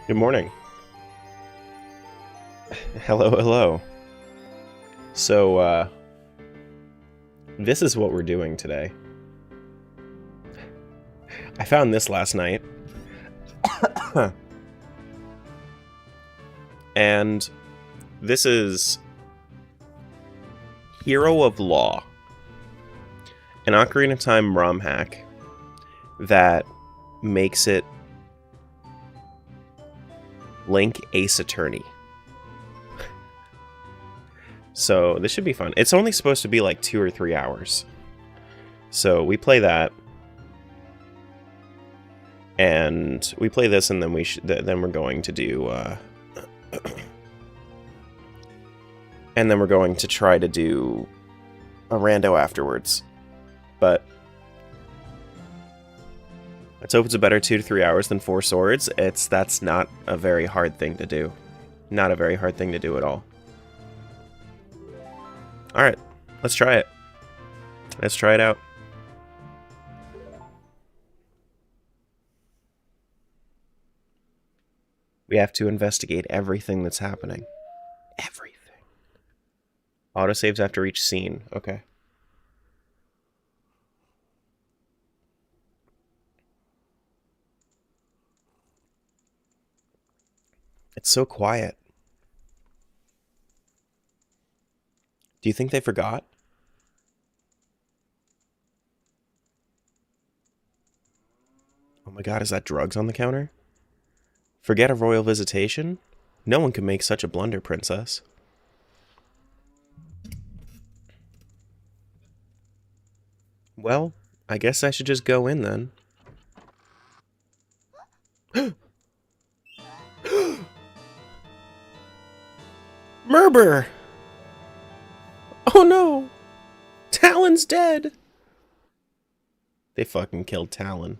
Good morning. Hello, hello. So, this is what we're doing today. I found this last night. And this is Hero of Law, an Ocarina of Time ROM hack that makes it Link Ace Attorney. So this should be fun. It's only supposed to be like 2 or 3 hours. So we play that. And we play this, and then then we're going to do and then we're going to try to do a rando afterwards. But let's hope it's a better 2 to 3 hours than 4 swords. That's not a very hard thing to do. Not a very hard thing to do at all. Alright, let's try it. Let's try it out. We have to investigate everything that's happening. Everything. Autosaves after each scene. Okay. It's so quiet. Do you think they forgot? Oh my god, is that drugs on the counter? Forget a royal visitation? No one can make such a blunder, princess. Well, I guess I should just go in then. Murber! Oh no! Talon's dead! They fucking killed Talon.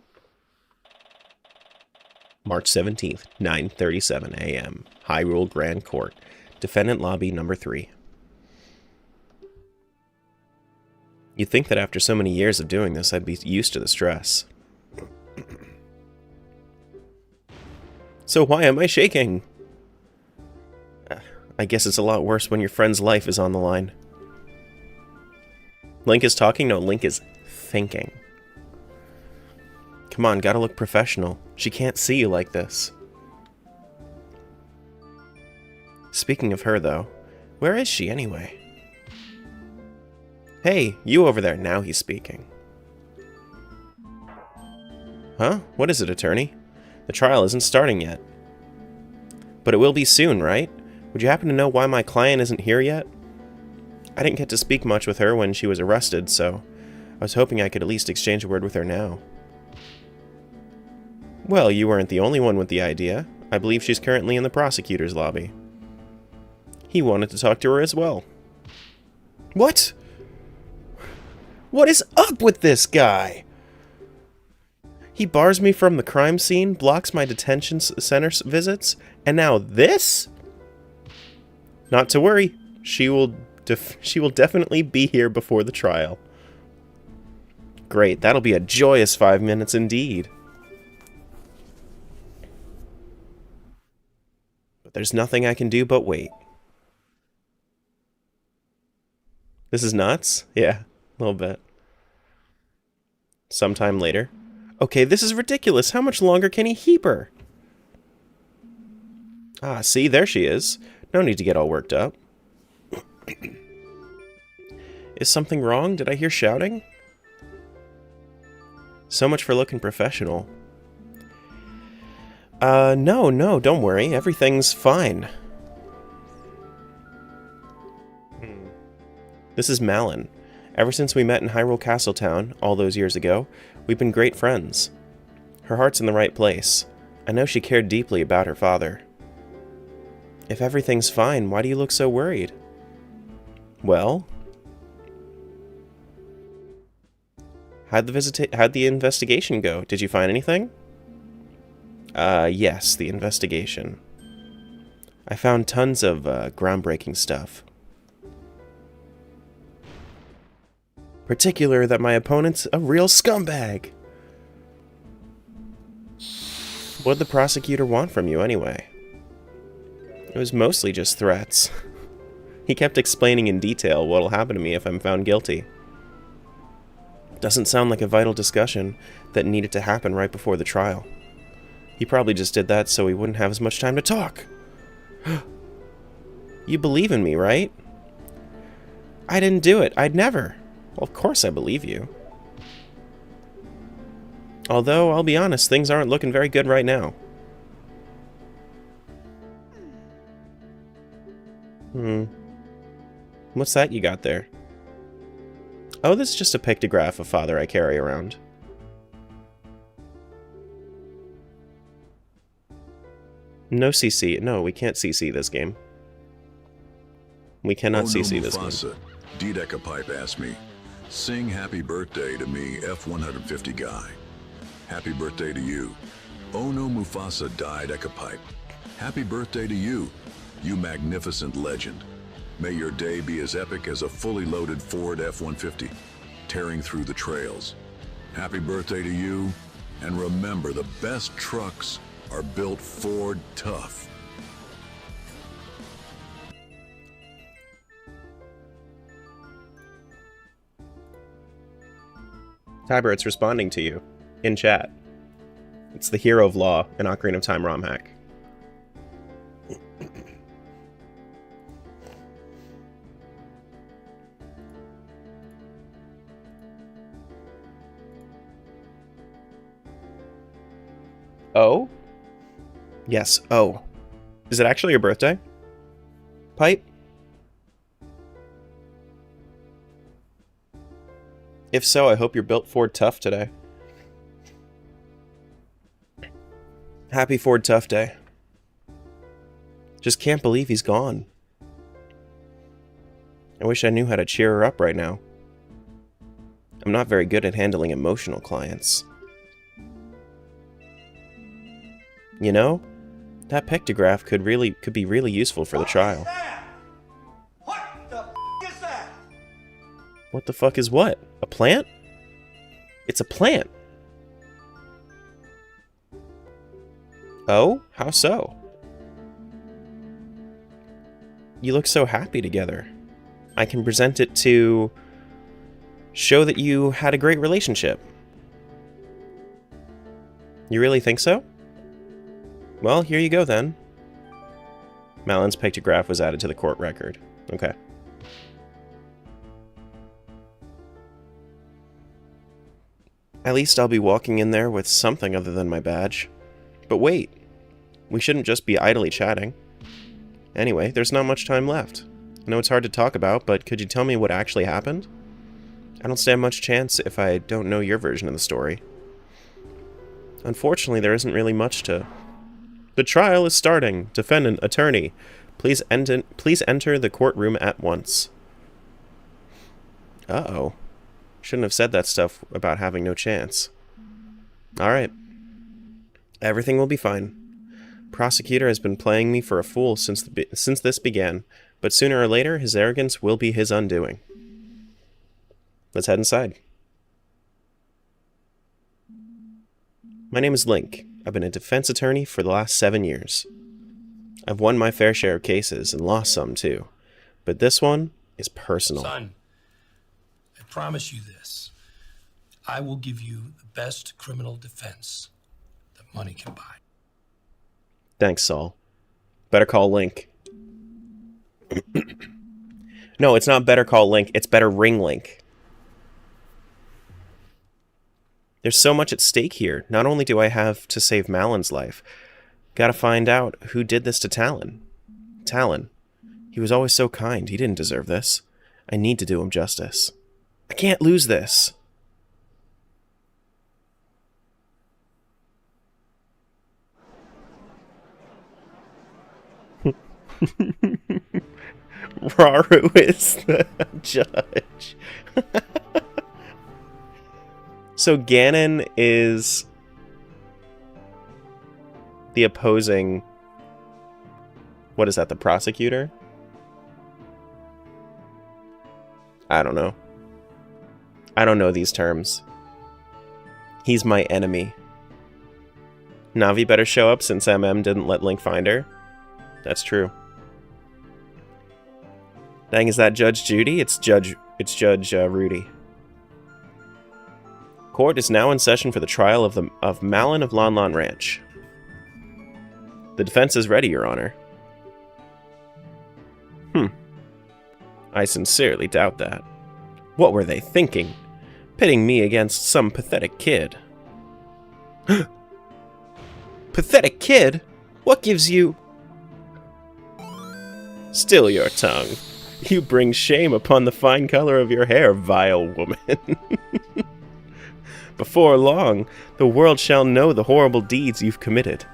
March 17th, 9:37 a.m. Hyrule Grand Court. Defendant Lobby number 3. You'd think that after so many years of doing this, I'd be used to the stress. So why am I shaking? I guess it's a lot worse when your friend's life is on the line. Link is talking? No, Link is thinking. Come on, gotta look professional. She can't see you like this. Speaking of her, though, where is she anyway? Hey, you over there. Now he's speaking. Huh? What is it, attorney? The trial isn't starting yet. But it will be soon, right? Would you happen to know why my client isn't here yet? I didn't get to speak much with her when she was arrested, so I was hoping I could at least exchange a word with her now. Well, you weren't the only one with the idea. I believe she's currently in the prosecutor's lobby. He wanted to talk to her as well. What? What is up with this guy? He bars me from the crime scene, blocks my detention center visits, and now this? Not to worry. She will definitely be here before the trial. Great, that'll be a joyous 5 minutes indeed. But there's nothing I can do but wait. This is nuts? Yeah, a little bit. Sometime later. Okay, this is ridiculous. How much longer can he keep her? Ah, see, there she is. No need to get all worked up. Is something wrong? Did I hear shouting? So much for looking professional. No, don't worry. Everything's fine. This is Malin. Ever since we met in Hyrule Castletown, all those years ago, we've been great friends. Her heart's in the right place. I know she cared deeply about her father. If everything's fine, why do you look so worried? Well? How'd the investigation go? Did you find anything? Yes, the investigation. I found tons of, groundbreaking stuff. Particular that my opponent's a real scumbag. What'd the prosecutor want from you, anyway? It was mostly just threats. He kept explaining in detail what'll happen to me if I'm found guilty. Doesn't sound like a vital discussion that needed to happen right before the trial. He probably just did that so he wouldn't have as much time to talk. You believe in me, right? I didn't do it. I'd never. Well, of course I believe you. Although, I'll be honest, things aren't looking very good right now. What's that you got there? Oh, this is just a pictograph of Father I carry around. No CC. No, we can't CC this game. We cannot CC this game. D-Decapipe asked me, sing happy birthday to me, F-150 guy. Happy birthday to you. Oh no Mufasa died Decapipe. Happy birthday to you, you magnificent legend. May your day be as epic as a fully loaded Ford F-150, tearing through the trails. Happy birthday to you, and remember the best trucks are built Ford tough. Tiber, it's responding to you in chat. It's the Hero of Law in Ocarina of Time ROM hack. Oh? Yes, oh. Is it actually your birthday? Pipe? If so, I hope you're built Ford tough today. Happy Ford Tough Day. Just can't believe he's gone. I wish I knew how to cheer her up right now. I'm not very good at handling emotional clients. You know, that pictograph could be really useful for the trial. What the f is that? What the fuck is what? A plant? It's a plant. Oh? How so? You look so happy together. I can present it to show that you had a great relationship. You really think so? Well, here you go then. Malon's pictograph was added to the court record. Okay. At least I'll be walking in there with something other than my badge. But wait, we shouldn't just be idly chatting. Anyway, there's not much time left. I know it's hard to talk about, but could you tell me what actually happened? I don't stand much chance if I don't know your version of the story. Unfortunately, there isn't really much to... The trial is starting. Defendant, attorney, please enter the courtroom at once. Uh-oh. Shouldn't have said that stuff about having no chance. Alright. Everything will be fine. Prosecutor has been playing me for a fool since this began, but sooner or later his arrogance will be his undoing. Let's head inside. My name is Link. I've been a defense attorney for the last 7 years. I've won my fair share of cases and lost some too, but this one is personal. Son, I promise you this. I will give you the best criminal defense that money can buy. Thanks, Saul. Better call Link. No, it's not better call Link, it's better ring Link. There's so much at stake here. Not only do I have to save Malon's life, gotta find out who did this to Talon. Talon. He was always so kind. He didn't deserve this. I need to do him justice. I can't lose this. Raru is the judge. So Ganon is the opposing... What is that, the prosecutor? I don't know. I don't know these terms. He's my enemy. Navi better show up since MM didn't let Link find her. That's true. Dang, is that Judge Judy? It's Judge Rudy. Court is now in session for the trial of Malin of Lon Lon Ranch. The defense is ready, Your Honor. I sincerely doubt that. What were they thinking? Pitting me against some pathetic kid. Pathetic kid? What gives you... Still your tongue. You bring shame upon the fine color of your hair, vile woman. Before long, the world shall know the horrible deeds you've committed.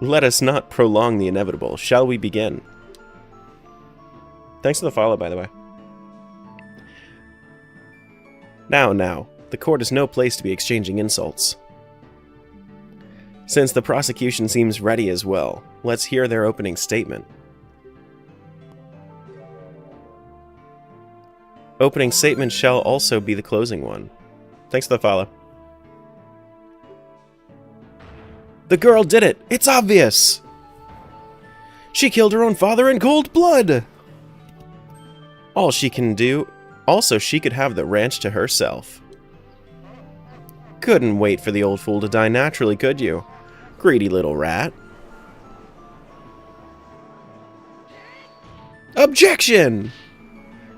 Let us not prolong the inevitable. Shall we begin? Thanks for the follow, by the way. Now, the court is no place to be exchanging insults. Since the prosecution seems ready as well, let's hear their opening statement. Opening statement shall also be the closing one. Thanks for the follow. The girl did it! It's obvious! She killed her own father in cold blood! All she can do... Also, she could have the ranch to herself. Couldn't wait for the old fool to die naturally, could you? Greedy little rat. Objection!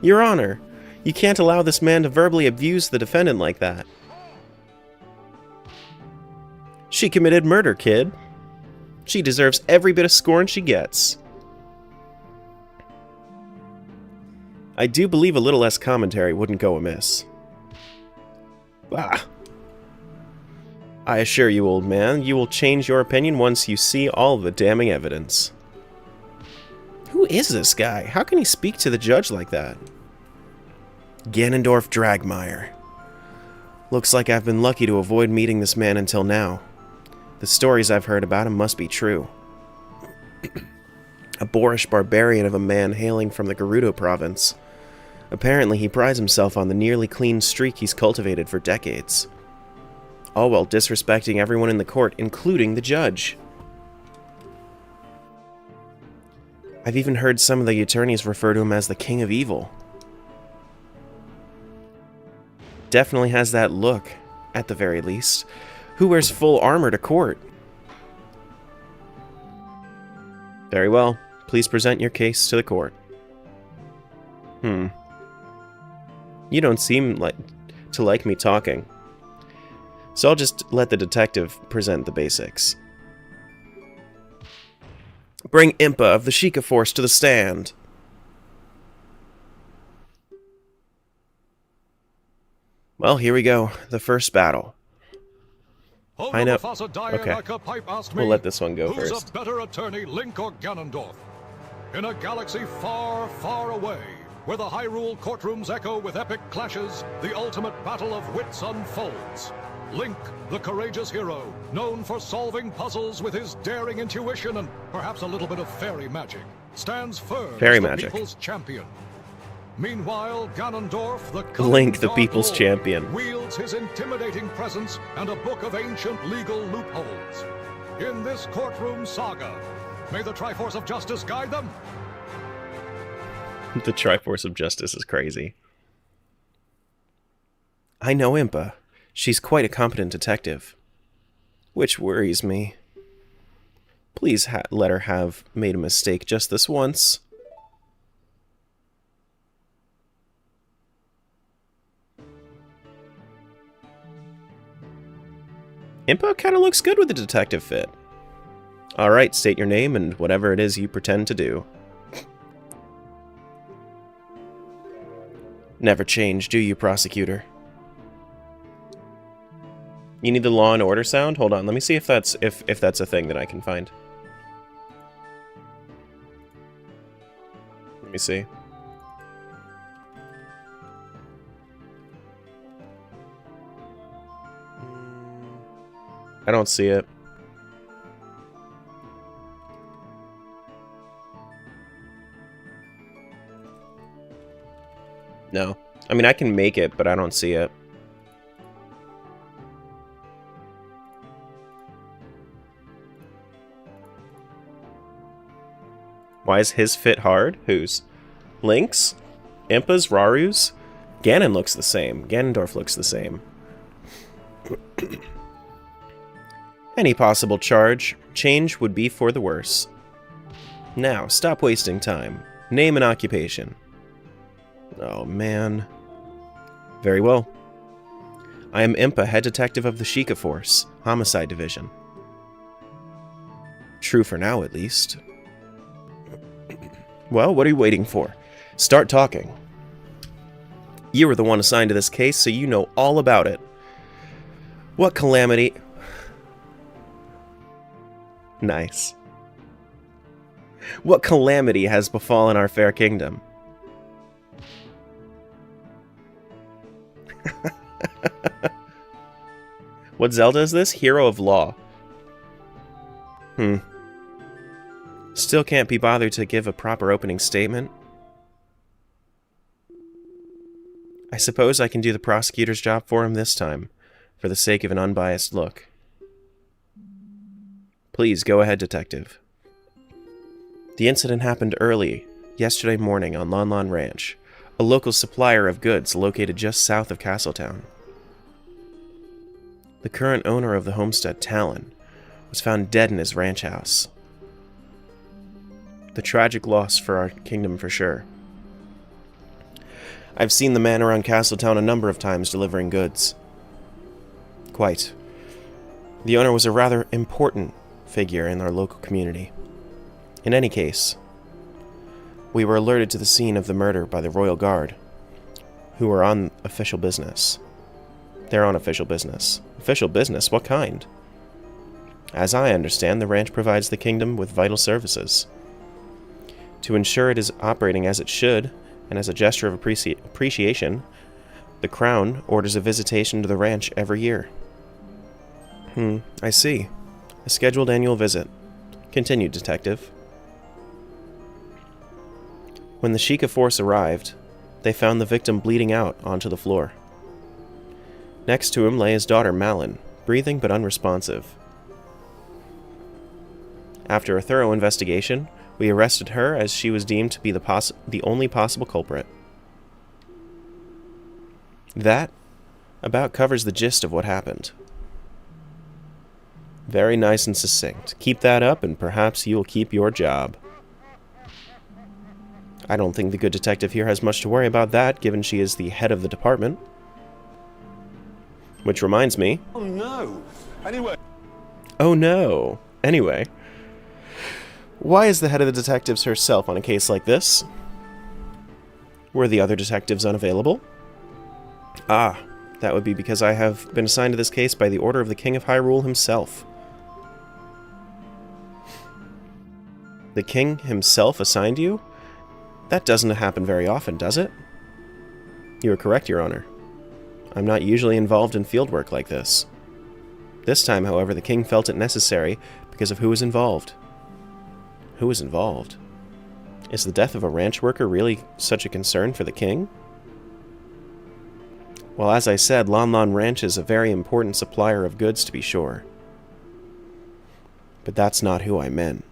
Your Honor, you can't allow this man to verbally abuse the defendant like that. She committed murder, kid. She deserves every bit of scorn she gets. I do believe a little less commentary wouldn't go amiss. Ah. I assure you, old man, you will change your opinion once you see all the damning evidence. Who is this guy? How can he speak to the judge like that? Ganondorf Dragmire. Looks like I've been lucky to avoid meeting this man until now. The stories I've heard about him must be true. A boorish barbarian of a man hailing from the Gerudo province. Apparently he prides himself on the nearly clean streak he's cultivated for decades. All while disrespecting everyone in the court, including the judge. I've even heard some of the attorneys refer to him as the King of Evil. Definitely has that look, at the very least. Who wears full armor to court? Very well. Please present your case to the court. You don't seem to like me talking. So I'll just let the detective present the basics. Bring Impa of the Sheikah Force to the stand. Well, here we go. The first battle. I know. Okay. We'll let this one go first. Who's a better attorney, Link or Ganondorf? In a galaxy far, far away, where the Hyrule courtrooms echo with epic clashes, the ultimate battle of wits unfolds. Link, the courageous hero, known for solving puzzles with his daring intuition and perhaps a little bit of fairy magic, stands firm as the people's champion. Meanwhile, Ganondorf, the Link, the Dark people's Lord, champion, wields his intimidating presence and a book of ancient legal loopholes. In this courtroom saga, may the Triforce of Justice guide them? The Triforce of Justice is crazy. I know Impa. She's quite a competent detective. Which worries me. Please let her have made a mistake just this once. Impa kind of looks good with the detective fit. Alright, state your name and whatever it is you pretend to do. Never change, do you, prosecutor? You need the Law and Order sound? Hold on, let me see if that's if that's a thing that I can find. Let me see. I don't see it. No. I mean, I can make it, but I don't see it. Why is his fit hard? Whose? Link's? Impa's? Raru's? Ganon looks the same. Ganondorf looks the same. Any possible change would be for the worse. Now, stop wasting time. Name and occupation. Oh, man. Very well. I am Impa, head detective of the Sheikah Force, Homicide Division. True for now, at least. Well, what are you waiting for? Start talking. You were the one assigned to this case, so you know all about it. What calamity... Nice. What calamity has befallen our fair kingdom? What Zelda is this? Hero of Law. Still can't be bothered to give a proper opening statement? I suppose I can do the prosecutor's job for him this time, for the sake of an unbiased look. Please, go ahead, Detective. The incident happened early, yesterday morning on Lon Lon Ranch, a local supplier of goods located just south of Castletown. The current owner of the homestead, Talon, was found dead in his ranch house. The tragic loss for our kingdom for sure. I've seen the man around Castletown a number of times delivering goods. Quite. The owner was a rather important figure in our local community. In any case, we were alerted to the scene of the murder by the Royal Guard, who were on official business. They're on official business. Official business? What kind? As I understand, the ranch provides the kingdom with vital services. To ensure it is operating as it should, and as a gesture of appreciation, the Crown orders a visitation to the ranch every year. I see. A scheduled annual visit. Continue, Detective. When the Sheikah Force arrived, they found the victim bleeding out onto the floor. Next to him lay his daughter, Malin, breathing but unresponsive. After a thorough investigation, we arrested her as she was deemed to be the only possible culprit. That about covers the gist of what happened. Very nice and succinct. Keep that up and perhaps you'll keep your job. I don't think the good detective here has much to worry about that, given she is the head of the department. Which reminds me... Oh no! Anyway... Oh no! Anyway... Why is the head of the detectives herself on a case like this? Were the other detectives unavailable? Ah, that would be because I have been assigned to this case by the order of the King of Hyrule himself. The King himself assigned you? That doesn't happen very often, does it? You are correct, Your Honor. I'm not usually involved in field work like this. This time, however, the King felt it necessary because of who was involved. Who is involved? Is the death of a ranch worker really such a concern for the King? Well, as I said, Lon Lon Ranch is a very important supplier of goods, to be sure. But that's not who I meant.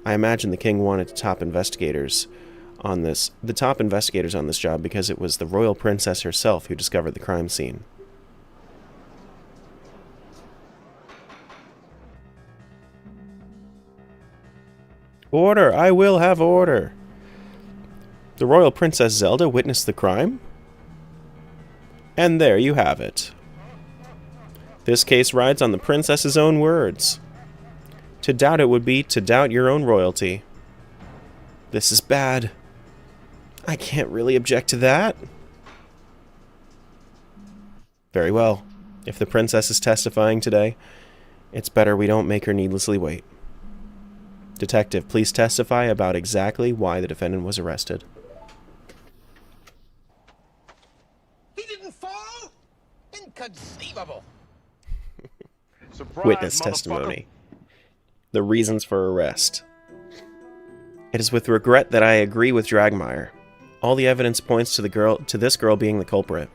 I imagine the King wanted the top investigators on this job because it was the royal princess herself who discovered the crime scene. Order! I will have order! The royal princess Zelda witnessed the crime? And there you have it. This case rides on the princess's own words. To doubt it would be to doubt your own royalty. This is bad. I can't really object to that. Very well. If the princess is testifying today, it's better we don't make her needlessly wait. Detective, please testify about exactly why the defendant was arrested. He didn't fall? Inconceivable! Surprise, Witness testimony. The reasons for arrest. It is with regret that I agree with Dragmire. All the evidence points to this girl being the culprit.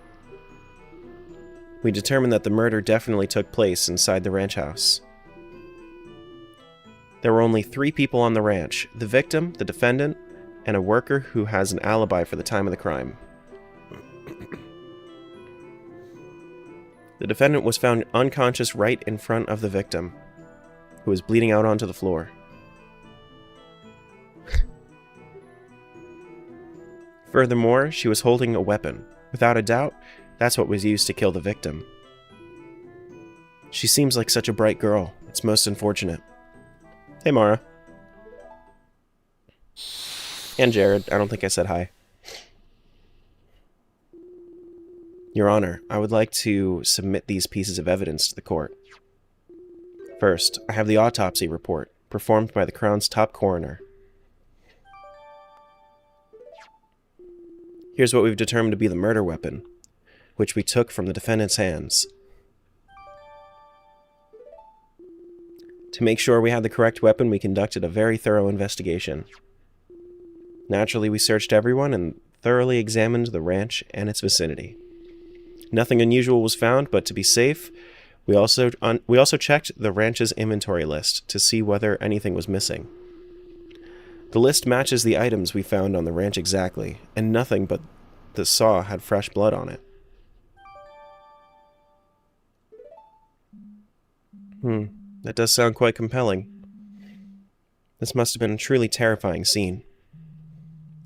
We determined that the murder definitely took place inside the ranch house. There were only 3 people on the ranch: the victim, the defendant, and a worker who has an alibi for the time of the crime. The defendant was found unconscious right in front of the victim, who was bleeding out onto the floor. Furthermore, she was holding a weapon. Without a doubt, that's what was used to kill the victim. She seems like such a bright girl. It's most unfortunate. Hey, Mara. And Jared. I don't think I said hi. Your Honor, I would like to submit these pieces of evidence to the court. First, I have the autopsy report, performed by the Crown's top coroner. Here's what we've determined to be the murder weapon, which we took from the defendant's hands. To make sure we had the correct weapon, we conducted a very thorough investigation. Naturally, we searched everyone and thoroughly examined the ranch and its vicinity. Nothing unusual was found, but to be safe, we also checked the ranch's inventory list to see whether anything was missing. The list matches the items we found on the ranch exactly, and nothing but the saw had fresh blood on it. That does sound quite compelling. This must have been a truly terrifying scene.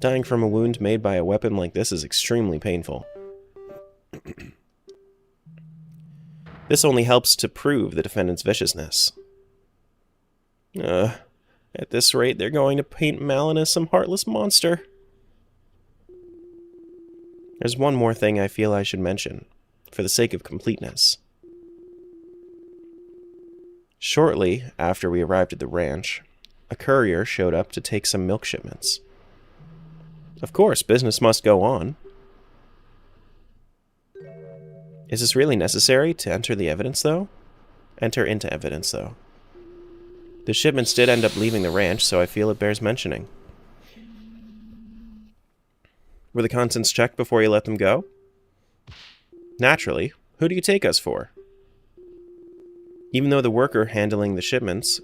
Dying from a wound made by a weapon like this is extremely painful. This only helps to prove the defendant's viciousness. At this rate, they're going to paint Malin as some heartless monster. There's one more thing I feel I should mention, for the sake of completeness. Shortly after we arrived at the ranch, a courier showed up to take some milk shipments. Of course, business must go on. Is this really necessary to enter into evidence, though? The shipments did end up leaving the ranch, so I feel it bears mentioning. Were the contents checked before you let them go? Naturally. Who do you take us for? Even though the worker handling the shipments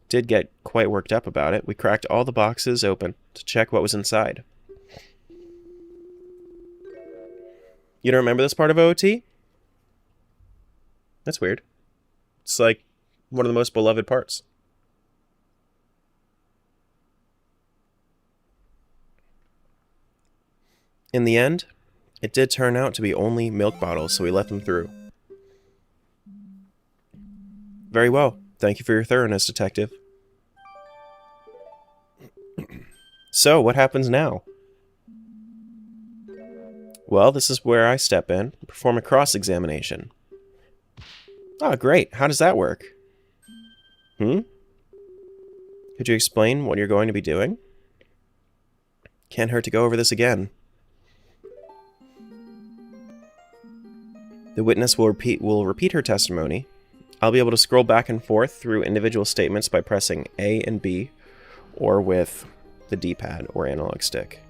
did get quite worked up about it, we cracked all the boxes open to check what was inside. You don't remember this part of OOT? That's weird. It's like one of the most beloved parts. In the end, it did turn out to be only milk bottles, so we let them through. Very well. Thank you for your thoroughness, Detective. So, what happens now? Well, this is where I step in and perform a cross-examination. Oh, great. How does that work? Could you explain what you're going to be doing? Can't hurt to go over this again. The witness will repeat her testimony. I'll be able to scroll back and forth through individual statements by pressing A and B, or with the D-pad or analog stick.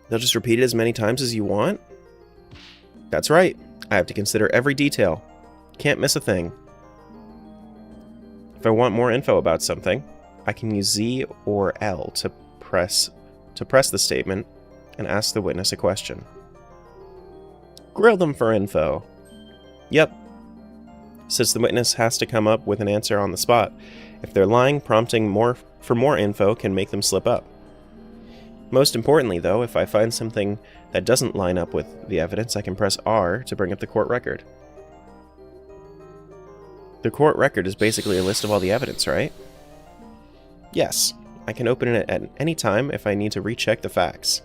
They'll just repeat it as many times as you want? That's right. I have to consider every detail. Can't miss a thing. If I want more info about something, I can use Z or L to press the statement and ask the witness a question. Grill them for info. Yep. Since the witness has to come up with an answer on the spot, if they're lying, prompting for more info can make them slip up. Most importantly, though, if I find something that doesn't line up with the evidence, I can press R to bring up the court record. The court record is basically a list of all the evidence, right? Yes, I can open it at any time if I need to recheck the facts.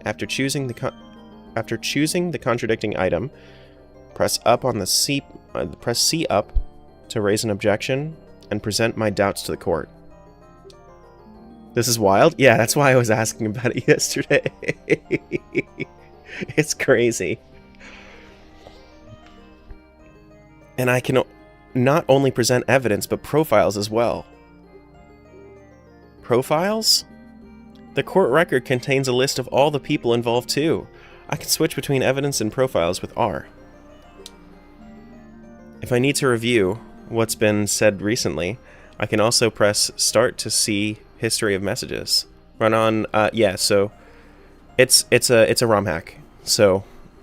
After choosing the contradicting item, press C up to raise an objection and present my doubts to the court. This is wild? Yeah, that's why I was asking about it yesterday. It's crazy. And I can not only present evidence, but profiles as well. Profiles? The court record contains a list of all the people involved too. I can switch between evidence and profiles with R. If I need to review what's been said recently, I can also press start to see history of messages. Run on, yeah, so it's a ROM hack. So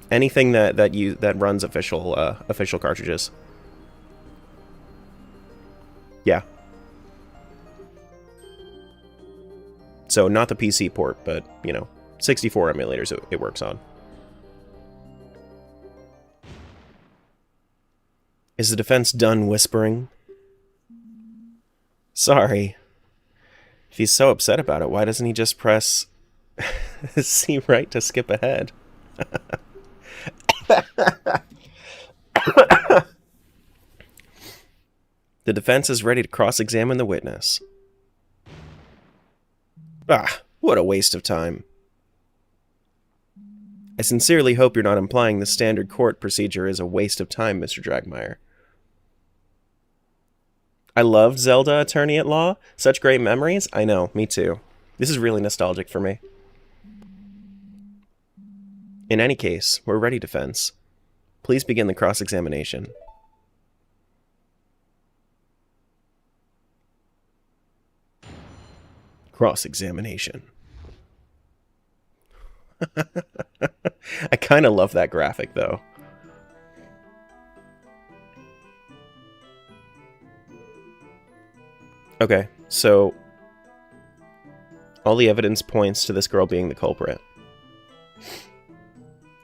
anything that runs official cartridges. Yeah. So not the PC port, but, you know, 64 emulators it works on. Is the defense done whispering? Sorry. If he's so upset about it, why doesn't he just press C right to skip ahead? The defense is ready to cross-examine the witness. Ah, what a waste of time. I sincerely hope you're not implying the standard court procedure is a waste of time, Mr. Dragmire. I loved Zelda Attorney at Law. Such great memories. I know, me too. This is really nostalgic for me. In any case, we're ready, defense. Please begin the cross-examination. Cross-examination. I kind of love that graphic, though. Okay, so all the evidence points to this girl being the culprit.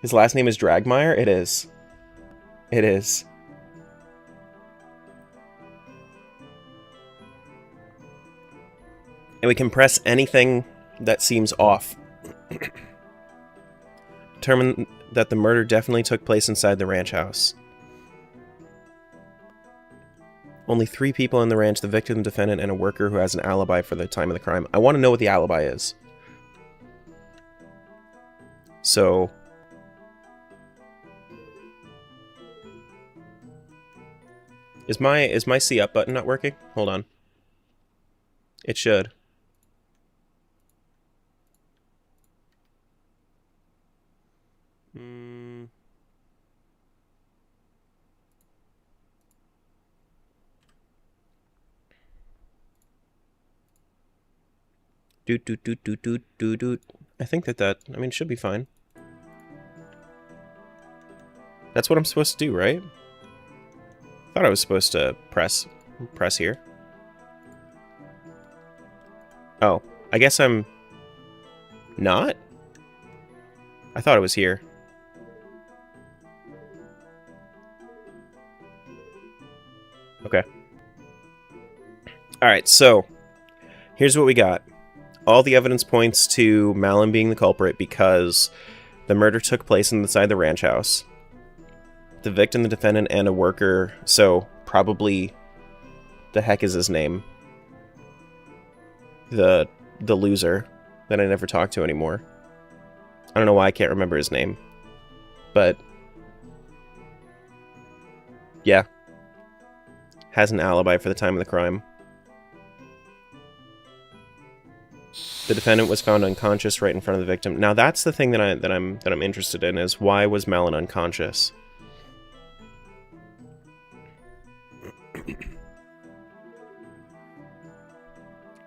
His last name is Dragmire? It is. It is. And we can press anything that seems off. Determine that the murder definitely took place inside the ranch house. Only 3 people in the ranch, the victim, defendant, and a worker who has an alibi for the time of the crime. I want to know what the alibi is. So... Is my C up button not working? Hold on. It should. Doot doot doot doot doot doot doot. I think I mean, it should be fine. That's what I'm supposed to do, right? Thought I was supposed to press here. Oh, I guess I'm not? I thought it was here. Okay. Alright, so here's what we got. All the evidence points to Malin being the culprit because the murder took place inside the ranch house. The victim, the defendant, and a worker, so probably the heck is his name? The loser that I never talked to anymore. I don't know why I can't remember his name. But yeah. Has an alibi for the time of the crime. The defendant was found unconscious right in front of the victim. Now that's the thing that I'm interested in, is why was Malin unconscious?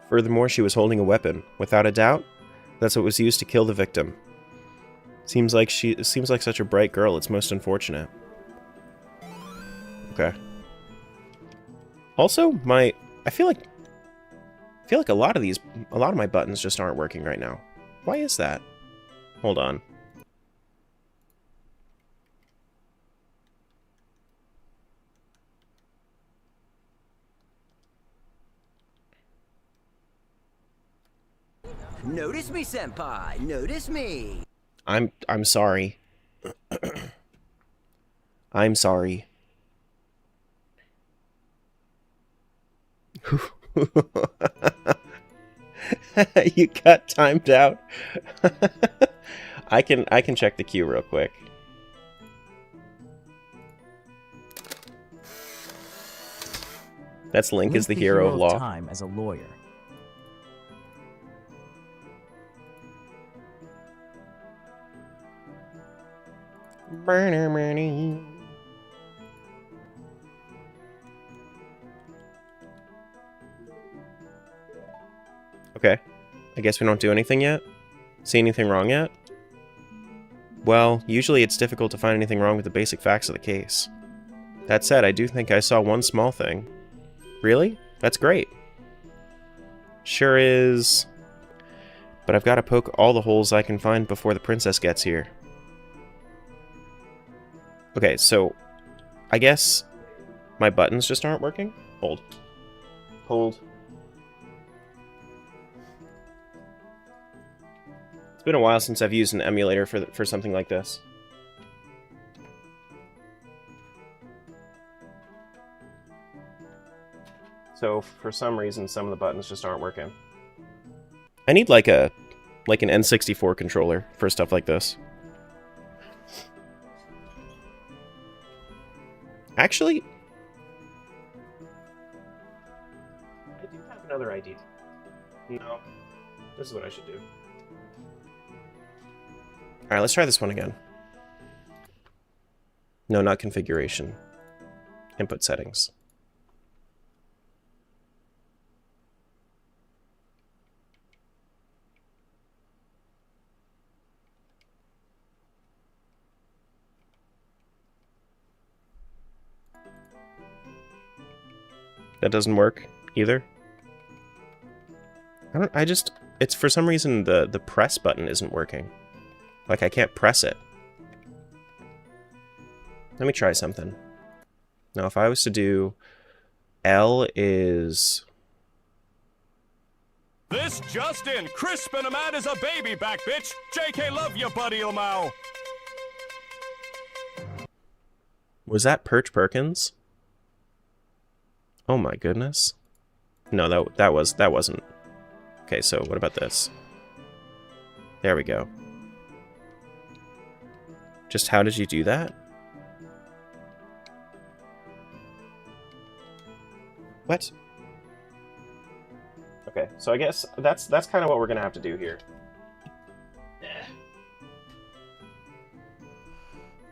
Furthermore, she was holding a weapon. Without a doubt, that's what was used to kill the victim. Seems like such a bright girl. It's most unfortunate. Okay. Also, I feel like a lot of my buttons just aren't working right now. Why is that? Hold on. Notice me, senpai. Notice me. I'm sorry. I'm sorry. You got timed out. I can check the queue real quick. That's Link is the hero of law. Time as a lawyer. Okay. I guess we don't do anything yet? See anything wrong yet? Well, usually it's difficult to find anything wrong with the basic facts of the case. That said, I do think I saw one small thing. Really? That's great. Sure is... But I've got to poke all the holes I can find before the princess gets here. Okay, so... I guess... my buttons just aren't working? Hold. Hold. It's been a while since I've used an emulator for something like this. So, for some reason, some of the buttons just aren't working. I need like an N64 controller for stuff like this. Actually, I do have another idea. No, this is what I should do. Alright, let's try this one again. No, not configuration. Input settings. That doesn't work either. It's for some reason the press button isn't working. Like I can't press it. Let me try something. Now if I was to do L is... This just in, crisp and mad as a baby back, bitch. JK love you, buddy Lamau. Was that Perch Perkins? Oh my goodness. No, that wasn't. Okay, so what about this? There we go. Just how did you do that? What? Okay, so I guess that's kind of what we're gonna have to do here.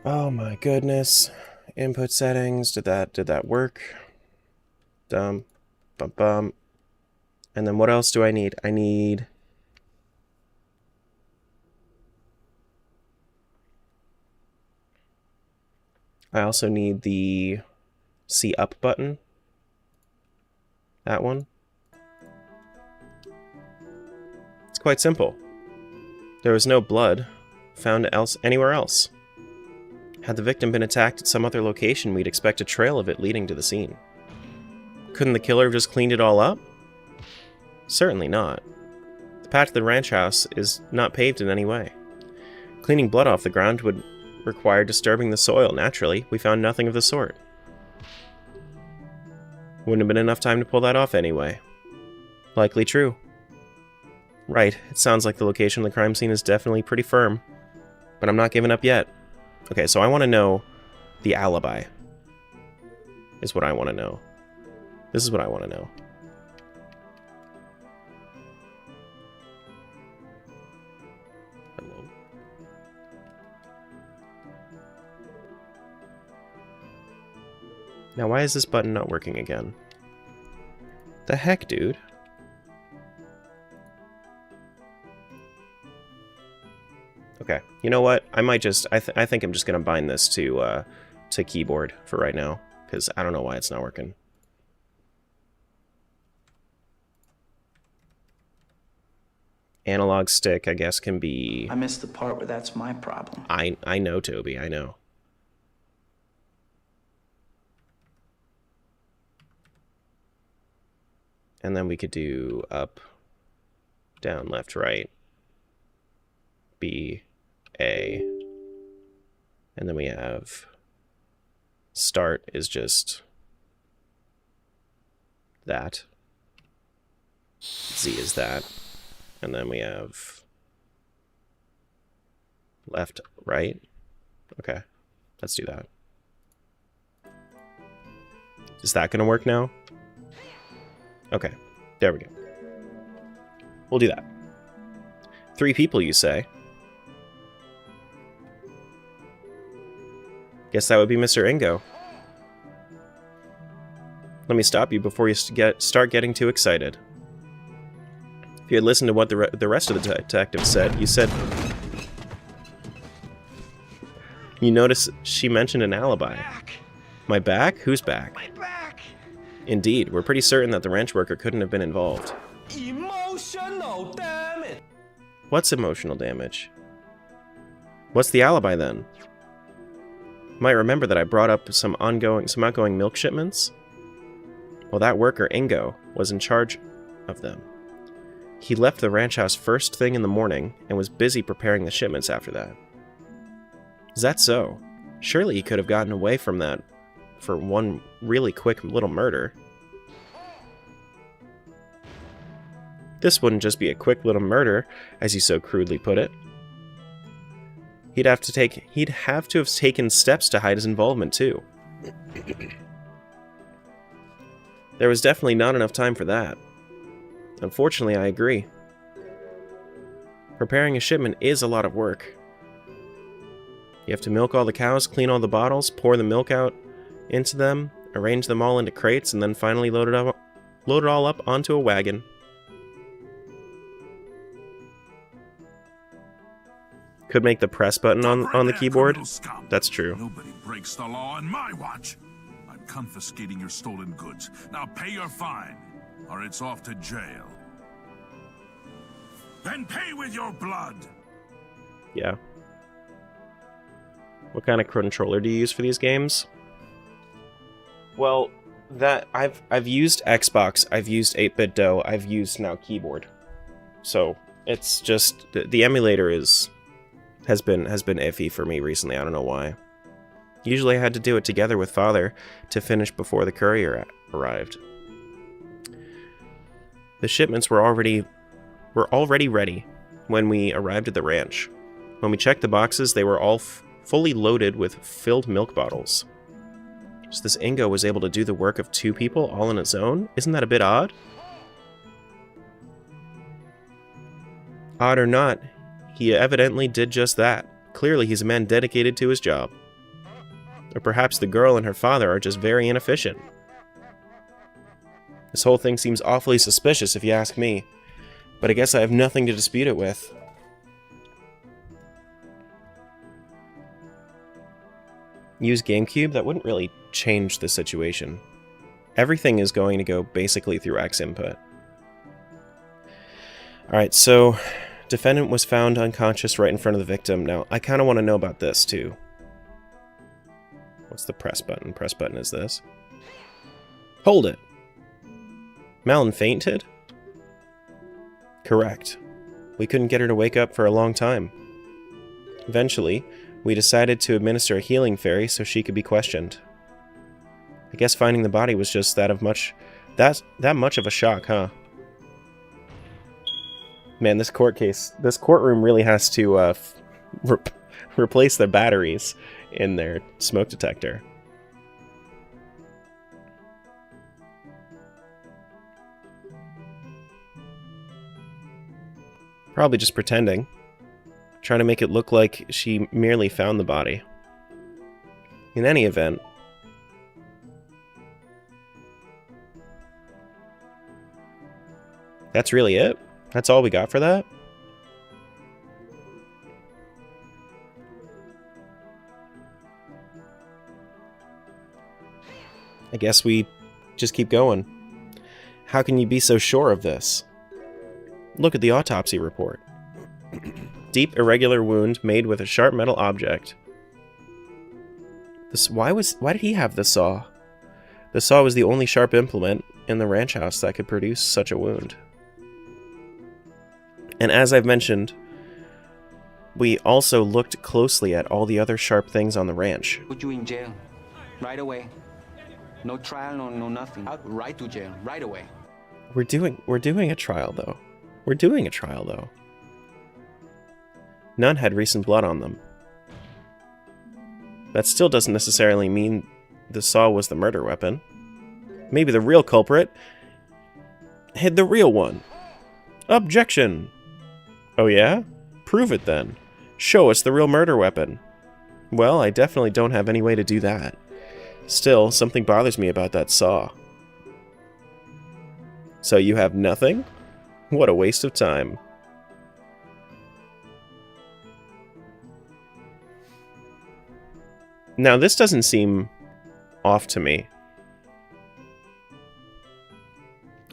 Oh my goodness. Input settings, did that work? Bum bum. And then what else do I need? I also need the C up button. That one. It's quite simple. There was no blood found anywhere else. Had the victim been attacked at some other location, we'd expect a trail of it leading to the scene. Couldn't the killer have just cleaned it all up? Certainly not. The path to the ranch house is not paved in any way. Cleaning blood off the ground would require disturbing the soil. Naturally, we found nothing of the sort. Wouldn't have been enough time to pull that off anyway. Likely true. Right, it sounds like the location of the crime scene is definitely pretty firm. But I'm not giving up yet. Okay, so I want to know the alibi. Is what I want to know. This is what I want to know. Hello. Now, why is this button not working again? The heck, dude? Okay, you know what? I might just... I think I'm just gonna bind this to keyboard for right now, because I don't know why it's not working. Analog stick, I guess, can be... I missed the part where that's my problem. I know, Toby, I know. And then we could do up, down, left, right, B, A, and then we have start is just that, Z is that, and then we have left, right. Okay, let's do that. Is that gonna work now? Okay, there we go. We'll do that. 3 people, you say? Guess that would be Mr. Ingo. Let me stop you before you start getting too excited. If you had listened to what the rest of the detective said, you notice she mentioned an alibi. My back? Who's back? My back! Indeed, we're pretty certain that the ranch worker couldn't have been involved. Emotional, damn it! What's emotional damage? What's the alibi then? You might remember that I brought up some outgoing milk shipments? Well, that worker, Ingo, was in charge of them. He left the ranch house first thing in the morning and was busy preparing the shipments after that. Is that so? Surely he could have gotten away from that for one really quick little murder. This wouldn't just be a quick little murder, as you so crudely put it. He'd have to have taken steps to hide his involvement too. There was definitely not enough time for that. Unfortunately, I agree. Preparing a shipment is a lot of work. You have to milk all the cows, clean all the bottles, pour the milk out into them, arrange them all into crates, and then finally load it all up onto a wagon. Could make the press button on the keyboard. That's true. Nobody breaks the law on my watch. I'm confiscating your stolen goods. Now pay your fine, or it's off to jail. Then pay with your blood. Yeah. What kind of controller do you use for these games? Well, that I've used Xbox, I've used 8-bit DOE, I've used now keyboard. So it's just the emulator has been iffy for me recently. I don't know why. Usually I had to do it together with Father to finish before the courier arrived. The shipments were already ready when we arrived at the ranch. When we checked the boxes, they were all fully loaded with filled milk bottles. So this Ingo was able to do the work of 2 people all on his own? Isn't that a bit odd? Odd or not, he evidently did just that. Clearly he's a man dedicated to his job. Or perhaps the girl and her father are just very inefficient. This whole thing seems awfully suspicious if you ask me, but I guess I have nothing to dispute it with. Use GameCube? That wouldn't really change the situation. Everything is going to go basically through X input. Alright, so defendant was found unconscious right in front of the victim. Now, I kind of want to know about this too. What's the press button? Press button is this. Hold it! Malin fainted? Correct. We couldn't get her to wake up for a long time. Eventually, we decided to administer a healing fairy so she could be questioned. I guess finding the body was just that much of a shock, huh? Man, this courtroom really has to replace the batteries in their smoke detector. Probably just pretending. Trying to make it look like she merely found the body. In any event, that's really it? That's all we got for that? I guess we just keep going. How can you be so sure of this? Look at the autopsy report. Deep, irregular wound made with a sharp metal object. Why did he have the saw? The saw was the only sharp implement in the ranch house that could produce such a wound. And as I've mentioned, we also looked closely at all the other sharp things on the ranch. Put you in jail. Right away. No trial, no nothing. Out right to jail. Right away. We're doing a trial though. We're doing a trial though. None had recent blood on them. That still doesn't necessarily mean the saw was the murder weapon. Maybe the real culprit hid the real one. Objection! Oh yeah? Prove it then. Show us the real murder weapon. Well, I definitely don't have any way to do that. Still, something bothers me about that saw. So you have nothing? What a waste of time. Now, this doesn't seem off to me.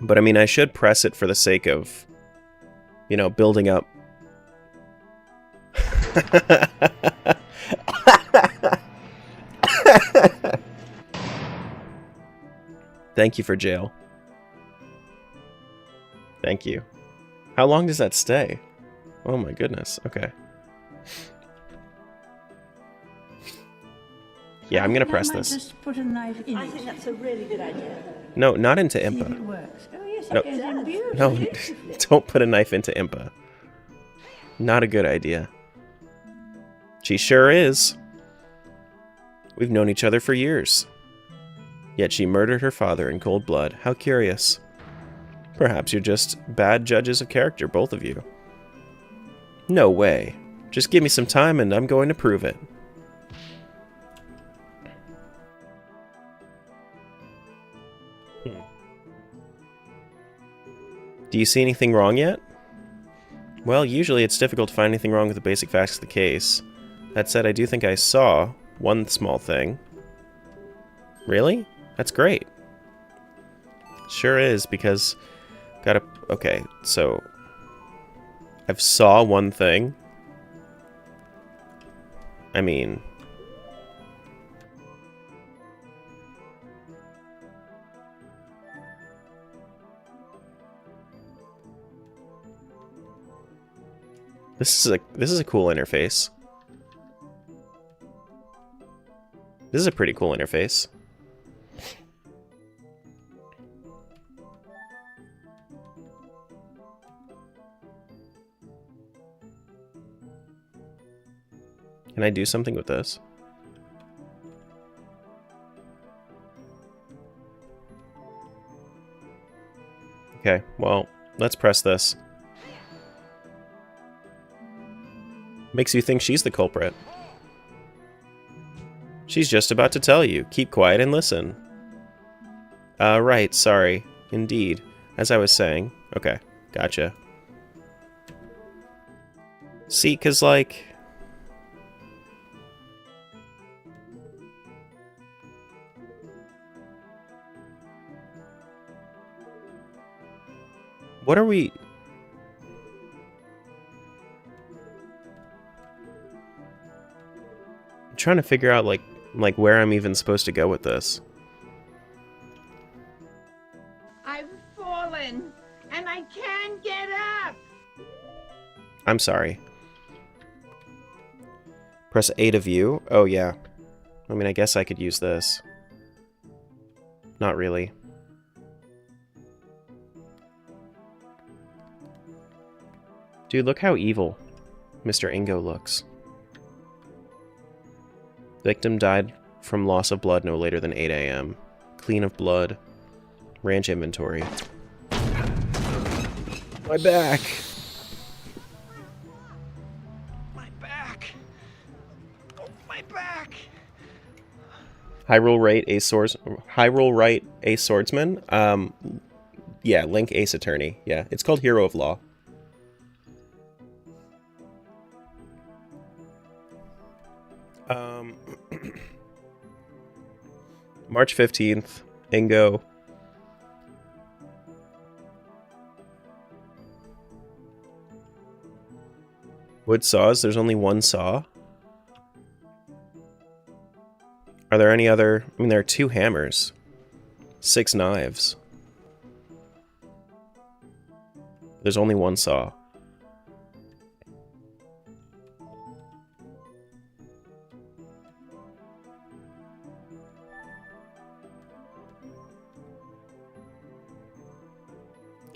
But I mean, I should press it for the sake of, you know, building up. Thank you for jail. Thank you. How long does that stay? Oh my goodness. Okay. Yeah, I'm gonna press this. Just put a knife in I think that's a really good idea. No, not into See if Impa. it works. Oh yes, No. it goes in beautifully. No, don't put a knife into Impa. Not a good idea. She sure is. We've known each other for years. Yet she murdered her father in cold blood. How curious. Perhaps you're just bad judges of character, both of you. No way. Just give me some time and I'm going to prove it. Do you see anything wrong yet? Well, usually it's difficult to find anything wrong with the basic facts of the case. That said, I do think I saw one small thing. Really? That's great. Sure is, because... Okay, so... I've saw one thing. I mean... This is a cool interface. This is a pretty cool interface. Can I do something with this? Okay, well, let's press this. Makes you think she's the culprit. She's just about to tell you. Keep quiet and listen. Right, sorry. Indeed. As I was saying. Okay, gotcha. See, 'cause like... What are we... I'm trying to figure out, like where I'm even supposed to go with this. I've fallen, and I can't get up. I'm sorry. Press A to view? Oh, yeah. I mean, I guess I could use this. Not really. Dude, look how evil Mr. Ingo looks. Victim died from loss of blood no later than 8 a.m. Clean of blood. Ranch inventory. My back! My back. Oh, my back. Hyrule Right A Swordsman? Yeah, Link Ace Attorney. Yeah, it's called Hero of Law. March 15th, Ingo. Wood saws? There's only one saw? Are there any other... I mean, there are 2 hammers. 6 knives. There's only one saw.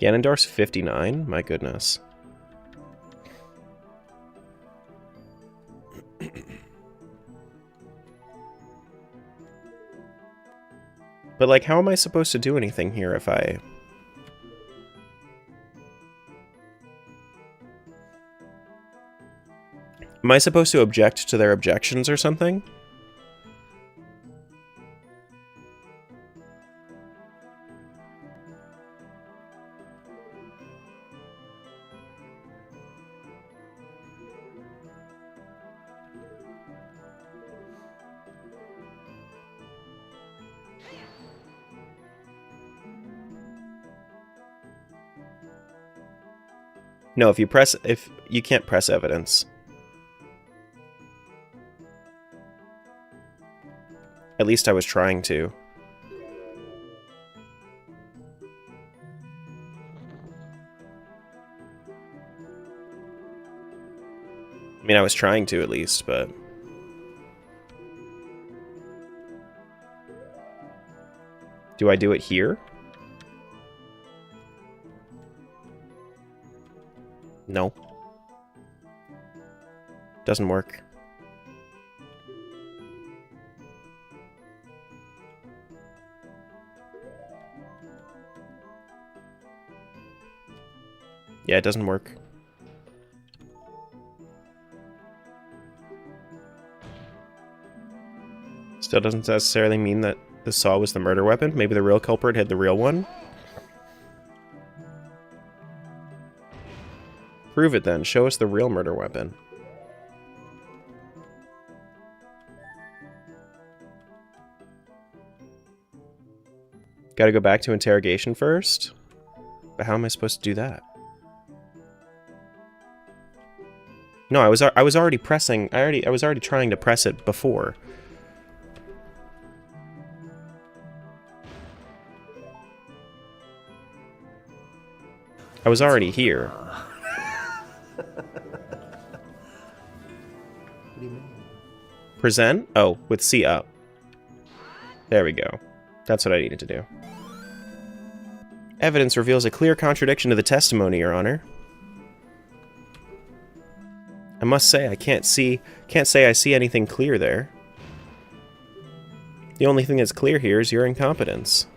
Ganondorf's 59? My goodness. But, like, how am I supposed to do anything here if I... Am I supposed to object to their objections or something? No, if you can't press evidence. At least I was trying to. I mean, I was trying to at least, but... Do I do it here? No. Doesn't work. Yeah, it doesn't work. Still doesn't necessarily mean that the saw was the murder weapon. Maybe the real culprit had the real one. Prove it then. Show us the real murder weapon. Gotta go back to interrogation first? But how am I supposed to do that? No, I was already pressing. I was already trying to press it before. I was already here. What do you mean? Present? Oh, with C up. There we go. That's what I needed to do. Evidence reveals a clear contradiction to the testimony, Your Honor. I must say, I can't say I see anything clear there. The only thing that's clear here is your incompetence.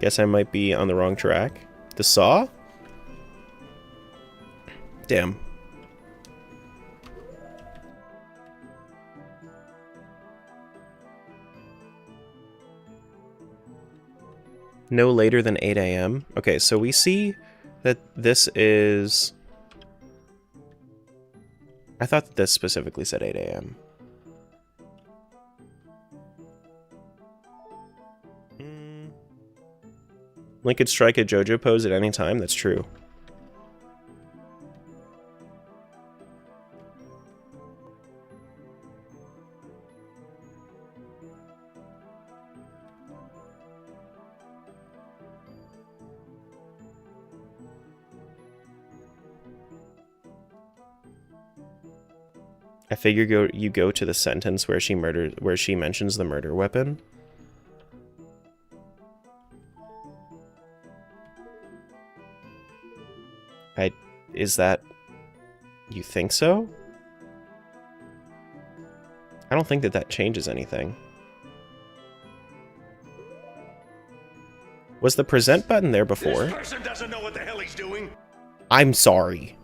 Guess I might be on the wrong track. The saw? Damn. No later than 8 a.m. Okay, so we see that this is... I thought that this specifically said 8 a.m. Link could strike a JoJo pose at any time, that's true. I figure you go to the sentence where she mentions the murder weapon. Is that... You think so? I don't think that that changes anything. Was the present button there before? This person doesn't know what the hell he's doing. I'm sorry.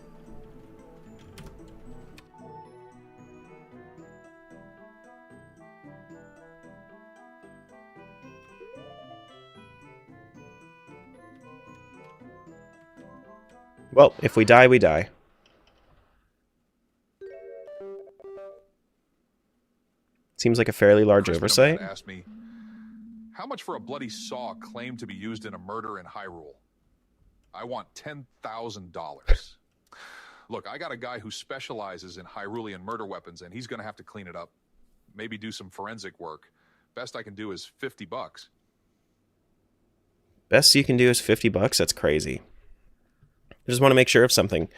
Well, if we die, we die. Seems like a fairly large oversight. Asked me, how much for a bloody saw claimed to be used in a murder in Hyrule? I want $10,000. Look, I got a guy who specializes in Hyrulean murder weapons, and he's going to have to clean it up. Maybe do some forensic work. Best I can do is $50. Best you can do is $50? That's crazy. I just want to make sure of something.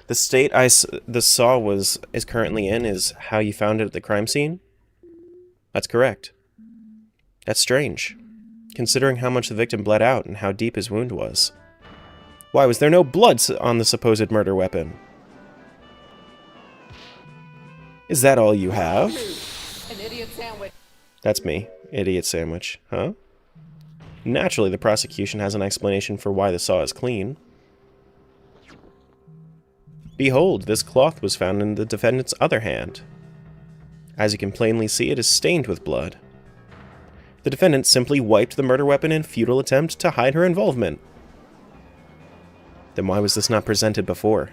The state the saw is currently in is how you found it at the crime scene? That's correct. That's strange, considering how much the victim bled out and how deep his wound was. Why was there no blood on the supposed murder weapon? Is that all you have? An idiot sandwich. That's me. Idiot sandwich. Huh? Naturally, the prosecution has an explanation for why the saw is clean. Behold, this cloth was found in the defendant's other hand. As you can plainly see, it is stained with blood. The defendant simply wiped the murder weapon in futile attempt to hide her involvement. Then why was this not presented before?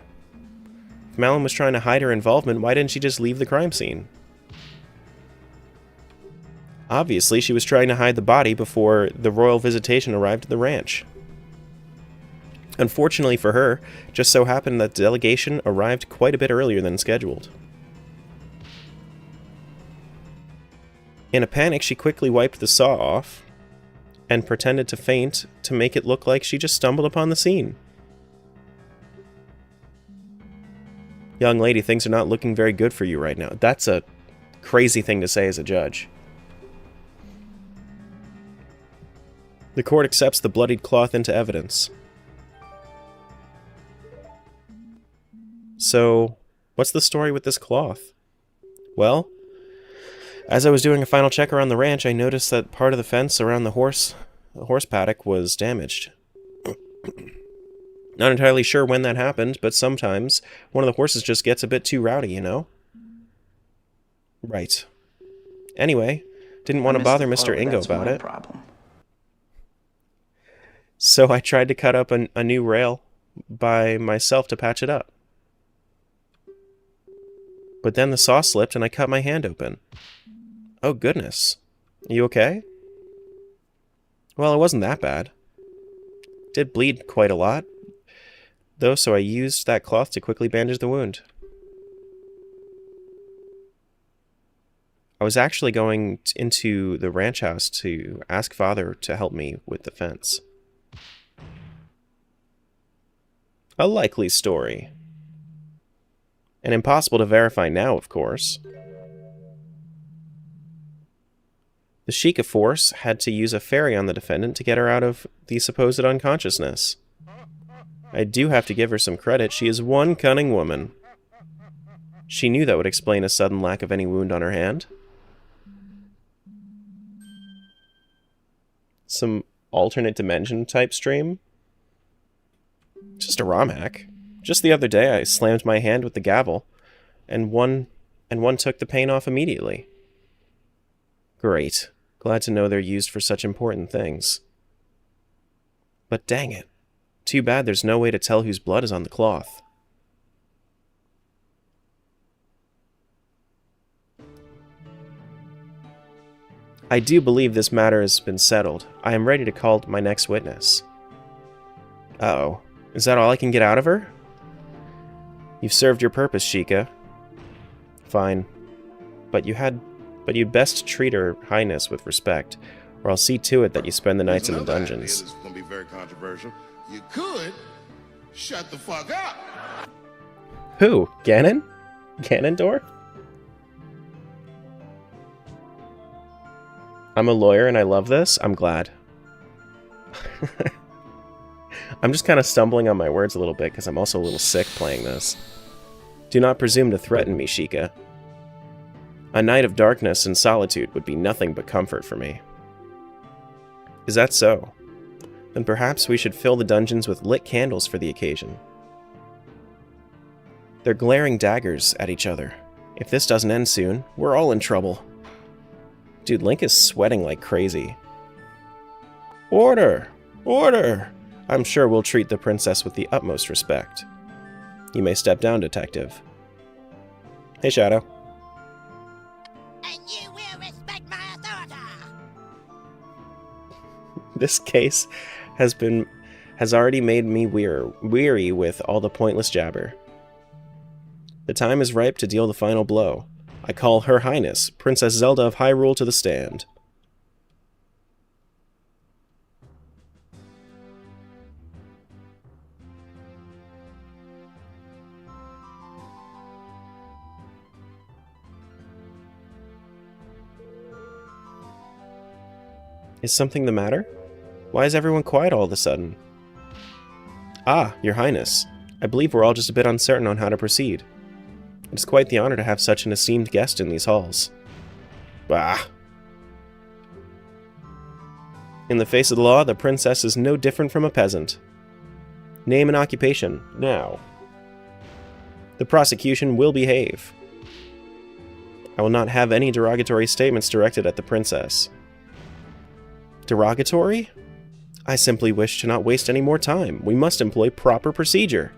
If Malin was trying to hide her involvement, why didn't she just leave the crime scene? Obviously, she was trying to hide the body before the royal visitation arrived at the ranch. Unfortunately for her, it just so happened that the delegation arrived quite a bit earlier than scheduled. In a panic, she quickly wiped the saw off and pretended to faint to make it look like she just stumbled upon the scene. Young lady, things are not looking very good for you right now. That's a crazy thing to say as a judge. The court accepts the bloodied cloth into evidence. So, what's the story with this cloth? Well, as I was doing a final check around the ranch, I noticed that part of the fence around the horse paddock was damaged. Not entirely sure when that happened, but sometimes one of the horses just gets a bit too rowdy, you know? Right. Anyway, didn't want to bother Mr. Ingo about it. So I tried to cut up a new rail by myself to patch it up. But then the saw slipped and I cut my hand open. Oh goodness. You okay? Well, it wasn't that bad. Did bleed quite a lot, though, so I used that cloth to quickly bandage the wound. I was actually going into the ranch house to ask Father to help me with the fence. A likely story. And impossible to verify now, of course. The Sheikah force had to use a ferry on the defendant to get her out of the supposed unconsciousness. I do have to give her some credit. She is one cunning woman. She knew that would explain a sudden lack of any wound on her hand. Some alternate dimension type stream? Just a ROM hack. Just the other day I slammed my hand with the gavel, and one took the pain off immediately. Great. Glad to know they're used for such important things. But dang it. Too bad there's no way to tell whose blood is on the cloth. I do believe this matter has been settled. I am ready to call my next witness. Uh-oh. Is that all I can get out of her? You've served your purpose, Sheikah. Fine. But you'd best treat her highness with respect, or I'll see to it that you spend the nights in the dungeons. This is gonna be very controversial. You could shut the fuck up. Who? Ganon? Ganondorf? I'm a lawyer and I love this. I'm glad. I'm just kind of stumbling on my words a little bit because I'm also a little sick playing this. Do not presume to threaten me, Sheikah. A night of darkness and solitude would be nothing but comfort for me. Is that so? Then perhaps we should fill the dungeons with lit candles for the occasion. They're glaring daggers at each other. If this doesn't end soon, we're all in trouble. Dude, Link is sweating like crazy. Order! Order! I'm sure we'll treat the princess with the utmost respect. You may step down, detective. Hey, Shadow. And you will respect my authority. This case has already made me weary with all the pointless jabber. The time is ripe to deal the final blow. I call Her Highness, Princess Zelda of Hyrule, to the stand. Is something the matter? Why is everyone quiet all of a sudden? Ah, Your Highness. I believe we're all just a bit uncertain on how to proceed. It is quite the honor to have such an esteemed guest in these halls. Bah! In the face of the law, the princess is no different from a peasant. Name and occupation, now. The prosecution will behave. I will not have any derogatory statements directed at the princess. Derogatory? I simply wish to not waste any more time. We must employ proper procedure.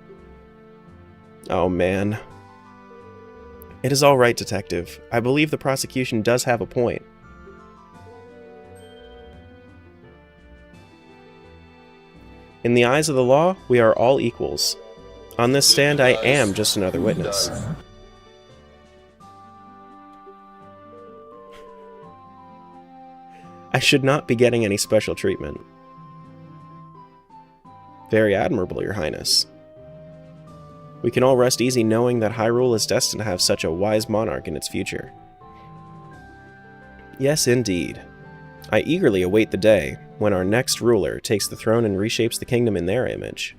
Oh, man. It is all right, Detective. I believe the prosecution does have a point. In the eyes of the law, we are all equals. On this stand, I am just another witness. I should not be getting any special treatment. Very admirable, Your Highness. We can all rest easy knowing that Hyrule is destined to have such a wise monarch in its future. Yes, indeed. I eagerly await the day when our next ruler takes the throne and reshapes the kingdom in their image.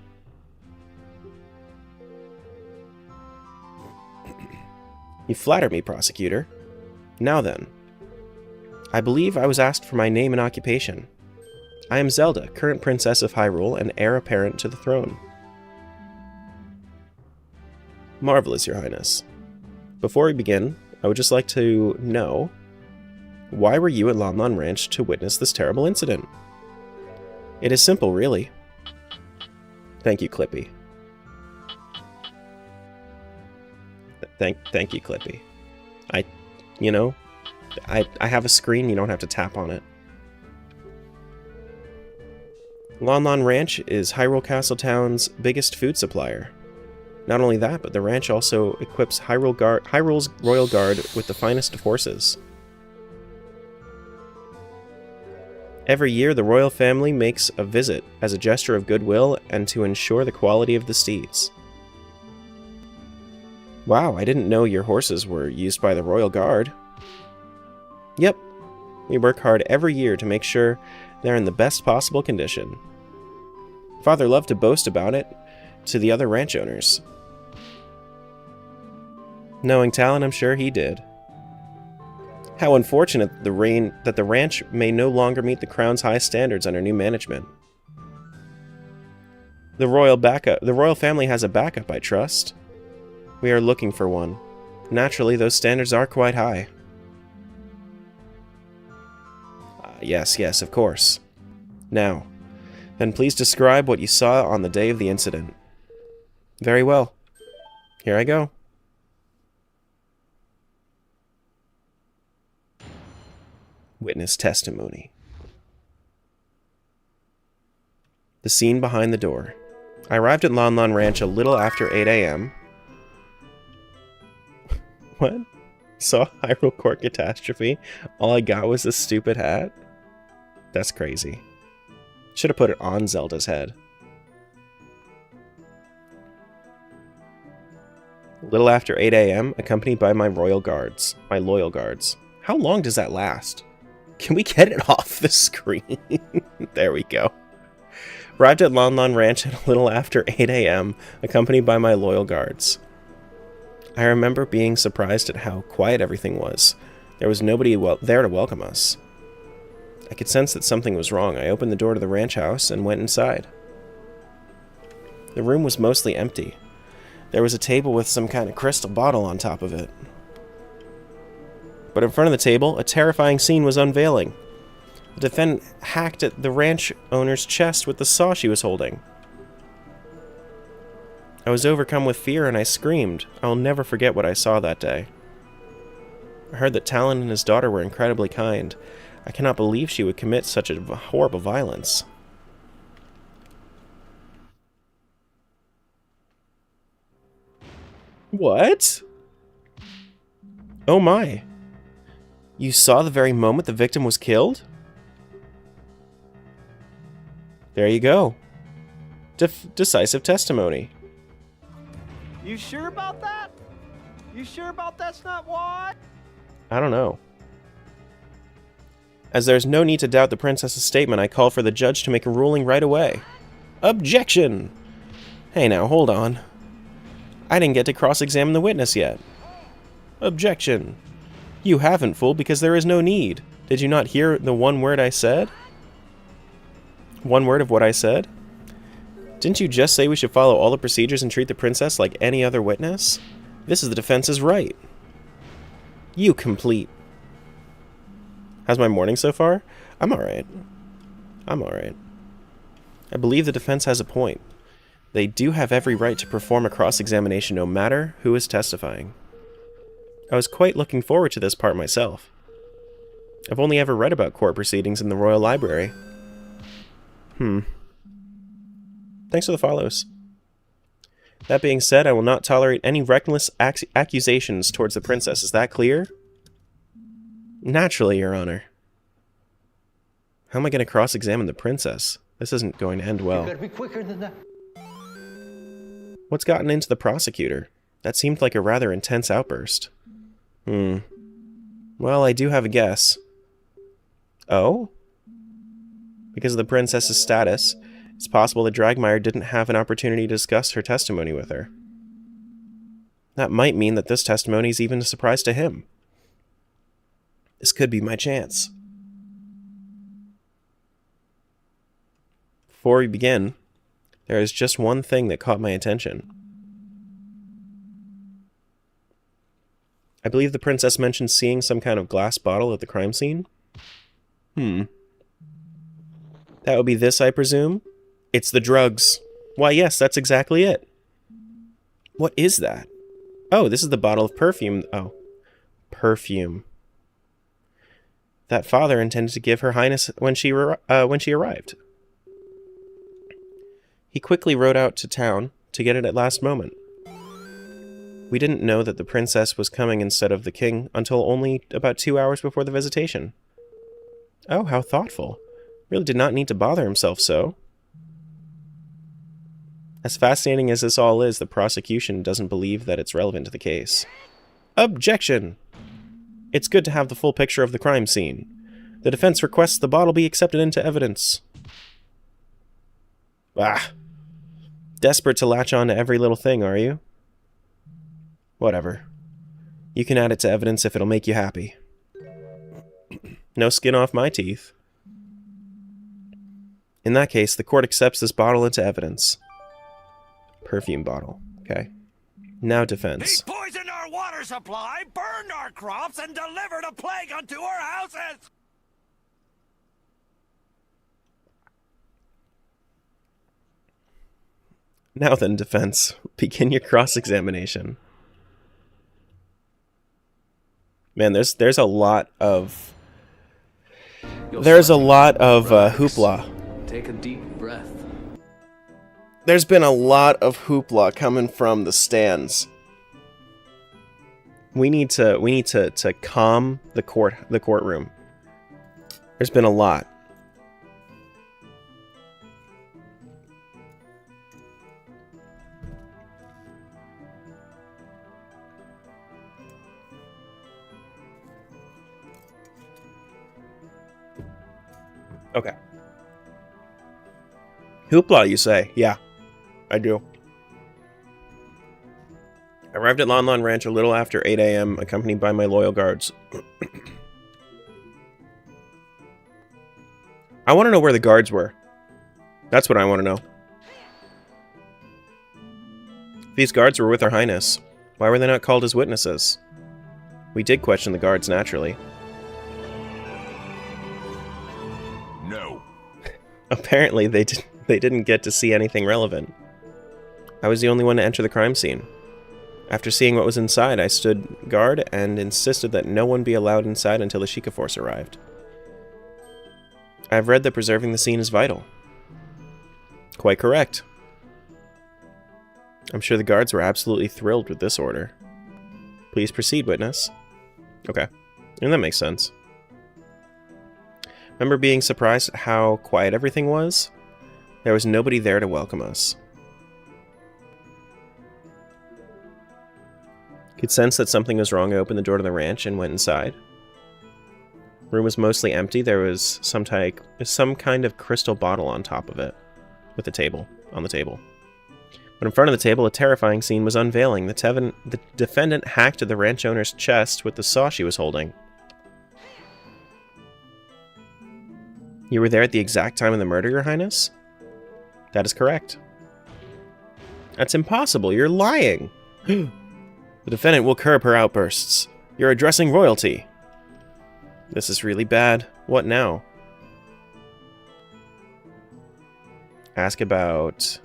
You flatter me, Prosecutor. Now then. I believe I was asked for my name and occupation. I am Zelda, current Princess of Hyrule and heir apparent to the throne. Marvelous, Your Highness. Before we begin, I would just like to know, why were you at Lon Lon Ranch to witness this terrible incident? It is simple, really. Thank you, Clippy. Thank you, Clippy. I have a screen, you don't have to tap on it. Lon Lon Ranch is Hyrule Castletown's biggest food supplier. Not only that, but the ranch also equips Hyrule's Royal Guard with the finest of horses. Every year, the royal family makes a visit as a gesture of goodwill and to ensure the quality of the steeds. Wow, I didn't know your horses were used by the Royal Guard. Yep, we work hard every year to make sure they're in the best possible condition. Father loved to boast about it to the other ranch owners. Knowing Talon, I'm sure he did. How unfortunate that the ranch may no longer meet the Crown's high standards under new management. The royal family has a backup, I trust. We are looking for one. Naturally, those standards are quite high. Yes, of course. Now, then please describe what you saw on the day of the incident. Very well. Here I go. Witness testimony. The scene behind the door. I arrived at Lon Lon Ranch a little after 8 a.m. What? Saw Hyrule Court catastrophe? All I got was this stupid hat? That's crazy. Should have put it on Zelda's head. A little after 8 a.m., accompanied by my loyal guards. How long does that last? Can we get it off the screen? There we go. Arrived at Lon Lon Ranch at a little after 8 a.m., accompanied by my loyal guards. I remember being surprised at how quiet everything was. There was nobody there to welcome us. I could sense that something was wrong. I opened the door to the ranch house and went inside. The room was mostly empty. There was a table with some kind of crystal bottle on top of it. But in front of the table, a terrifying scene was unveiling. The defendant hacked at the ranch owner's chest with the saw she was holding. I was overcome with fear and I screamed. I will never forget what I saw that day. I heard that Talon and his daughter were incredibly kind. I cannot believe she would commit such a horrible violence. What? Oh my. You saw the very moment the victim was killed? There you go. Decisive testimony. You sure about that? You sure about that's not why? I don't know. As there's no need to doubt the princess's statement, I call for the judge to make a ruling right away. Objection! Hey now, hold on. I didn't get to cross-examine the witness yet. Objection! You haven't, fool, because there is no need. Did you not hear the one word I said? One word of what I said? Didn't you just say we should follow all the procedures and treat the princess like any other witness? This is the defense's right. You complete. How's my morning so far? I'm alright. I believe the defense has a point. They do have every right to perform a cross-examination no matter who is testifying. I was quite looking forward to this part myself. I've only ever read about court proceedings in the Royal Library. Thanks for the follows. That being said, I will not tolerate any reckless accusations towards the princess. Is that clear? Naturally, Your Honor. How am I going to cross-examine the princess? This isn't going to end well. You gotta be quicker than that. What's gotten into the prosecutor? That seemed like a rather intense outburst. Well, I do have a guess. Oh? Because of the princess's status, it's possible that Dragmire didn't have an opportunity to discuss her testimony with her. That might mean that this testimony is even a surprise to him. This could be my chance. Before we begin, there is just one thing that caught my attention. I believe the princess mentioned seeing some kind of glass bottle at the crime scene. That would be this, I presume? It's the drugs. Why, yes, that's exactly it. What is that? Oh, this is the bottle of perfume. Oh, perfume. That father intended to give Her Highness when she arrived. He quickly rode out to town to get it at last moment. We didn't know that the princess was coming instead of the king until only about 2 hours before the visitation. Oh, how thoughtful. Really did not need to bother himself so. As fascinating as this all is, the prosecution doesn't believe that it's relevant to the case. Objection! It's good to have the full picture of the crime scene. The defense requests the bottle be accepted into evidence. Ah! Desperate to latch on to every little thing, are you? Whatever. You can add it to evidence if it'll make you happy. No skin off my teeth. In that case, the court accepts this bottle into evidence. Perfume bottle. Okay. Now defense. He poisoned our water supply, burned our crops, and delivered a plague unto our houses! Now then, defense. Begin your cross-examination. Man, there's a lot of... hoopla. Take a deep breath. There's been a lot of hoopla coming from the stands. We need to calm the courtroom. There's been a lot. Okay. Hoopla, you say? Yeah, I do. I arrived at Lon Lon Ranch a little after 8 a.m., accompanied by my loyal guards. I want to know where the guards were. That's what I want to know. These guards were with Her Highness. Why were they not called as witnesses? We did question the guards, naturally. No. Apparently, they didn't get to see anything relevant. I was the only one to enter the crime scene. After seeing what was inside, I stood guard and insisted that no one be allowed inside until the Sheikah force arrived. I've read that preserving the scene is vital. Quite correct. I'm sure the guards were absolutely thrilled with this order. Please proceed, witness. Okay. And that makes sense. Remember being surprised at how quiet everything was? There was nobody there to welcome us. Could sense that something was wrong. I opened the door to the ranch and went inside. Room was mostly empty. There was some kind of crystal bottle on top of it, with a table on the table. But in front of the table, a terrifying scene was unveiling. The defendant hacked the ranch owner's chest with the saw she was holding. You were there at the exact time of the murder, Your Highness? That is correct. That's impossible. You're lying. The defendant will curb her outbursts. You're addressing royalty. This is really bad. What now? Ask about...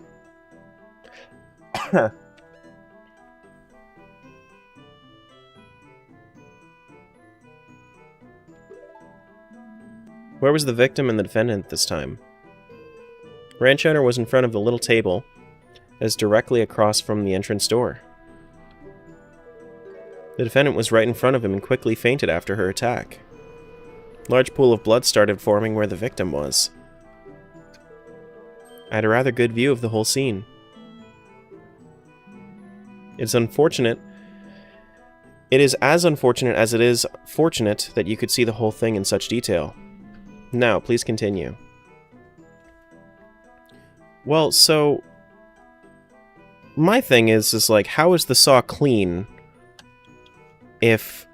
Where was the victim and the defendant this time? Ranch owner was in front of the little table that is directly across from the entrance door. The defendant was right in front of him and quickly fainted after her attack. Large pool of blood started forming where the victim was. I had a rather good view of the whole scene. It's unfortunate. It is as unfortunate as it is fortunate that you could see the whole thing in such detail. Now, please continue. Well, so my thing is like, how is the saw clean if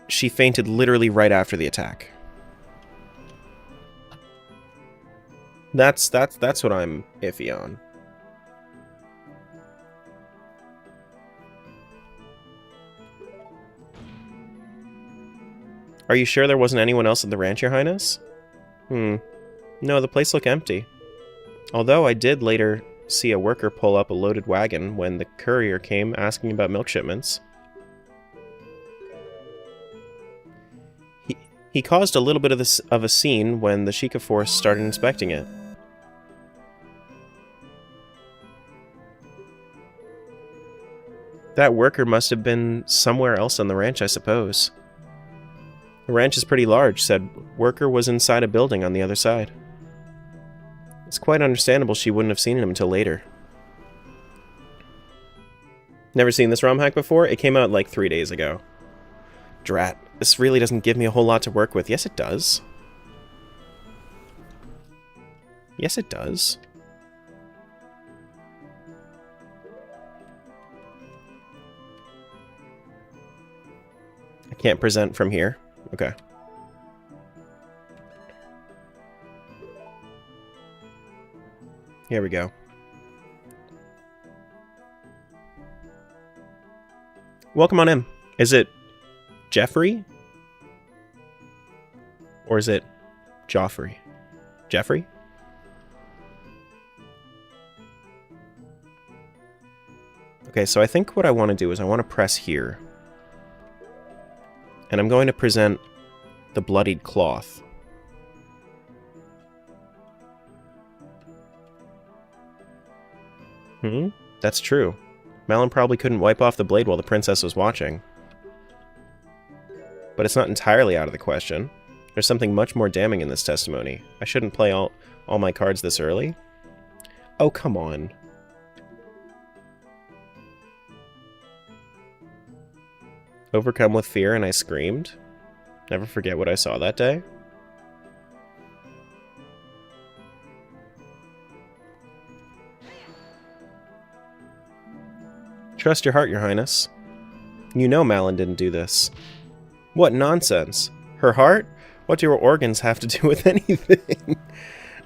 she fainted literally right after the attack? That's what I'm iffy on. Are you sure there wasn't anyone else at the ranch, Your Highness? No, the place looked empty. Although I did later see a worker pull up a loaded wagon when the courier came asking about milk shipments. He caused a little bit of a scene when the Sheikah force started inspecting it. That worker must have been somewhere else on the ranch, I suppose. The ranch is pretty large, said worker was inside a building on the other side. It's quite understandable she wouldn't have seen him until later. Never seen this ROM hack before? It came out like 3 days ago. Drat, this really doesn't give me a whole lot to work with. Yes, it does. Yes, it does. I can't present from here. Okay. Here we go. Welcome on in. Is it Jeffrey? Or is it Joffrey? Jeffrey? Okay, so I think what I want to do is I want to press here. And I'm going to present the bloodied cloth. That's true. Malin probably couldn't wipe off the blade while the princess was watching. But it's not entirely out of the question. There's something much more damning in this testimony. I shouldn't play all my cards this early. Oh, come on. Overcome with fear and I screamed. Never forget what I saw that day. Trust your heart, Your Highness. You know Malin didn't do this. What nonsense. Her heart? What do her organs have to do with anything?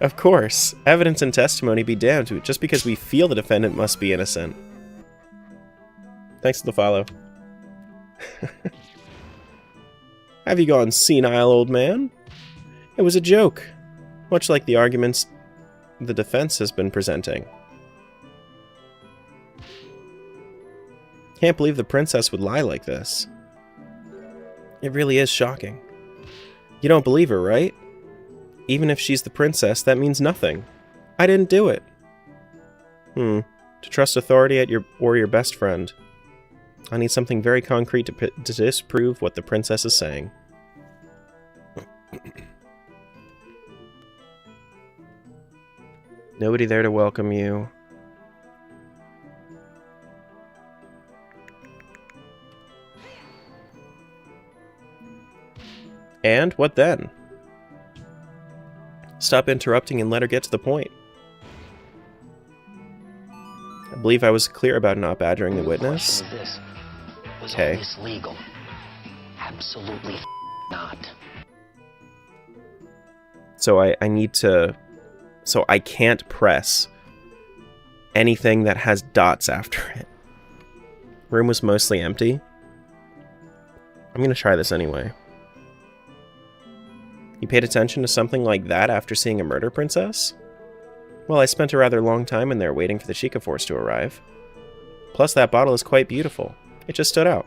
Of course. Evidence and testimony be damned to it. Just because we feel the defendant must be innocent. Thanks for the follow. Have you gone senile, old man? It was a joke. Much like the arguments the defense has been presenting. Can't believe the princess would lie like this. It really is shocking. You don't believe her, right? Even if she's the princess, that means nothing. I didn't do it. To trust authority at your best friend. I need something very concrete to disprove what the princess is saying. Nobody there to welcome you. And what then? Stop interrupting and let her get to the point. I believe I was clear about not badgering the witness. Okay. Was all this legal? Absolutely not. So I need to... So I can't press anything that has dots after it. Room was mostly empty. I'm gonna try this anyway. You paid attention to something like that after seeing a murder princess? Well, I spent a rather long time in there waiting for the Sheikah force to arrive. Plus, that bottle is quite beautiful. It just stood out.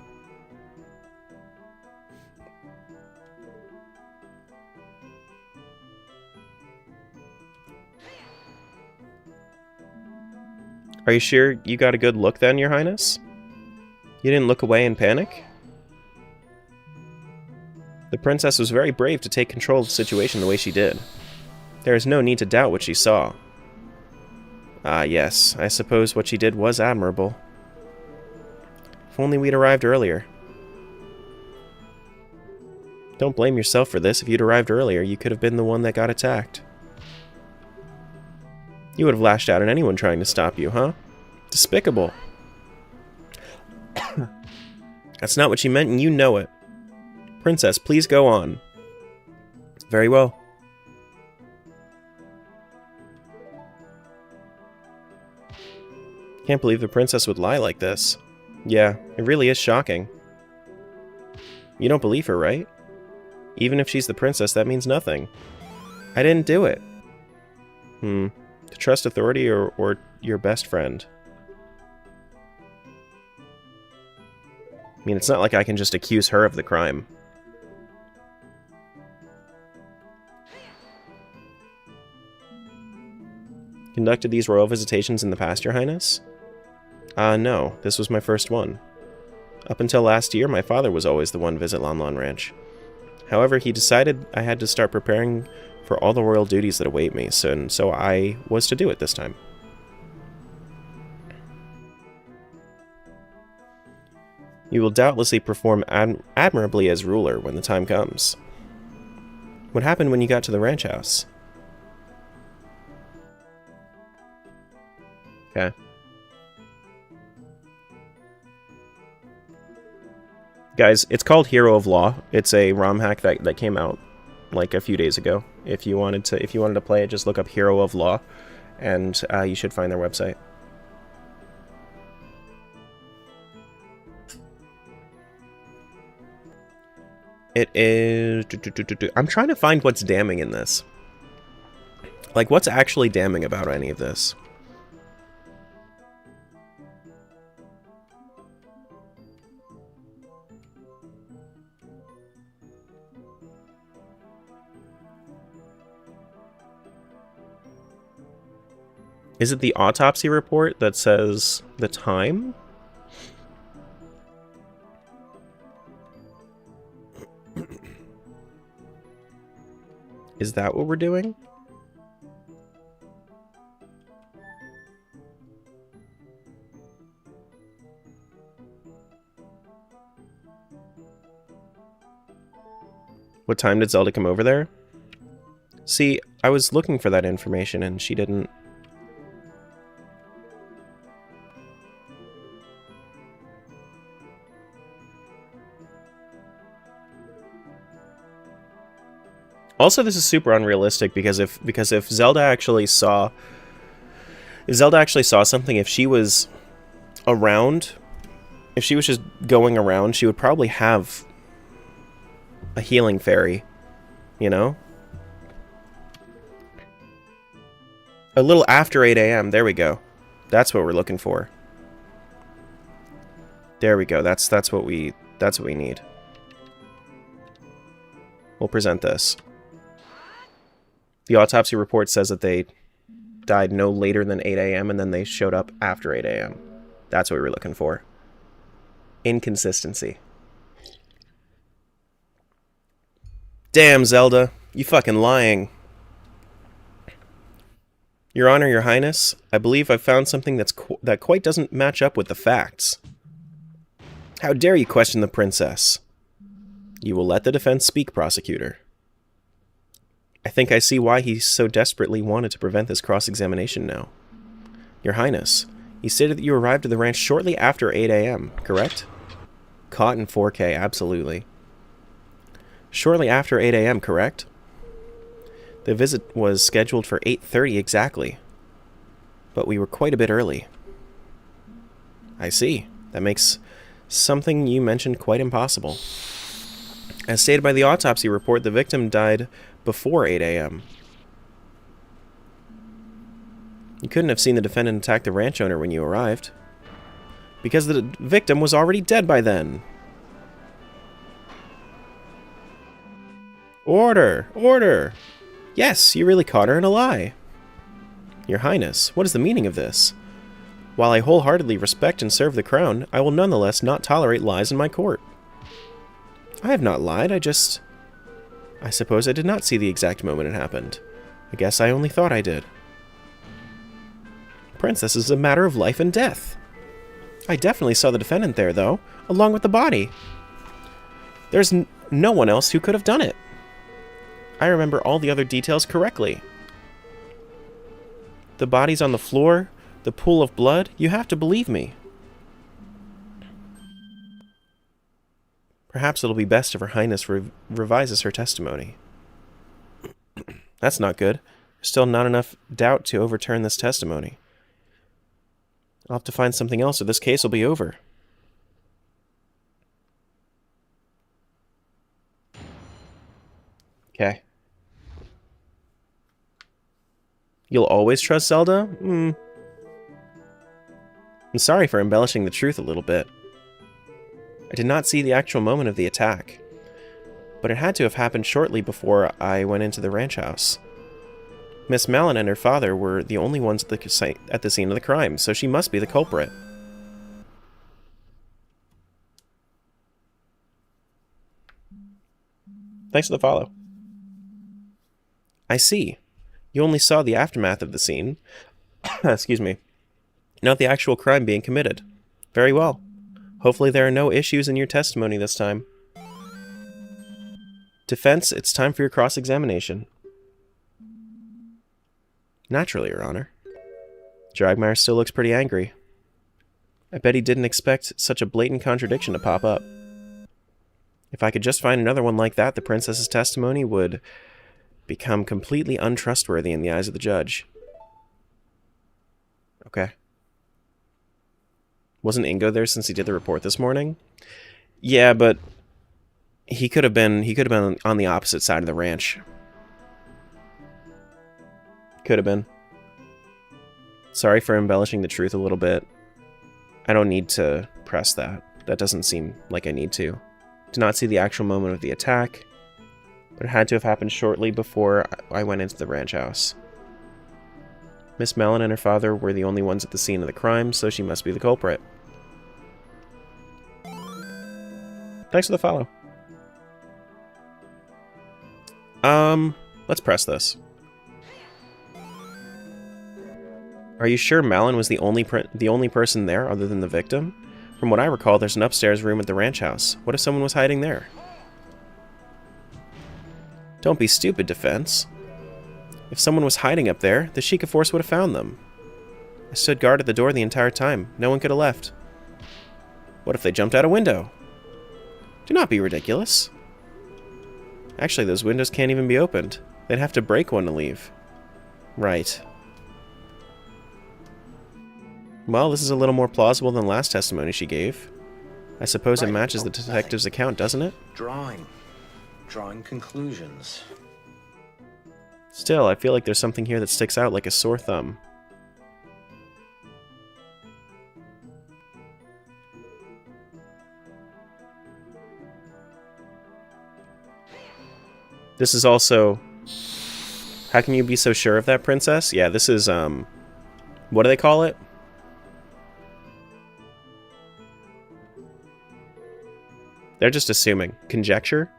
Are you sure you got a good look then, Your Highness? You didn't look away in panic? The princess was very brave to take control of the situation the way she did. There is no need to doubt what she saw. Ah, yes, I suppose what she did was admirable. If only we'd arrived earlier. Don't blame yourself for this. If you'd arrived earlier, you could have been the one that got attacked. You would have lashed out at anyone trying to stop you, huh? Despicable. That's not what she meant, and you know it. Princess, please go on. Very well. Can't believe the princess would lie like this. Yeah, it really is shocking. You don't believe her, right? Even if she's the princess, that means nothing. I didn't do it. To trust authority or your best friend? I mean, it's not like I can just accuse her of the crime. Conducted these royal visitations in the past, Your Highness? No. This was my first one. Up until last year, my father was always the one to visit Lon Lon Ranch. However, he decided I had to start preparing for all the royal duties that await me, so I was to do it this time. You will doubtlessly perform admirably as ruler when the time comes. What happened when you got to the ranch house? Okay. Guys, it's called Hero of Law. It's a ROM hack that came out like a few days ago. If you wanted to play it, just look up Hero of Law, and you should find their website. It is... I'm trying to find what's damning in this. Like, what's actually damning about any of this? Is it the autopsy report that says the time? Is that what we're doing? What time did Zelda come over there? See, I was looking for that information and she didn't... Also, this is super unrealistic because if Zelda actually saw something, if she was around, if she was just going around, she would probably have a healing fairy, you know? A little after 8 a.m. There we go. That's what we're looking for. There we go. That's what we need. We'll present this. The autopsy report says that they died no later than 8 a.m. and then they showed up after 8 a.m. That's what we were looking for. Inconsistency. Damn, Zelda. You fucking lying. Your Honor, Your Highness, I believe I've found something that quite doesn't match up with the facts. How dare you question the princess? You will let the defense speak, prosecutor. I think I see why he so desperately wanted to prevent this cross-examination now. Your Highness, you stated that you arrived at the ranch shortly after 8 a.m., correct? Caught in 4K, absolutely. Shortly after 8 a.m., correct? The visit was scheduled for 8:30 exactly. But we were quite a bit early. I see. That makes something you mentioned quite impossible. As stated by the autopsy report, the victim died before 8 a.m. You couldn't have seen the defendant attack the ranch owner when you arrived, because the victim was already dead by then. Order! Order! Yes, you really caught her in a lie. Your Highness, what is the meaning of this? While I wholeheartedly respect and serve the crown, I will nonetheless not tolerate lies in my court. I have not lied, I suppose I did not see the exact moment it happened. I guess I only thought I did. Princess, is a matter of life and death. I definitely saw the defendant there, though, along with the body. There's no one else who could have done it. I remember all the other details correctly. The body's on the floor, the pool of blood, you have to believe me. Perhaps it'll be best if Her Highness revises her testimony. That's not good. There's still not enough doubt to overturn this testimony. I'll have to find something else or this case will be over. Okay. You'll always trust Zelda? I'm sorry for embellishing the truth a little bit. I did not see the actual moment of the attack, but it had to have happened shortly before I went into the ranch house. Miss Malin and her father were the only ones at the scene of the crime, so she must be the culprit. Thanks for the follow. I see. You only saw the aftermath of the scene. Excuse me. Not the actual crime being committed. Very well. Hopefully there are no issues in your testimony this time. Defense, it's time for your cross-examination. Naturally, Your Honor. Dragmire still looks pretty angry. I bet he didn't expect such a blatant contradiction to pop up. If I could just find another one like that, the princess's testimony would become completely untrustworthy in the eyes of the judge. Okay. Wasn't Ingo there since he did the report this morning? Yeah, but he could have been on the opposite side of the ranch. Could have been. Sorry for embellishing the truth a little bit. I don't need to press that. That doesn't seem like I need to. Did not see the actual moment of the attack, but it had to have happened shortly before I went into the ranch house. Miss Mellon and her father were the only ones at the scene of the crime, so she must be the culprit. Thanks for the follow. Let's press this. Are you sure Malin was the only person there other than the victim? From what I recall, there's an upstairs room at the ranch house. What if someone was hiding there? Don't be stupid, defense. If someone was hiding up there, the Sheikah Force would have found them. I stood guard at the door the entire time. No one could have left. What if they jumped out a window? Do not be ridiculous. Actually, those windows can't even be opened. They'd have to break one to leave. Right. Well, this is a little more plausible than last testimony she gave. I suppose it matches the detective's account, doesn't it? Drawing conclusions. Still, I feel like there's something here that sticks out like a sore thumb. This is also... How can you be so sure of that, princess? Yeah, this is, what do they call it? They're just assuming. Conjecture?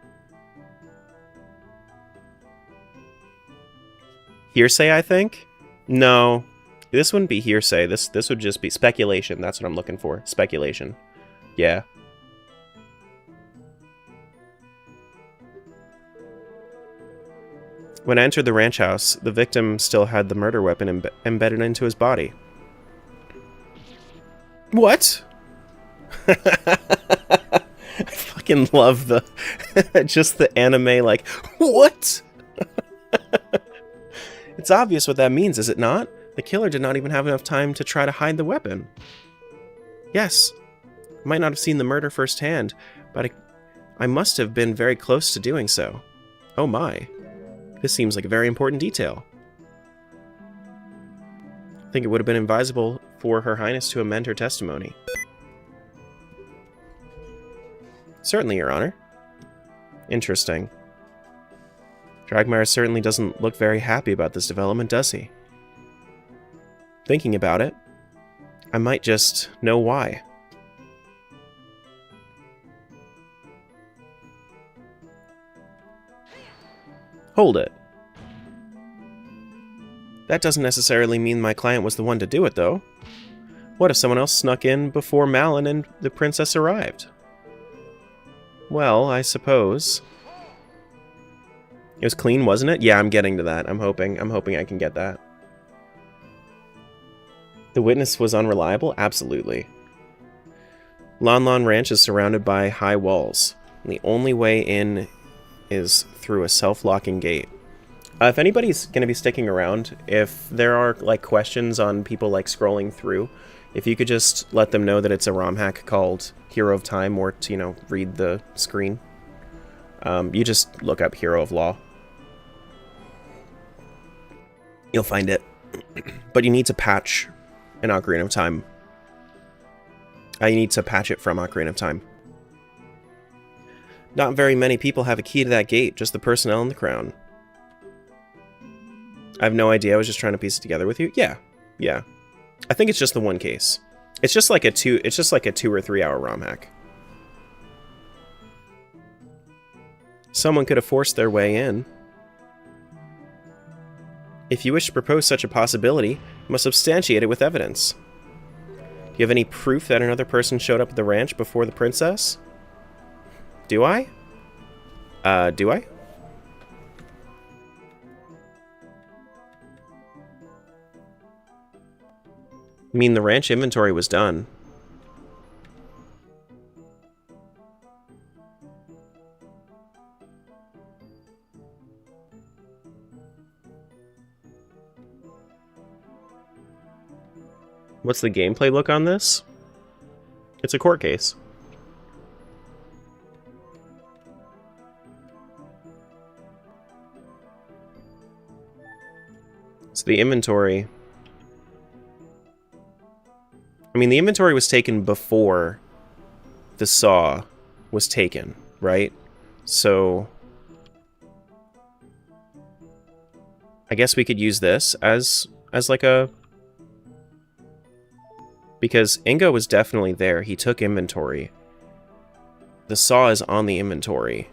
Hearsay, I think? No. This wouldn't be hearsay. This would just be speculation. That's what I'm looking for. Speculation. Yeah. When I entered the ranch house, the victim still had the murder weapon embedded into his body. What? I fucking love the... just the anime, like, what? It's obvious what that means, is it not? The killer did not even have enough time to try to hide the weapon. Yes. I might not have seen the murder firsthand, but I must have been very close to doing so. Oh my. This seems like a very important detail. I think it would have been advisable for Her Highness to amend her testimony. Certainly, Your Honor. Interesting. Dragmire certainly doesn't look very happy about this development, does he? Thinking about it, I might just know why. Hold it. That doesn't necessarily mean my client was the one to do it, though. What if someone else snuck in before Malin and the princess arrived? Well, I suppose. It was clean, wasn't it? Yeah, I'm getting to that. I'm hoping I can get that. The witness was unreliable? Absolutely. Lon Lon Ranch is surrounded by high walls. And the only way in is through a self-locking gate. If anybody's going to be sticking around, if there are like questions on people like scrolling through, if you could just let them know that it's a ROM hack called Hero of Time, or to, you know, read the screen. You just look up Hero of Law. You'll find it. But you need to patch an Ocarina of Time. You need to patch it from Ocarina of Time. Not very many people have a key to that gate, just the personnel and the crown. I have no idea, I was just trying to piece it together with you. Yeah. I think it's just the one case. It's just like a 2 or 3 hour ROM hack. Someone could have forced their way in. If you wish to propose such a possibility, you must substantiate it with evidence. Do you have any proof that another person showed up at the ranch before the princess? Do I? Do I? I mean, the ranch inventory was done. What's the gameplay look on this? It's a court case. So the inventory... I mean, the inventory was taken before the saw was taken, right? So... I guess we could use this as like a... Because Ingo was definitely there. He took inventory. The saw is on the inventory.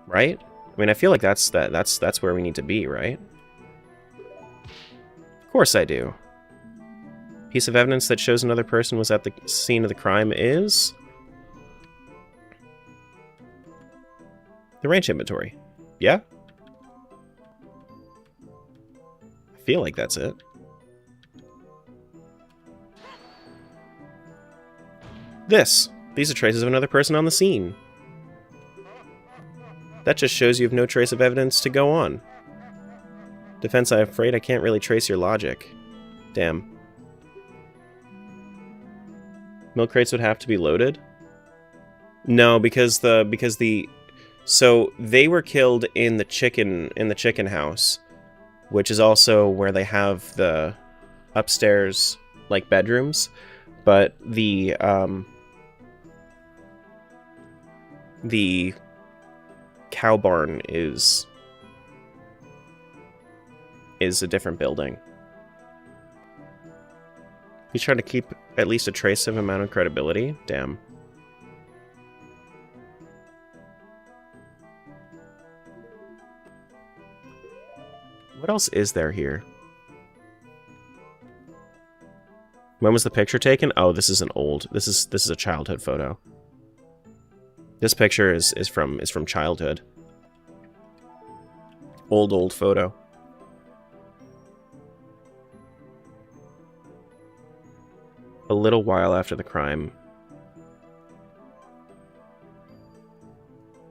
Right? I mean, I feel like that's where we need to be, right? Of course I do. Piece of evidence that shows another person was at the scene of the crime is... the ranch inventory. Yeah? I feel like that's it. These are traces of another person on the scene. That just shows you have no trace of evidence to go on. Defense, I'm afraid I can't really trace your logic. Damn. Milk crates would have to be loaded? No, because so they were killed in the chicken house, which is also where they have the upstairs like bedrooms, but the cow barn is a different building. He's trying to keep at least a trace of amount of credibility. Damn. What else is there here? When was the picture taken? Oh, this is an old. This is a childhood photo. This picture is from childhood. Old photo. A little while after the crime.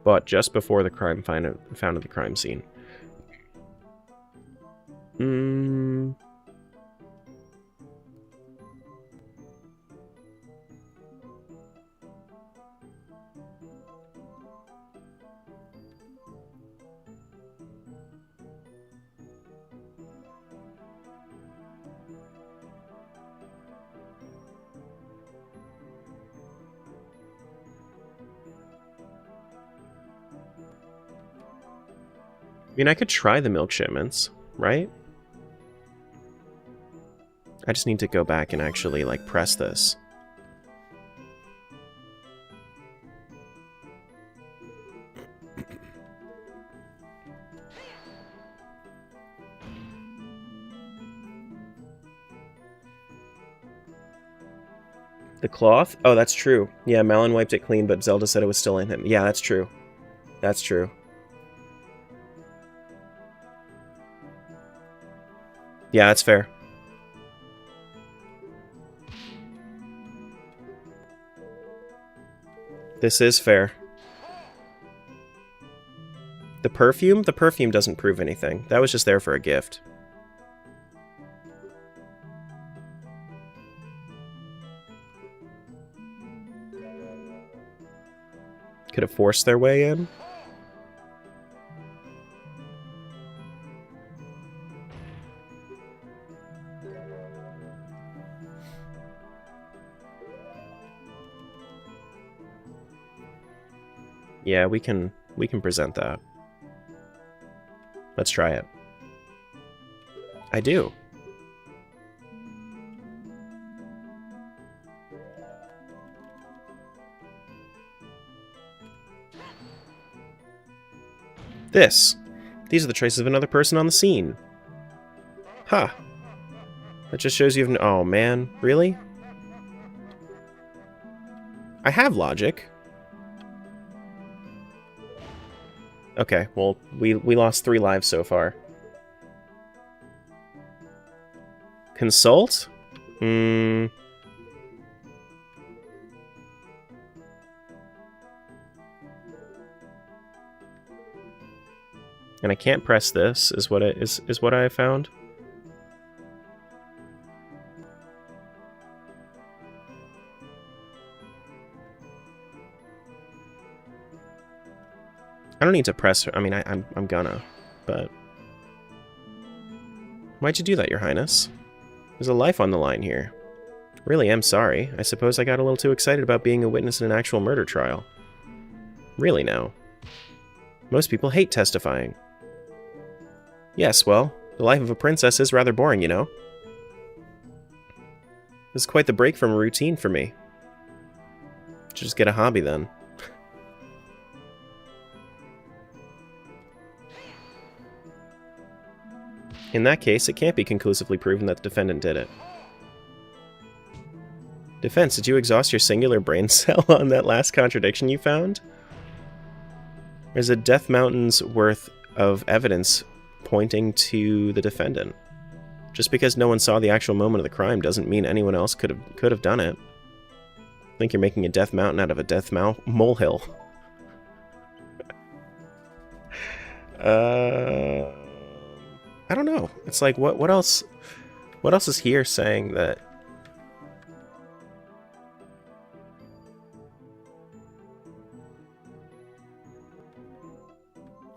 But just before the crime found at the crime scene. mean, I could try the milk shipments, right? I just need to go back and actually, like, press this. The cloth? Oh, that's true. Yeah, Malin wiped it clean, but Zelda said it was still in him. Yeah, that's true. That's true. Yeah, that's fair. This is fair. The perfume? The perfume doesn't prove anything. That was just there for a gift. Could have forced their way in? Yeah, we can present that. Let's try it. I do. This. These are the traces of another person on the scene. Huh. That just shows you have oh man, really? I have logic. Okay, well, we lost 3 lives so far. Consult? And I can't press this, is what I found. I don't need to press her. I mean, I'm gonna, but... Why'd you do that, Your Highness? There's a life on the line here. Really am sorry. I suppose I got a little too excited about being a witness in an actual murder trial. Really now. Most people hate testifying. Yes, well, the life of a princess is rather boring, you know. This is quite the break from a routine for me. Should just get a hobby then. In that case, it can't be conclusively proven that the defendant did it. Defense, did you exhaust your singular brain cell on that last contradiction you found? There's a Death Mountain's worth of evidence pointing to the defendant. Just because no one saw the actual moment of the crime doesn't mean anyone else could have done it. I think you're making a Death Mountain out of a Death Molehill. I don't know. It's like, what else is here saying that...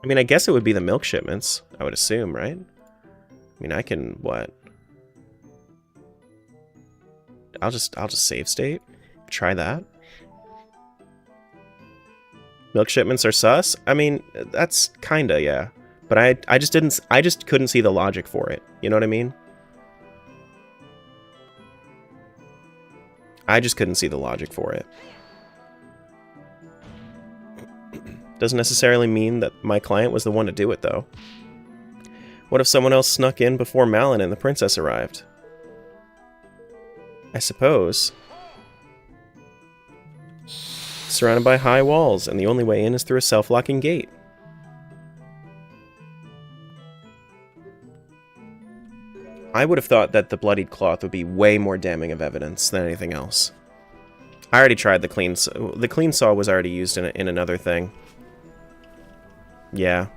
I mean, I guess it would be the milk shipments, I would assume, right? I mean, I can, what? I'll just save state. Try that. Milk shipments are sus? I mean, that's kinda, yeah. But I just couldn't see the logic for it. You know what I mean? I just couldn't see the logic for it. Doesn't necessarily mean that my client was the one to do it, though. What if someone else snuck in before Malin and the princess arrived? I suppose. Surrounded by high walls, and the only way in is through a self-locking gate. I would have thought that the bloodied cloth would be way more damning of evidence than anything else. I already tried the clean saw. The clean saw was already used in another thing. Yeah.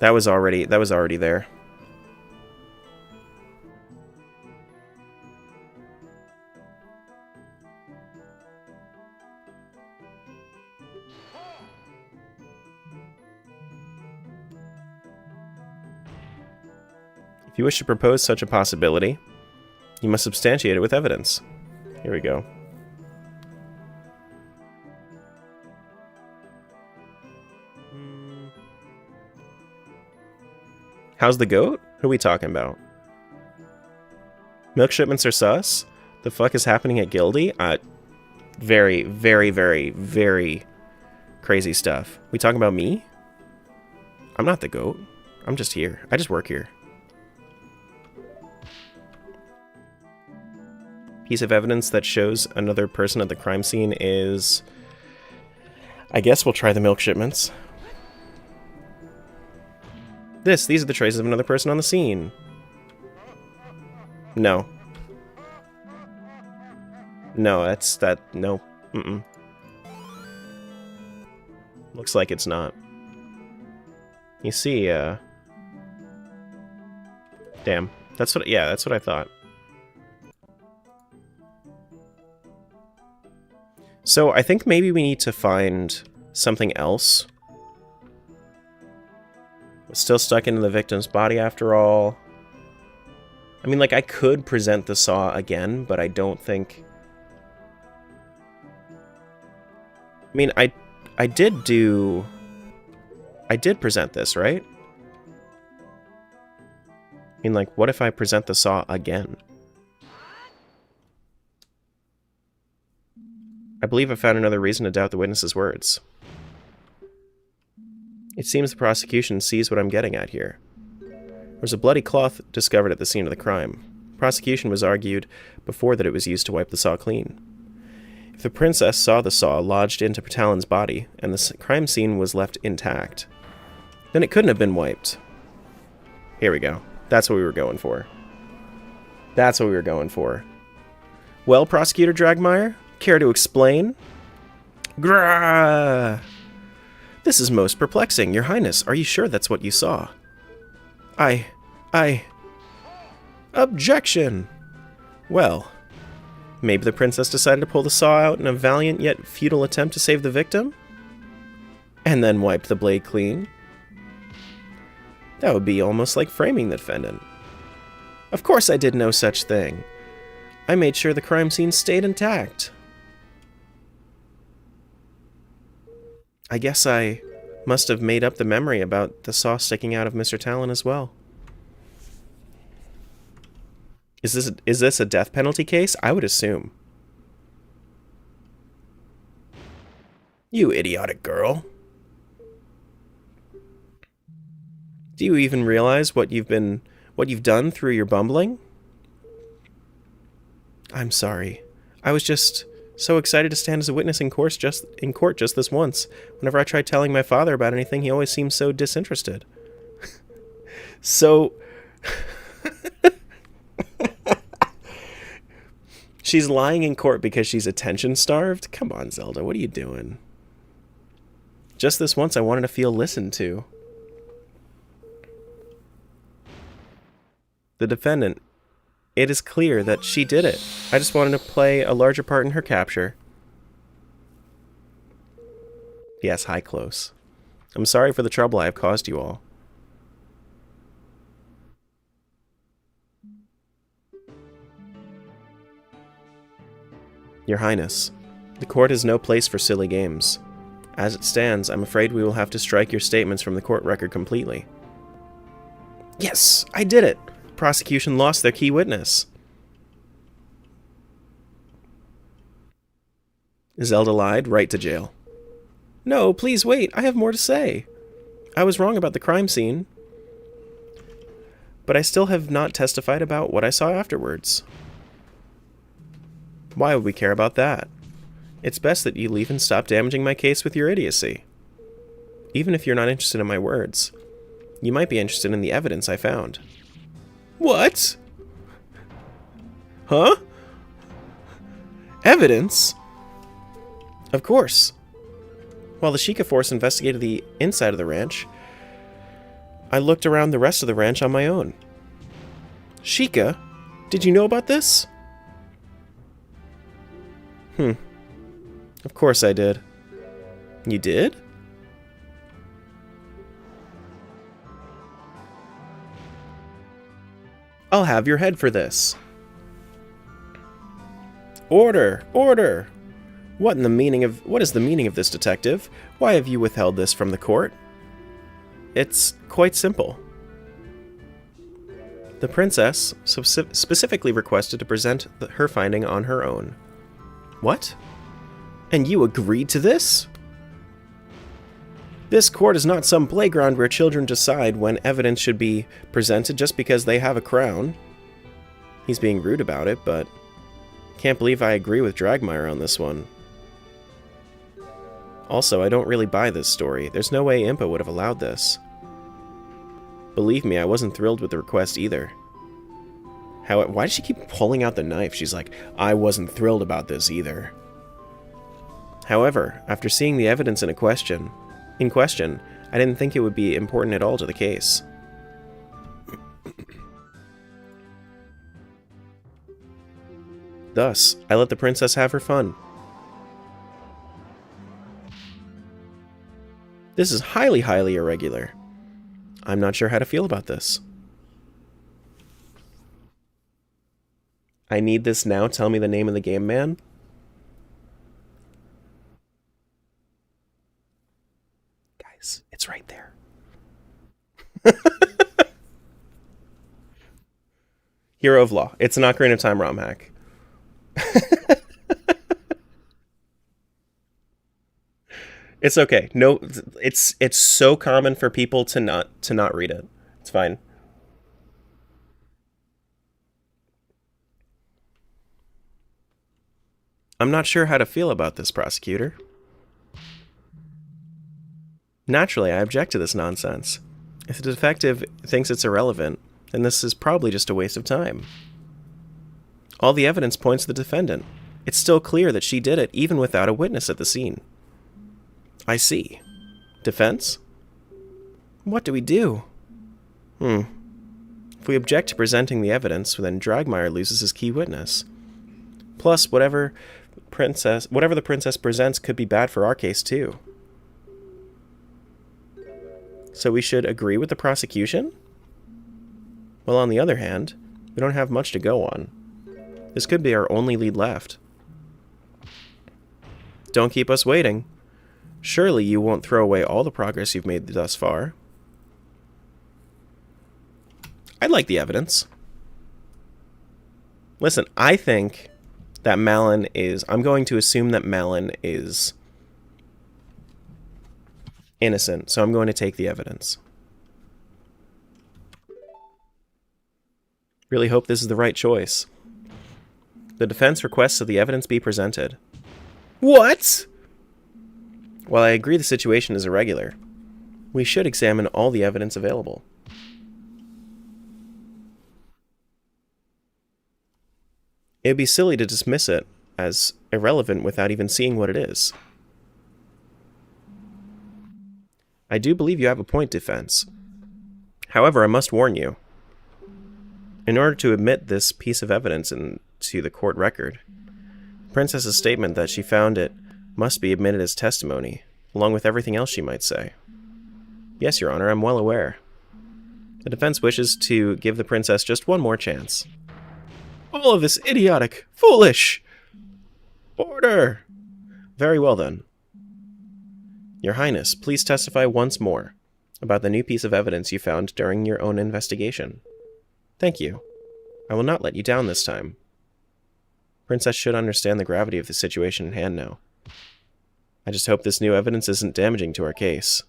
That was already there. If you wish to propose such a possibility, you must substantiate it with evidence. Here we go. How's the goat? Who are we talking about? Milk shipments are sus? The fuck is happening at Gildy? Very, very, very, very crazy stuff. We talking about me? I'm not the goat. I'm just here. I just work here. Piece of evidence that shows another person at the crime scene is... I guess we'll try the milk shipments. These are the traces of another person on the scene. No. No, no. Looks like it's not. You see, damn. That's what I thought. So, I think maybe we need to find something else. It's still stuck into the victim's body after all. I mean, like, I could present the saw again, but I don't think... I mean, I did present this, right? I mean, like, what if I present the saw again? I believe I found another reason to doubt the witness's words. It seems the prosecution sees what I'm getting at here. There was a bloody cloth discovered at the scene of the crime. Prosecution was argued before that it was used to wipe the saw clean. If the princess saw the saw lodged into Talon's body, and the crime scene was left intact, then it couldn't have been wiped. Here we go. That's what we were going for. That's what we were going for. Well, Prosecutor Dragmire, care to explain? Grah! This is most perplexing, Your Highness. Are you sure that's what you saw? Objection! Well, maybe the princess decided to pull the saw out in a valiant yet futile attempt to save the victim? And then wipe the blade clean? That would be almost like framing the defendant. Of course I did no such thing. I made sure the crime scene stayed intact. I guess I must have made up the memory about the saw sticking out of Mr. Talon as well. Is this a death penalty case? I would assume. You idiotic girl. Do you even realize what you've done through your bumbling? I'm sorry. I was just so excited to stand as a witness in court just this once. Whenever I tried telling my father about anything, he always seemed so disinterested. So... She's lying in court because she's attention-starved? Come on, Zelda, what are you doing? Just this once I wanted to feel listened to. The defendant. It is clear that she did it. I just wanted to play a larger part in her capture. Yes, hi, Close. I'm sorry for the trouble I have caused you all. Your Highness, the court is no place for silly games. As it stands, I'm afraid we will have to strike your statements from the court record completely. Yes, I did it! Prosecution lost their key witness. Zelda lied, right to jail. No, please wait, I have more to say. I was wrong about the crime scene, but I still have not testified about what I saw afterwards. Why would we care about that? It's best that you leave and stop damaging my case with your idiocy. Even if you're not interested in my words, you might be interested in the evidence I found. What? Huh? Evidence? Of course. While the Sheikah force investigated the inside of the ranch, I looked around the rest of the ranch on my own. Sheikah? Did you know about this? Of course I did. You did? I'll have your head for this. Order! Order! What is the meaning of this, detective? Why have you withheld this from the court? It's quite simple. The princess specifically requested to present her finding on her own. What? And you agreed to this? This court is not some playground where children decide when evidence should be presented just because they have a crown. He's being rude about it, but can't believe I agree with Dragmire on this one. Also, I don't really buy this story. There's no way Impa would have allowed this. Believe me, I wasn't thrilled with the request either. Why does she keep pulling out the knife? She's like, I wasn't thrilled about this either. However, after seeing the evidence in question, I didn't think it would be important at all to the case. Thus, I let the princess have her fun. This is highly, highly irregular. I'm not sure how to feel about this. I need this now. Tell me the name of the game, man. Guys, it's right there. Hero of Law. It's an Ocarina of Time ROM hack. It's okay. No, it's so common for people to not read it. It's fine. I'm not sure how to feel about this, prosecutor. Naturally, I object to this nonsense. If the detective thinks it's irrelevant, then this is probably just a waste of time. All the evidence points to the defendant. It's still clear that she did it, even without a witness at the scene. I see. Defense? What do we do? If we object to presenting the evidence, then Dragmire loses his key witness. Plus, whatever the princess presents could be bad for our case too. So we should agree with the prosecution? Well, on the other hand, we don't have much to go on. This could be our only lead left. Don't keep us waiting. Surely you won't throw away all the progress you've made thus far. I like the evidence. Listen, I think that Malin is... I'm going to assume that Malin is innocent, so I'm going to take the evidence. Really hope this is the right choice. The defense requests that the evidence be presented. What? While I agree the situation is irregular, we should examine all the evidence available. It would be silly to dismiss it as irrelevant without even seeing what it is. I do believe you have a point, defense. However, I must warn you. In order to admit this piece of evidence into the court record, the princess's statement that she found it must be admitted as testimony, along with everything else she might say. Yes, Your Honor, I'm well aware. The defense wishes to give the princess just one more chance. All of this idiotic, foolish order! Very well then. Your Highness, please testify once more about the new piece of evidence you found during your own investigation. Thank you. I will not let you down this time. Princess should understand the gravity of the situation in hand now. I just hope this new evidence isn't damaging to our case.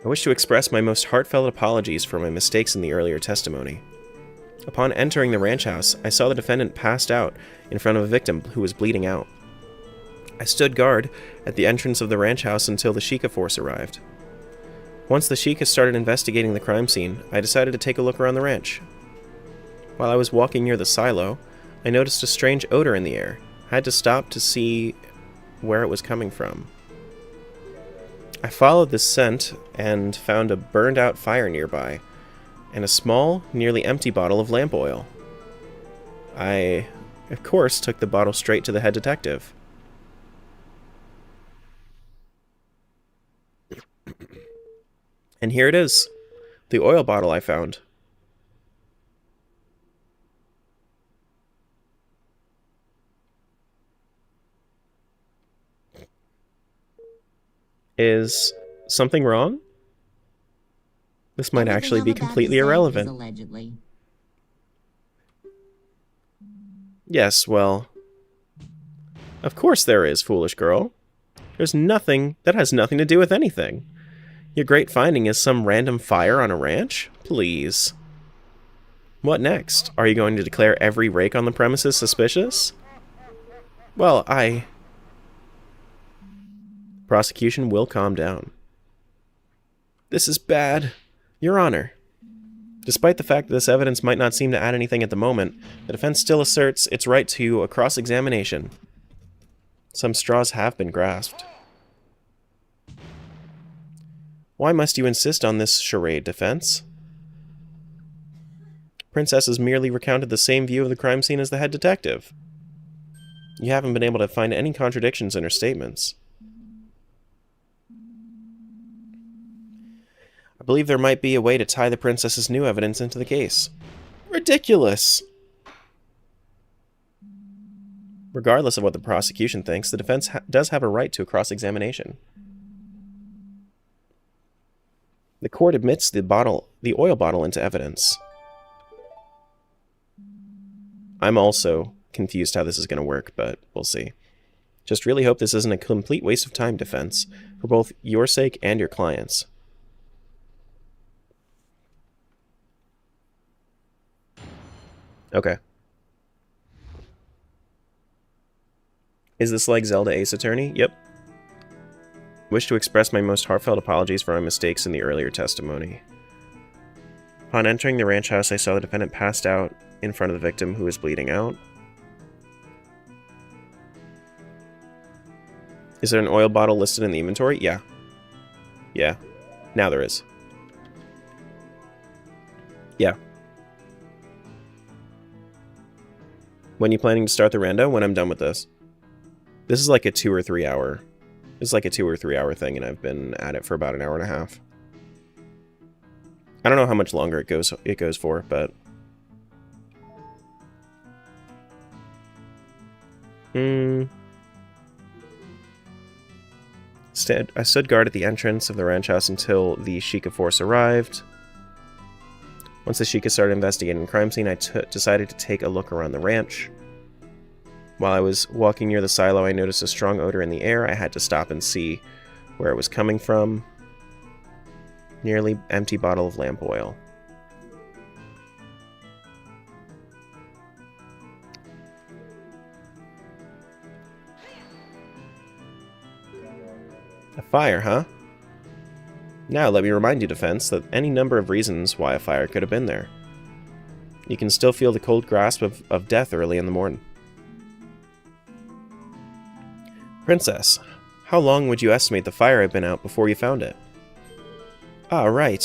I wish to express my most heartfelt apologies for my mistakes in the earlier testimony. Upon entering the ranch house, I saw the defendant passed out in front of a victim who was bleeding out. I stood guard at the entrance of the ranch house until the Sheikah force arrived. Once the Sheikah started investigating the crime scene, I decided to take a look around the ranch. While I was walking near the silo, I noticed a strange odor in the air. I had to stop to see where it was coming from. I followed the scent and found a burned-out fire nearby, and a small, nearly empty bottle of lamp oil. I, of course, took the bottle straight to the head detective. And here it is, the oil bottle I found. Is something wrong? This might actually be completely irrelevant. Allegedly. Yes, well... Of course there is, foolish girl. There's nothing... That has nothing to do with anything. Your great finding is some random fire on a ranch? Please. What next? Are you going to declare every rake on the premises suspicious? Well, Prosecution will calm down. This is bad. Your Honor. Despite the fact that this evidence might not seem to add anything at the moment, the defense still asserts its right to a cross-examination. Some straws have been grasped. Why must you insist on this charade, defense? Princess has merely recounted the same view of the crime scene as the head detective. You haven't been able to find any contradictions in her statements. I believe there might be a way to tie the princess's new evidence into the case. Ridiculous! Regardless of what the prosecution thinks, the defense does have a right to a cross-examination. The court admits the oil bottle into evidence. I'm also confused how this is going to work, but we'll see. Just really hope this isn't a complete waste of time, defense, for both your sake and your clients. Okay. Is this like Zelda Ace Attorney? Yep. Wish to express my most heartfelt apologies for my mistakes in the earlier testimony. Upon entering the ranch house, I saw the defendant passed out in front of the victim who was bleeding out. Is there an oil bottle listed in the inventory? Yeah. Yeah. Now there is. Yeah. When are you planning to start the rando? When I'm done with this. This is like a 2 or 3 hour. This is like a 2 or 3 hour thing, and I've been at it for about an hour and a half. I don't know how much longer it goes for, but I stood guard at the entrance of the ranch house until the Sheikah force arrived. Once the Sheikah started investigating the crime scene, I decided to take a look around the ranch. While I was walking near the silo, I noticed a strong odor in the air. I had to stop and see where it was coming from. Nearly empty bottle of lamp oil. A fire, huh? Now, let me remind you, defense, that any number of reasons why a fire could have been there. You can still feel the cold grasp of death early in the morning. Princess, how long would you estimate the fire had been out before you found it? Ah, right.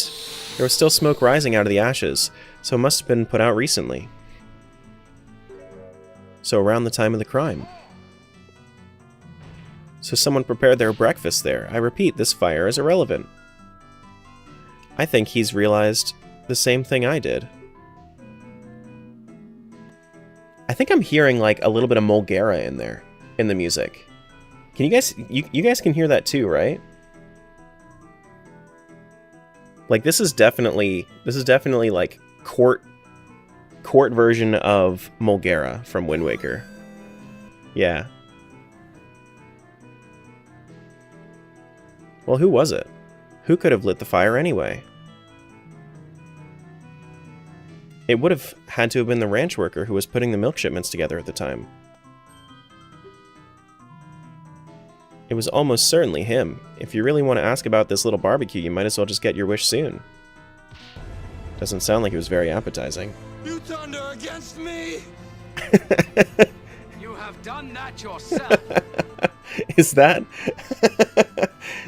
There was still smoke rising out of the ashes, so it must have been put out recently. So around the time of the crime. So someone prepared their breakfast there. I repeat, this fire is irrelevant. I think he's realized the same thing I did. I think I'm hearing like a little bit of Mulgara in there, in the music. Can you guys, you guys can hear that too, right? Like this is definitely like court version of Mulgara from Wind Waker. Yeah. Well, who was it? Who could have lit the fire anyway? It would have had to have been the ranch worker who was putting the milk shipments together at the time. It was almost certainly him. If you really want to ask about this little barbecue, you might as well just get your wish soon. Doesn't sound like it was very appetizing. You thunder against me? You have done that yourself. Is that?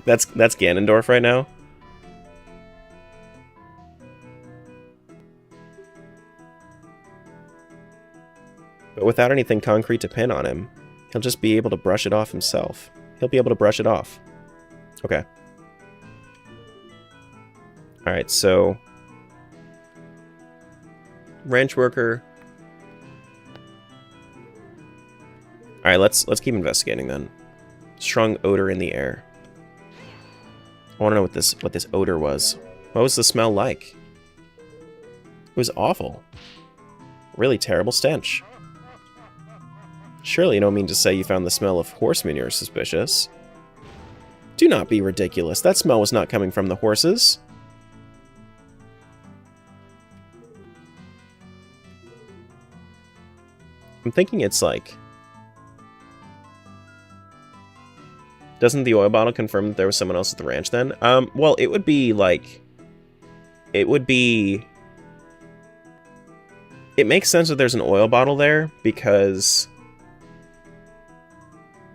That's Ganondorf right now? But without anything concrete to pin on him, he'll just be able to brush it off himself. He'll be able to brush it off. Okay. Alright, so... ranch worker. Alright, let's keep investigating then. Strong odor in the air. I want to know what this odor was. What was the smell like? It was awful. Really terrible stench. Surely you don't mean to say you found the smell of horse manure suspicious. Do not be ridiculous. That smell was not coming from the horses. I'm thinking it's like... Doesn't the oil bottle confirm that there was someone else at the ranch then? Well, it would be like... It would be... It makes sense that there's an oil bottle there, because...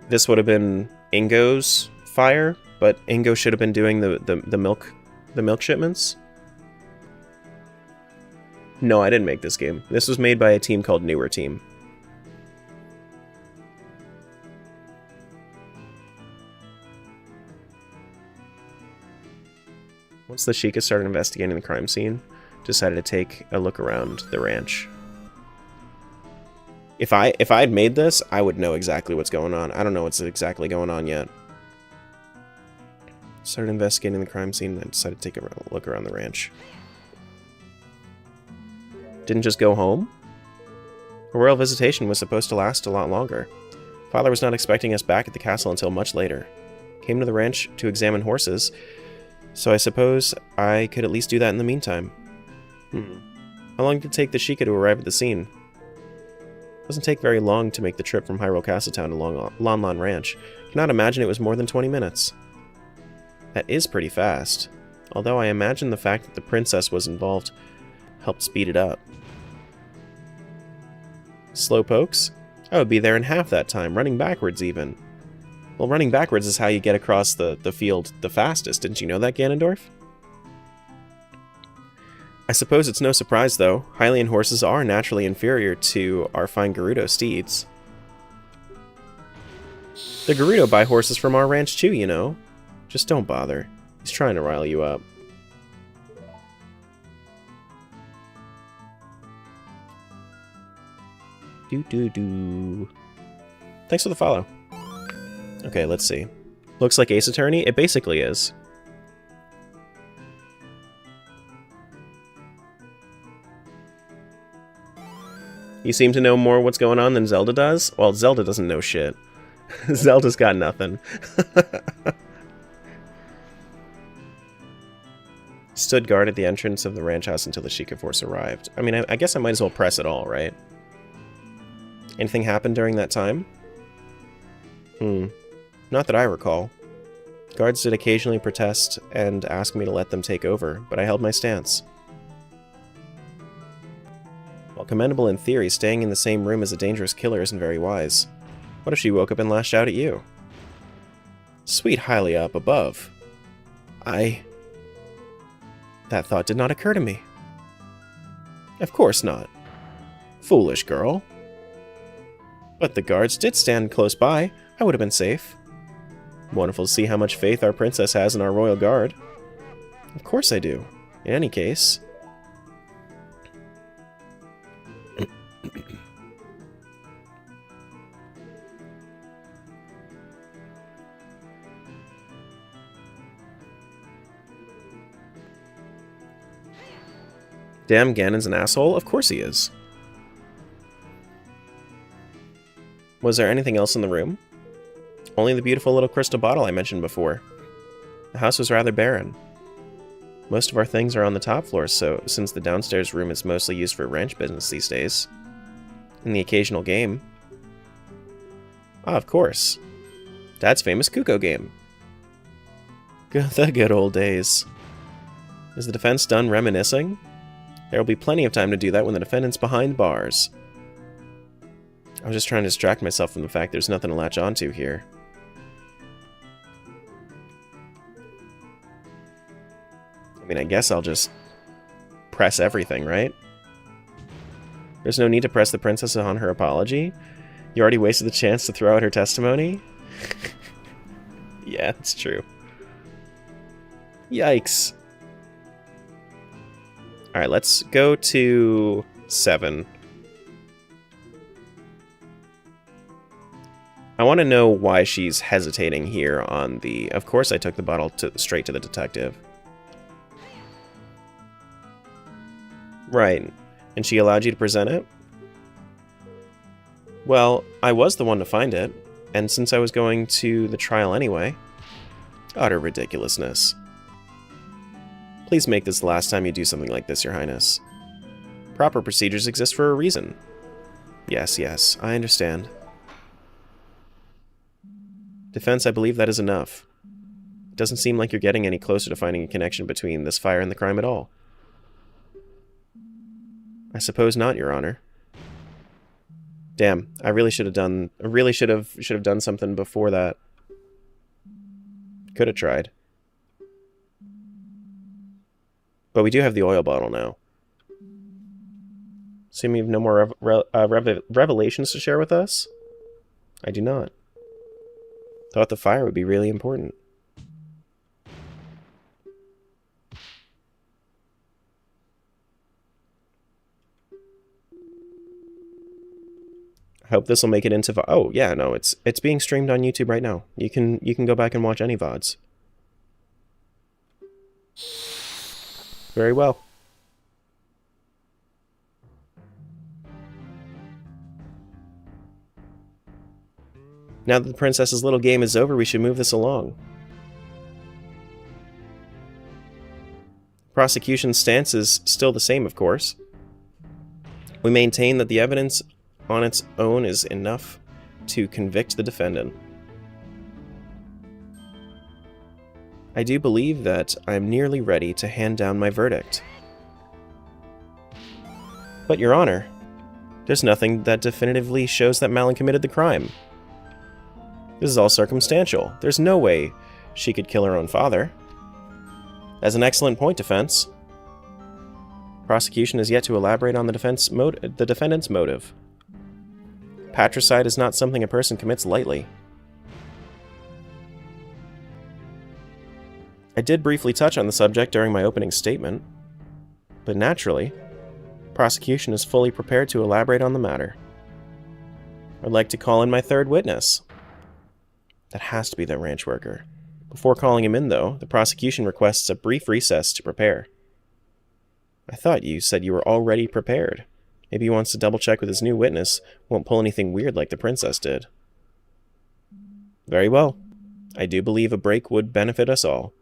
This would have been Ingo's fire, but Ingo should have been doing the milk shipments. No, I didn't make this game. This was made by a team called Newer Team. Once the Sheikah started investigating the crime scene, decided to take a look around the ranch. If I had made this, I would know exactly what's going on. I don't know what's exactly going on yet. Started investigating the crime scene and decided to take a look around the ranch. Didn't just go home? A royal visitation was supposed to last a lot longer. Father was not expecting us back at the castle until much later. Came to the ranch to examine horses, so I suppose I could at least do that in the meantime. How long did it take the Sheikah to arrive at the scene? It doesn't take very long to make the trip from Hyrule Castletown to Lon Lon Ranch. Cannot imagine it was more than 20 minutes. That is pretty fast. Although I imagine the fact that the princess was involved helped speed it up. Slowpokes? I would be there in half that time, running backwards even. Well, running backwards is how you get across the field the fastest. Didn't you know that, Ganondorf? I suppose it's no surprise, though. Hylian horses are naturally inferior to our fine Gerudo steeds. The Gerudo buy horses from our ranch too, you know. Just don't bother. He's trying to rile you up. Do. Thanks for the follow. Okay, let's see. Looks like Ace Attorney? It basically is. You seem to know more what's going on than Zelda does? Well, Zelda doesn't know shit. Zelda's got nothing. Stood guard at the entrance of the ranch house until the Sheikah force arrived. I mean, I guess I might as well press it all, right? Anything happened during that time? Not that I recall. Guards did occasionally protest and ask me to let them take over, but I held my stance. While commendable in theory, staying in the same room as a dangerous killer isn't very wise. What if she woke up and lashed out at you? Sweet Hylia up above. That thought did not occur to me. Of course not. Foolish girl. But the guards did stand close by. I would have been safe. Wonderful to see how much faith our princess has in our royal guard. Of course I do. In any case... Damn, Ganon's an asshole? Of course he is. Was there anything else in the room? Only the beautiful little crystal bottle I mentioned before. The house was rather barren. Most of our things are on the top floor, so since the downstairs room is mostly used for ranch business these days. And the occasional game. Ah, of course. Dad's famous Kuko game. The good old days. Is the defense done reminiscing? There will be plenty of time to do that when the defendant's behind bars. I was just trying to distract myself from the fact there's nothing to latch onto here. I mean, I guess I'll just press everything, right? There's no need to press the princess on her apology? You already wasted the chance to throw out her testimony? Yeah, it's true. Yikes. Alright, let's go to 7. I want to know why she's hesitating here on the... Of course I took the bottle straight to the detective. Right. And she allowed you to present it? Well, I was the one to find it, and since I was going to the trial anyway... Utter ridiculousness. Please make this the last time you do something like this, Your Highness. Proper procedures exist for a reason. Yes, yes, I understand. Defense, I believe that is enough. It doesn't seem like you're getting any closer to finding a connection between this fire and the crime at all. I suppose not, Your Honor. Damn, I really should have done something before that. Could have tried. But we do have the oil bottle now. Assuming you have no more revelations to share with us? I do not. Thought the fire would be really important. I hope this will make it into... Oh, yeah, no, it's being streamed on YouTube right now. You can go back and watch any VODs. Very well. Now that the princess's little game is over, we should move this along. Prosecution's stance is still the same, of course. We maintain that the evidence on its own is enough to convict the defendant. I do believe that I am nearly ready to hand down my verdict. But, Your Honor, there's nothing that definitively shows that Malin committed the crime. This is all circumstantial. There's no way she could kill her own father. That's an excellent point, defense. Prosecution is yet to elaborate on the defendant's motive. Patricide is not something a person commits lightly. I did briefly touch on the subject during my opening statement, but naturally, prosecution is fully prepared to elaborate on the matter. I'd like to call in my third witness. That has to be that ranch worker. Before calling him in, though, the prosecution requests a brief recess to prepare. I thought you said you were already prepared. Maybe he wants to double-check with his new witness, won't pull anything weird like the princess did. Very well. I do believe a break would benefit us all.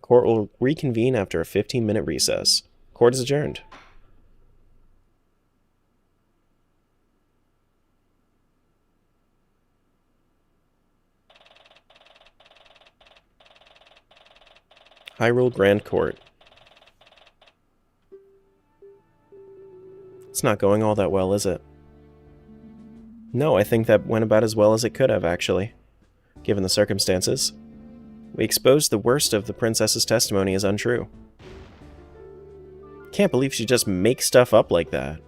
Court will reconvene after a 15-minute recess. Court is adjourned. Hyrule Grand Court. It's not going all that well, is it? No, I think that went about as well as it could have, actually, given the circumstances. We exposed the worst of the princess's testimony as untrue. Can't believe she just makes stuff up like that.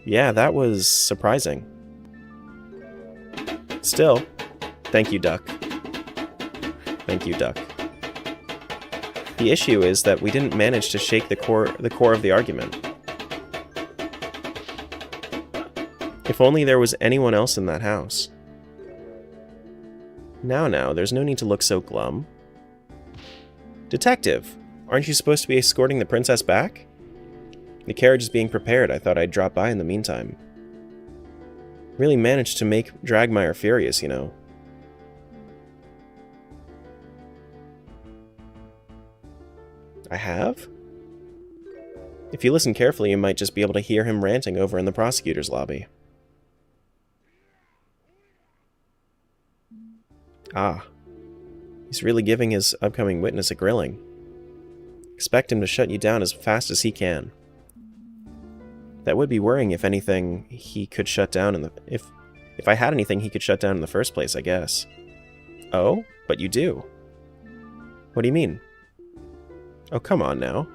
Yeah, that was surprising. Still, thank you, Duck. Thank you, Duck. The issue is that we didn't manage to shake the core of the argument. If only there was anyone else in that house. Now, there's no need to look so glum. Detective, aren't you supposed to be escorting the princess back? The carriage is being prepared. I thought I'd drop by in the meantime. Really managed to make Dragmire furious, you know. I have? If you listen carefully, you might just be able to hear him ranting over in the prosecutor's lobby. Ah. He's really giving his upcoming witness a grilling. Expect him to shut you down as fast as he can. That would be worrying if anything he could shut down in the... If I had anything he could shut down in the first place, I guess. Oh? But you do. What do you mean? Oh, come on now.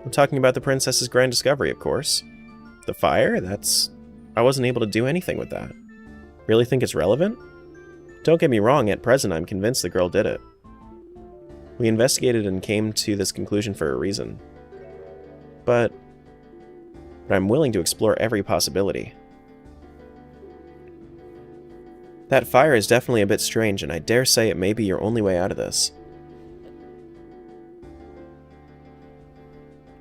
I'm talking about the princess's grand discovery, of course. The fire? I wasn't able to do anything with that. Really think it's relevant? Don't get me wrong, at present I'm convinced the girl did it. We investigated and came to this conclusion for a reason. But I'm willing to explore every possibility. That fire is definitely a bit strange, and I dare say it may be your only way out of this.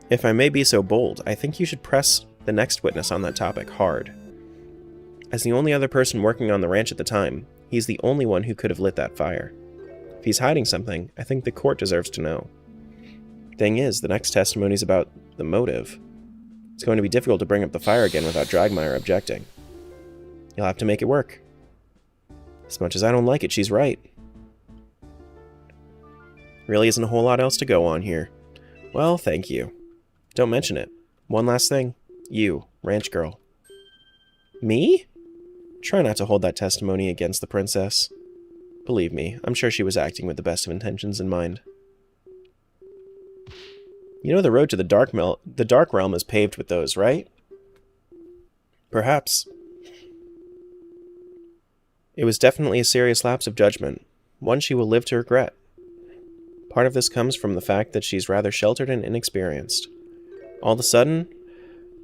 If I may be so bold, I think you should press the next witness on that topic hard. As the only other person working on the ranch at the time, he's the only one who could have lit that fire. If he's hiding something, I think the court deserves to know. Thing is, the next testimony is about the motive. It's going to be difficult to bring up the fire again without Dragmire objecting. You'll have to make it work. As much as I don't like it, she's right. Really isn't a whole lot else to go on here. Well, thank you. Don't mention it. One last thing. You, ranch girl. Me? Try not to hold that testimony against the princess. Believe me, I'm sure she was acting with the best of intentions in mind. You know the road to the Dark Realm is paved with those, right? Perhaps. It was definitely a serious lapse of judgment, one she will live to regret. Part of this comes from the fact that she's rather sheltered and inexperienced. All of a sudden,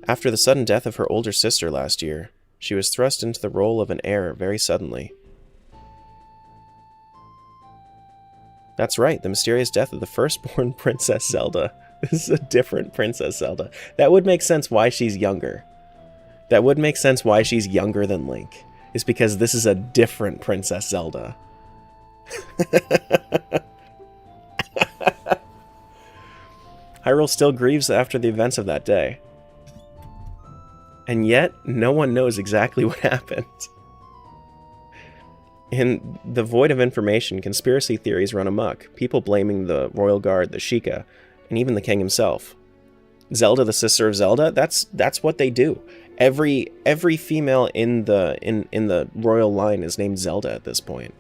after the sudden death of her older sister last year, she was thrust into the role of an heir very suddenly. That's right, the mysterious death of the firstborn Princess Zelda. This is a different Princess Zelda. That would make sense why she's younger. That would make sense why she's younger than Link. It's because this is a different Princess Zelda. Hyrule still grieves after the events of that day. And yet, no one knows exactly what happened. In the void of information, conspiracy theories run amok, people blaming the Royal Guard, the Sheikah, and even the king himself. Zelda, the sister of Zelda, that's what they do. Every female in the royal line is named Zelda at this point.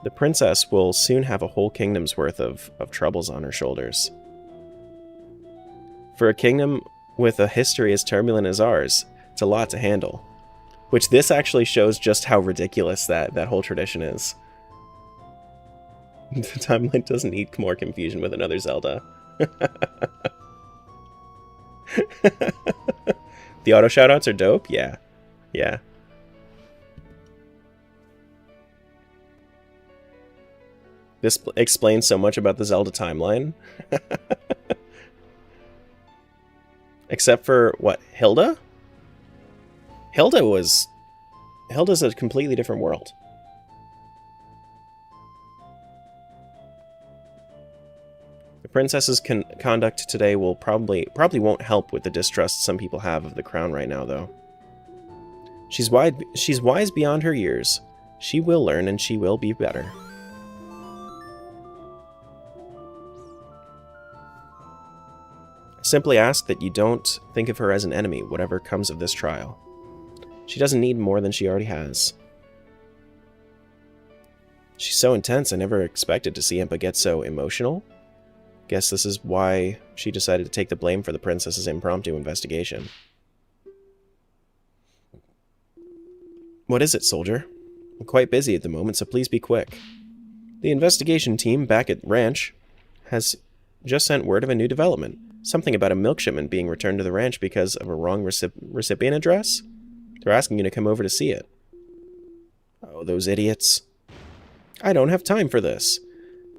The princess will soon have a whole kingdom's worth of troubles on her shoulders. For a kingdom with a history as turbulent as ours, it's a lot to handle. Which this actually shows just how ridiculous that whole tradition is. The timeline doesn't need more confusion with another Zelda. The auto shoutouts are dope? Yeah. Yeah. This explains so much about the Zelda timeline. Except for, what, Hilda? Hilda's a completely different world. The princess's conduct today will probably won't help with the distrust some people have of the crown right now, though. She's wise beyond her years. She will learn and she will be better. Simply ask that you don't think of her as an enemy, whatever comes of this trial. She doesn't need more than she already has. She's so intense, I never expected to see Impa get so emotional. Guess this is why she decided to take the blame for the princess's impromptu investigation. What is it, soldier? I'm quite busy at the moment, so please be quick. The investigation team back at Ranch has just sent word of a new development. Something about a milk shipment being returned to the ranch because of a wrong recipient address? They're asking you to come over to see it. Oh, those idiots. I don't have time for this.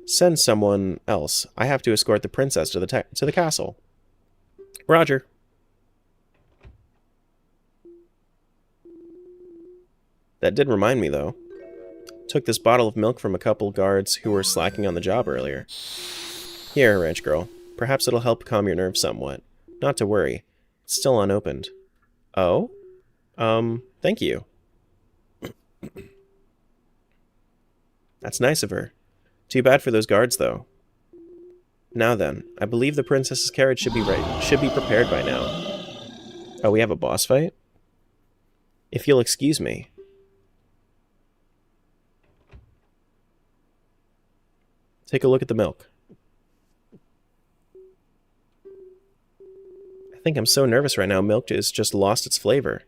Send someone else. I have to escort the princess to the castle. Roger. That did remind me, though. Took this bottle of milk from a couple guards who were slacking on the job earlier. Here, ranch girl. Perhaps it'll help calm your nerves somewhat. Not to worry. It's still unopened. Oh? Thank you. That's nice of her. Too bad for those guards, though. Now then, I believe the princess's carriage should be prepared by now. Oh, we have a boss fight? If you'll excuse me. Take a look at the milk. I think I'm so nervous right now, milk has just lost its flavor.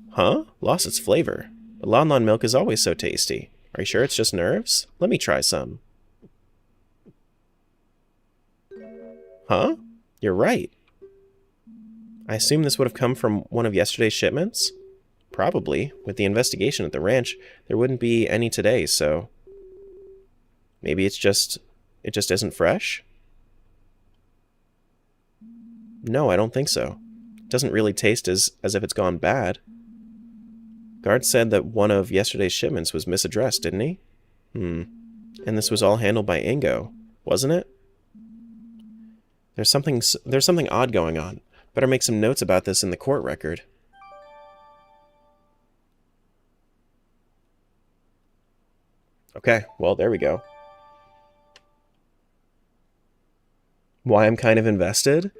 Huh? Lost its flavor? Lon Lon milk is always so tasty. Are you sure it's just nerves? Let me try some. Huh? You're right. I assume this would have come from one of yesterday's shipments? Probably. With the investigation at the ranch, there wouldn't be any today, so... Maybe it just isn't fresh? No, I don't think so. It doesn't really taste as if it's gone bad. Guard said that one of yesterday's shipments was misaddressed, didn't he? And this was all handled by Ingo, wasn't it? There's something odd going on. Better make some notes about this in the court record. Okay, well, there we go. Why I'm kind of invested?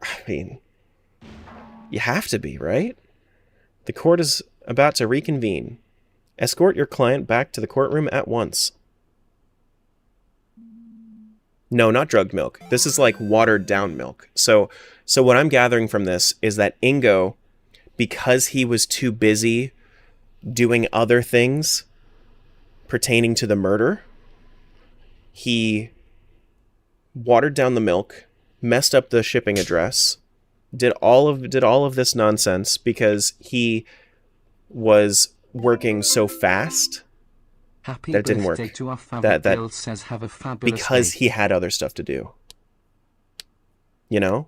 I mean, you have to be, right? The court is about to reconvene. Escort your client back to the courtroom at once. No, not drugged milk. This is like watered down milk. So what I'm gathering from this is that Ingo, because he was too busy doing other things pertaining to the murder, he watered down the milk, messed up the shipping address, did all of this nonsense because he was working so fast that it didn't work. That says have a fabulous because day. he had other stuff to do. You know?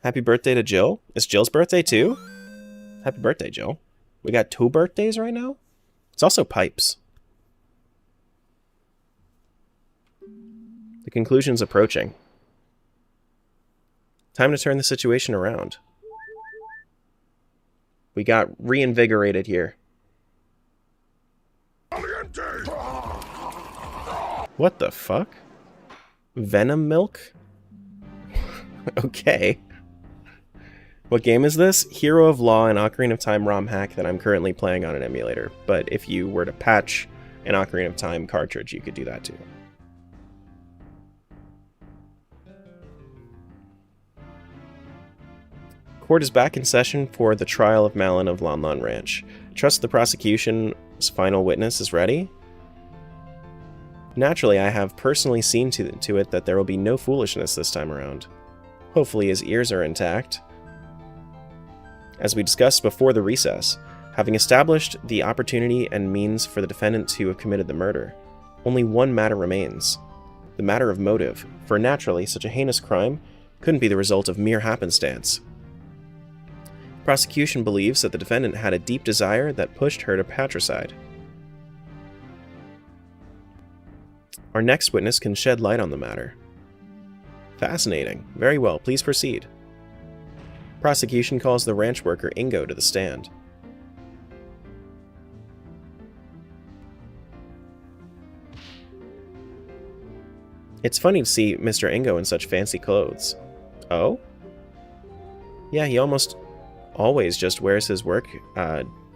Happy birthday to Jill. It's Jill's birthday too? Happy birthday, Jill. We got 2 birthdays right now? It's also Pipes. The conclusion's approaching. Time to turn the situation around. We got reinvigorated here. What the fuck? Venom milk? Okay. What game is this? Hero of Law and Ocarina of Time ROM hack that I'm currently playing on an emulator. But if you were to patch an Ocarina of Time cartridge, you could do that too. Court is back in session for the trial of Malin of Lon Lon Ranch. Trust the prosecution's final witness is ready? Naturally, I have personally seen to it that there will be no foolishness this time around. Hopefully his ears are intact. As we discussed before the recess, having established the opportunity and means for the defendant to have committed the murder, only one matter remains. The matter of motive, for naturally, such a heinous crime couldn't be the result of mere happenstance. Prosecution believes that the defendant had a deep desire that pushed her to patricide. Our next witness can shed light on the matter. Fascinating. Very well, please proceed. Prosecution calls the ranch worker Ingo to the stand. It's funny to see Mr. Ingo in such fancy clothes. Oh? Yeah, he almost always just wears his work,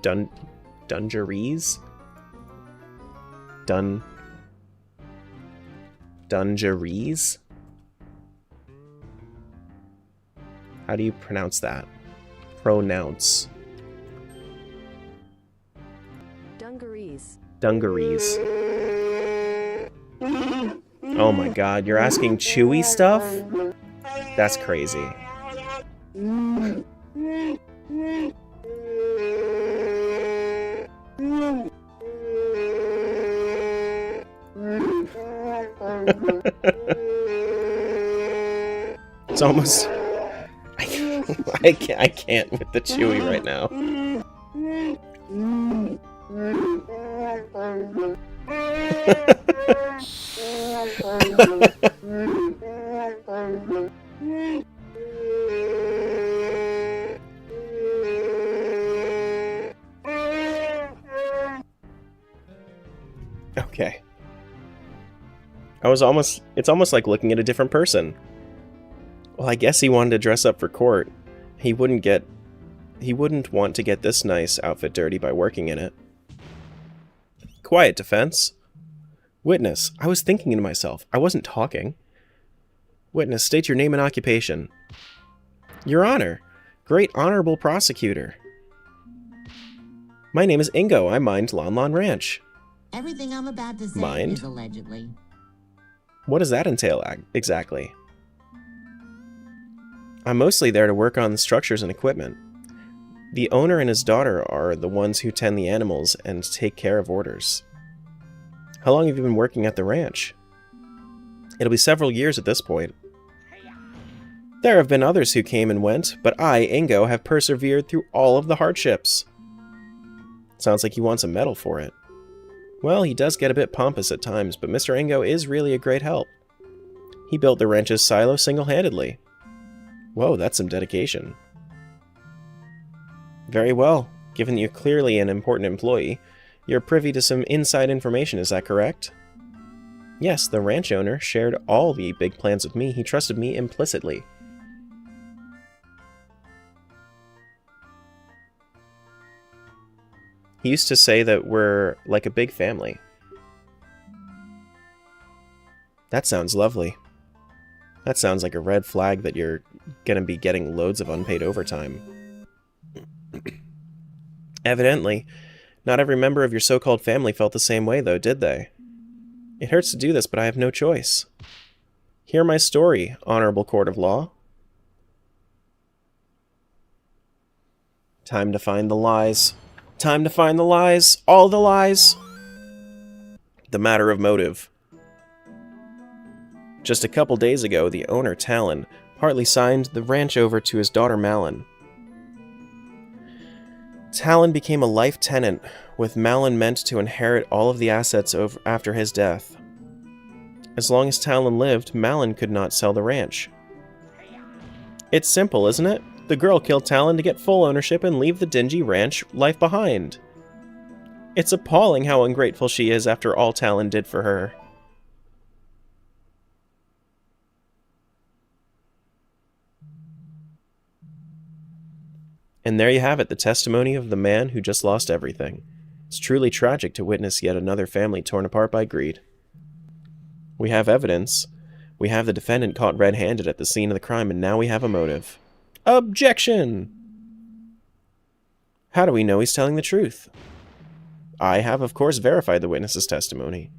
dungarees? Dungarees? How do you pronounce that? Pronounce. Dungarees. Dungarees. Oh my god, you're asking Chewy stuff? That's crazy. It's almost... I can't with the Chewy right now. Okay. It's almost like looking at a different person. Well, I guess he wanted to dress up for court. He wouldn't want to get this nice outfit dirty by working in it. Quiet, defense. Witness, I was thinking to myself. I wasn't talking. Witness, state your name and occupation. Your Honor, great honorable prosecutor. My name is Ingo. I mind Lon Lon Ranch. Everything I'm about to say Mind? is allegedly. What does that entail exactly? I'm mostly there to work on the structures and equipment. The owner and his daughter are the ones who tend the animals and take care of orders. How long have you been working at the ranch? It'll be several years at this point. There have been others who came and went, but I, Ingo, have persevered through all of the hardships. Sounds like he wants a medal for it. Well, he does get a bit pompous at times, but Mr. Ingo is really a great help. He built the ranch's silo single-handedly. Whoa, that's some dedication. Very well. Given that you're clearly an important employee, you're privy to some inside information, is that correct? Yes, the ranch owner shared all the big plans with me. He trusted me implicitly. He used to say that we're like a big family. That sounds lovely. That sounds like a red flag that you're gonna be getting loads of unpaid overtime. Evidently, not every member of your so-called family felt the same way, though, did they? It hurts to do this, but I have no choice. Hear my story, Honorable Court of Law. Time to find the lies. Time to find the lies. All the lies. The matter of motive. Just a couple days ago, the owner, Talon, partly signed the ranch over to his daughter, Malin. Talon became a life tenant, with Malin meant to inherit all of the assets after his death. As long as Talon lived, Malin could not sell the ranch. It's simple, isn't it? The girl killed Talon to get full ownership and leave the dingy ranch life behind. It's appalling how ungrateful she is after all Talon did for her. And there you have it, the testimony of the man who just lost everything. It's truly tragic to witness yet another family torn apart by greed. We have evidence. We have the defendant caught red-handed at the scene of the crime, and now we have a motive. Objection! How do we know he's telling the truth? I have, of course, verified the witness's testimony.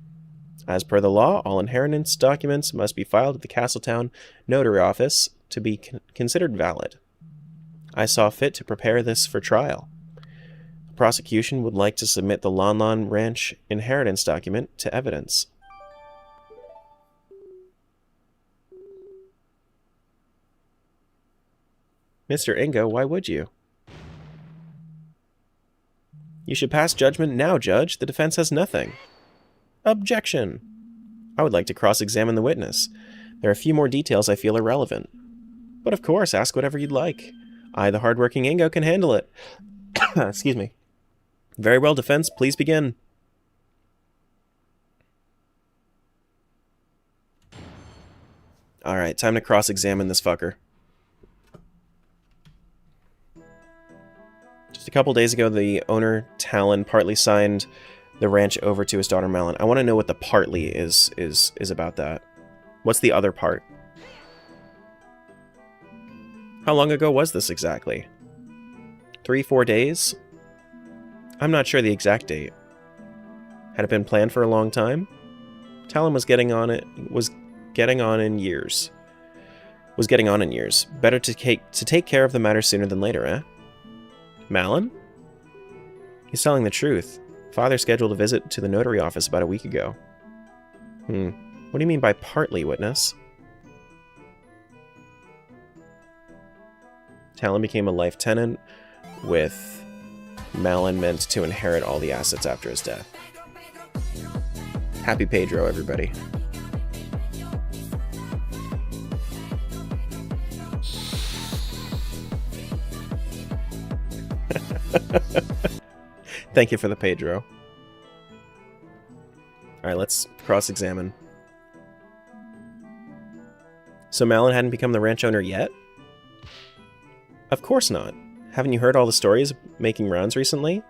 As per the law, all inheritance documents must be filed at the Castletown Notary Office to be considered valid. I saw fit to prepare this for trial. The prosecution would like to submit the Lon Lon Ranch inheritance document to evidence. Mr. Ingo, why would you? You should pass judgment now, Judge. The defense has nothing. Objection. I would like to cross-examine the witness. There are a few more details I feel are relevant. But of course, ask whatever you'd like. I, the hard-working Ingo, can handle it. Excuse me. Very well, defense. Please begin. Alright, time to cross-examine this fucker. Just a couple days ago, the owner, Talon, partly signed the ranch over to his daughter, Malin. I want to know what the partly is about that. What's the other part? How long ago was this exactly? 3-4 days? I'm not sure the exact date. Had it been planned for a long time? Talon was getting on in years. Better to take care of the matter sooner than later, eh? Malin? He's telling the truth. Father scheduled a visit to the notary office about a week ago. What do you mean by partly, witness? Talon became a life tenant, with Malin meant to inherit all the assets after his death. Happy Pedro, everybody. Thank you for the Pedro. Alright, let's cross-examine. So Malin hadn't become the ranch owner yet? Of course not. Haven't you heard all the stories making rounds recently?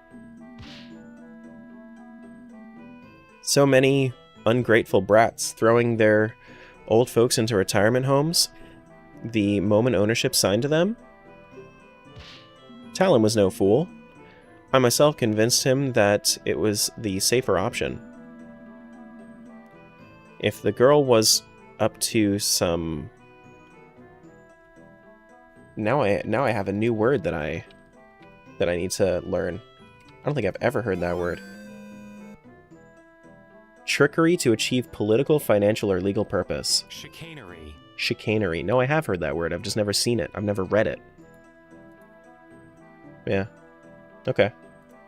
So many ungrateful brats throwing their old folks into retirement homes the moment ownership signed to them? Talon was no fool. I myself convinced him that it was the safer option. If the girl was up to some now I have a new word that I need to learn. I don't think I've ever heard that word. Trickery to achieve political, financial, or legal purpose. Chicanery. Chicanery. No, I have heard that word. I've just never seen it. I've never read it. Yeah. Okay.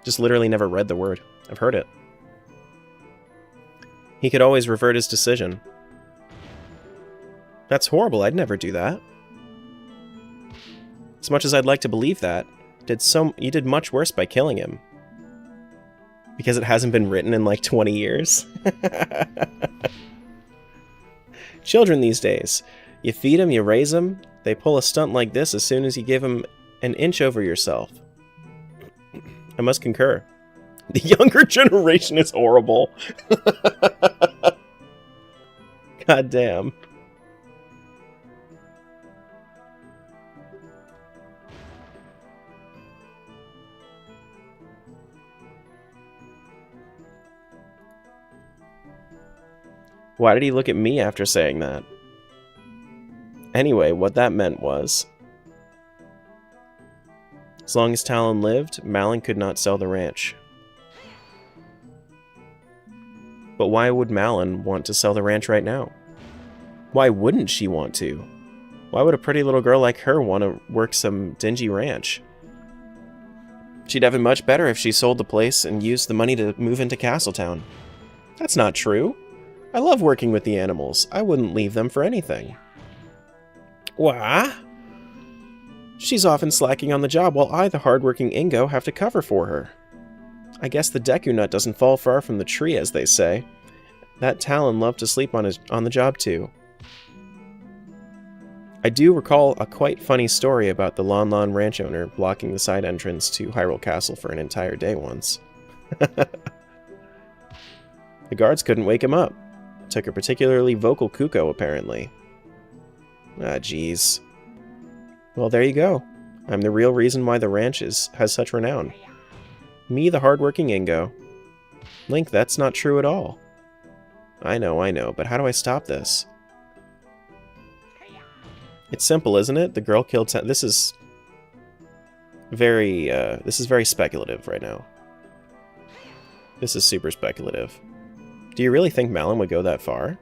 Just literally never read the word. I've heard it. He could always revert his decision. That's horrible. I'd never do that. As much as I'd like to believe that, you did much worse by killing him. Because it hasn't been written in like 20 years. Children these days. You feed them, you raise them, they pull a stunt like this as soon as you give them an inch over yourself. I must concur. The younger generation is horrible. God damn. Why did he look at me after saying that? Anyway, what that meant was, as long as Talon lived, Malin could not sell the ranch. But why would Malin want to sell the ranch right now? Why wouldn't she want to? Why would a pretty little girl like her want to work some dingy ranch? She'd have it much better if she sold the place and used the money to move into Castletown. That's not true. I love working with the animals. I wouldn't leave them for anything. Wah? She's often slacking on the job while I, the hardworking Ingo, have to cover for her. I guess the Deku nut doesn't fall far from the tree, as they say. That Talon loved to sleep on the job too. I do recall a quite funny story about the Lon Lon ranch owner blocking the side entrance to Hyrule Castle for an entire day once. The guards couldn't wake him up. Took a particularly vocal Kuko, apparently. Ah, jeez. Well, there you go. I'm the real reason why the ranch has such renown. Me, the hardworking Ingo. Link, that's not true at all. I know, but how do I stop this? It's simple, isn't it? The girl killed this is very speculative right now. This is super speculative. Do you really think Malin would go that far?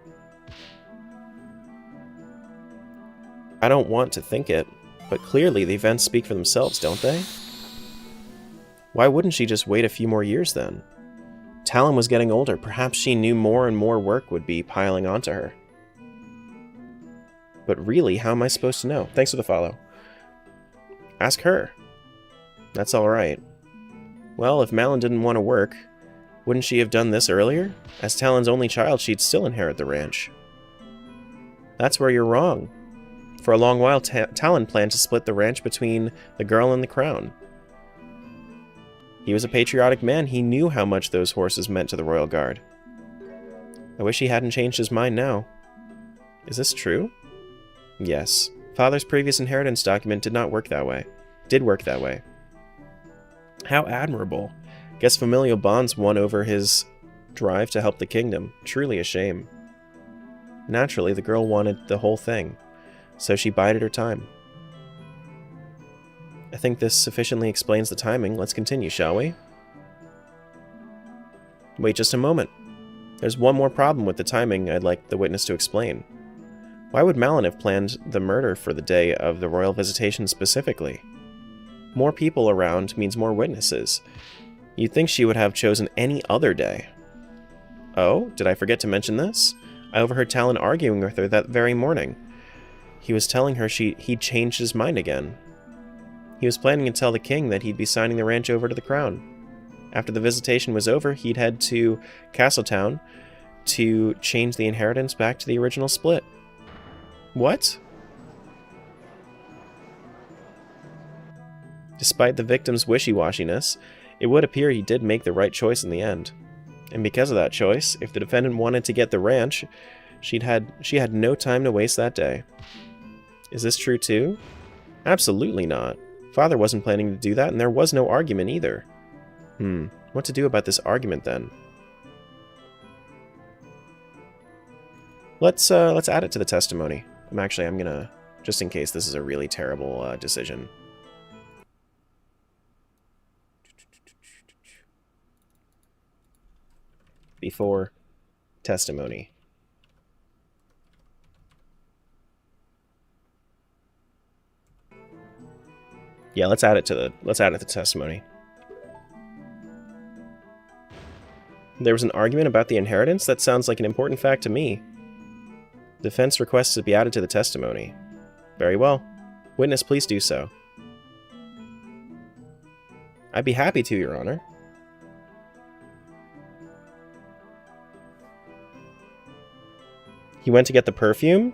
I don't want to think it, but clearly the events speak for themselves, don't they? Why wouldn't she just wait a few more years then? Talon was getting older. Perhaps she knew more and more work would be piling onto her. But really, how am I supposed to know? Thanks for the follow. Ask her. That's alright. Well, if Malin didn't want to work, wouldn't she have done this earlier? As Talon's only child, she'd still inherit the ranch. That's where you're wrong. For a long while, Talon planned to split the ranch between the girl and the crown. He was a patriotic man. He knew how much those horses meant to the royal guard. I wish he hadn't changed his mind now. Is this true? Yes. Father's previous inheritance document did work that way. How admirable. Guess familial bonds won over his drive to help the kingdom. Truly a shame. Naturally, the girl wanted the whole thing, so she bided her time. I think this sufficiently explains the timing. Let's continue, shall we? Wait just a moment. There's one more problem with the timing I'd like the witness to explain. Why would Malin have planned the murder for the day of the royal visitation specifically? More people around means more witnesses. You'd think she would have chosen any other day. Oh, did I forget to mention this? I overheard Talon arguing with her that very morning. He was telling her he'd changed his mind again. He was planning to tell the king that he'd be signing the ranch over to the crown. After the visitation was over, he'd head to Castletown to change the inheritance back to the original split. What? Despite the victim's wishy-washiness, it would appear he did make the right choice in the end. And because of that choice, if the defendant wanted to get the ranch, she had no time to waste that day. Is this true too? Absolutely not. Father wasn't planning to do that, and there was no argument either. What to do about this argument then? Let's add it to the testimony. I'm gonna just in case this is a really terrible decision. Before testimony. Yeah, let's add it to the testimony. There was an argument about the inheritance? That sounds like an important fact to me. Defense requests to be added to the testimony. Very well. Witness, please do so. I'd be happy to, Your Honor. He went to get the perfume?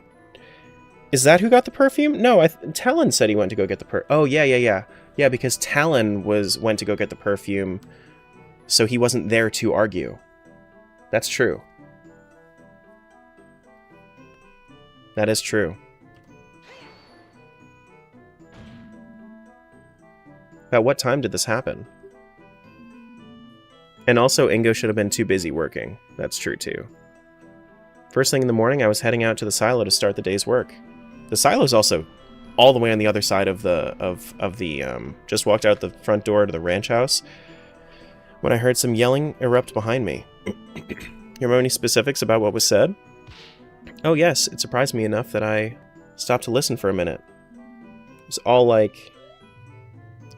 Is that who got the perfume? No, Talon said he went to go get the perfume. Oh, yeah. Yeah, because Talon went to go get the perfume, so he wasn't there to argue. That's true. That is true. At what time did this happen? And also, Ingo should have been too busy working. That's true, too. First thing in the morning, I was heading out to the silo to start the day's work. The silo's also all the way on the other side of the just walked out the front door to the ranch house when I heard some yelling erupt behind me. You remember any specifics about what was said? Oh yes, it surprised me enough that I stopped to listen for a minute. It was all like,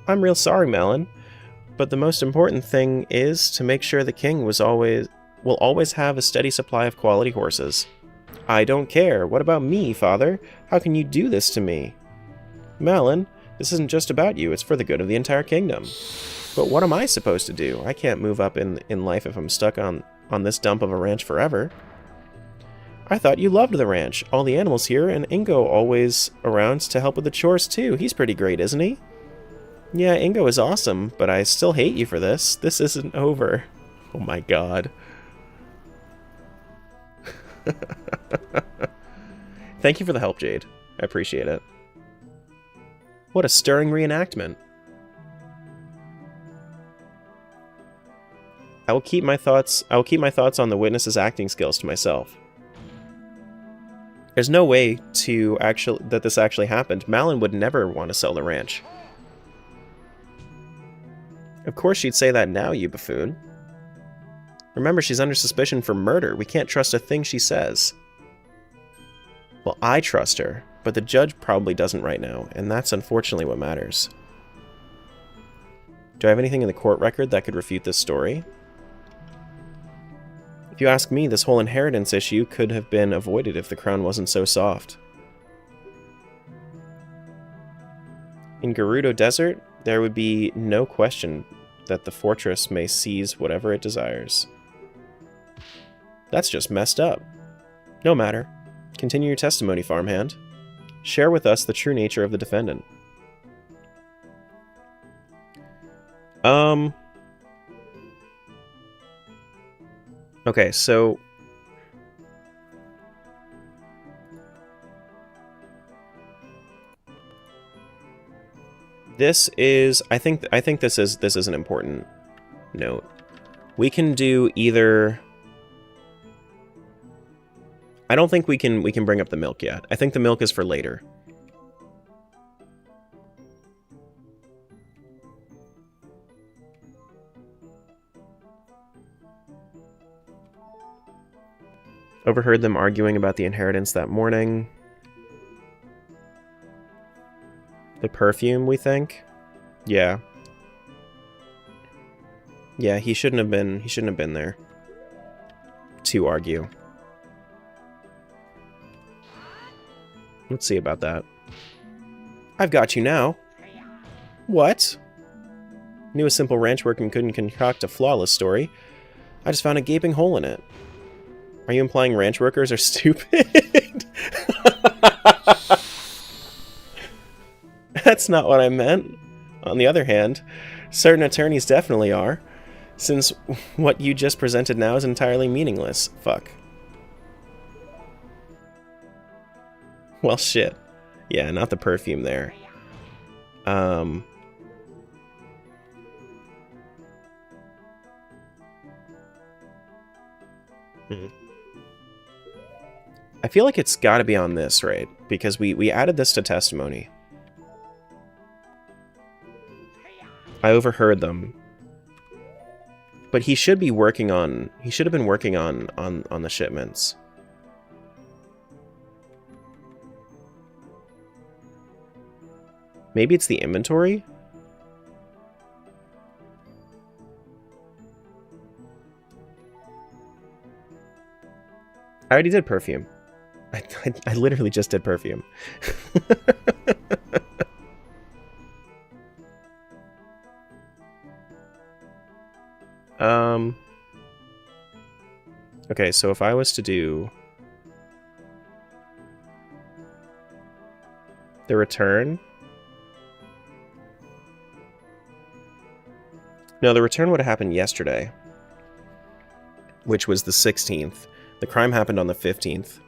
I'm real sorry, Malin, but the most important thing is to make sure the king will always have a steady supply of quality horses. I don't care. What about me, father? How can you do this to me? Malin, this isn't just about you, it's for the good of the entire kingdom. But what am I supposed to do? I can't move up in life if I'm stuck on this dump of a ranch forever. I thought you loved the ranch, all the animals here, and Ingo always around to help with the chores too. He's pretty great, isn't he? Yeah, Ingo is awesome, but I still hate you for this. This isn't over. Oh my god. Thank you for the help, Jade. I appreciate it. What a stirring reenactment. I will keep my thoughts on the witness's acting skills to myself. There's no way that this actually happened. Malin would never want to sell the ranch. Of course she'd say that now, you buffoon. Remember, she's under suspicion for murder. We can't trust a thing she says. Well, I trust her, but the judge probably doesn't right now, and that's unfortunately what matters. Do I have anything in the court record that could refute this story? If you ask me, this whole inheritance issue could have been avoided if the crown wasn't so soft. In Gerudo Desert, there would be no question that the fortress may seize whatever it desires. That's just messed up. No matter. Continue your testimony, farmhand. Share with us the true nature of the defendant. Okay, so this is I think this is an important note. We can do either. I don't think we can bring up the milk yet. I think the milk is for later. Overheard them arguing about the inheritance that morning. The perfume, we think? Yeah. Yeah, he shouldn't have been there to argue. Let's see about that. I've got you now. What? Knew a simple ranch workman couldn't concoct a flawless story. I just found a gaping hole in it. Are you implying ranch workers are stupid? That's not what I meant. On the other hand, certain attorneys definitely are, since what you just presented now is entirely meaningless. Fuck. Well, shit. Yeah, not the perfume there. I feel like it's gotta be on this, right? because we added this to testimony. I overheard them. But he should be working on... He should have been working on the shipments. Maybe it's the inventory? I already did perfume. I literally just did perfume. Okay, so if I was to do the return... No, the return would have happened yesterday, which was the 16th. The crime happened on the 15th.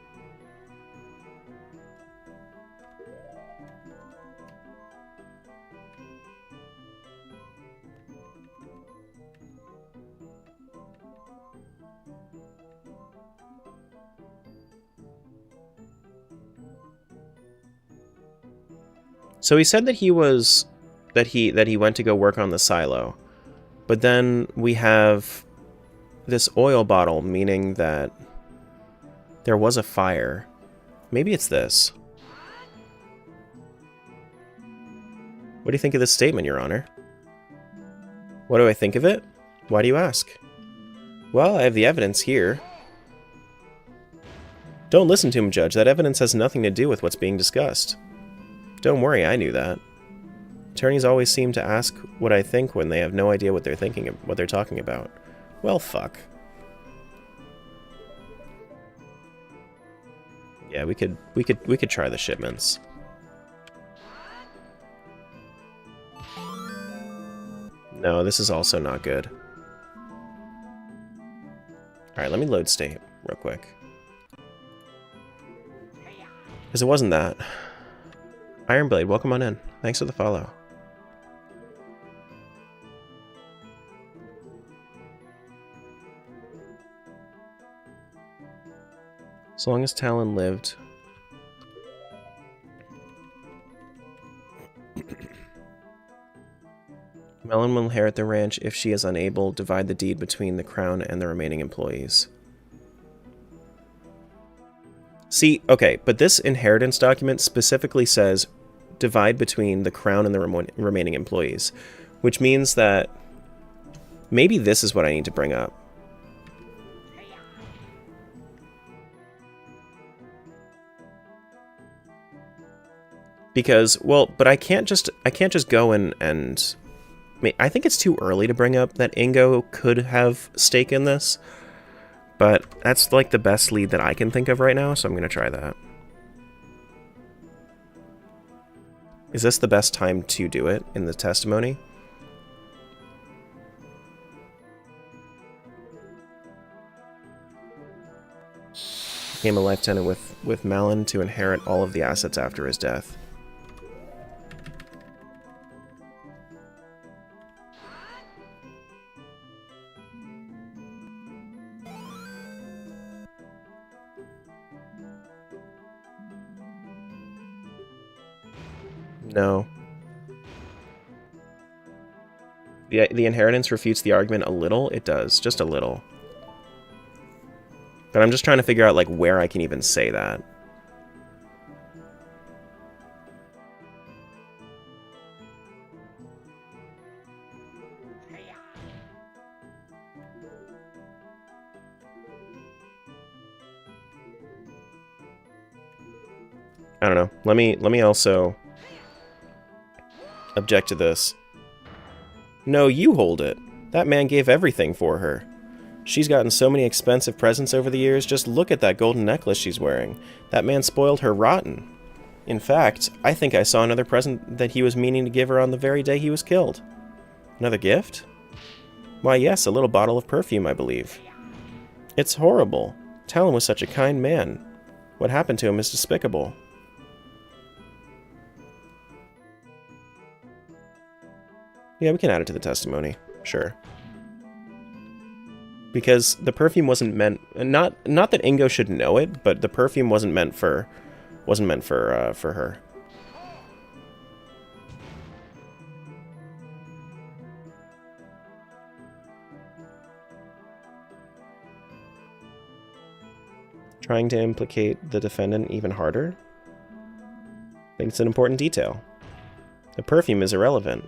So he said that he was that he went to go work on the silo. But then we have this oil bottle, meaning that there was a fire. Maybe it's this. What do you think of this statement, Your Honor? What do I think of it? Why do you ask? Well, I have the evidence here. Don't listen to him, Judge. That evidence has nothing to do with what's being discussed. Don't worry, I knew that. Attorneys always seem to ask what I think when they have no idea what they're thinking of, what they're talking about. Well, fuck. Yeah, we could try the shipments. No, this is also not good. Alright, let me load state real quick. Because it wasn't that. Ironblade, welcome on in. Thanks for the follow. As long as Talon lived. Melon will inherit the ranch if she is unable. Divide the deed between the crown and the remaining employees. See, okay, but this inheritance document specifically says divide between the crown and the remaining employees, which means that maybe this is what I need to bring up. Because, well, but I can't just go and I mean, I think it's too early to bring up that Ingo could have stake in this, but that's like the best lead that I can think of right now, so I'm going to try that. Is this the best time to do it in the testimony? Became a life tenant with Malin to inherit all of the assets after his death. No. The inheritance refutes the argument a little? It does, just a little. But I'm just trying to figure out, like, where I can even say that. I don't know. Let me also object to this. No, you hold it. That man gave everything for her. She's gotten so many expensive presents over the years. Just look at that golden necklace she's wearing. That man spoiled her rotten. In fact, I think I saw another present that he was meaning to give her on the very day he was killed. Another gift? Why, yes, a little bottle of perfume, I believe. It's horrible. Talon was such a kind man. What happened to him is despicable. Yeah, we can add it to the testimony. Sure. Because the perfume wasn't meant... Not that Ingo should know it, but the perfume wasn't meant for Wasn't meant for her. Trying to implicate the defendant even harder? I think it's an important detail. The perfume is irrelevant,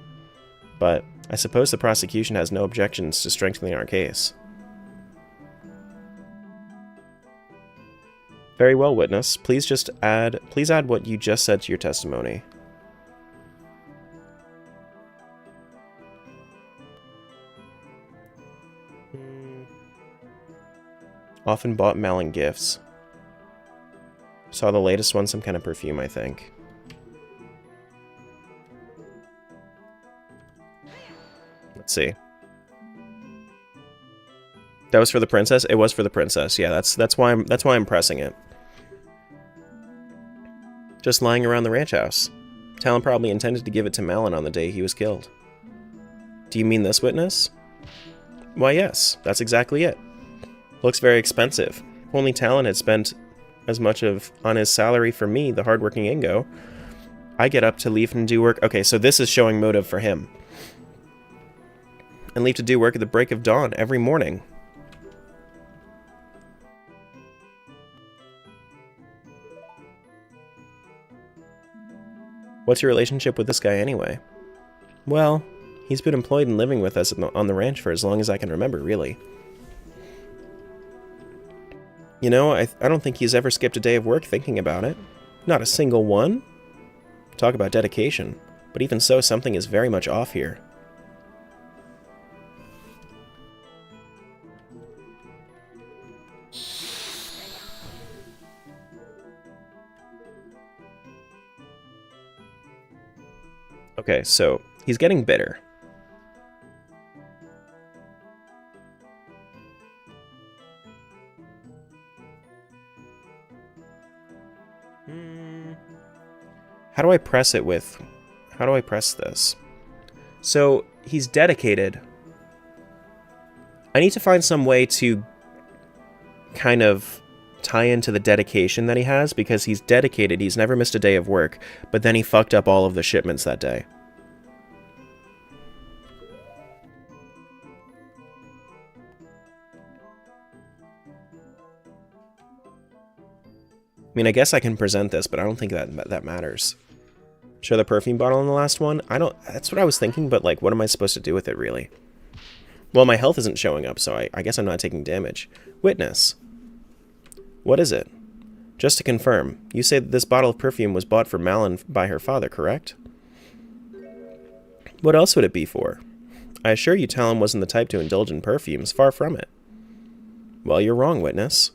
but I suppose the prosecution has no objections to strengthening our case. Very well, witness. Please add what you just said to your testimony. Often bought Malin gifts. Saw the latest one, some kind of perfume, I think. Let's see. That was for the princess? It was for the princess. Yeah, that's why I'm pressing it. Just lying around the ranch house. Talon probably intended to give it to Malin on the day he was killed. Do you mean this, witness? Why, yes, that's exactly it. Looks very expensive. If only Talon had spent as much on his salary for me, the hardworking Ingo. I get up to leave and do work. Okay, so this is showing motive for him. And leave to do work at the break of dawn every morning. What's your relationship with this guy anyway? Well, he's been employed and living with us on the ranch for as long as I can remember, really. You know, I don't think he's ever skipped a day of work thinking about it. Not a single one. Talk about dedication. But even so, something is very much off here. Okay, so he's getting bitter. How do I press it with... How do I press this? So, he's dedicated. I need to find some way to kind of tie into the dedication that he has, because he's dedicated, he's never missed a day of work, but then he fucked up all of the shipments that day. I mean, I guess I can present this, but I don't think that matters. Show the perfume bottle in the last one? That's what I was thinking, but like, what am I supposed to do with it, really? Well, my health isn't showing up, so I guess I'm not taking damage. Witness. What is it? Just to confirm, you say that this bottle of perfume was bought for Malin by her father, correct? What else would it be for? I assure you Talon wasn't the type to indulge in perfumes, far from it. Well, you're wrong, witness.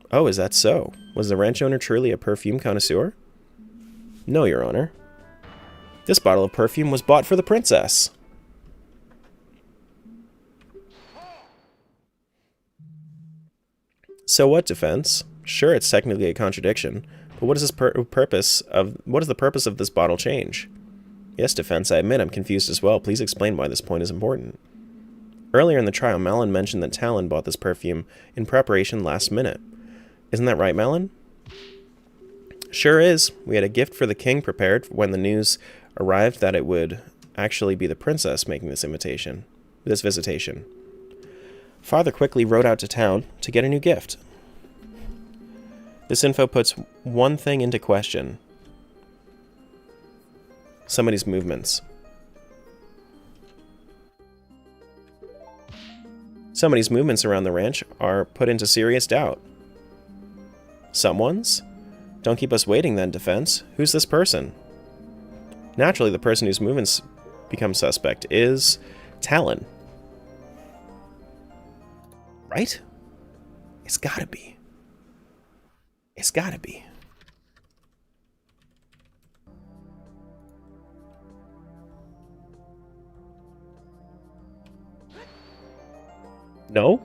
Oh, is that so? Was the ranch owner truly a perfume connoisseur? No, Your Honor. This bottle of perfume was bought for the princess. So what, defense? Sure, it's technically a contradiction, but what is the purpose of this bottle change? Yes, defense, I admit I'm confused as well. Please explain why this point is important. Earlier in the trial, Malin mentioned that Talon bought this perfume in preparation last minute. Isn't that right, Malin? Sure is. We had a gift for the king prepared when the news arrived that it would actually be the princess making this visitation. Father quickly rode out to town to get a new gift. This info puts one thing into question. Somebody's movements. Somebody's movements around the ranch are put into serious doubt. Someone's? Don't keep us waiting then, defense. Who's this person? Naturally, the person whose movements become suspect is Talon. Right? It's gotta be. It's gotta be. No?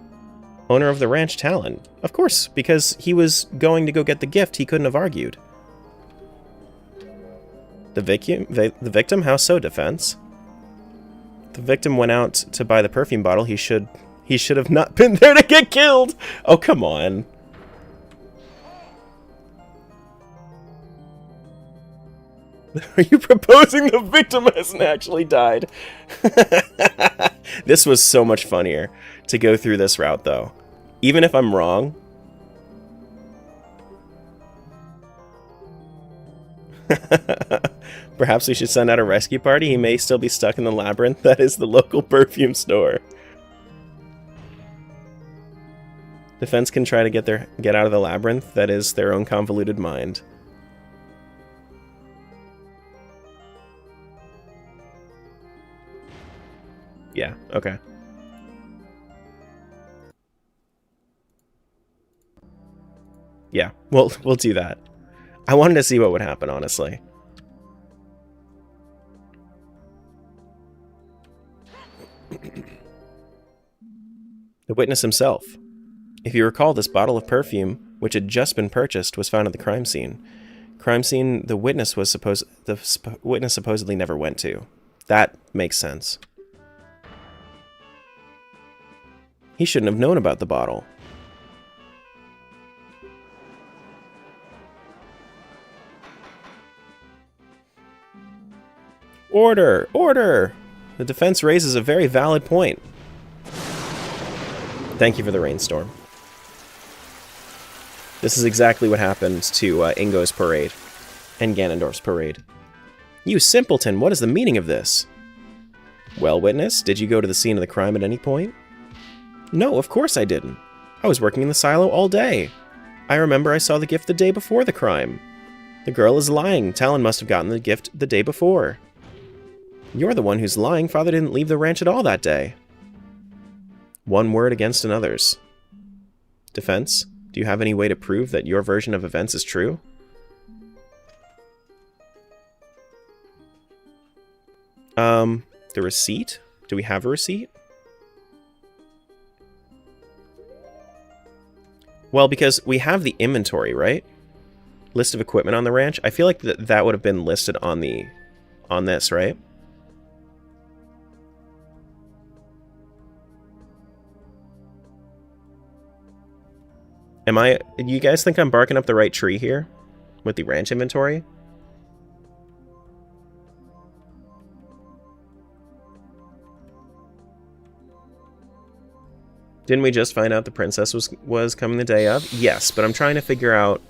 Owner of the ranch, Talon. Of course, because he was going to go get the gift, he couldn't have argued. The victim? How so, defense? The victim went out to buy the perfume bottle. He should have not been there to get killed! Oh, come on. Are you proposing the victim hasn't actually died? This was so much funnier to go through this route, though. Even if I'm wrong. Perhaps we should send out a rescue party. He may still be stuck in the labyrinth that is the local perfume store. Defense can try to get out of the labyrinth that is their own convoluted mind. Yeah, okay. Yeah, we'll do that. I wanted to see what would happen, honestly. The witness himself. If you recall, this bottle of perfume, which had just been purchased, was found at the crime scene. Crime scene the witness supposedly never went to. That makes sense. He shouldn't have known about the bottle. Order! Order! The defense raises a very valid point. Thank you for the rainstorm. This is exactly what happened to Ingo's parade and Ganondorf's parade. You simpleton, what is the meaning of this? Well, witness, did you go to the scene of the crime at any point? No, of course I didn't. I was working in the silo all day. I remember I saw the gift the day before the crime. The girl is lying. Talon must have gotten the gift the day before. You're the one who's lying. Father didn't leave the ranch at all that day. One word against another's. Defense, do you have any way to prove that your version of events is true? The receipt? Do we have a receipt? Well, because we have the inventory, right? List of equipment on the ranch. I feel like that would have been listed on this, right? You guys think I'm barking up the right tree here? With the ranch inventory? Didn't we just find out the princess was coming the day of? Yes, but I'm trying to figure out,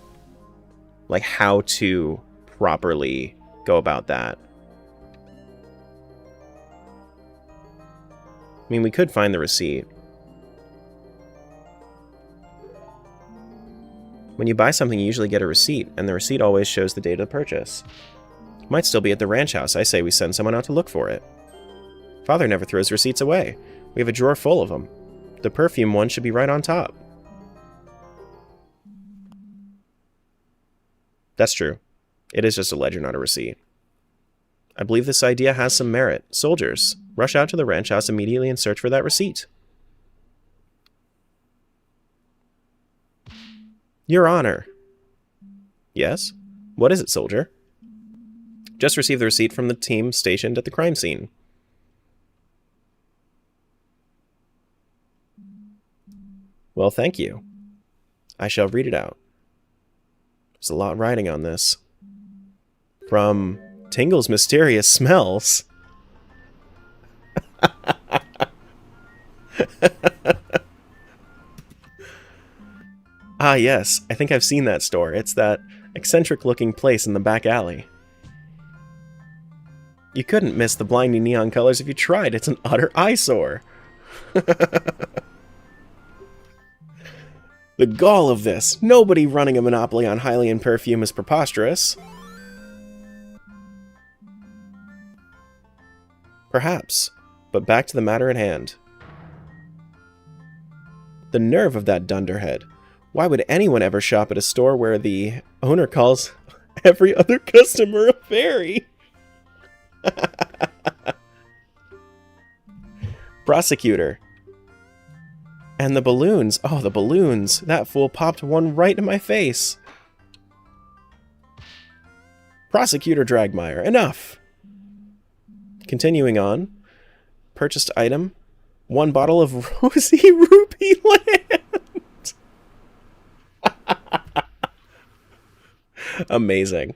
like, how to properly go about that. I mean, we could find the receipt. When you buy something, you usually get a receipt, and the receipt always shows the date of the purchase. It might still be at the ranch house. I say we send someone out to look for it. Father never throws receipts away. We have a drawer full of them. The perfume one should be right on top. That's true. It is just a ledger, not a receipt. I believe this idea has some merit. Soldiers, rush out to the ranch house immediately and search for that receipt. Your Honor. Yes? What is it, soldier? Just received the receipt from the team stationed at the crime scene. Well, thank you. I shall read it out. There's a lot writing on this. From Tingle's Mysterious Smells. Ah, yes. I think I've seen that store. It's that eccentric-looking place in the back alley. You couldn't miss the blinding neon colors if you tried. It's an utter eyesore. The gall of this! Nobody running a monopoly on Hylian perfume is preposterous. Perhaps, but back to the matter at hand. The nerve of that dunderhead. Why would anyone ever shop at a store where the owner calls every other customer a fairy? Prosecutor. And the balloons. Oh, the balloons. That fool popped one right in my face. Prosecutor Dragmire. Enough. Continuing on. Purchased item. 1 bottle of Rosy Rupee Land. Amazing.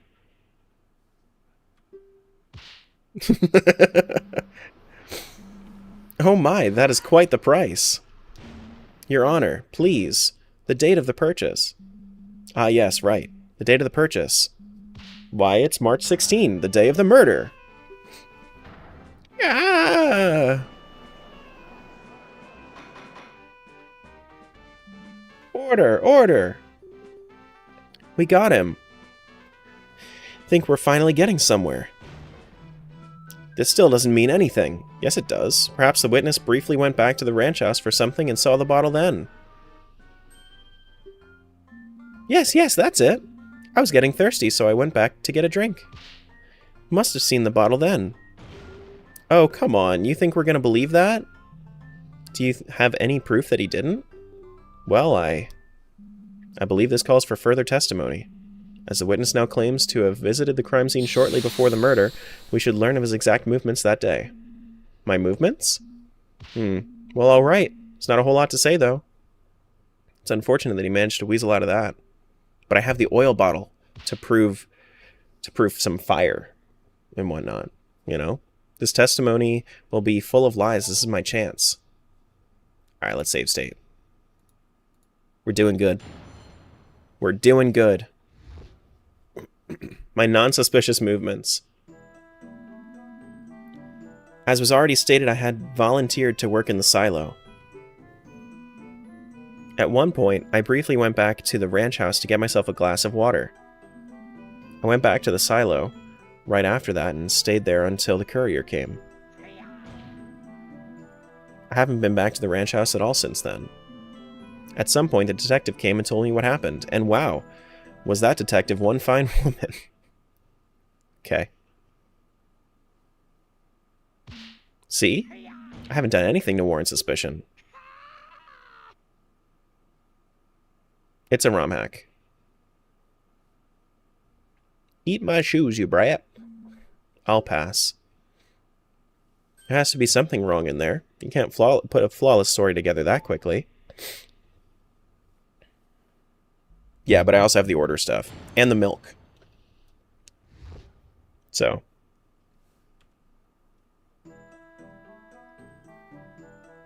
Oh my, that is quite the price. Your Honor, please, the date of the purchase. Ah, yes, right. The date of the purchase. Why, it's March 16, the day of the murder. Ah! Order, order! We got him. Think we're finally getting somewhere. This still doesn't mean anything. Yes, it does. Perhaps the witness briefly went back to the ranch house for something and saw the bottle then. Yes, that's it. I was getting thirsty, so I went back to get a drink. Must have seen the bottle then. Oh, come on. You think we're gonna believe that? Do you have any proof that he didn't? Well, I believe this calls for further testimony. As the witness now claims to have visited the crime scene shortly before the murder, we should learn of his exact movements that day. My movements? Well, alright. It's not a whole lot to say, though. It's unfortunate that he managed to weasel out of that. But I have the oil bottle to prove some fire and whatnot, you know? This testimony will be full of lies. This is my chance. Alright, let's save state. We're doing good. We're doing good. My non-suspicious movements. As was already stated, I had volunteered to work in the silo. At one point, I briefly went back to the ranch house to get myself a glass of water. I went back to the silo right after that and stayed there until the courier came. I haven't been back to the ranch house at all since then. At some point, the detective came and told me what happened, and wow, was that detective one fine woman. Okay. See? I haven't done anything to warrant suspicion. It's a ROM hack. Eat my shoes, you brat. I'll pass. There has to be something wrong in there. You can't put a flawless story together that quickly. Yeah, but I also have the order stuff. And the milk. So.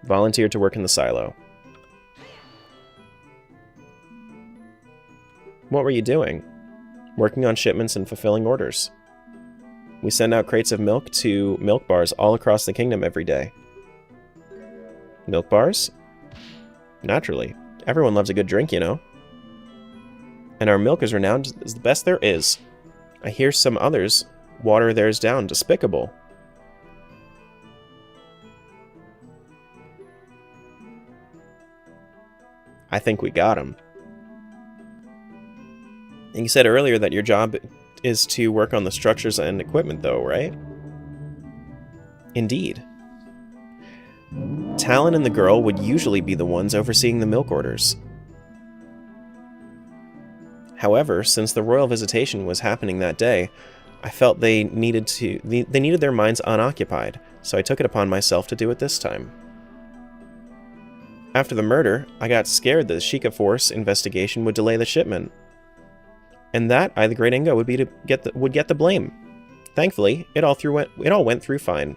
Volunteered to work in the silo. What were you doing? Working on shipments and fulfilling orders. We send out crates of milk to milk bars all across the kingdom every day. Milk bars? Naturally. Everyone loves a good drink, you know. And our milk is renowned as the best there is. I hear some others water theirs down. Despicable. I think we got him. And you said earlier that your job is to work on the structures and equipment, though, right? Indeed. Talon and the girl would usually be the ones overseeing the milk orders. However, since the royal visitation was happening that day, I felt they needed their minds unoccupied, so I took it upon myself to do it this time. After the murder, I got scared that the Sheikah Force investigation would delay the shipment, and that I, the Great Ingo, would get the blame. Thankfully, it all went through fine.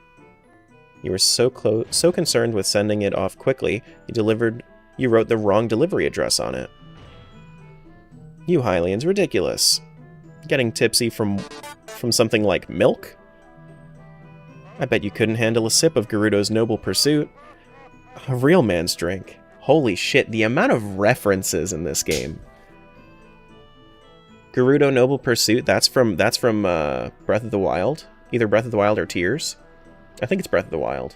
You were so concerned with sending it off quickly, you wrote the wrong delivery address on it. You Hylians, ridiculous. Getting tipsy from something like milk? I bet you couldn't handle a sip of Gerudo's Noble Pursuit. A real man's drink. Holy shit, the amount of references in this game. Gerudo Noble Pursuit, that's from Breath of the Wild. Either Breath of the Wild or Tears. I think it's Breath of the Wild.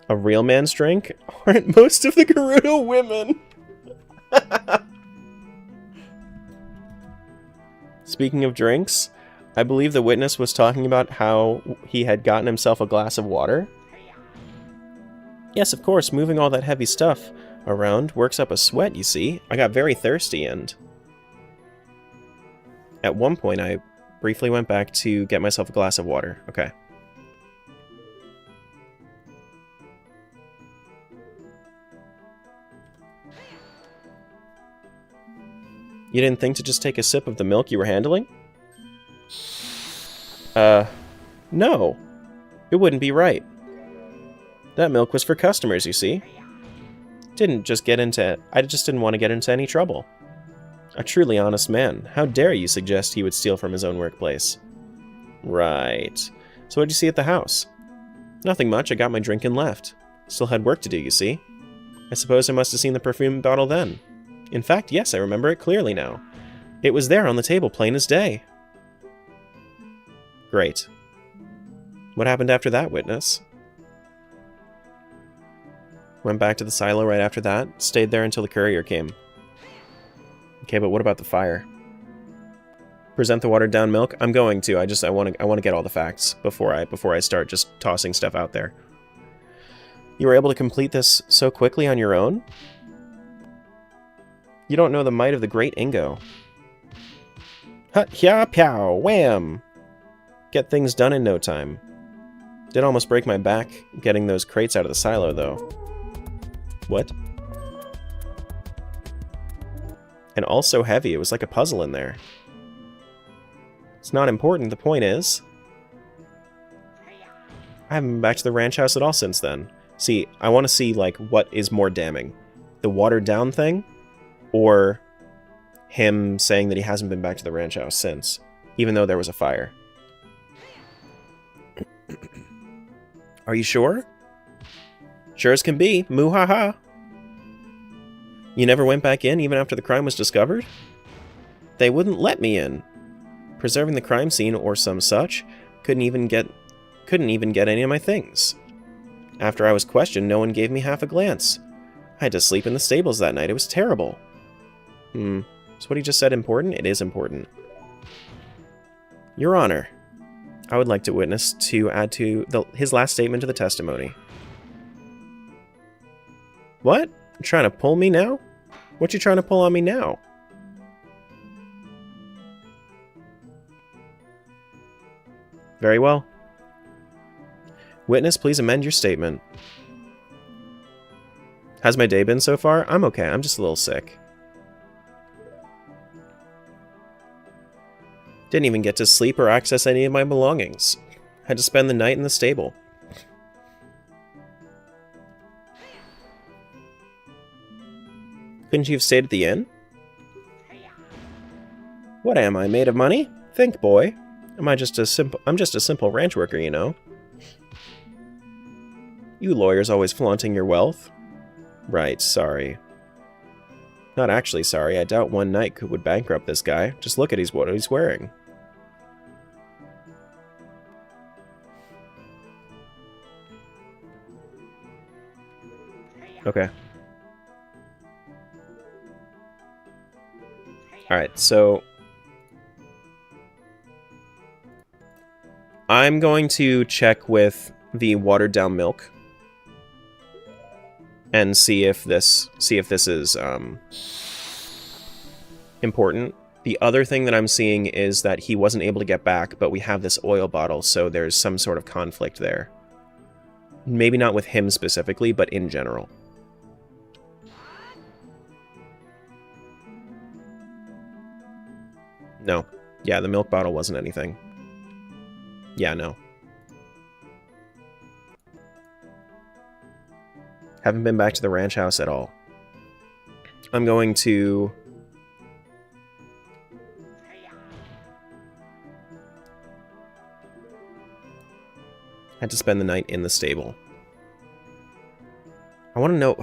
A real man's drink? Aren't most of the Gerudo women? Speaking of drinks, I believe the witness was talking about how he had gotten himself a glass of water. Yes, of course, moving all that heavy stuff around works up a sweat, you see. I got very thirsty and... At one point, I briefly went back to get myself a glass of water. Okay. You didn't think to just take a sip of the milk you were handling? No. It wouldn't be right. That milk was for customers, you see. I just didn't want to get into any trouble. A truly honest man. How dare you suggest he would steal from his own workplace? Right. So what'd you see at the house? Nothing much, I got my drink and left. Still had work to do, you see. I suppose I must have seen the perfume bottle then. In fact, yes, I remember it clearly now. It was there on the table, plain as day. Great. What happened after that, witness? Went back to the silo right after that, stayed there until the courier came. Okay, but what about the fire? Present the watered down milk? I'm going to. I want to get all the facts before I start just tossing stuff out there. You were able to complete this so quickly on your own? You don't know the might of the great Ingo. Hut-hya pow wham! Get things done in no time. Did almost break my back getting those crates out of the silo though. What? And also heavy, it was like a puzzle in there. It's not important, the point is... I haven't been back to the ranch house at all since then. See, I want to see, like, what is more damning. The watered down thing? Or him saying that he hasn't been back to the ranch house since, even though there was a fire. Are you sure? Sure as can be. Moo-ha-ha. You never went back in even after the crime was discovered? They wouldn't let me in. Preserving the crime scene or some such. Couldn't even get any of my things. After I was questioned, no one gave me half a glance. I had to sleep in the stables that night. It was terrible. So what he just said important? It is important. Your Honor, I would like to witness to add to his last statement to the testimony. What? You trying to pull me now? What you trying to pull on me now? Very well. Witness, please amend your statement. How's my day been so far? I'm okay. I'm just a little sick. Didn't even get to sleep or access any of my belongings. Had to spend the night in the stable. Couldn't you have stayed at the inn? What am I, made of money? Think, boy. I'm just a simple ranch worker, you know. You lawyers always flaunting your wealth. Right, sorry. Not actually sorry. I doubt one night would bankrupt this guy. Just look at what he's wearing. Okay. Alright, so... I'm going to check with the watered down milk. And see if this is important. The other thing that I'm seeing is that he wasn't able to get back, but we have this oil bottle, so there's some sort of conflict there. Maybe not with him specifically, but in general. No. Yeah, the milk bottle wasn't anything. Yeah, no. Haven't been back to the ranch house at all. I'm going to... Had to spend the night in the stable. I want to know...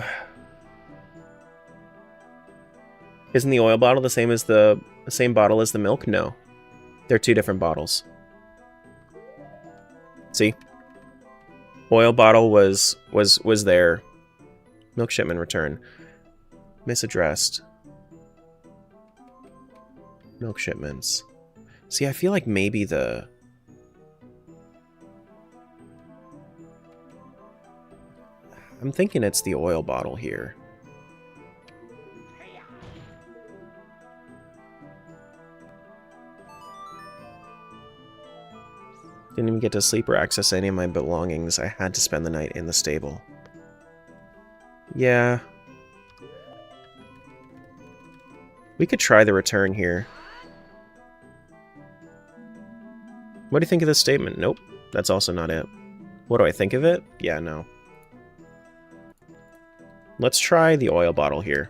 Isn't the oil bottle the same bottle as the milk? No. They're two different bottles. See? Oil bottle was there. Milk shipment return. Misaddressed. Milk shipments. See, I feel like maybe the... I'm thinking it's the oil bottle here. Didn't even get to sleep or access any of my belongings. I had to spend the night in the stable. Yeah. We could try the return here. What do you think of this statement? Nope, that's also not it. What do I think of it? Yeah, no. Let's try the oil bottle here.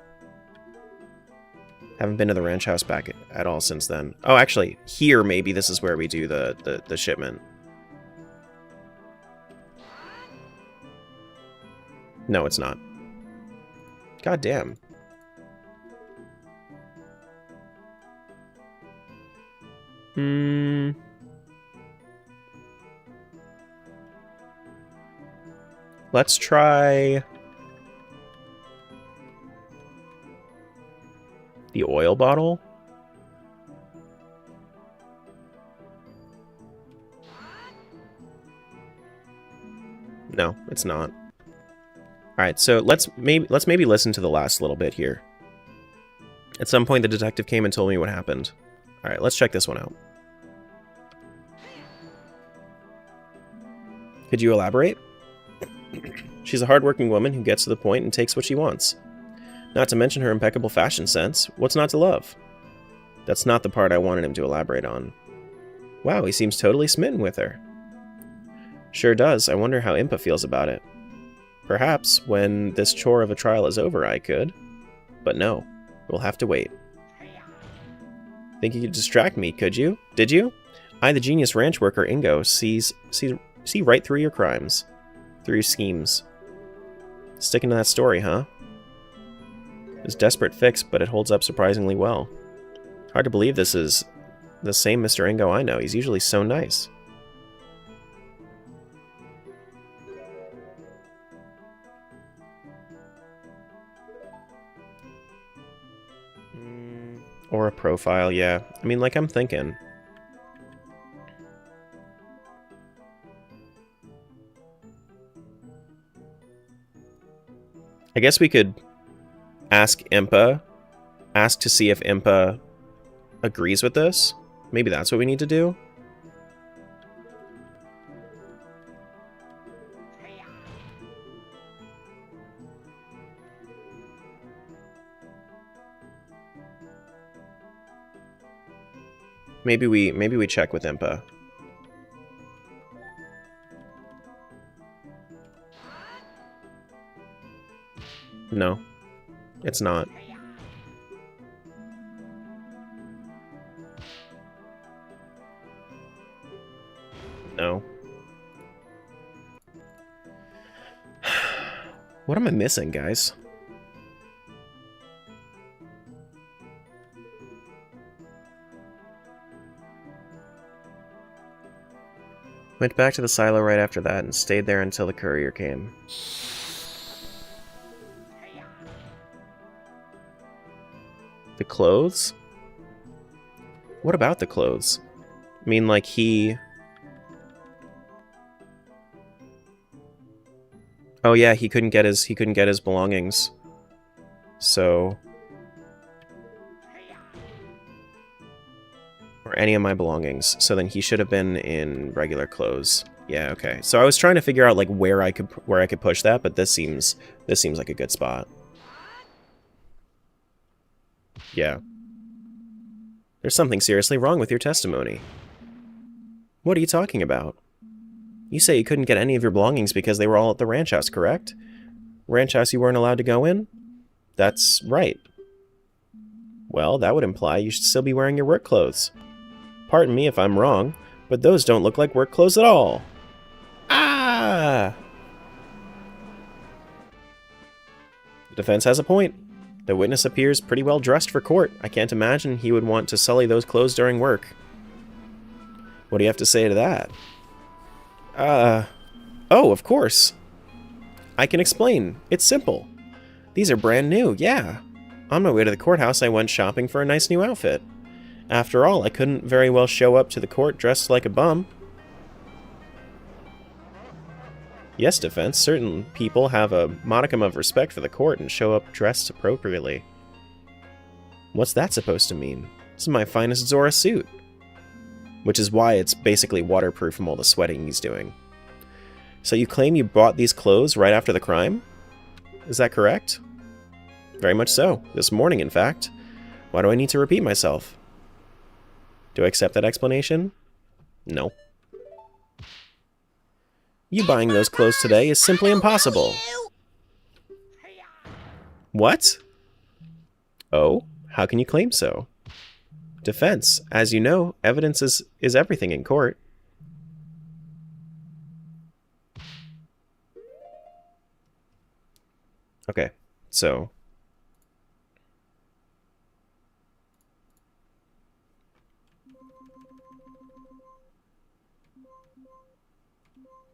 Haven't been to the ranch house back at all since then. Oh, actually, here maybe this is where we do the shipment. No, it's not. God damn. Let's try the oil bottle. No, it's not. All right, so let's maybe listen to the last little bit here. At some point, the detective came and told me what happened. All right, let's check this one out. Could you elaborate? She's a hardworking woman who gets to the point and takes what she wants. Not to mention her impeccable fashion sense. What's not to love? That's not the part I wanted him to elaborate on. Wow, he seems totally smitten with her. Sure does. I wonder how Impa feels about it. Perhaps when this chore of a trial is over, I could. But no, we'll have to wait. Think you could distract me, could you? Did you? I, the genius ranch worker Ingo, see right through your crimes. Through your schemes. Sticking to that story, huh? It's a desperate fix, but it holds up surprisingly well. Hard to believe this is the same Mr. Ingo I know. He's usually so nice. Or a profile, yeah. I mean, like I'm thinking. I guess we could ask Impa. Ask to see if Impa agrees with this. Maybe that's what we need to do. Maybe we check with Impa. No, it's not. No. What am I missing, guys? Went back to the silo right after that and stayed there until the courier came. The clothes? What about the clothes? I mean, like he... Oh yeah, he couldn't get his belongings. So... Or any of my belongings. So then he should have been in regular clothes. Yeah, okay. So I was trying to figure out like where I could push that, but this seems like a good spot. Yeah. There's something seriously wrong with your testimony. What are you talking about? You say you couldn't get any of your belongings because they were all at the ranch house, correct? Ranch house you weren't allowed to go in? That's right. Well, that would imply you should still be wearing your work clothes. Pardon me if I'm wrong, but those don't look like work clothes at all. Ah! The defense has a point. The witness appears pretty well dressed for court. I can't imagine he would want to sully those clothes during work. What do you have to say to that? Oh, of course. I can explain. It's simple. These are brand new, yeah. On my way to the courthouse, I went shopping for a nice new outfit. After all, I couldn't very well show up to the court dressed like a bum. Yes, defense, certain people have a modicum of respect for the court and show up dressed appropriately. What's that supposed to mean? This is my finest Zora suit. Which is why it's basically waterproof from all the sweating he's doing. So you claim you bought these clothes right after the crime? Is that correct? Very much so. This morning, in fact. Why do I need to repeat myself? Do I accept that explanation? No. You buying those clothes today is simply impossible. What? Oh, how can you claim so? Defense. As you know, evidence is everything in court. Okay, so...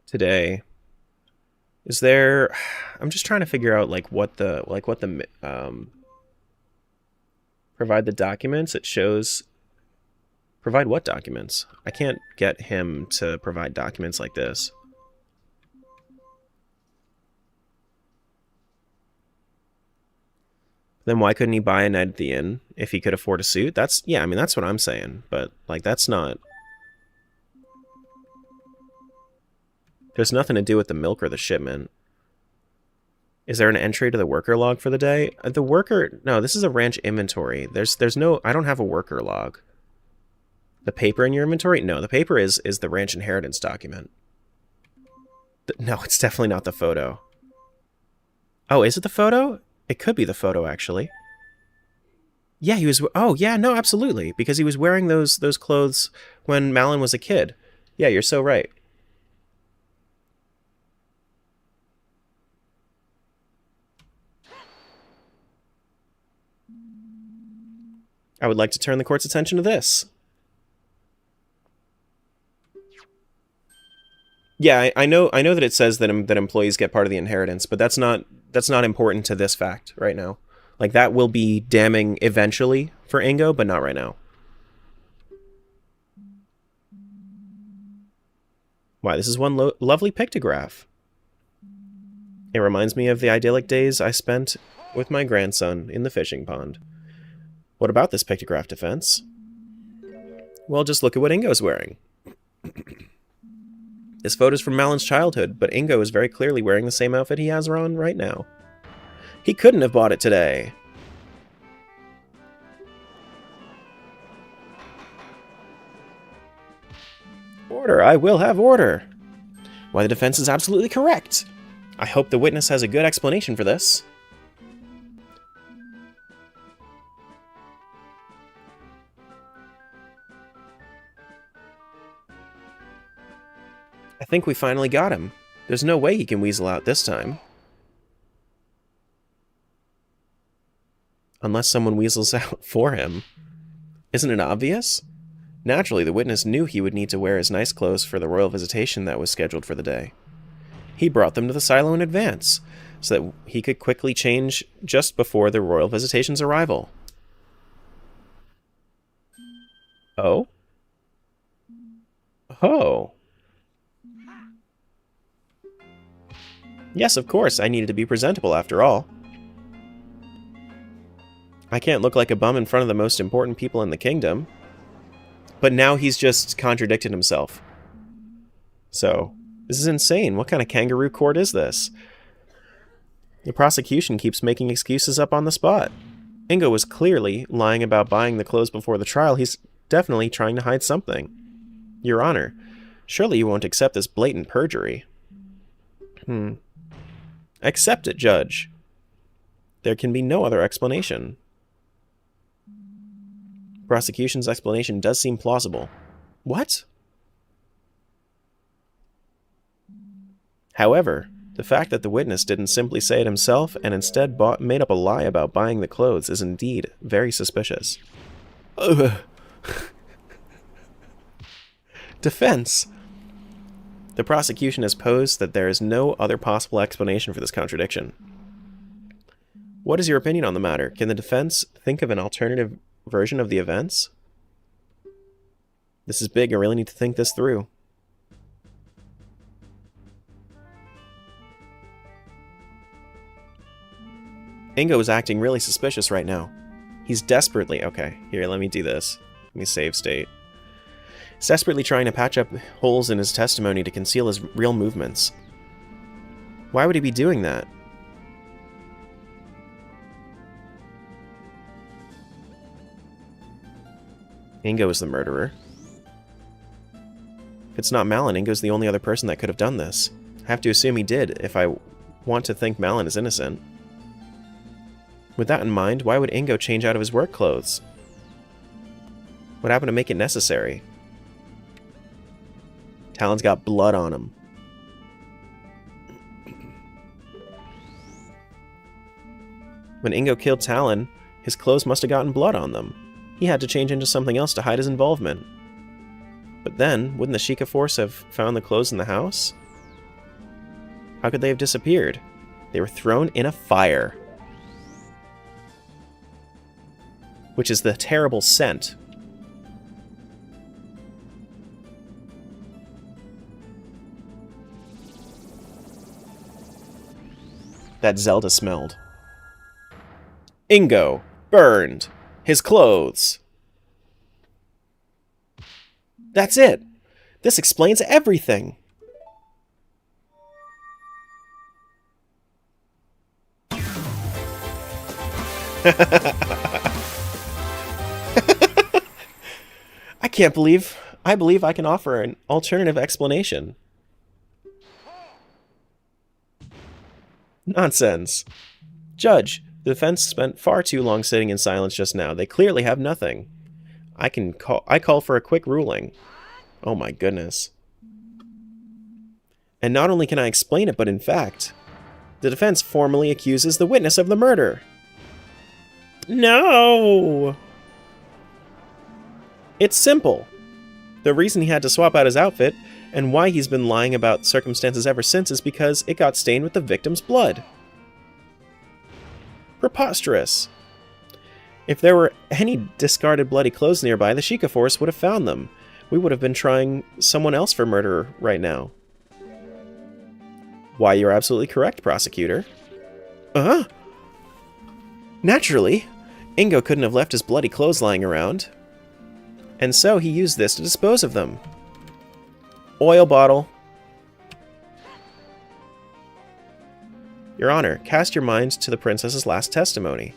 today, is there... I'm just trying to figure out, like, what the provide the documents. It shows... Provide what documents? I can't get him to provide documents like this. Then why couldn't he buy a night at the inn if he could afford a suit? That's... yeah, I mean, that's what I'm saying. But, like, that's not... There's nothing to do with the milk or the shipment. Is there an entry to the worker log for the day? The worker... no, this is a ranch inventory. There's no... I don't have a worker log. The paper in your inventory? No, the paper is the ranch inheritance document. No, it's definitely not the photo. Oh, is it the photo? It could be the photo, actually. Yeah, he was... oh, yeah, no, absolutely. Because he was wearing those clothes when Malin was a kid. Yeah, you're so right. I would like to turn the court's attention to this. Yeah, I know that it says that employees get part of the inheritance, but that's not important to this fact right now. Like, that will be damning eventually for Ingo, but not right now. Why, this is one lovely pictograph. It reminds me of the idyllic days I spent with my grandson in the fishing pond. What about this pictograph, Defense? Well, just look at what Ingo's wearing. This photo's from Malin's childhood, but Ingo is very clearly wearing the same outfit he has on right now. He couldn't have bought it today. Order, I will have order. Why, the defense is absolutely correct. I hope the witness has a good explanation for this. I think we finally got him. There's no way he can weasel out this time. Unless someone weasels out for him. Isn't it obvious? Naturally, the witness knew he would need to wear his nice clothes for the royal visitation that was scheduled for the day. He brought them to the silo in advance, so that he could quickly change just before the royal visitation's arrival. Oh? Oh. Yes, of course, I needed to be presentable after all. I can't look like a bum in front of the most important people in the kingdom. But now he's just contradicted himself. So, this is insane. What kind of kangaroo court is this? The prosecution keeps making excuses up on the spot. Ingo was clearly lying about buying the clothes before the trial. He's definitely trying to hide something. Your Honor, surely you won't accept this blatant perjury. Accept it, Judge. There can be no other explanation. Prosecution's explanation does seem plausible. What? However, the fact that the witness didn't simply say it himself and instead made up a lie about buying the clothes is indeed very suspicious. Defense. The prosecution has posed that there is no other possible explanation for this contradiction. What is your opinion on the matter? Can the defense think of an alternative version of the events? This is big. I really need to think this through. Ingo is acting really suspicious right now. He's desperately... okay, here, let me do this. Let me save state. He's desperately trying to patch up holes in his testimony to conceal his real movements. Why would he be doing that? Ingo is the murderer. If it's not Malin, Ingo's the only other person that could have done this. I have to assume he did, if I want to think Malin is innocent. With that in mind, why would Ingo change out of his work clothes? What happened to make it necessary? Talon's got blood on him. When Ingo killed Talon, his clothes must have gotten blood on them. He had to change into something else to hide his involvement. But then, wouldn't the Sheikah Force have found the clothes in the house? How could they have disappeared? They were thrown in a fire. Which is the terrible scent. That Zelda smelled. Ingo burned his clothes. That's it. This explains everything. I believe I can offer an alternative explanation. Nonsense. Judge, the defense spent far too long sitting in silence just now. They clearly have nothing. I call for a quick ruling. Oh my goodness. And not only can I explain it, but in fact, the defense formally accuses the witness of the murder. No! It's simple. The reason he had to swap out his outfit, and why he's been lying about circumstances ever since, is because it got stained with the victim's blood. Preposterous. If there were any discarded bloody clothes nearby, the Sheikah Force would have found them. We would have been trying someone else for murder right now. Why, you're absolutely correct, prosecutor. Naturally, Ingo couldn't have left his bloody clothes lying around. And so he used this to dispose of them. Oil bottle. Your Honor, cast your mind to the princess's last testimony.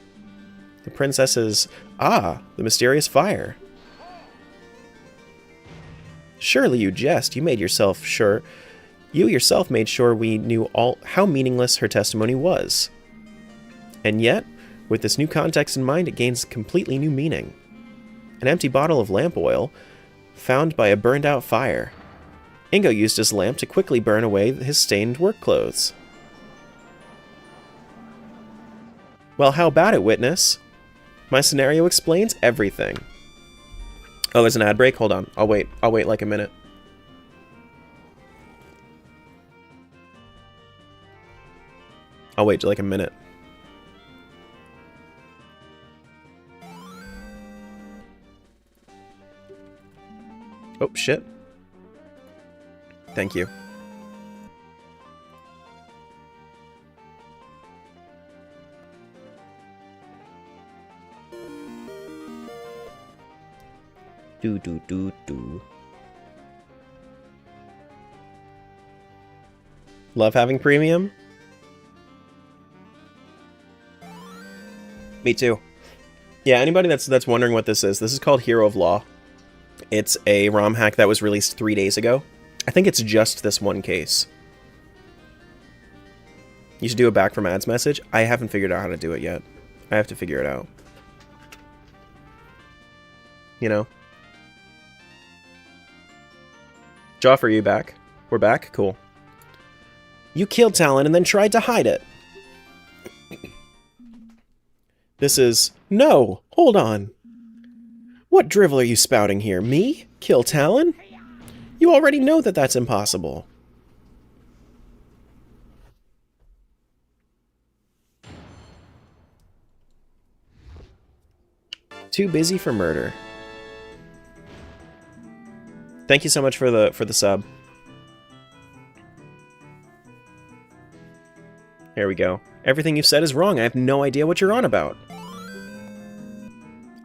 The princess's, the mysterious fire. Surely you jest. You yourself made sure we knew how meaningless her testimony was. And yet, with this new context in mind, it gains completely new meaning. An empty bottle of lamp oil, found by a burned-out fire. Ingo used his lamp to quickly burn away his stained work clothes. Well, how about it, witness? My scenario explains everything. Oh, there's an ad break? Hold on. I'll wait like a minute. I'll wait like a minute. Oh, shit. Thank you. Do. Love having premium? Me too. Yeah, anybody that's wondering what this is called Hero of Law. It's a ROM hack that was released 3 days ago. I think it's just this one case. You should do a back from ads message. I haven't figured out how to do it yet. I have to figure it out. You know? Joff, are you back? We're back? Cool. You killed Talon and then tried to hide it. This is... No! Hold on! What drivel are you spouting here? Me? Kill Talon? You already know that that's impossible. Too busy for murder. Thank you so much for the sub. There we go. Everything you've said is wrong. I have no idea what you're on about.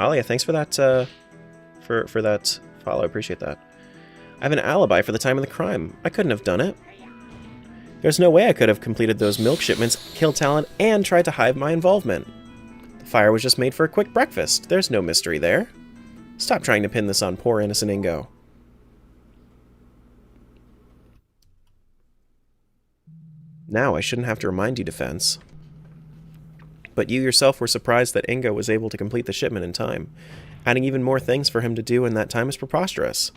Alia, thanks for that for that follow. I appreciate that. I have an alibi for the time of the crime. I couldn't have done it. There's no way I could have completed those milk shipments, killed Talon, and tried to hide my involvement. The fire was just made for a quick breakfast. There's no mystery there. Stop trying to pin this on poor innocent Ingo. Now I shouldn't have to remind you, Defense. But you yourself were surprised that Ingo was able to complete the shipment in time. Adding even more things for him to do in that time is preposterous.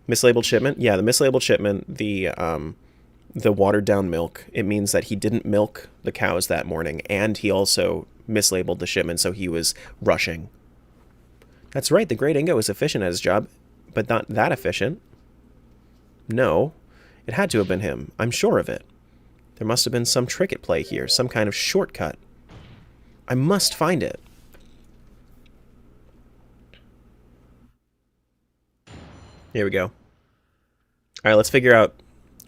Mislabeled shipment? Yeah, the mislabeled shipment, the watered down milk, it means that he didn't milk the cows that morning, and he also mislabeled the shipment, so he was rushing. That's right, the great Ingo is efficient at his job, but not that efficient. No, it had to have been him. I'm sure of it. There must have been some trick at play here, some kind of shortcut. I must find it. Here we go. All right, let's figure out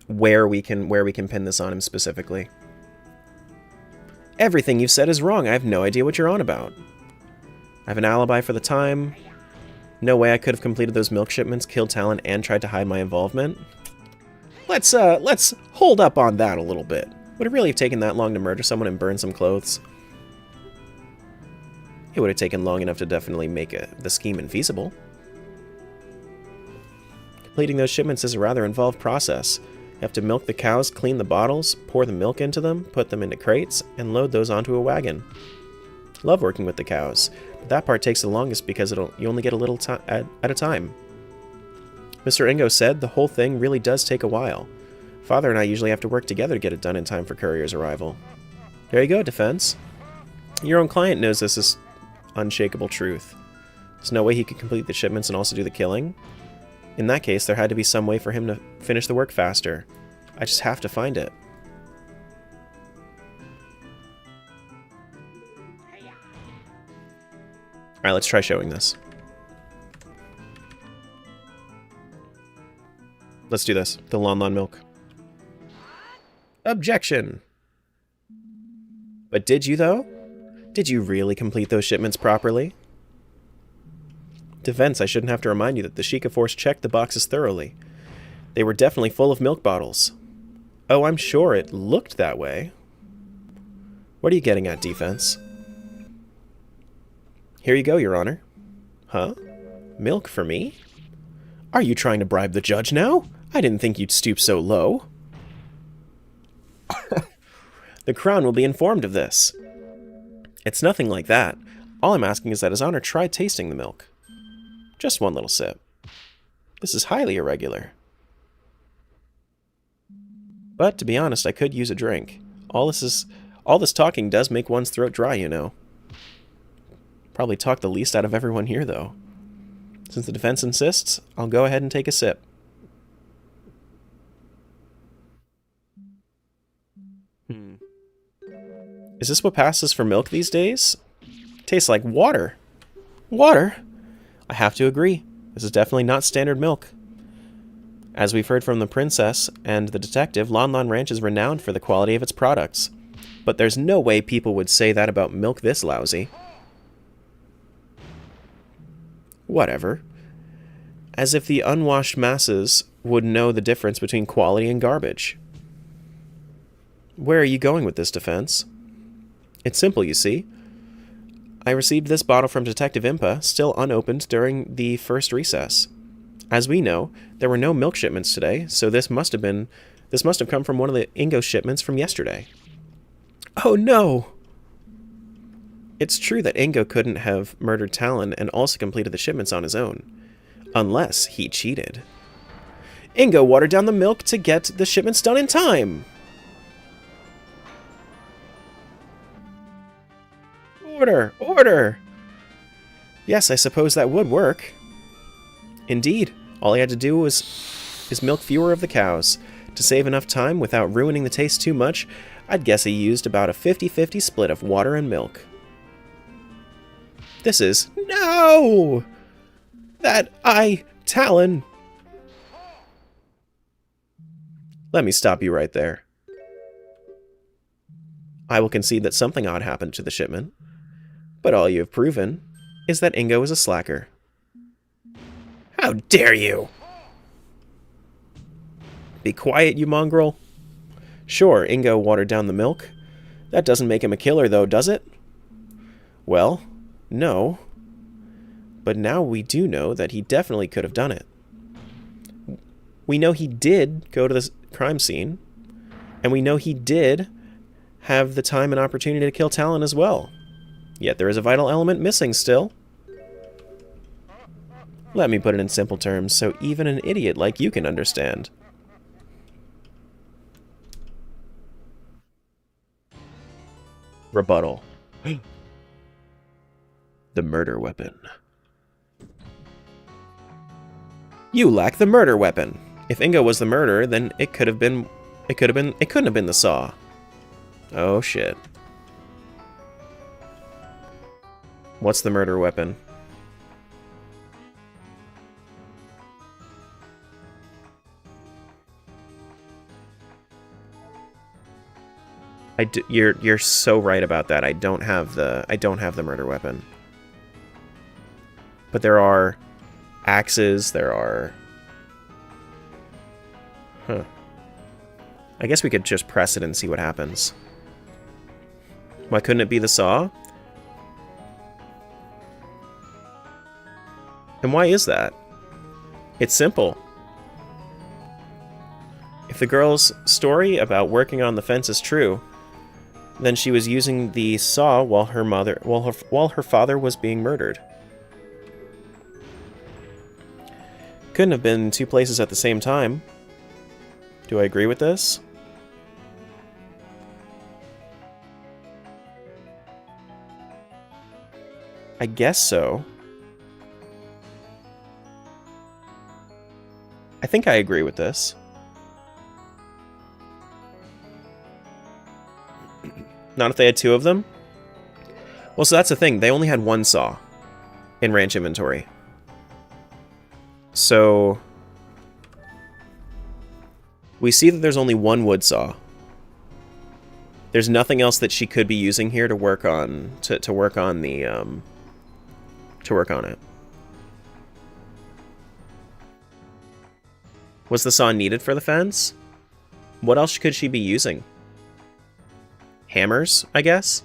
where we can pin this on him specifically. Everything you've said is wrong. I have no idea what you're on about. I have an alibi for the time. No way I could have completed those milk shipments, killed Talon, and tried to hide my involvement. Let's hold up on that a little bit. Would it really have taken that long to murder someone and burn some clothes? It would have taken long enough to definitely make the scheme infeasible. Completing those shipments is a rather involved process. You have to milk the cows, clean the bottles, pour the milk into them, put them into crates, and load those onto a wagon. Love working with the cows, but that part takes the longest because you only get a little at a time. Mr. Ingo said the whole thing really does take a while. Father and I usually have to work together to get it done in time for Courier's arrival. There you go, Defense. Your own client knows this is unshakable truth. There's no way he could complete the shipments and also do the killing. In that case, there had to be some way for him to finish the work faster. I just have to find it. Alright, let's try showing this. Let's do this. The Lon Lon milk. Objection! But did you, though? Did you really complete those shipments properly? Defense, I shouldn't have to remind you that the Sheikah Force checked the boxes thoroughly. They were definitely full of milk bottles. Oh, I'm sure it looked that way. What are you getting at, Defense? Here you go, Your Honor. Huh? Milk for me? Are you trying to bribe the judge now? I didn't think you'd stoop so low. The Crown will be informed of this. It's nothing like that. All I'm asking is that His Honor try tasting the milk. Just one little sip. This is highly irregular. But, to be honest, I could use a drink. All this talking does make one's throat dry, you know. Probably talk the least out of everyone here, though. Since the defense insists, I'll go ahead and take a sip. Is this what passes for milk these days? Tastes like water. Water? I have to agree. This is definitely not standard milk. As we've heard from the princess and the detective, Lon Lon Ranch is renowned for the quality of its products. But there's no way people would say that about milk this lousy. Whatever. As if the unwashed masses would know the difference between quality and garbage. Where are you going with this, Defense? It's simple, you see. I received this bottle from Detective Impa, still unopened during the first recess. As we know, there were no milk shipments today, so this must have come from one of the Ingo shipments from yesterday. Oh no! It's true that Ingo couldn't have murdered Talon and also completed the shipments on his own. Unless he cheated. Ingo watered down the milk to get the shipments done in time! Order! Order! Yes, I suppose that would work. Indeed, all he had to do was milk fewer of the cows. To save enough time without ruining the taste too much, I'd guess he used about a 50-50 split of water and milk. This is... No! Talon! Let me stop you right there. I will concede that something odd happened to the shipment. But all you have proven is that Ingo is a slacker. How dare you! Be quiet, you mongrel. Sure, Ingo watered down the milk. That doesn't make him a killer, though, does it? Well, no. But now we do know that he definitely could have done it. We know he did go to this crime scene, and we know he did have the time and opportunity to kill Talon as well. Yet there is a vital element missing still. Let me put it in simple terms so even an idiot like you can understand. Rebuttal. The murder weapon. You lack the murder weapon. If Ingo was the murderer, then it couldn't have been the saw. Oh shit. What's the murder weapon? You're so right about that. I don't have the murder weapon. But there are axes, there are... Huh. I guess we could just press it and see what happens. Why couldn't it be the saw? And why is that? It's simple. If the girl's story about working on the fence is true, then she was using the saw while her father was being murdered. Couldn't have been in two places at the same time. Do I agree with this? I guess so. I think I agree with this. Not if they had two of them? Well, so that's the thing. They only had one saw in ranch inventory. So we see that there's only one wood saw. There's nothing else that she could be using here to work on to work on the to work on it. Was the saw needed for the fence? What else could she be using? Hammers, I guess?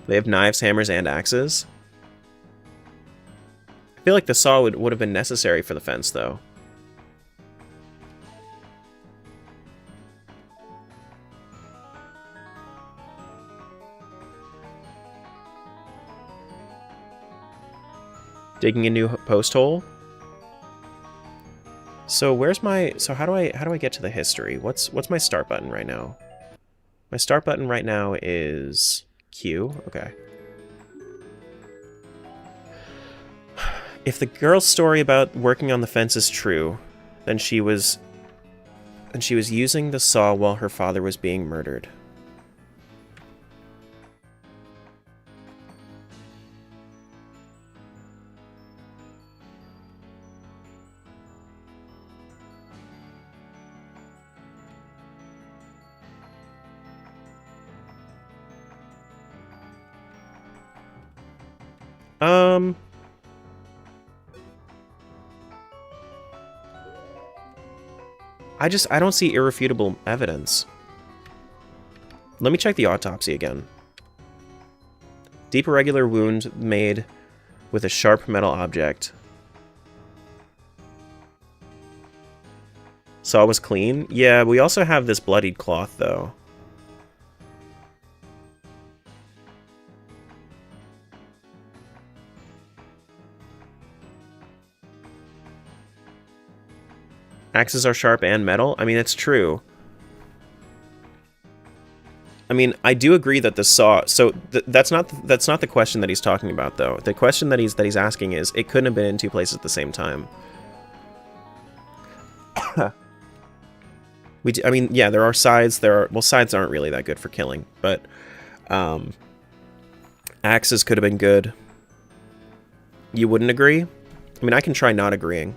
They have knives, hammers, and axes. I feel like the saw would have been necessary for the fence, though. Digging a new post hole. So where's my... So how do I get to the history? What's my start button right now? My start button right now is Q. Okay. If the girl's story about working on the fence is true, then she was using the saw while her father was being murdered. I don't see irrefutable evidence. Let me check the autopsy again. Deep irregular wound made with a sharp metal object. Saw was clean? Yeah, we also have this bloodied cloth, though. Axes are sharp and metal? I mean, it's true. I mean, I do agree that the saw... So, that's not the question that he's talking about, though. The question that he's asking is, it couldn't have been in two places at the same time. I mean, yeah, there are sides. Well, sides aren't really that good for killing, but... axes could have been good. You wouldn't agree? I mean, I can try not agreeing.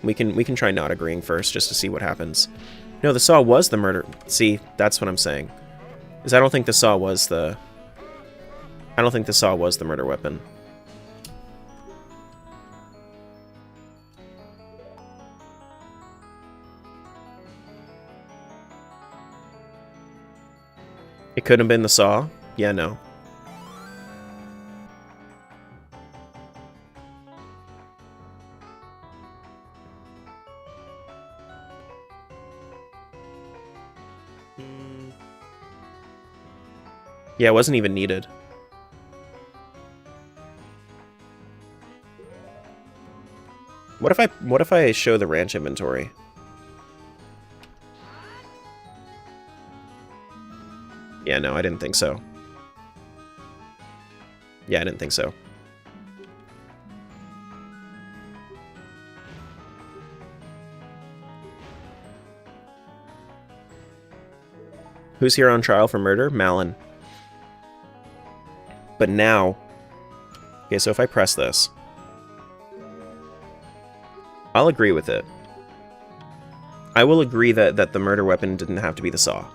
We can try not agreeing first, just to see what happens. No, the saw was the murder. See, that's what I'm saying. Is I don't think the saw was the murder weapon. It could have been the saw? Yeah, no. Yeah, it wasn't even needed. What if I show the ranch inventory? Yeah, no, I didn't think so. Yeah, I didn't think so. Who's here on trial for murder? Malin. But now... Okay, so if I press this... I'll agree with it. I will agree that the murder weapon didn't have to be the saw.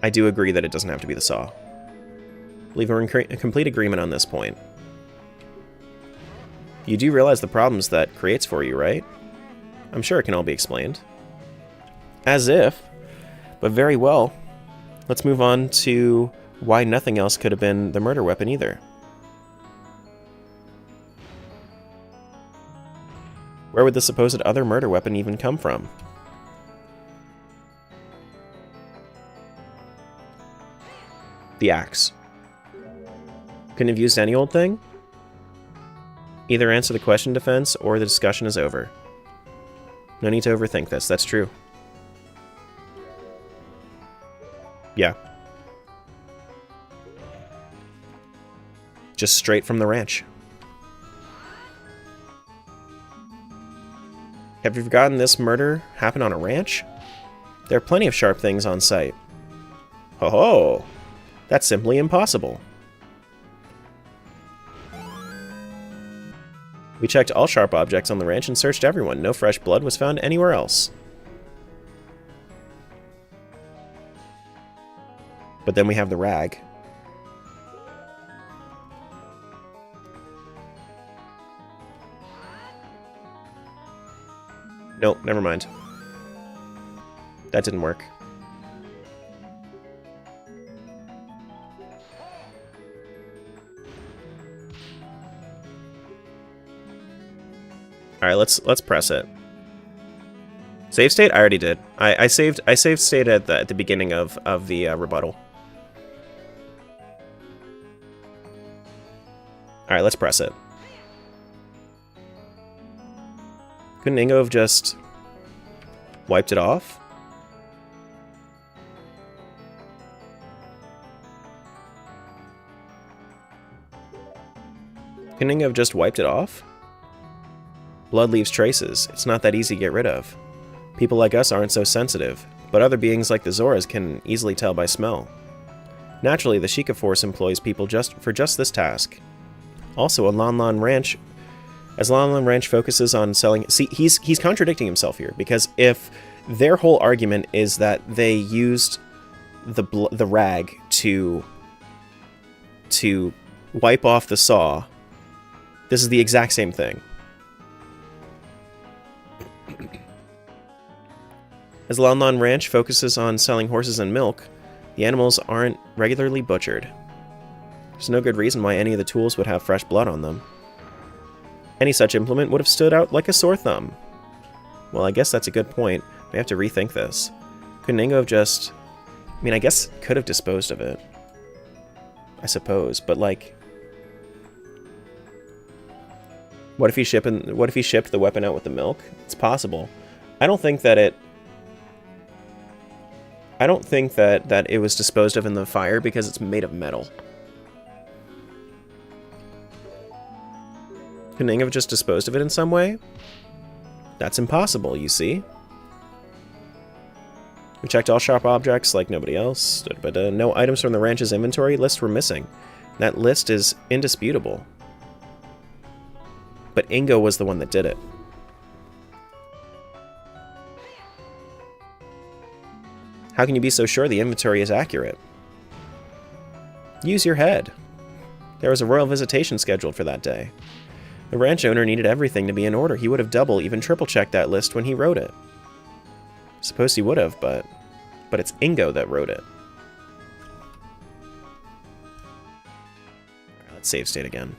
I do agree that it doesn't have to be the saw. I believe we're in complete agreement on this point. You do realize the problems that creates for you, right? I'm sure it can all be explained. As if, but very well. Let's move on to why nothing else could have been the murder weapon either. Where would the supposed other murder weapon even come from? The axe. Couldn't have used any old thing? Either answer the question, defense, or the discussion is over. No need to overthink this, that's true. Yeah. Just straight from the ranch. Have you forgotten this murder happened on a ranch? There are plenty of sharp things on site. Ho ho! That's simply impossible. We checked all sharp objects on the ranch and searched everyone. No fresh blood was found anywhere else. But then we have the rag. Nope, never mind. That didn't work. Alright, let's press it. Save state? I already did. I saved state at the beginning of the rebuttal. Alright, let's press it. Couldn't Ingo have just wiped it off? Couldn't Ingo have just wiped it off? Blood leaves traces. It's not that easy to get rid of. People like us aren't so sensitive, but other beings like the Zoras can easily tell by smell. Naturally, the Sheikah Force employs people for just this task. Also, as Lan Lan Ranch focuses on selling... See, he's contradicting himself here, because if their whole argument is that they used the rag to wipe off the saw, this is the exact same thing. As Lan Lan Ranch focuses on selling horses and milk, the animals aren't regularly butchered. There's no good reason why any of the tools would have fresh blood on them. Any such implement would have stood out like a sore thumb. Well, I guess that's a good point. We have to rethink this. Couldn't Ingo have just... I mean, I guess could have disposed of it. I suppose, but like... What if he shipped the weapon out with the milk? It's possible. I don't think that it was disposed of in the fire because it's made of metal. Couldn't Ingo have just disposed of it in some way? That's impossible, you see. We checked all sharp objects like nobody else, but no items from the ranch's inventory list were missing. That list is indisputable. But Ingo was the one that did it. How can you be so sure the inventory is accurate? Use your head. There was a royal visitation scheduled for that day. The ranch owner needed everything to be in order. He would have double, even triple checked that list when he wrote it. Suppose he would have, but it's Ingo that wrote it. Let's save state again.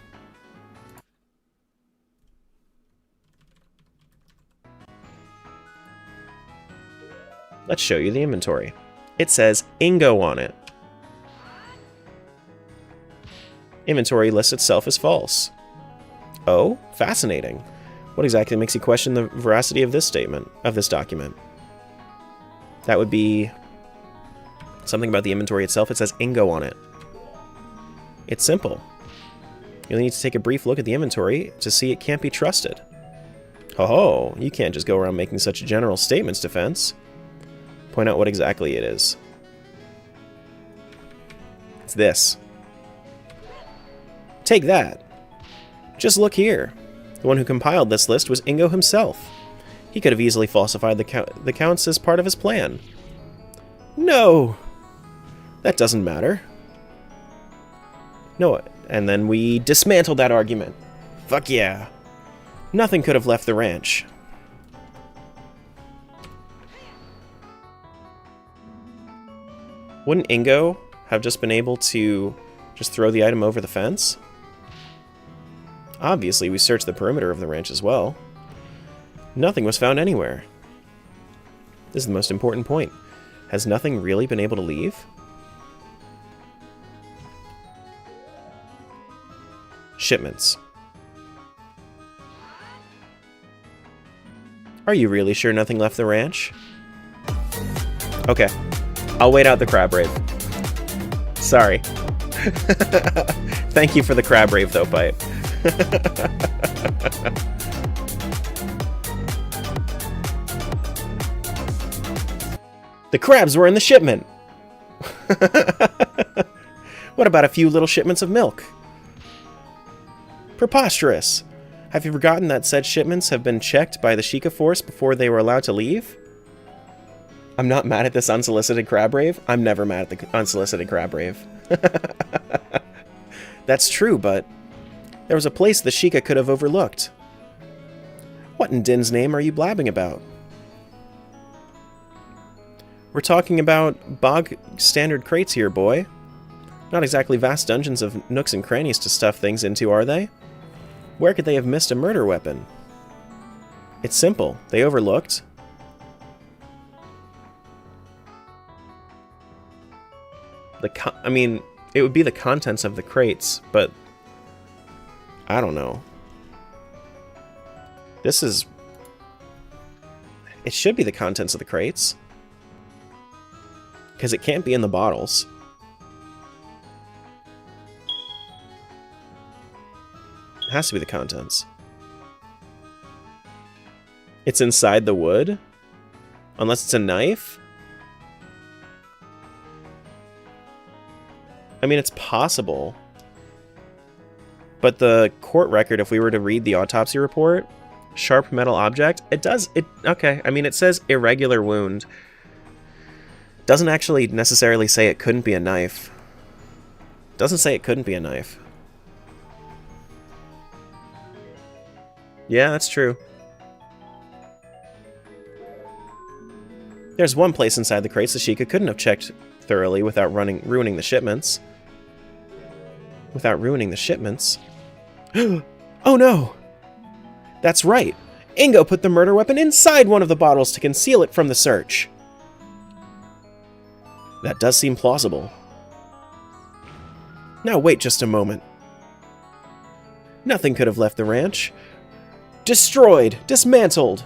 Let's show you the inventory. It says Ingo on it. Inventory lists itself as false. Oh, fascinating. What exactly makes you question the veracity of this statement, of this document? That would be something about the inventory itself. It says Ingo on it. It's simple. You'll need to take a brief look at the inventory to see it can't be trusted. Ho-ho, you can't just go around making such general statements, Defense. Point out what exactly it is. It's this. Take that. Just look here. The one who compiled this list was Ingo himself. He could have easily falsified the counts as part of his plan. No! That doesn't matter. No, and then we dismantled that argument. Fuck yeah. Nothing could have left the ranch. Wouldn't Ingo have just been able to just throw the item over the fence? Obviously, we searched the perimeter of the ranch as well. Nothing was found anywhere. This is the most important point. Has nothing really been able to leave? Shipments. Are you really sure nothing left the ranch? Okay. I'll wait out the crab rave. Sorry. Thank you for the crab rave, though, Pipe. The crabs were in the shipment! What about a few little shipments of milk? Preposterous! Have you forgotten that said shipments have been checked by the Sheikah Force before they were allowed to leave? I'm not mad at this unsolicited crab rave. I'm never mad at the unsolicited crab rave. That's true, but there was a place the Sheikah could have overlooked. What in Din's name are you blabbing about? We're talking about bog standard crates here, boy. Not exactly vast dungeons of nooks and crannies to stuff things into, are they? Where could they have missed a murder weapon? It's simple. They overlooked. I mean, it would be the contents of the crates, but I don't know. This is... It should be the contents of the crates. Because it can't be in the bottles. It has to be the contents. It's inside the wood? Unless it's a knife? I mean, it's possible. But the court record, if we were to read the autopsy report, sharp metal object, okay, I mean, it says irregular wound. Doesn't actually necessarily say it couldn't be a knife. Doesn't say it couldn't be a knife. Yeah, that's true. There's one place inside the crates the Sheikah couldn't have checked thoroughly without ruining the shipments. Without ruining the shipments. Oh no! That's right! Ingo put the murder weapon inside one of the bottles to conceal it from the search. That does seem plausible. Now wait just a moment. Nothing could have left the ranch. Destroyed! Dismantled!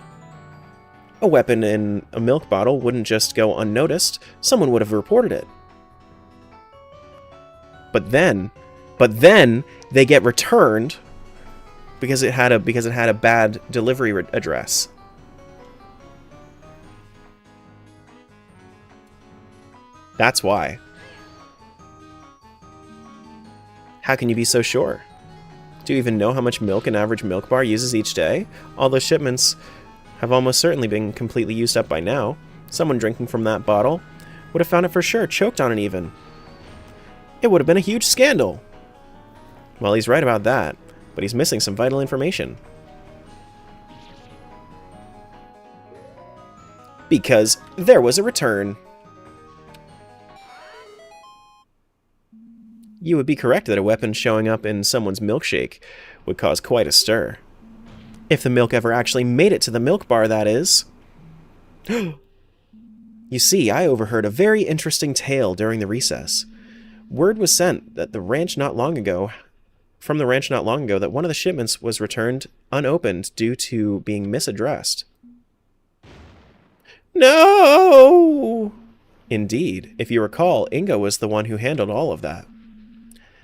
A weapon in a milk bottle wouldn't just go unnoticed. Someone would have reported it. But then they get returned because it had a bad delivery address. That's why. How can you be so sure? Do you even know how much milk an average milk bar uses each day? All those shipments have almost certainly been completely used up by now. Someone drinking from that bottle would have found it for sure, choked on it even. It would have been a huge scandal. Well, he's right about that, but he's missing some vital information. Because there was a return. You would be correct that a weapon showing up in someone's milkshake would cause quite a stir. If the milk ever actually made it to the milk bar, that is. You see, I overheard a very interesting tale during the recess. Word was sent that from the ranch not long ago that one of the shipments was returned unopened due to being misaddressed. No! Indeed, if you recall, Ingo was the one who handled all of that.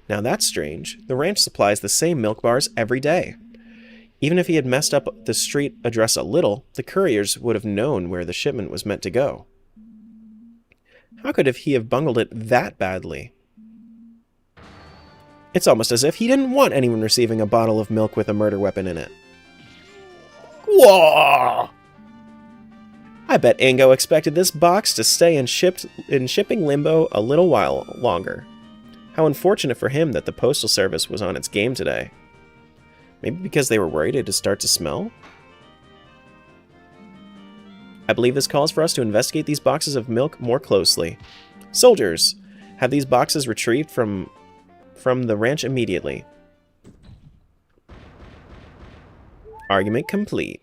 Now that's strange. The ranch supplies the same milk bars every day. Even if he had messed up the street address a little, the couriers would have known where the shipment was meant to go. How could he have bungled it that badly? It's almost as if he didn't want anyone receiving a bottle of milk with a murder weapon in it. Whoa! I bet Ingo expected this box to stay in shipping limbo a little while longer. How unfortunate for him that the postal service was on its game today. Maybe because they were worried it'd start to smell? I believe this calls for us to investigate these boxes of milk more closely. Soldiers, have these boxes retrieved from the ranch immediately. Argument complete.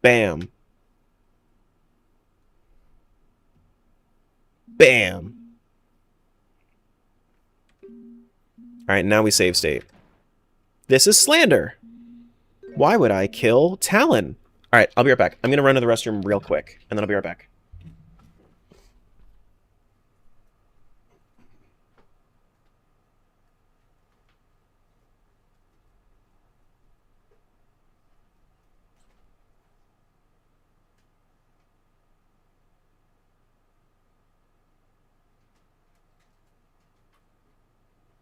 Bam. Bam. Alright, now we save state. This is slander. Why would I kill Talon? Alright, I'll be right back. I'm going to run to the restroom real quick, and then I'll be right back.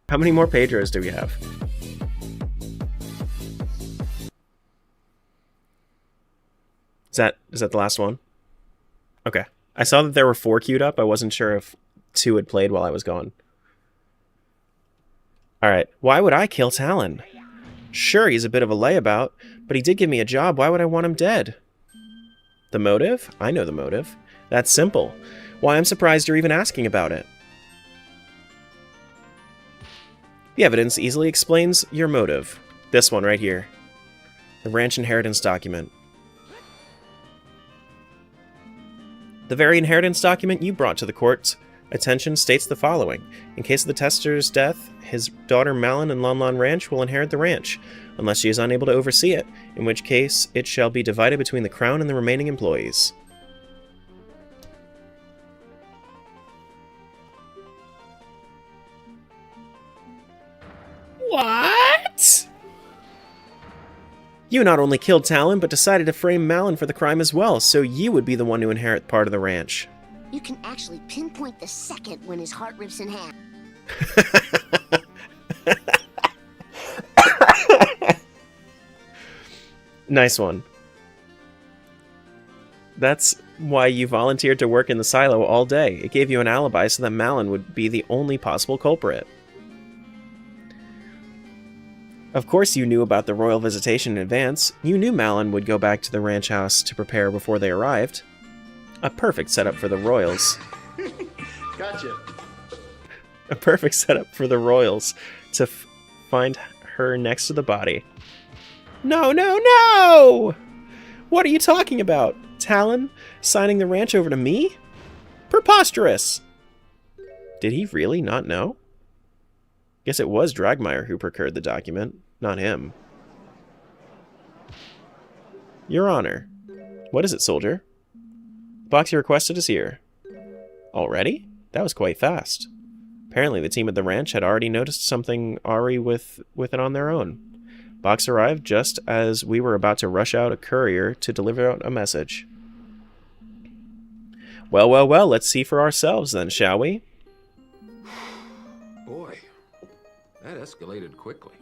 How many more Pedros do we have? Is that the last one? Okay. I saw that there were 4 queued up. I wasn't sure if 2 had played while I was gone. Alright. Why would I kill Talon? Sure, he's a bit of a layabout, but he did give me a job. Why would I want him dead? The motive? I know the motive. That's simple. Why, I'm surprised you're even asking about it. The evidence easily explains your motive. This one right here. The ranch inheritance document. The very inheritance document you brought to the court's attention states the following. In case of the tester's death, his daughter Malin and Lon Lon Ranch will inherit the ranch, unless she is unable to oversee it, in which case it shall be divided between the crown and the remaining employees. What? You not only killed Talon, but decided to frame Malin for the crime as well, so you would be the one to inherit part of the ranch. You can actually pinpoint the second when his heart rips in half. Nice one. That's why you volunteered to work in the silo all day. It gave you an alibi so that Malin would be the only possible culprit. Of course you knew about the royal visitation in advance. You knew Malin would go back to the ranch house to prepare before they arrived. A perfect setup for the royals. Gotcha. A perfect setup for the royals to find her next to the body. No, no, no! What are you talking about? Talon signing the ranch over to me? Preposterous! Did he really not know? Guess it was Dragmeyer who procured the document, not him. Your Honor. What is it, soldier? The box you requested is here. Already? That was quite fast. Apparently the team at the ranch had already noticed something awry with it on their own. Box arrived just as we were about to rush out a courier to deliver out a message. Well, well, well, let's see for ourselves then, shall we? Boy, that escalated quickly.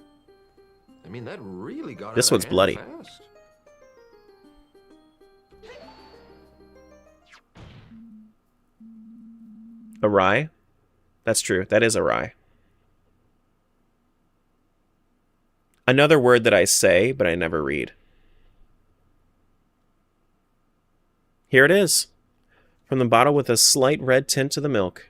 I mean, that really got This out of one's hand bloody. fast. Awry? That's true. That is awry. Another word that I say, but I never read. Here it is. From the bottle with a slight red tint to the milk.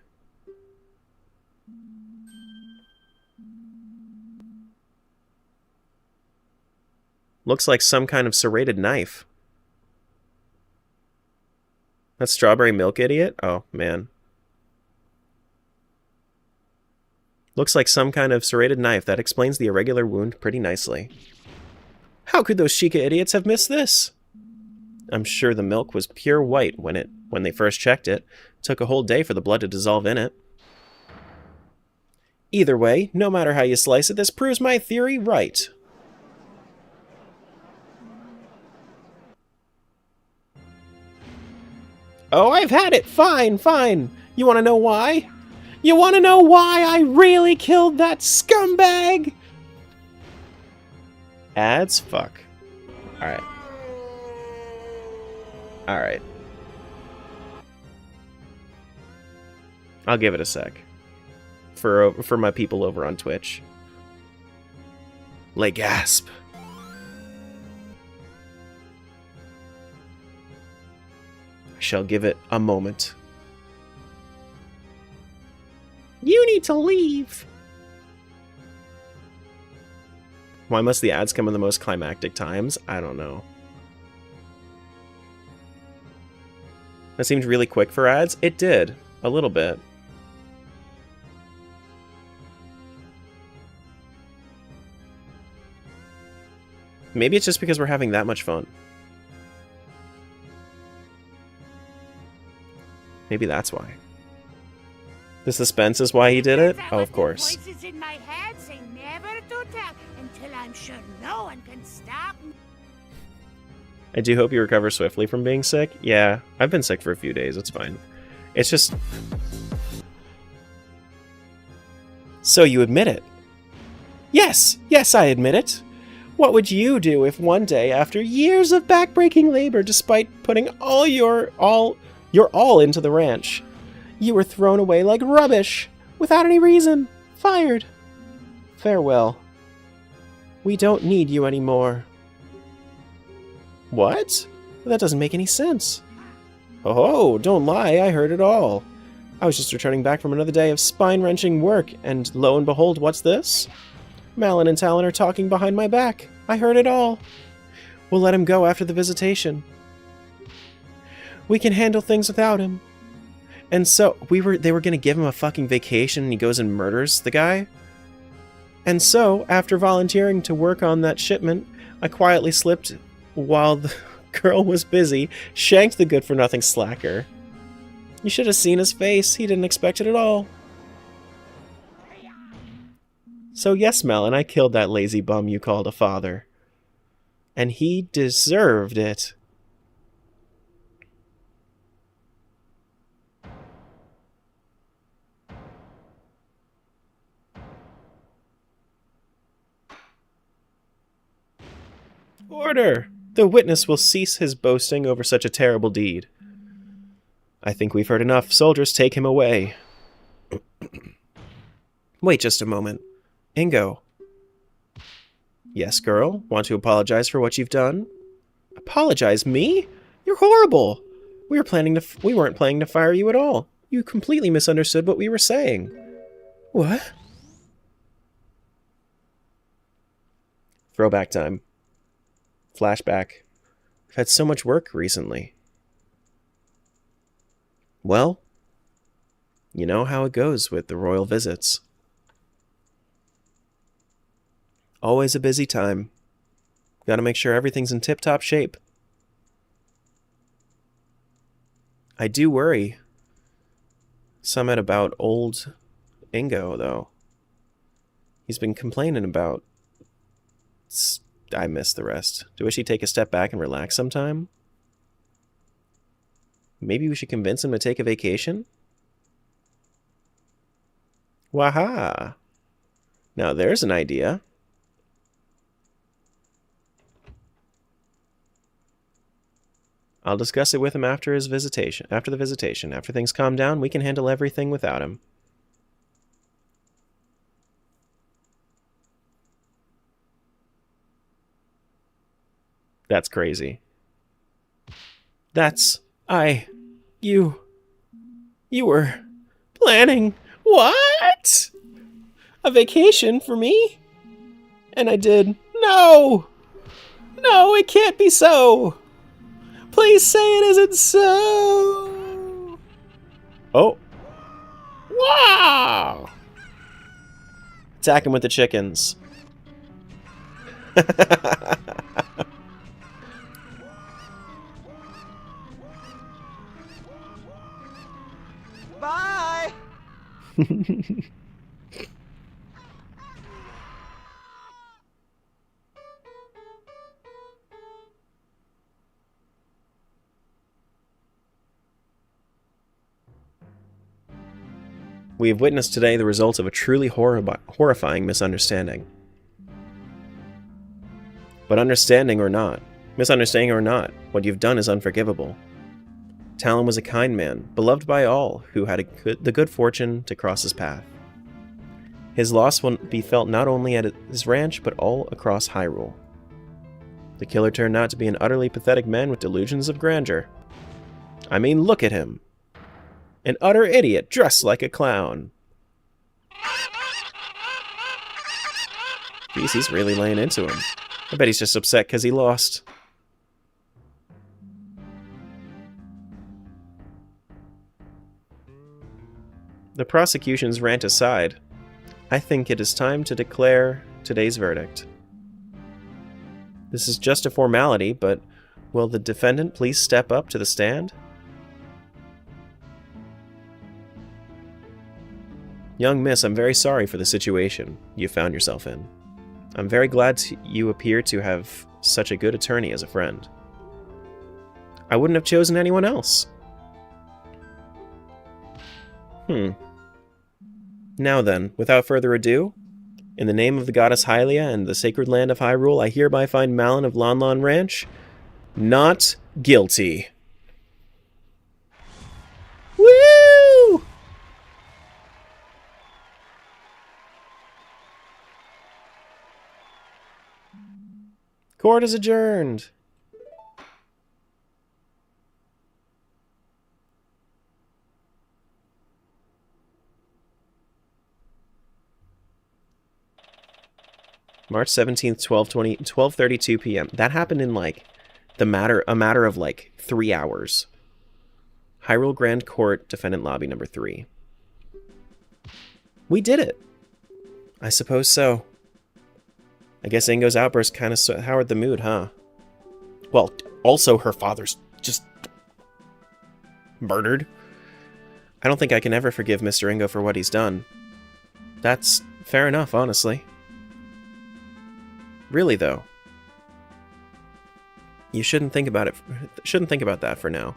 Looks like some kind of serrated knife. That strawberry milk idiot? Oh, man. Looks like some kind of serrated knife. That explains the irregular wound pretty nicely. How could those Sheikah idiots have missed this? I'm sure the milk was pure white when they first checked it. Took a whole day for the blood to dissolve in it. Either way, no matter how you slice it, this proves my theory right. Oh, I've had it! Fine, fine! You wanna know why? You wanna know why I really killed that scumbag? Ads? Fuck. Alright. Alright. I'll give it a sec. For my people over on Twitch. Lay gasp. I shall give it a moment. You need to leave. Why must the ads come in the most climactic times? I don't know. That seemed really quick for ads. It did. A little bit. Maybe it's just because we're having that much fun. Maybe that's why. The suspense is why he did it? Oh, of course. Voices in my head say never to tell until I'm sure no one can stop me. I do hope you recover swiftly from being sick. Yeah, I've been sick for a few days. It's fine. It's just... So you admit it? Yes! Yes, I admit it! What would you do if one day, after years of backbreaking labor, despite putting all your all into the ranch, you were thrown away like rubbish, without any reason, fired? Farewell. We don't need you anymore. What? That doesn't make any sense. Oh, don't lie, I heard it all. I was just returning back from another day of spine-wrenching work, and lo and behold, what's this? Malin and Talon are talking behind my back. I heard it all. We'll let him go after the visitation. We can handle things without him. And so, they were gonna give him a fucking vacation and he goes and murders the guy? And so, after volunteering to work on that shipment, I quietly slipped while the girl was busy, shanked the good-for-nothing slacker. You should have seen his face. He didn't expect it at all. So yes, Melon, I killed that lazy bum you called a father. And he deserved it. Order! The witness will cease his boasting over such a terrible deed. I think we've heard enough. Soldiers, take him away. Wait just a moment. Ingo. Yes, girl? Want to apologize for what you've done? Apologize? Me? You're horrible! We weren't planning to fire you at all. You completely misunderstood what we were saying. What? Throwback time. Flashback. I've had so much work recently. Well, you know how it goes with the royal visits. Always a busy time. Gotta make sure everything's in tip-top shape. I do worry somewhat about old Ingo, though. He's been complaining about... I missed the rest. Do we should take a step back and relax sometime? Maybe we should convince him to take a vacation? Waha! Now there's an idea. I'll discuss it with him after the visitation. After things calm down, we can handle everything without him. That's crazy. That's You were planning what? A vacation for me? And I did. No! No, it can't be so! Please say it isn't so! Oh. Wow! Attack him with the chickens. Bye! We have witnessed today the results of a truly horrifying misunderstanding. But misunderstanding or not, what you've done is unforgivable. Talon was a kind man, beloved by all who had the good fortune to cross his path. His loss will be felt not only at his ranch, but all across Hyrule. The killer turned out to be an utterly pathetic man with delusions of grandeur. I mean, look at him. An utter idiot dressed like a clown. Jeez, he's really laying into him. I bet he's just upset because he lost. The prosecution's rant aside, I think it is time to declare today's verdict. This is just a formality, but will the defendant please step up to the stand? Young miss, I'm very sorry for the situation you found yourself in. I'm very glad you appear to have such a good attorney as a friend. I wouldn't have chosen anyone else. Now then, without further ado, in the name of the goddess Hylia and the sacred land of Hyrule, I hereby find Malon of Lon Lon Ranch not guilty. Woo! Court is adjourned. March 17th, 12:32 p.m. That happened in like a matter of like 3 hours. Hyrule Grand Court, Defendant Lobby number 3. We did it. I suppose so. I guess Ingo's outburst kind of soured the mood, huh? Well, also her father's just murdered. I don't think I can ever forgive Mr. Ingo for what he's done. That's fair enough, honestly. Really, though. You shouldn't think about that for now.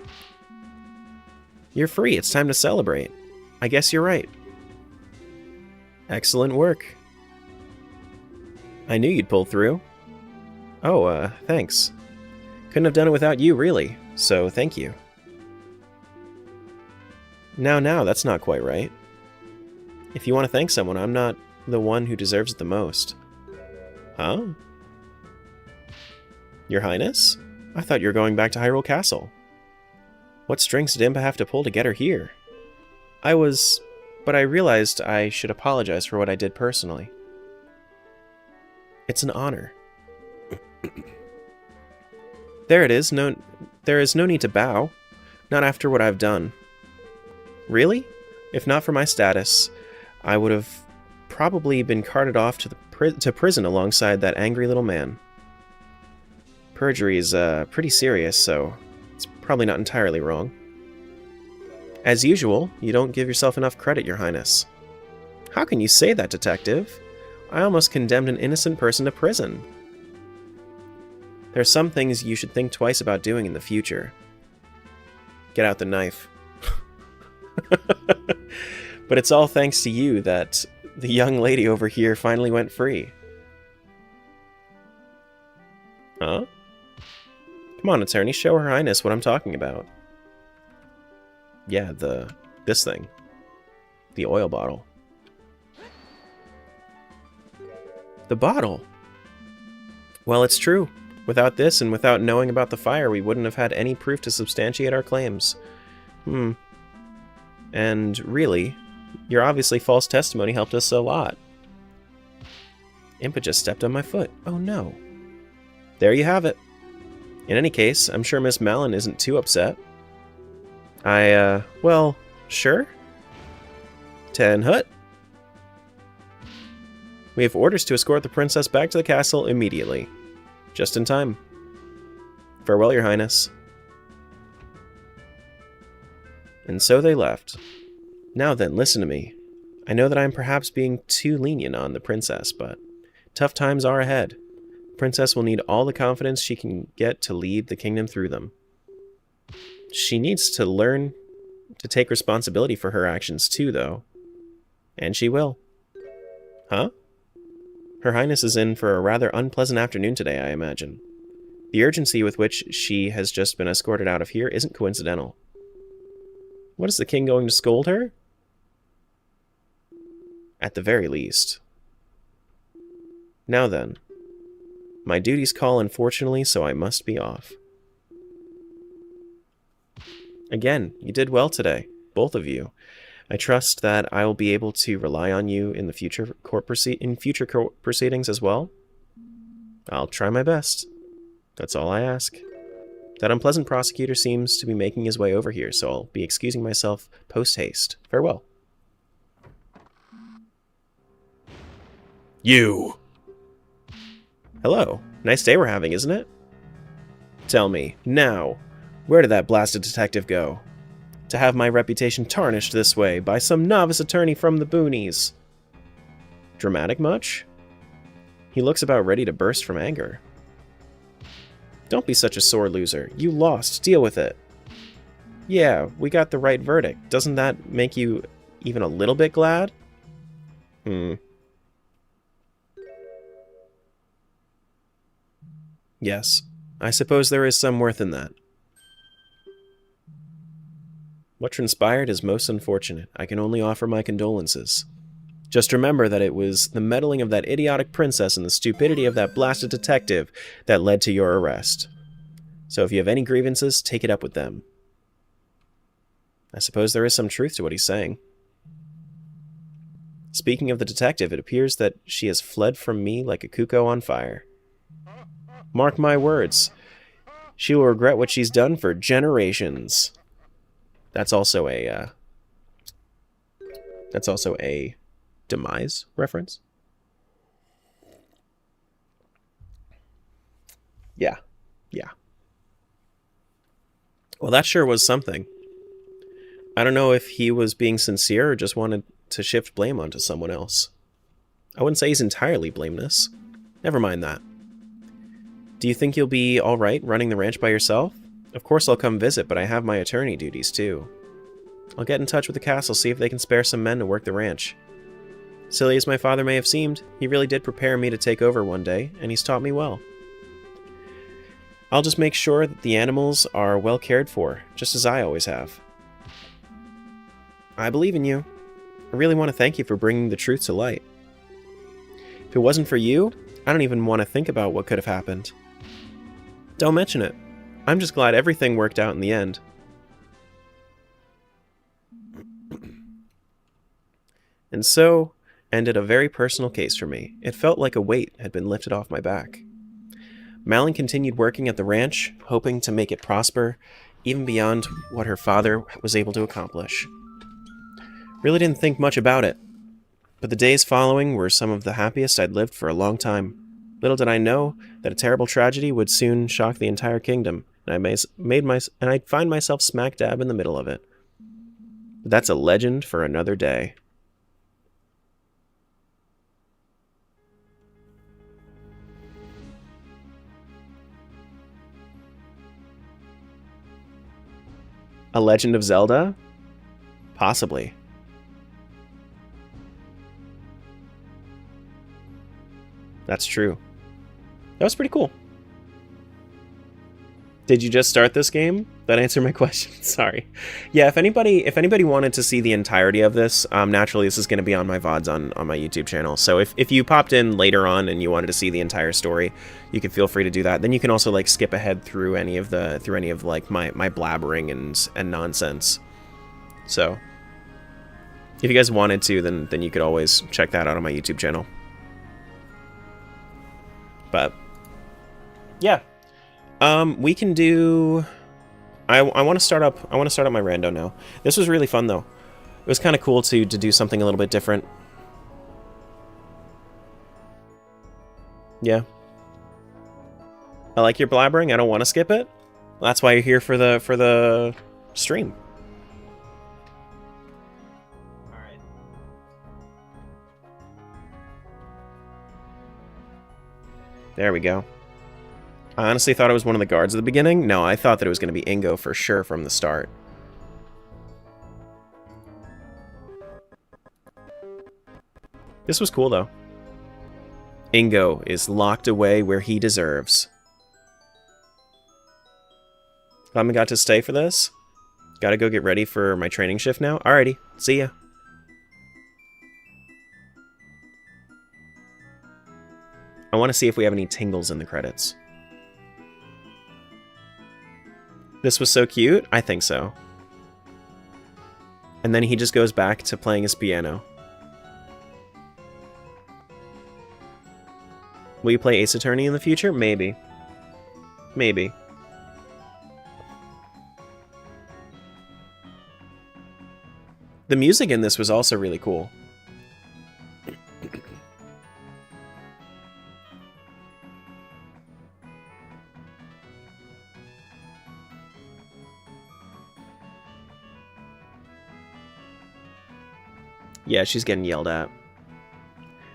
You're free. It's time to celebrate. I guess you're right. Excellent work. I knew you'd pull through. Oh, thanks. Couldn't have done it without you, really. So, thank you. Now, that's not quite right. If you want to thank someone, I'm not the one who deserves it the most. Huh? Your Highness? I thought you were going back to Hyrule Castle. What strings did Impa have to pull to get her here? But I realized I should apologize for what I did personally. It's an honor. There it is. There is no need to bow. Not after what I've done. Really? If not for my status, I would have probably been carted off to prison alongside that angry little man. Perjury is pretty serious, so it's probably not entirely wrong. As usual, you don't give yourself enough credit, Your Highness. How can you say that, Detective? I almost condemned an innocent person to prison. There are some things you should think twice about doing in the future. Get out the knife. But it's all thanks to you that the young lady over here finally went free. Huh? Come on, attorney, show Her Highness what I'm talking about. Yeah, this thing. The oil bottle. The bottle! Well, it's true. Without this, and without knowing about the fire, we wouldn't have had any proof to substantiate our claims. And really, your obviously false testimony helped us a lot. Impa just stepped on my foot. Oh no. There you have it. In any case, I'm sure Miss Malin isn't too upset. Well, sure. Ten Hut. We have orders to escort the princess back to the castle immediately. Just in time. Farewell, Your Highness. And so they left. Now then, listen to me. I know that I'm perhaps being too lenient on the princess, but tough times are ahead. The princess will need all the confidence she can get to lead the kingdom through them. She needs to learn to take responsibility for her actions too, though. And she will. Huh? Her Highness is in for a rather unpleasant afternoon today, I imagine. The urgency with which she has just been escorted out of here isn't coincidental. What, is the king going to scold her? At the very least. Now then. My duties call, unfortunately, so I must be off. Again, you did well today, both of you. I trust that I will be able to rely on you in the future court proceedings as well. I'll try my best. That's all I ask. That unpleasant prosecutor seems to be making his way over here, so I'll be excusing myself post-haste. Farewell. You! Hello. Nice day we're having, isn't it? Tell me, now, where did that blasted detective go? To have my reputation tarnished this way by some novice attorney from the boonies. Dramatic much? He looks about ready to burst from anger. Don't be such a sore loser. You lost. Deal with it. Yeah, we got the right verdict. Doesn't that make you even a little bit glad? Yes, I suppose there is some worth in that. What transpired is most unfortunate. I can only offer my condolences. Just remember that it was the meddling of that idiotic princess and the stupidity of that blasted detective that led to your arrest. So if you have any grievances, take it up with them. I suppose there is some truth to what he's saying. Speaking of the detective, it appears that she has fled from me like a cuckoo on fire. Mark my words. She will regret what she's done for generations. That's also a Demise reference. Yeah. Well, that sure was something. I don't know if he was being sincere or just wanted to shift blame onto someone else. I wouldn't say he's entirely blameless. Never mind that. Do you think you'll be alright running the ranch by yourself? Of course I'll come visit, but I have my attorney duties too. I'll get in touch with the castle, see if they can spare some men to work the ranch. Silly as my father may have seemed, he really did prepare me to take over one day, and he's taught me well. I'll just make sure that the animals are well cared for, just as I always have. I believe in you. I really want to thank you for bringing the truth to light. If it wasn't for you, I don't even want to think about what could have happened. Don't mention it. I'm just glad everything worked out in the end. And so ended a very personal case for me. It felt like a weight had been lifted off my back. Malin continued working at the ranch, hoping to make it prosper, even beyond what her father was able to accomplish. Really didn't think much about it, but the days following were some of the happiest I'd lived for a long time. Little did I know that a terrible tragedy would soon shock the entire kingdom, and I'd find myself smack dab in the middle of it. But that's a legend for another day. A Legend of Zelda? Possibly. That's true. That was pretty cool. Did you just start this game? That answered my question. Sorry. Yeah, if anybody wanted to see the entirety of this, naturally this is going to be on my VODs on my YouTube channel. So if you popped in later on and you wanted to see the entire story, you could feel free to do that. Then you can also like skip ahead through any of like my blabbering and nonsense. So if you guys wanted to, then you could always check that out on my YouTube channel. But yeah. We can do... I want to start up my rando now. This was really fun, though. It was kind of cool to do something a little bit different. Yeah. I like your blabbering. I don't want to skip it. That's why you're here for the stream. Alright. There we go. I honestly thought it was one of the guards at the beginning. No, I thought that it was going to be Ingo for sure from the start. This was cool, though. Ingo is locked away where he deserves. I got to stay for this. Gotta go get ready for my training shift now. Alrighty, see ya. I want to see if we have any tingles in the credits. This was so cute? I think so. And then he just goes back to playing his piano. Will you play Ace Attorney in the future? Maybe. Maybe. The music in this was also really cool. Yeah, she's getting yelled at.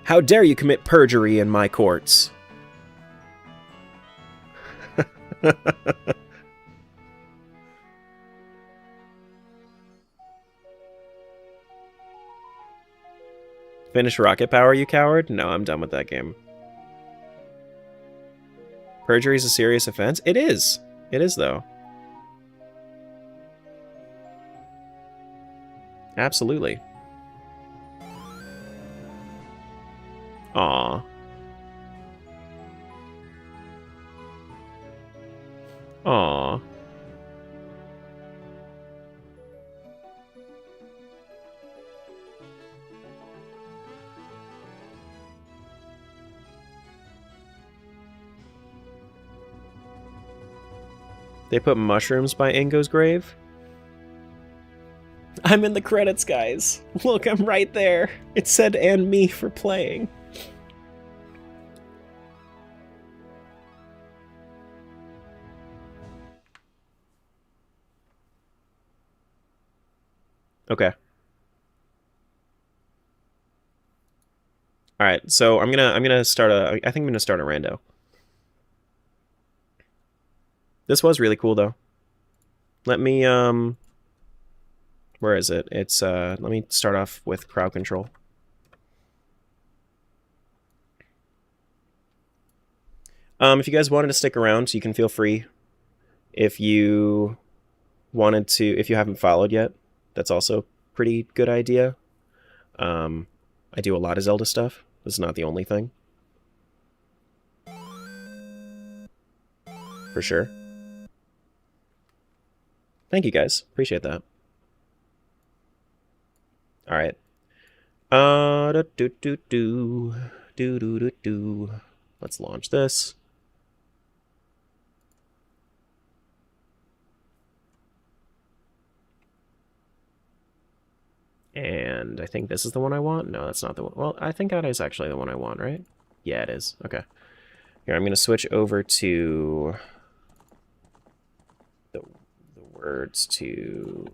How dare you commit perjury in my courts? Finish Rocket Power, you coward? No, I'm done with that game. Perjury is a serious offense? It is. It is, though. Absolutely. Aww. Aww. They put mushrooms by Ingo's grave? I'm in the credits, guys. Look, I'm right there. It said "and me" for playing. Okay. All right, so I'm gonna start a. I think I'm gonna start a rando. This was really cool, though. Let me where is it? It's let me start off with crowd control. If you guys wanted to stick around, you can feel free. If you wanted to, if you haven't followed yet, that's also a pretty good idea. I do a lot of Zelda stuff. This is not the only thing. For sure. Thank you, guys. Appreciate that. All right. Let's launch this. And I think this is the one I want. No, that's not the one. Well, I think that is actually the one I want, right? Yeah, it is. Okay. Here, I'm going to switch over to the words to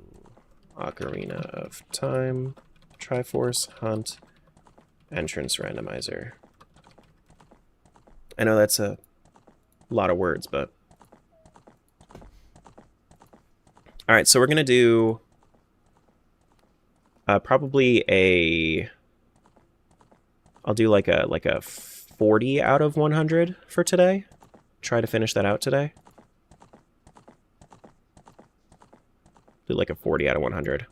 Ocarina of Time, Triforce, Hunt, Entrance Randomizer. I know that's a lot of words, but... Alright, so we're going to do... probably a... I'll do like a 40 out of 100 for today. Try to finish that out today. Do like a 40 out of 100.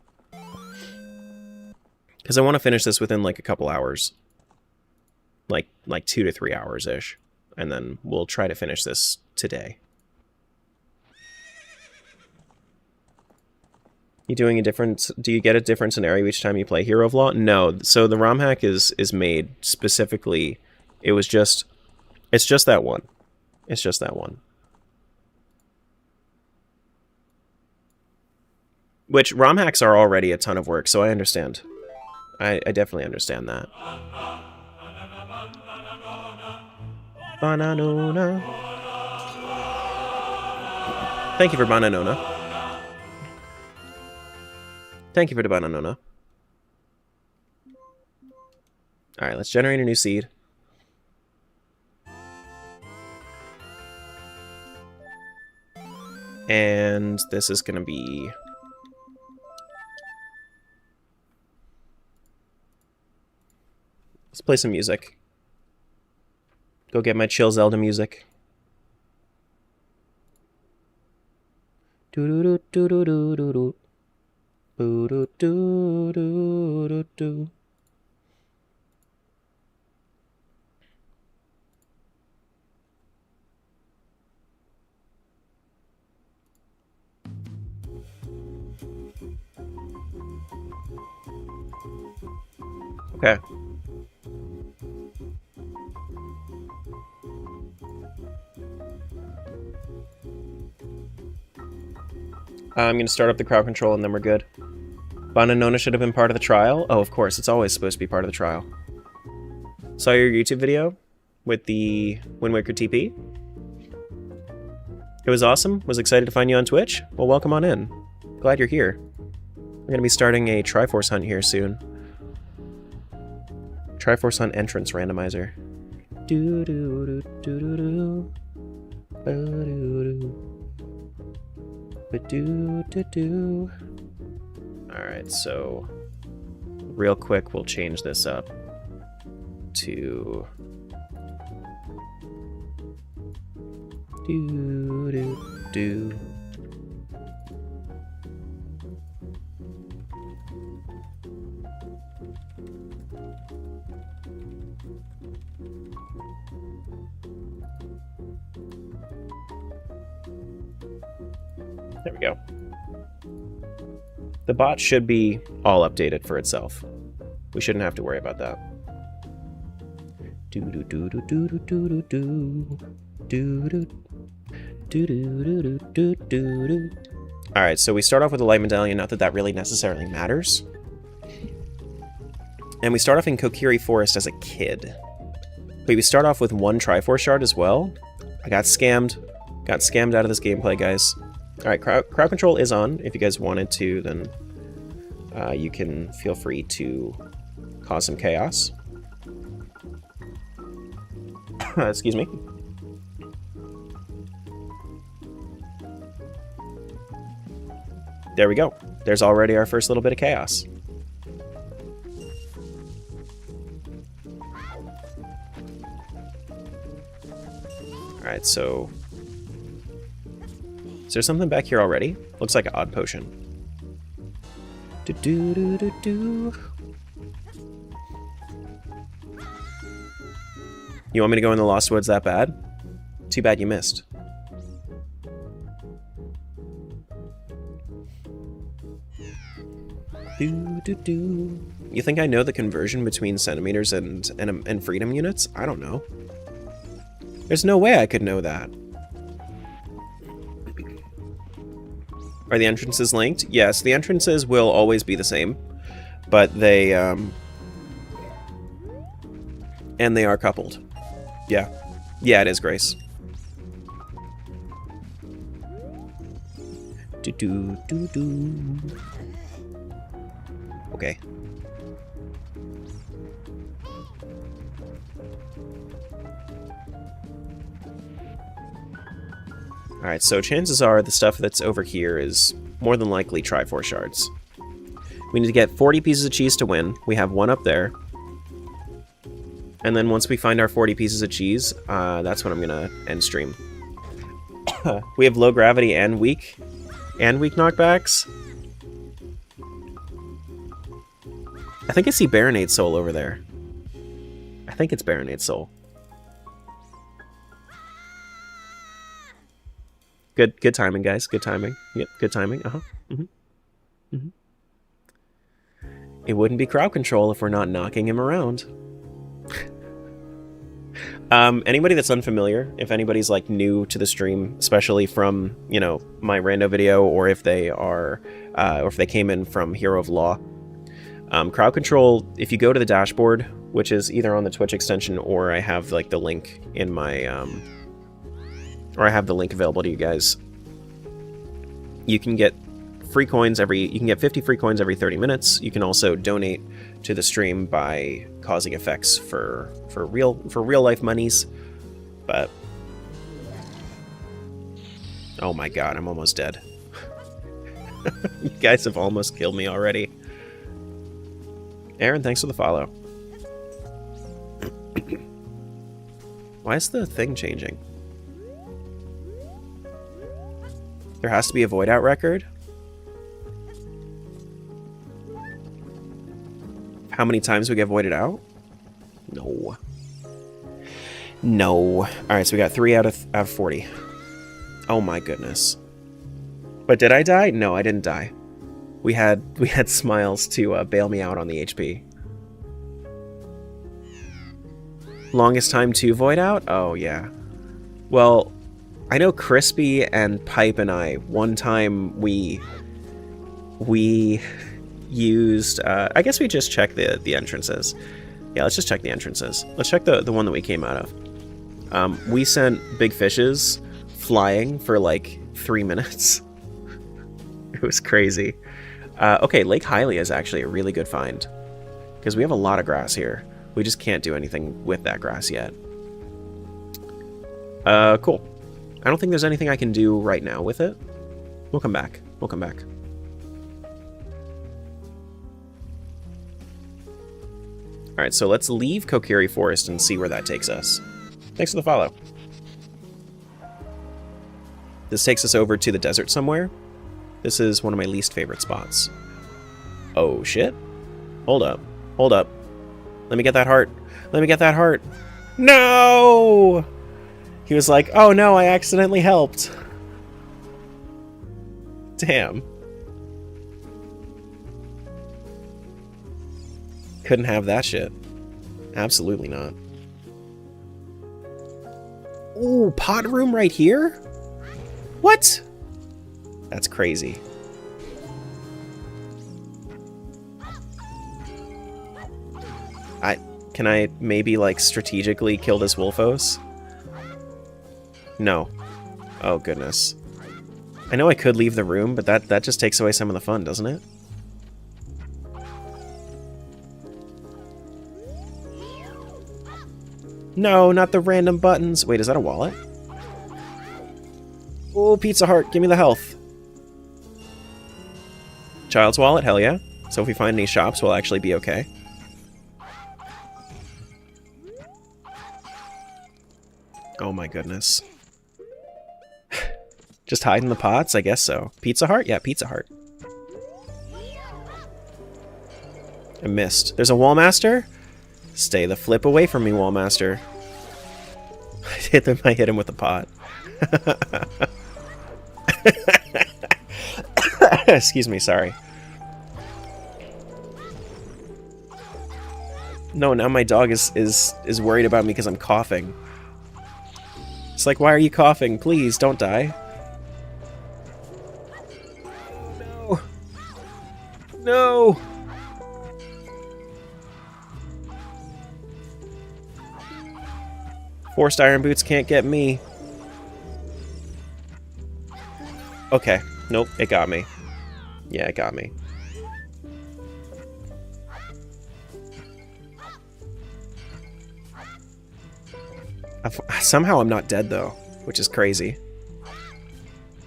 Because I want to finish this within like a couple hours. Like 2 to 3 hours-ish. And then we'll try to finish this today. You doing a different... Do you get a different scenario each time you play Hero of Law? No. So the ROM hack is made specifically... It was just... It's just that one. It's just that one. Which, ROM hacks are already a ton of work, so I understand. I definitely understand that. Bananona. Thank you for Bananona. Thank you for the Bananona. Alright, let's generate a new seed. And this is going to be... Let's play some music. Go get my chill Zelda music. Do-do-do-do-do-do-do-do. Do-do-do-do-do-do. Okay. I'm going to start up the crowd control and then we're good. Bananona should have been part of the trial. Oh, of course. It's always supposed to be part of the trial. Saw your YouTube video with the Wind Waker TP. It was awesome. Was excited to find you on Twitch. Well, welcome on in. Glad you're here. We're going to be starting a Triforce hunt here soon. Triforce hunt entrance randomizer. Do do do do do do. Do do do. All right, so real quick, we'll change this up to do do do. There we go. The bot should be all updated for itself. We shouldn't have to worry about that. Do do do do do do do do do do do do do do do. All right, so we start off with a light medallion. Not that that really necessarily matters. And we start off in Kokiri Forest as a kid. But we start off with one Triforce shard as well. I got scammed. Got scammed out of this gameplay, guys. Alright, crowd control is on. If you guys wanted to, then you can feel free to cause some chaos. Excuse me. There we go. There's already our first little bit of chaos. Alright, so... Is there something back here already? Looks like an odd potion. Do do do do do. You want me to go in the Lost Woods that bad? Too bad you missed. Do do do. You think I know the conversion between centimeters and freedom units? I don't know. There's no way I could know that. Are the entrances linked? Yes, the entrances will always be the same, but they, and they are coupled. Yeah. Yeah, it is, Grace. Do-do-do-do. Okay. Alright, so chances are the stuff that's over here is more than likely Triforce shards. We need to get 40 pieces of cheese to win. We have one up there. And then once we find our 40 pieces of cheese, that's when I'm gonna end stream. We have low gravity and weak knockbacks. I think I see Baronade's soul over there. I think it's Baronade's soul. Good timing, guys. Good timing. Yep, good timing. It wouldn't be crowd control if we're not knocking him around. Anybody that's unfamiliar, if anybody's like new to the stream, especially from, you know, my rando video, or if they are, or if they came in from Hero of Law, crowd control, if you go to the dashboard, which is either on the Twitch extension or I have like the link in my, or I have the link available to you guys, you can get free coins you can get 50 free coins every 30 minutes. You can also donate to the stream by causing effects for real life monies. But oh my god, I'm almost dead. You guys have almost killed me already. Aaron, thanks for the follow. Why is the thing changing? There has to be a void out record. How many times we get voided out? No. No. Alright, so we got 3 out of 40. Oh my goodness. But did I die? No, I didn't die. We had Smiles to bail me out on the HP. Longest time to void out? Oh yeah. Well, I know Crispy and Pipe and I, one time we used, I guess we just checked the entrances. Yeah, let's just check the entrances. Let's check the one that we came out of. We sent big fishes flying for like 3 minutes. It was crazy. Okay, Lake Hylia is actually a really good find, because we have a lot of grass here. We just can't do anything with that grass yet. Cool. I don't think there's anything I can do right now with it. We'll come back. We'll come back. Alright, so let's leave Kokiri Forest and see where that takes us. Thanks for the follow. This takes us over to the desert somewhere. This is one of my least favorite spots. Oh, shit. Hold up. Hold up. Let me get that heart. Let me get that heart. No! He was like, oh no, I accidentally helped. Damn. Couldn't have that shit. Absolutely not. Ooh, pod room right here? What? That's crazy. Can I maybe, like, strategically kill this Wolfos? No. Oh, goodness. I know I could leave the room, but that just takes away some of the fun, doesn't it? No, not the random buttons. Wait, is that a wallet? Oh, Pizza Heart, give me the health. Child's wallet, hell yeah. So if we find any shops, we'll actually be okay. Oh my goodness. Just hide in the pots? I guess so. Pizza Heart? Yeah, Pizza Heart. I missed. There's a Wallmaster? Stay the flip away from me, Wallmaster. I hit him with the pot. Excuse me, sorry. No, now my dog is worried about me because I'm coughing. It's like, why are you coughing? Please, don't die. No. No. Forced iron boots can't get me. Okay. Nope, it got me. Yeah, it got me. Somehow I'm not dead, though, which is crazy.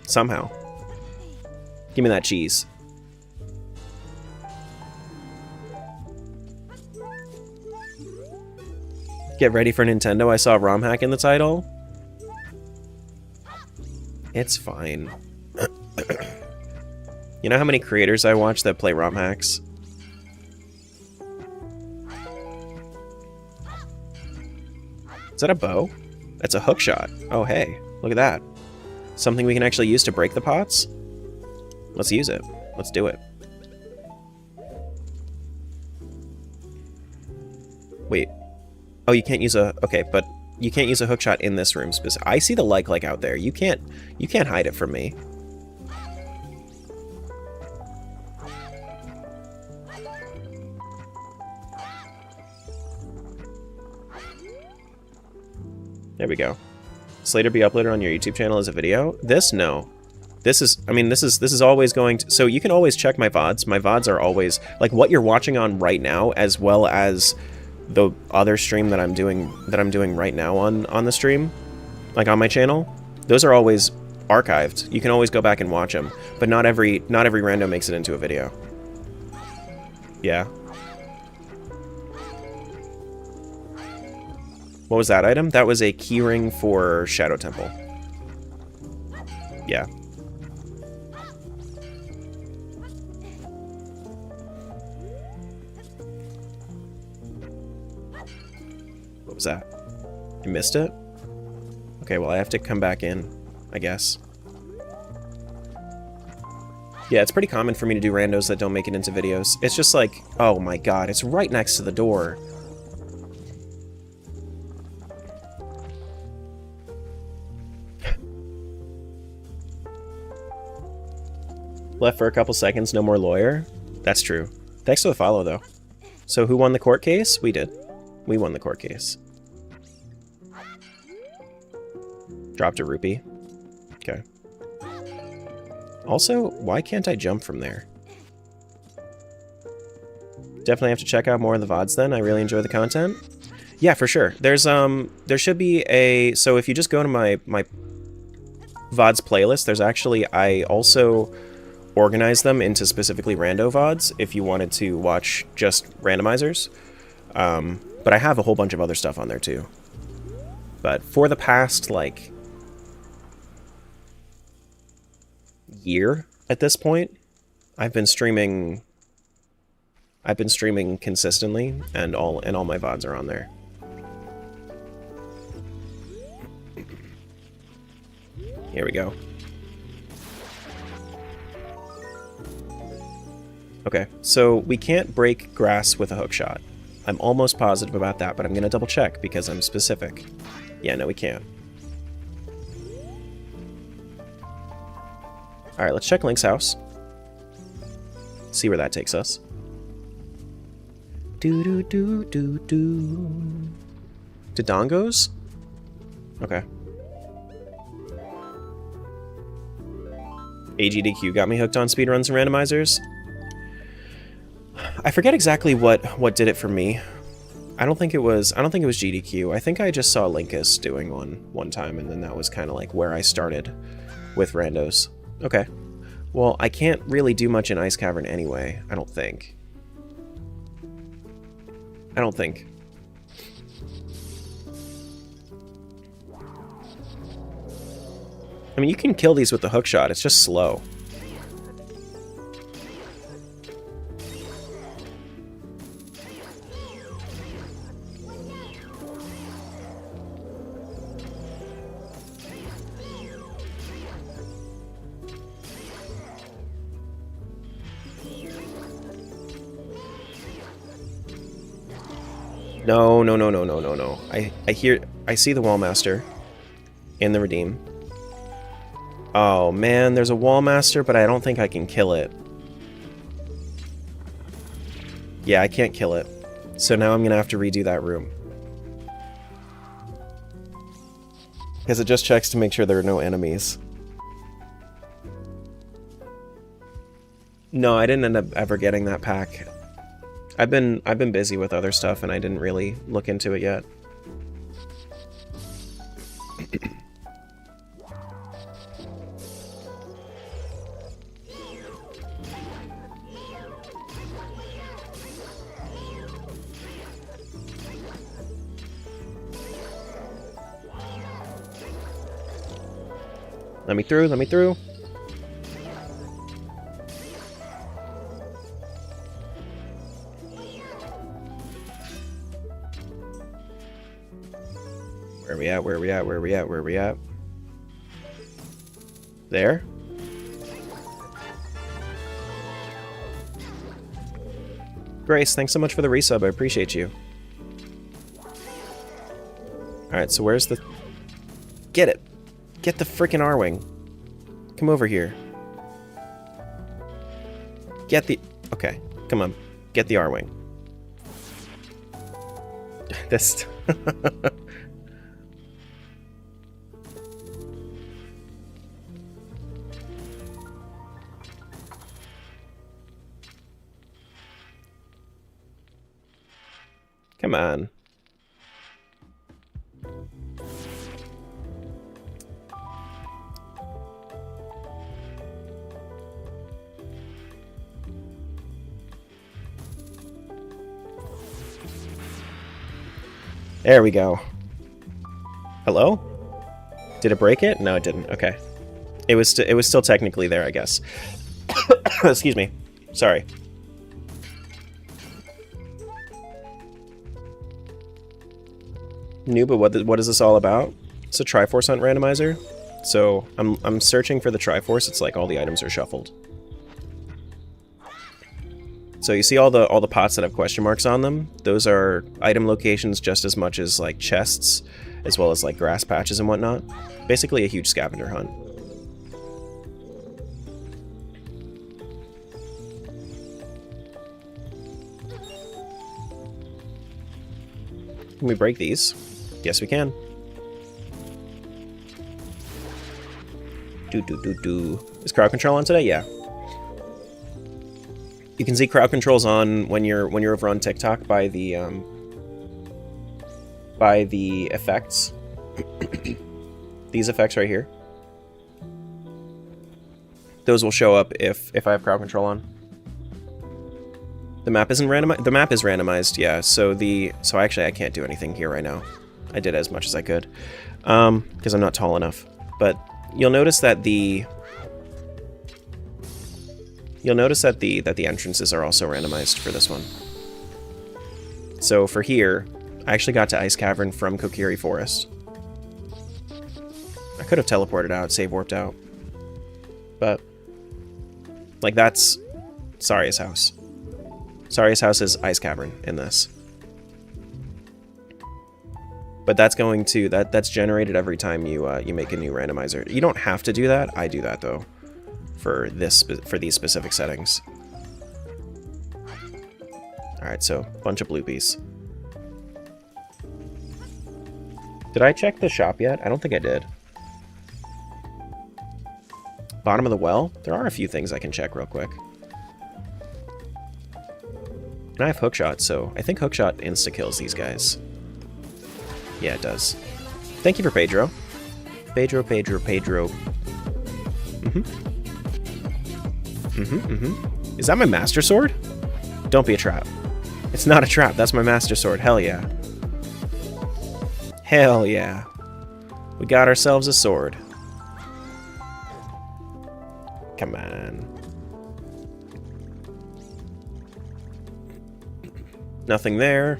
Somehow. Give me that cheese. Get ready for Nintendo. I saw a ROM hack in the title. It's fine. You know how many creators I watch that play ROM hacks? that a bow? That's a hook shot. Oh, hey, look at that. Something we can actually use to break the pots? Let's use it. Let's do it. Wait. Oh, you can't use a... Okay, but you can't use a hook shot in this room. I see the like out there. You can't hide it from me. There we go. Slater be uploaded on your YouTube channel as a video? This? No. This is, I mean, this is always going to, so you can always check my VODs. My VODs are always, like what you're watching on right now, as well as the other stream that I'm doing right now on the stream, like on my channel. Those are always archived. You can always go back and watch them, but not every rando makes it into a video. Yeah. What was that item? That was a keyring for Shadow Temple. Yeah. What was that? I missed it? Okay, well I have to come back in, I guess. Yeah, it's pretty common for me to do randos that don't make it into videos. It's just like, oh my god, it's right next to the door. Left for a couple seconds, no more lawyer. That's true. Thanks for the follow, though. So who won the court case? We did. We won the court case. Dropped a rupee. Okay. Also, why can't I jump from there? Definitely have to check out more of the VODs then. I really enjoy the content. Yeah, for sure. There's there should be a, so if you just go to my VODs playlist, there's actually, I also organize them into specifically rando VODs if you wanted to watch just randomizers. But I have a whole bunch of other stuff on there too. But for the past, like, year at this point, I've been streaming consistently, and all my VODs are on there. Here we go. Okay, so we can't break grass with a hook shot. I'm almost positive about that, but I'm gonna double check because I'm specific. Yeah, no, we can't. Alright, let's check Link's house. See where that takes us. Do-do-do-do-do. To Dongos? Okay. AGDQ got me hooked on speedruns and randomizers. I forget exactly what did it for me. I don't think it was GDQ. I think I just saw Linkus doing one time, and then that was kind of like where I started with randos. Okay. Well, I can't really do much in Ice Cavern anyway, I don't think. I mean, you can kill these with the hook shot, it's just slow. No. I see the Wallmaster in the Redeem. Oh man, there's a Wallmaster, but I don't think I can kill it. Yeah, I can't kill it. So now I'm gonna have to redo that room. Because it just checks to make sure there are no enemies. No, I didn't end up ever getting that pack. I've been busy with other stuff and I didn't really look into it yet. Let me through, let me through. Where are we at? Where are we at? Where are we at? Where are we at? There? Grace, thanks so much for the resub. I appreciate you. Alright, so where's the... Get it! Get the freaking R-Wing. Come over here. Get the... Okay, come on. Get the R-Wing. This... Come on. There we go. Hello? Did it break it? No, it didn't. Okay. It was still technically there, I guess. Excuse me. Sorry. New, but what is this all about? It's a Triforce Hunt randomizer. So I'm searching for the Triforce. It's like all the items are shuffled. So you see all the pots that have question marks on them. Those are item locations just as much as like chests, as well as like grass patches and whatnot. Basically a huge scavenger hunt. Can we break these? Yes, we can. Is crowd control on today? Yeah. You can see crowd controls on when you're over on TikTok by the effects. These effects right here. Those will show up if I have crowd control on. The map isn't randomized. The map is randomized, yeah. So actually I can't do anything here right now. I did as much as I could, because I'm not tall enough. But you'll notice that the entrances are also randomized for this one. So for here, I actually got to Ice Cavern from Kokiri Forest. I could have teleported out, save warped out, but like that's Saria's house. Saria's house is Ice Cavern in this. But that's going to that's generated every time you make a new randomizer. You don't have to do that. I do that though, for these specific settings. All right, so bunch of bloopies. Did I check the shop yet? I don't think I did. Bottom of the well. There are a few things I can check real quick. And I have hookshot, so I think hookshot insta kills these guys. Yeah, it does. Thank you for Pedro. Pedro. Is that my Master Sword? Don't be a trap. It's not a trap. That's my Master Sword. Hell yeah. Hell yeah. We got ourselves a sword. Come on. Nothing there.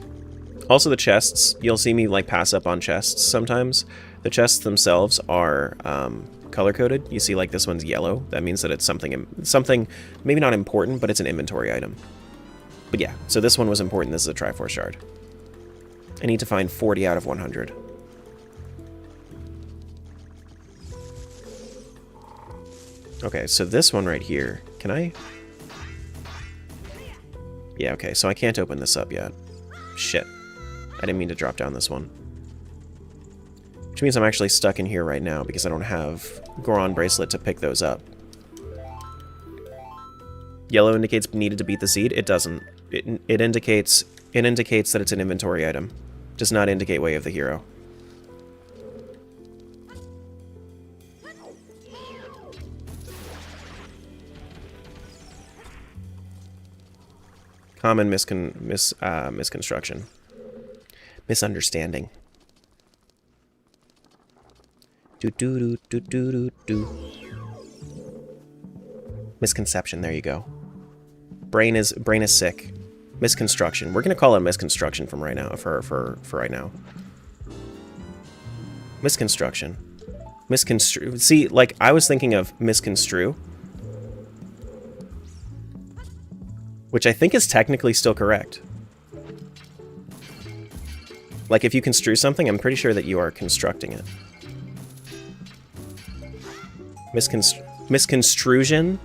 Also the chests, you'll see me like pass up on chests sometimes. The chests themselves are color-coded. You see like this one's yellow. That means that it's something maybe not important, but it's an inventory item. But yeah, so this one was important. This is a Triforce Shard. I need to find 40 out of 100. Okay, so this one right here, can I? Yeah, okay, so I can't open this up yet. Shit. I didn't mean to drop down this one. Which means I'm actually stuck in here right now because I don't have Goron Bracelet to pick those up. Yellow indicates needed to beat the seed. It doesn't. It indicates that it's an inventory item. Does not indicate way of the hero. Common misconstruction. Misunderstanding. Misconception, there you go. Brain is sick. Misconstruction. We're gonna call it misconstruction from right now for right now. Misconstruction. Misconstrue. See, like, I was thinking of misconstrue, which I think is technically still correct. Like, if you construe something, I'm pretty sure that you are constructing it. Misconstrusion,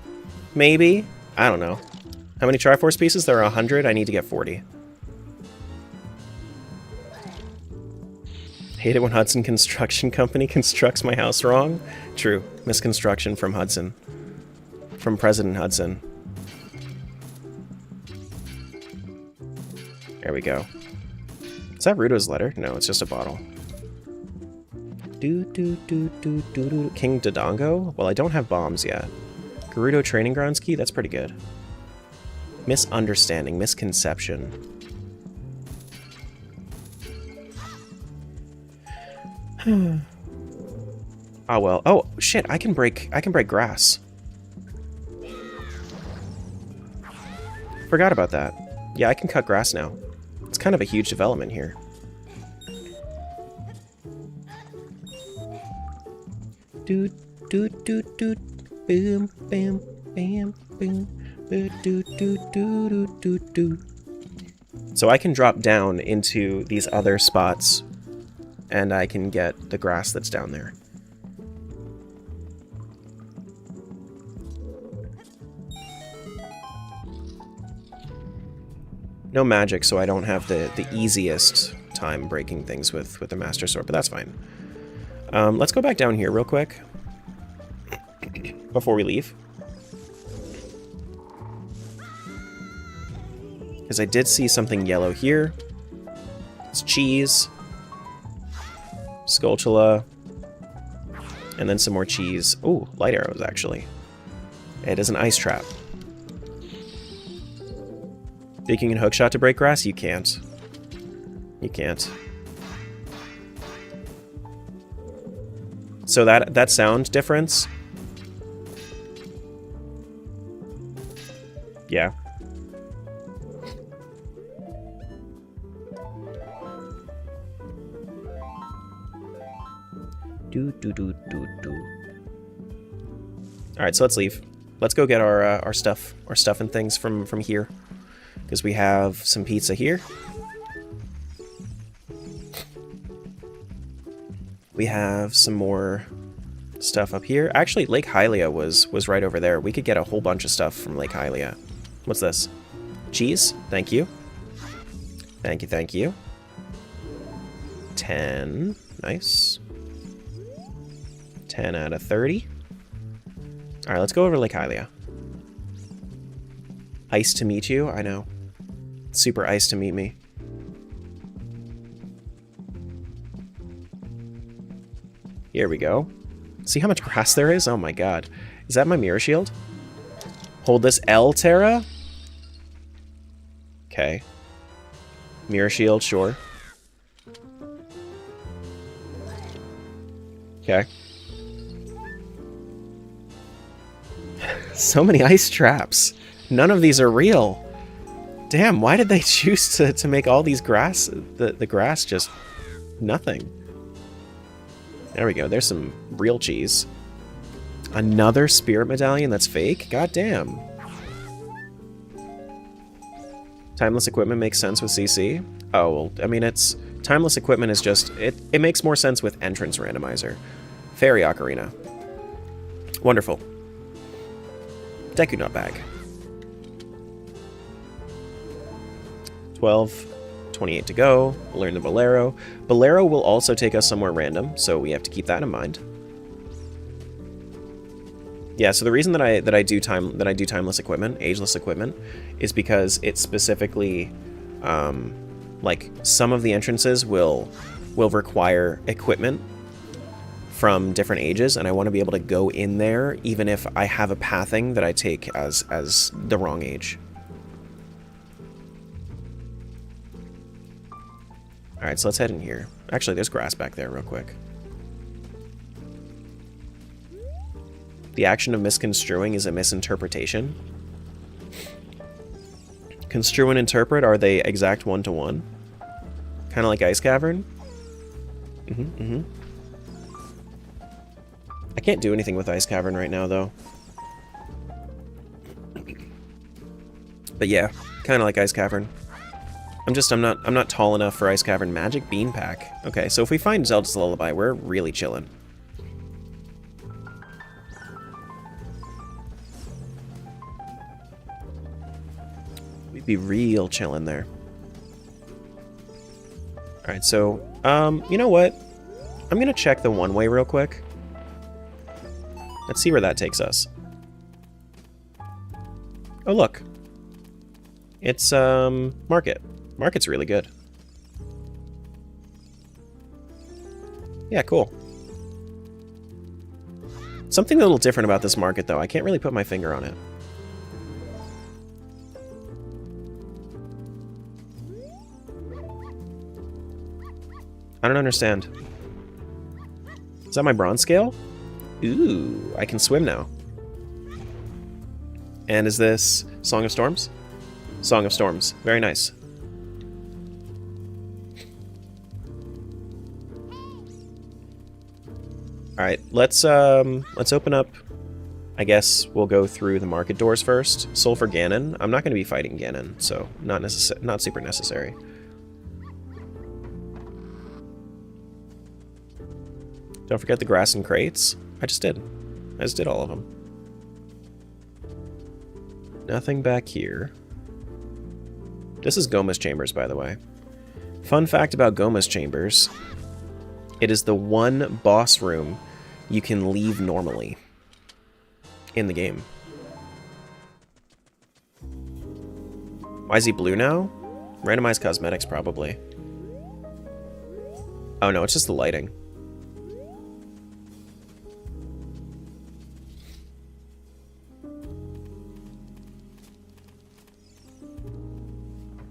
maybe? I don't know. How many Triforce pieces? There are 100. I need to get 40. Hate it when Hudson Construction Company constructs my house wrong. True. Misconstruction from Hudson. From President Hudson. There we go. Is that Ruto's letter? No, it's just a bottle. King Dodongo? Well, I don't have bombs yet. Gerudo Training Grounds key? That's pretty good. Misunderstanding. Misconception. Oh well. Oh shit, I can break grass. Forgot about that. Yeah, I can cut grass now. It's kind of a huge development here. Doot doot doot doot boom bam bam boom doot doot doot doot doot doot. So I can drop down into these other spots and I can get the grass that's down there. No magic, so I don't have the easiest time breaking things with the Master Sword, but that's fine. Let's go back down here real quick before we leave. Because I did see something yellow here. It's cheese. Skulltula. And then some more cheese. Ooh, light arrows, actually. It is an ice trap. Think you can hookshot to break grass? You can't. You can't. So that sound difference... Yeah. Alright, so let's leave. Let's go get our stuff and things from here. Because we have some pizza here. We have some more stuff up here. Actually, Lake Hylia was right over there. We could get a whole bunch of stuff from Lake Hylia. What's this? Cheese? Thank you. Thank you, thank you. 10. Nice. 10 out of 30. Alright, let's go over to Lake Hylia. Ice to meet you? I know. Super ice to meet me. Here we go. See how much grass there is? Oh my god. Is that my mirror shield? Hold this L, Terra? Okay. Mirror shield, sure. Okay. So many ice traps. None of these are real. Damn, why did they choose to make all these grass, the grass just nothing? There we go, there's some real cheese. Another spirit medallion that's fake? God damn. Timeless equipment makes sense with CC? Oh, well, I mean, it's... Timeless equipment is just... It makes more sense with entrance randomizer. Fairy Ocarina. Wonderful. Deku Nut Bag. 12. 28 to go. We'll learn the Bolero. Bolero will also take us somewhere random, so we have to keep that in mind. Yeah, so the reason that I do timeless equipment, ageless equipment, is because it specifically, like some of the entrances will require equipment from different ages, and I want to be able to go in there even if I have a pathing that I take as the wrong age. Alright, so let's head in here. Actually, there's grass back there real quick. The action of misconstruing is a misinterpretation. Construe and interpret, are they exact one-to-one? Kind of like Ice Cavern? I can't do anything with Ice Cavern right now, though. But yeah, kind of like Ice Cavern. I'm not tall enough for Ice Cavern. Magic Bean Pack. Okay, so if we find Zelda's Lullaby, we're really chilling. We'd be real chilling there. Alright, so, you know what? I'm gonna check the one-way real quick. Let's see where that takes us. Oh, look. It's, Market. Market's really good. Yeah, cool. Something a little different about this market, though. I can't really put my finger on it. I don't understand. Is that my bronze scale? Ooh, I can swim now. And is this Song of Storms? Song of Storms. Very nice. Alright, let's open up. I guess we'll go through the market doors first. Sulfur Ganon. I'm not going to be fighting Ganon, so not super necessary. Don't forget the grass and crates. I just did all of them. Nothing back here. This is Goma's Chambers, by the way. Fun fact about Goma's Chambers. It is the one boss room you can leave normally in the game. Why is he blue now? Randomized cosmetics, probably. Oh no, it's just the lighting.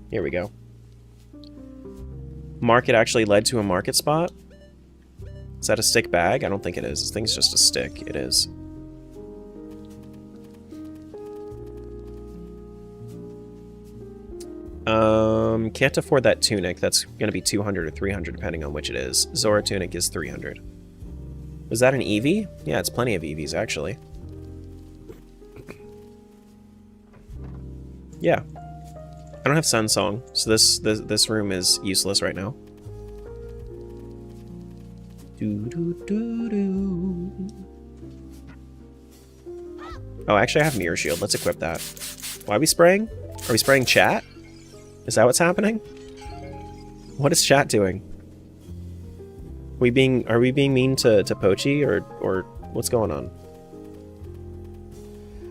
Here we go. Market actually led to a market spot? Is that a stick bag? I don't think it is. This thing's just a stick. It is. Can't afford that tunic. That's going to be 200 or 300 depending on which it is. Zora tunic is 300. Was that an Eevee? Yeah, it's plenty of Eevees actually. Yeah. I don't have Sun Song, so this room is useless right now. Oh, actually I have Mirror Shield. Let's equip that. Why are we spraying? Are we spraying chat? Is that what's happening? What is chat doing? Are we being mean to Pochi or what's going on?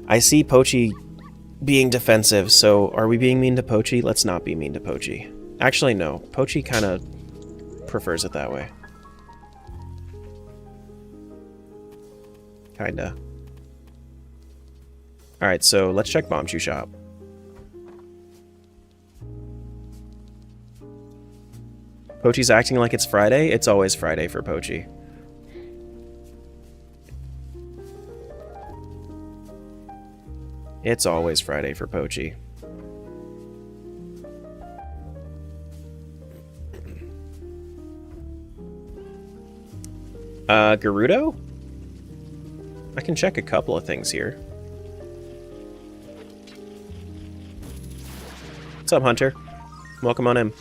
I see Pochi being defensive, so are we being mean to Pochi? Let's not be mean to Pochi. Actually, no. Pochi kind of prefers it that way. Kinda. Alright, so let's check Bombchu Shop. Pochi's acting like it's Friday? It's always Friday for Pochi. It's always Friday for Pochi. Gerudo? I can check a couple of things here. What's up, Hunter? Welcome on in.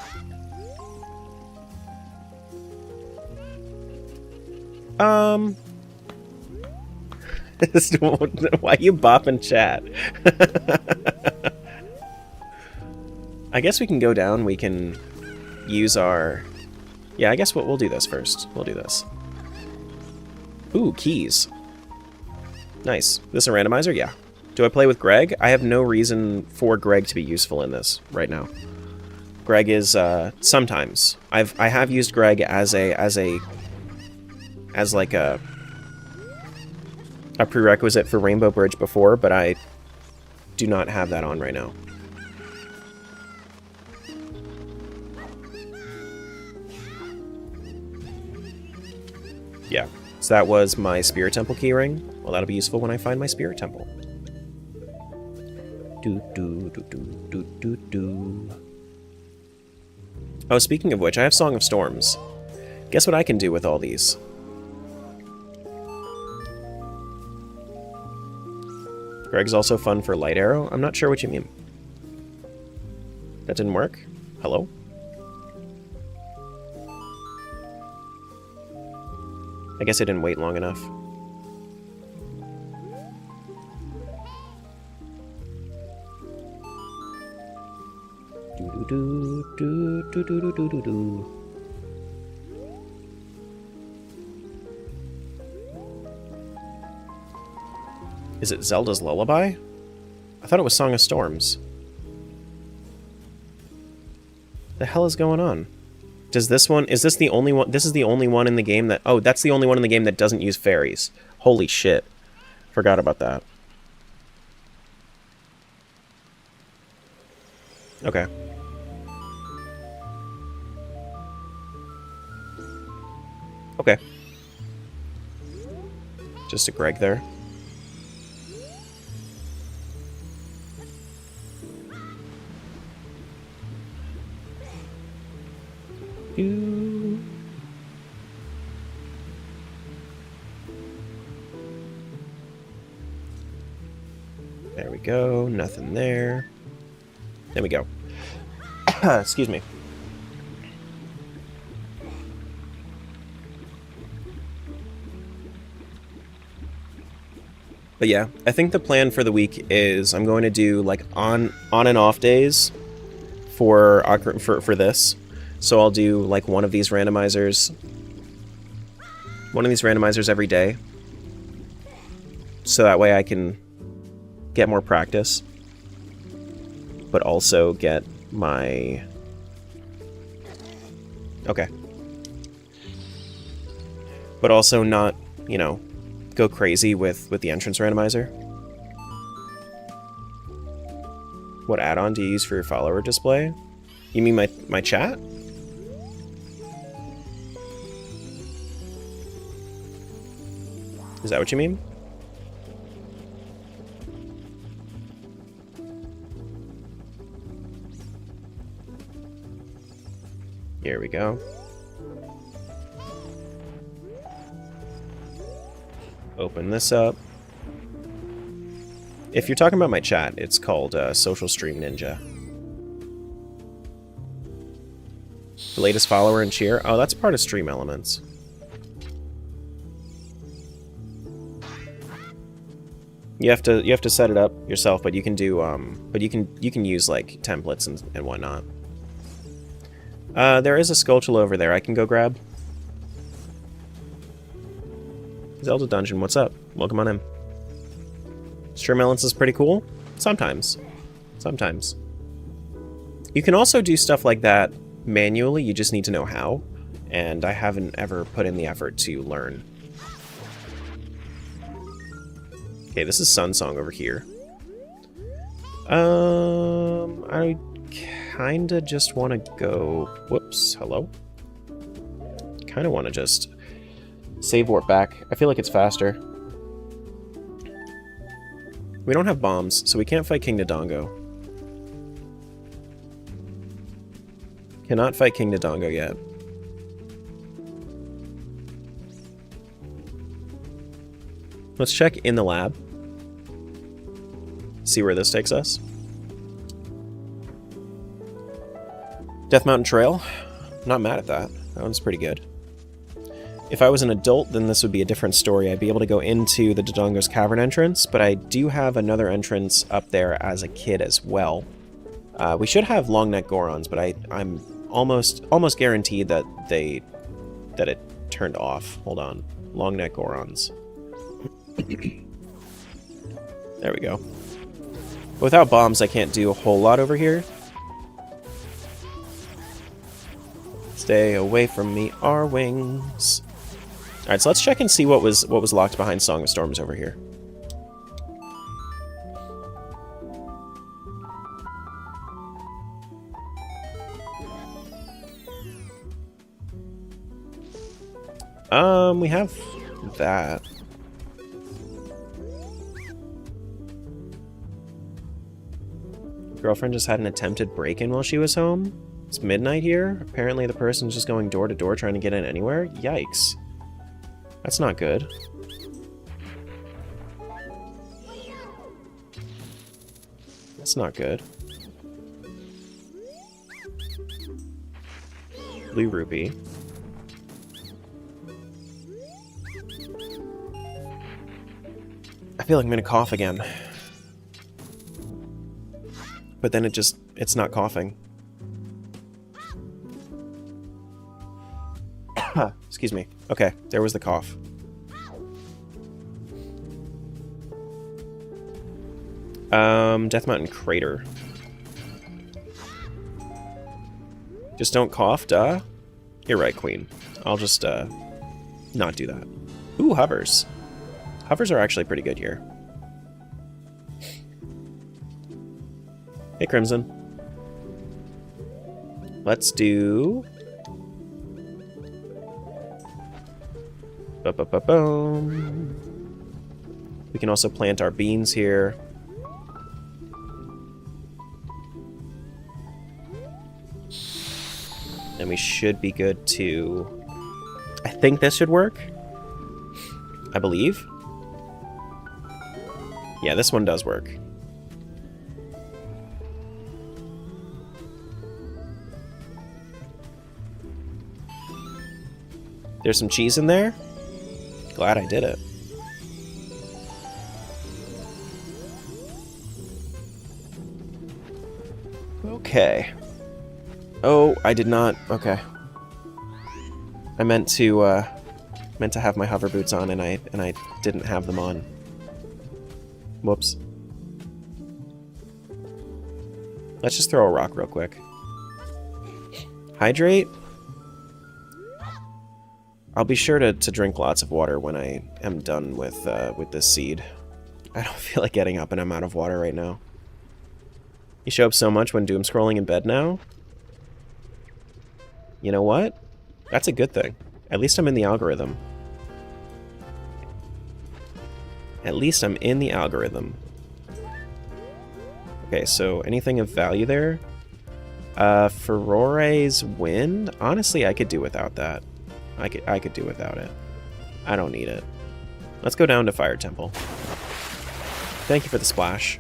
Why are you bopping chat? I guess we can go down, we can use our... Yeah, I guess we'll do this first. We'll do this. Ooh, keys. Nice. This a randomizer? Yeah. Do I play with Greg? I have no reason for Greg to be useful in this right now. Greg is, sometimes. I have used Greg as like a prerequisite for Rainbow Bridge before, but I do not have that on right now. Yeah, so that was my Spirit Temple keyring. Well, that'll be useful when I find my Spirit Temple. Oh, speaking of which, I have Song of Storms. Guess what I can do with all these? Greg's also fun for light arrow? I'm not sure what you mean. That didn't work? Hello? I guess I didn't wait long enough. Do-do-do-do-do-do-do-do-do. Is it Zelda's Lullaby? I thought it was Song of Storms. The hell is going on? Does this one... Is this the only one... This is the only one in the game that... Oh, that's the only one in the game that doesn't use fairies. Holy shit. Forgot about that. Okay. Okay. Just a Greg there. There we go. Nothing there. There we go. Excuse me. But yeah, I think the plan for the week is I'm going to do like on and off days for this. So I'll do like one of these randomizers every day. So that way I can get more practice, but also get my... Okay. But also not, you know, go crazy with the entrance randomizer. What add-on do you use for your follower display? You mean my chat? Is that what you mean? Here we go. Open this up. If you're talking about my chat, it's called Social Stream Ninja. The latest follower and cheer? Oh, that's part of Stream Elements. You have to set it up yourself, but you can do but you can use like templates and whatnot. There is a Skulltula over there I can go grab. Zelda Dungeon, what's up? Welcome on in. Stream Elements is pretty cool. Sometimes. Sometimes. You can also do stuff like that manually, you just need to know how. And I haven't ever put in the effort to learn. Okay, this is Sun Song over here. I kinda just want to go... Whoops, hello? Kinda want to just save warp back. I feel like it's faster. We don't have bombs, so we can't fight King Dodongo. Cannot fight King Dodongo yet. Let's check in the lab. See where this takes us. Death Mountain Trail. Not mad at that. That one's pretty good. If I was an adult, then this would be a different story. I'd be able to go into the Dodongo's Cavern entrance, but I do have another entrance up there as a kid as well. We should have long neck Gorons, but I'm almost guaranteed that it turned off. Hold on. Long neck Gorons. There we go. Without bombs, I can't do a whole lot over here. Stay away from me, R-Wings. Alright, so let's check and see what was locked behind Song of Storms over here. We have that. Girlfriend just had an attempted break-in while she was home. It's midnight here. Apparently the person's just going door to door trying to get in anywhere. Yikes. That's not good. That's not good. Blue rupee. I feel like I'm gonna cough again. But then it's not coughing. Excuse me. Okay, there was the cough. Death Mountain Crater. Just don't cough, duh. You're right, Queen. I'll just, not do that. Ooh, hovers. Hovers are actually pretty good here. Hey, Crimson. Let's do... Ba-ba-ba-boom. We can also plant our beans here. And we should be good to... I think this should work. I believe. Yeah, this one does work. There's some cheese in there. Glad I did it. Okay. Oh, I did not. Okay. I meant to have my hover boots on, and I didn't have them on. Whoops. Let's just throw a rock real quick. Hydrate. I'll be sure to drink lots of water when I am done with this seed. I don't feel like getting up, and I'm out of water right now. You show up so much when doom scrolling in bed now? You know what? That's a good thing. At least I'm in the algorithm. At least I'm in the algorithm. Okay, so anything of value there? Furore's Wind? Honestly, I could do without that. I could do without it. I don't need it. Let's go down to Fire Temple. Thank you for the splash.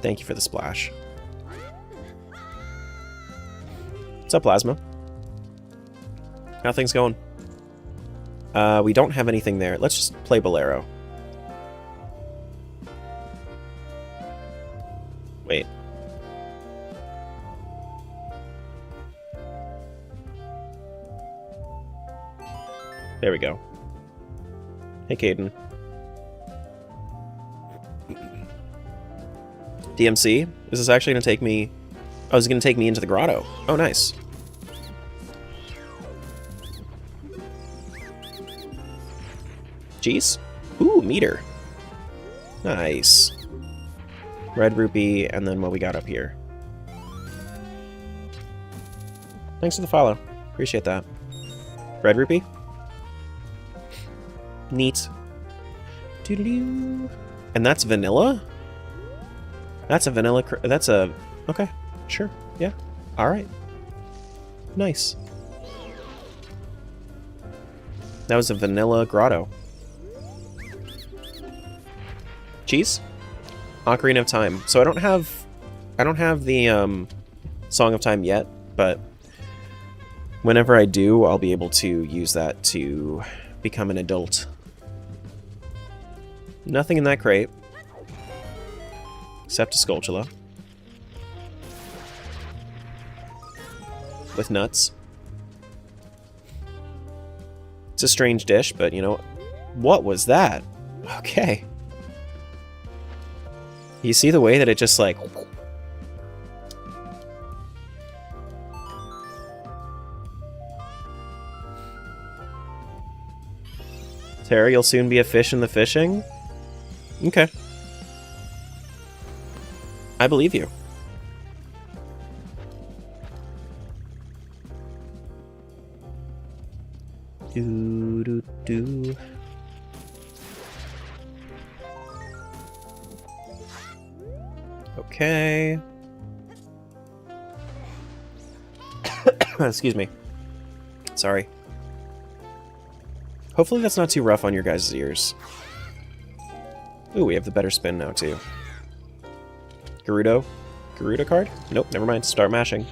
Thank you for the splash. What's up, Plasma? How things going? We don't have anything there. Let's just play Bolero. Wait. There we go. Hey, Caden. DMC? Is this actually going to take me... Oh, it's going to take me into the grotto. Oh, nice. Jeez. Ooh, meter. Nice. Red rupee, and then what we got up here. Thanks for the follow. Appreciate that. Red rupee? Neat. Doo-doo-doo. And that's vanilla? That's a vanilla... That's a... Okay. Sure. Yeah. Alright. Nice. That was a vanilla grotto. Cheese? Ocarina of Time. So I don't have the Song of Time yet, but whenever I do, I'll be able to use that to become an adult. Nothing in that crate. Except a Skulltula. With nuts. It's a strange dish, but you know... What was that? Okay. You see the way that it just like... Terra, you'll soon be a fish in the fishing? Okay. I believe you. Do. Okay. Excuse me. Sorry. Hopefully that's not too rough on your guys' ears. Ooh, we have the better spin now, too. Gerudo card? Nope, never mind. Start mashing.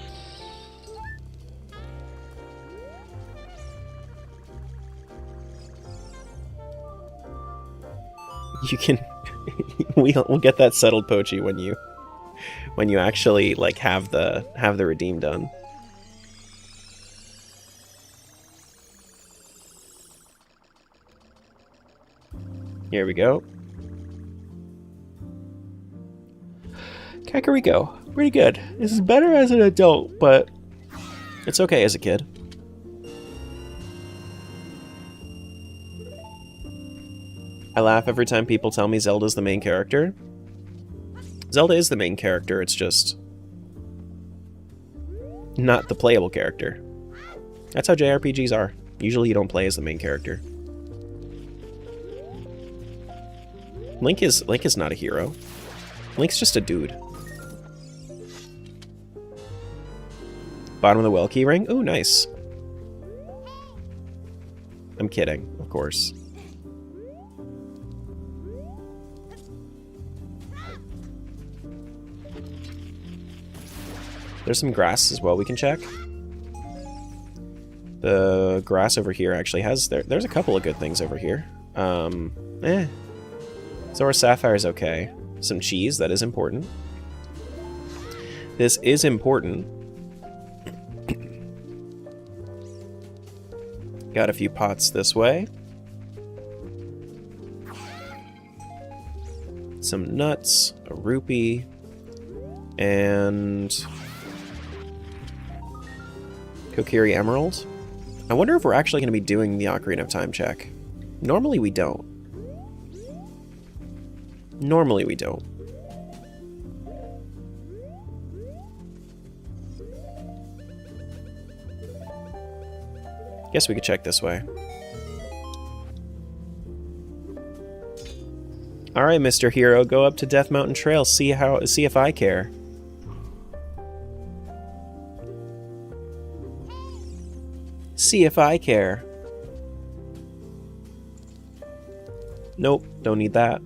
You can... we'll get that settled, Pochi, when you actually like have the redeem done. Here we go. Kakariko. Pretty good. This is better as an adult, but it's okay as a kid. I laugh every time people tell me Zelda's the main character. Zelda is the main character, it's just not the playable character. That's how JRPGs are. Usually you don't play as the main character. Link is not a hero. Link's just a dude. Bottom of the well keyring? Ooh, nice. I'm kidding, of course. There's some grass as well we can check. The grass over here actually has... There's a couple of good things over here. Zora Sapphire is okay. Some cheese, that is important. This is important. Got a few pots this way. Some nuts, a rupee, and Kokiri Emerald. I wonder if we're actually going to be doing the Ocarina of Time check. Normally we don't. Normally we don't. Guess we could check this way. Alright, Mr. Hero, go up to Death Mountain Trail, see if I care. See if I care. Nope, don't need that.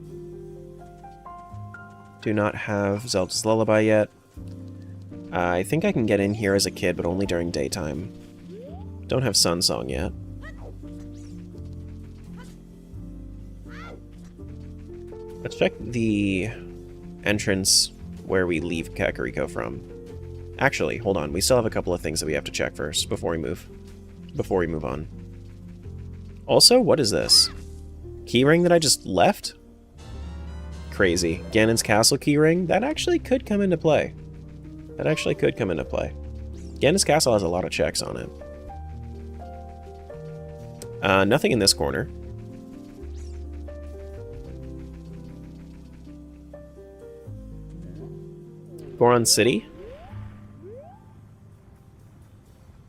Do not have Zelda's Lullaby yet. I think I can get in here as a kid, but only during daytime. Don't have Sun Song yet. Let's check the entrance where we leave Kakariko from. Actually, hold on. We still have a couple of things that we have to check first before we move on. Also, what is this? Keyring that I just left? Crazy. Ganon's Castle keyring? That actually could come into play. Ganon's Castle has a lot of checks on it. Nothing in this corner. Goron City?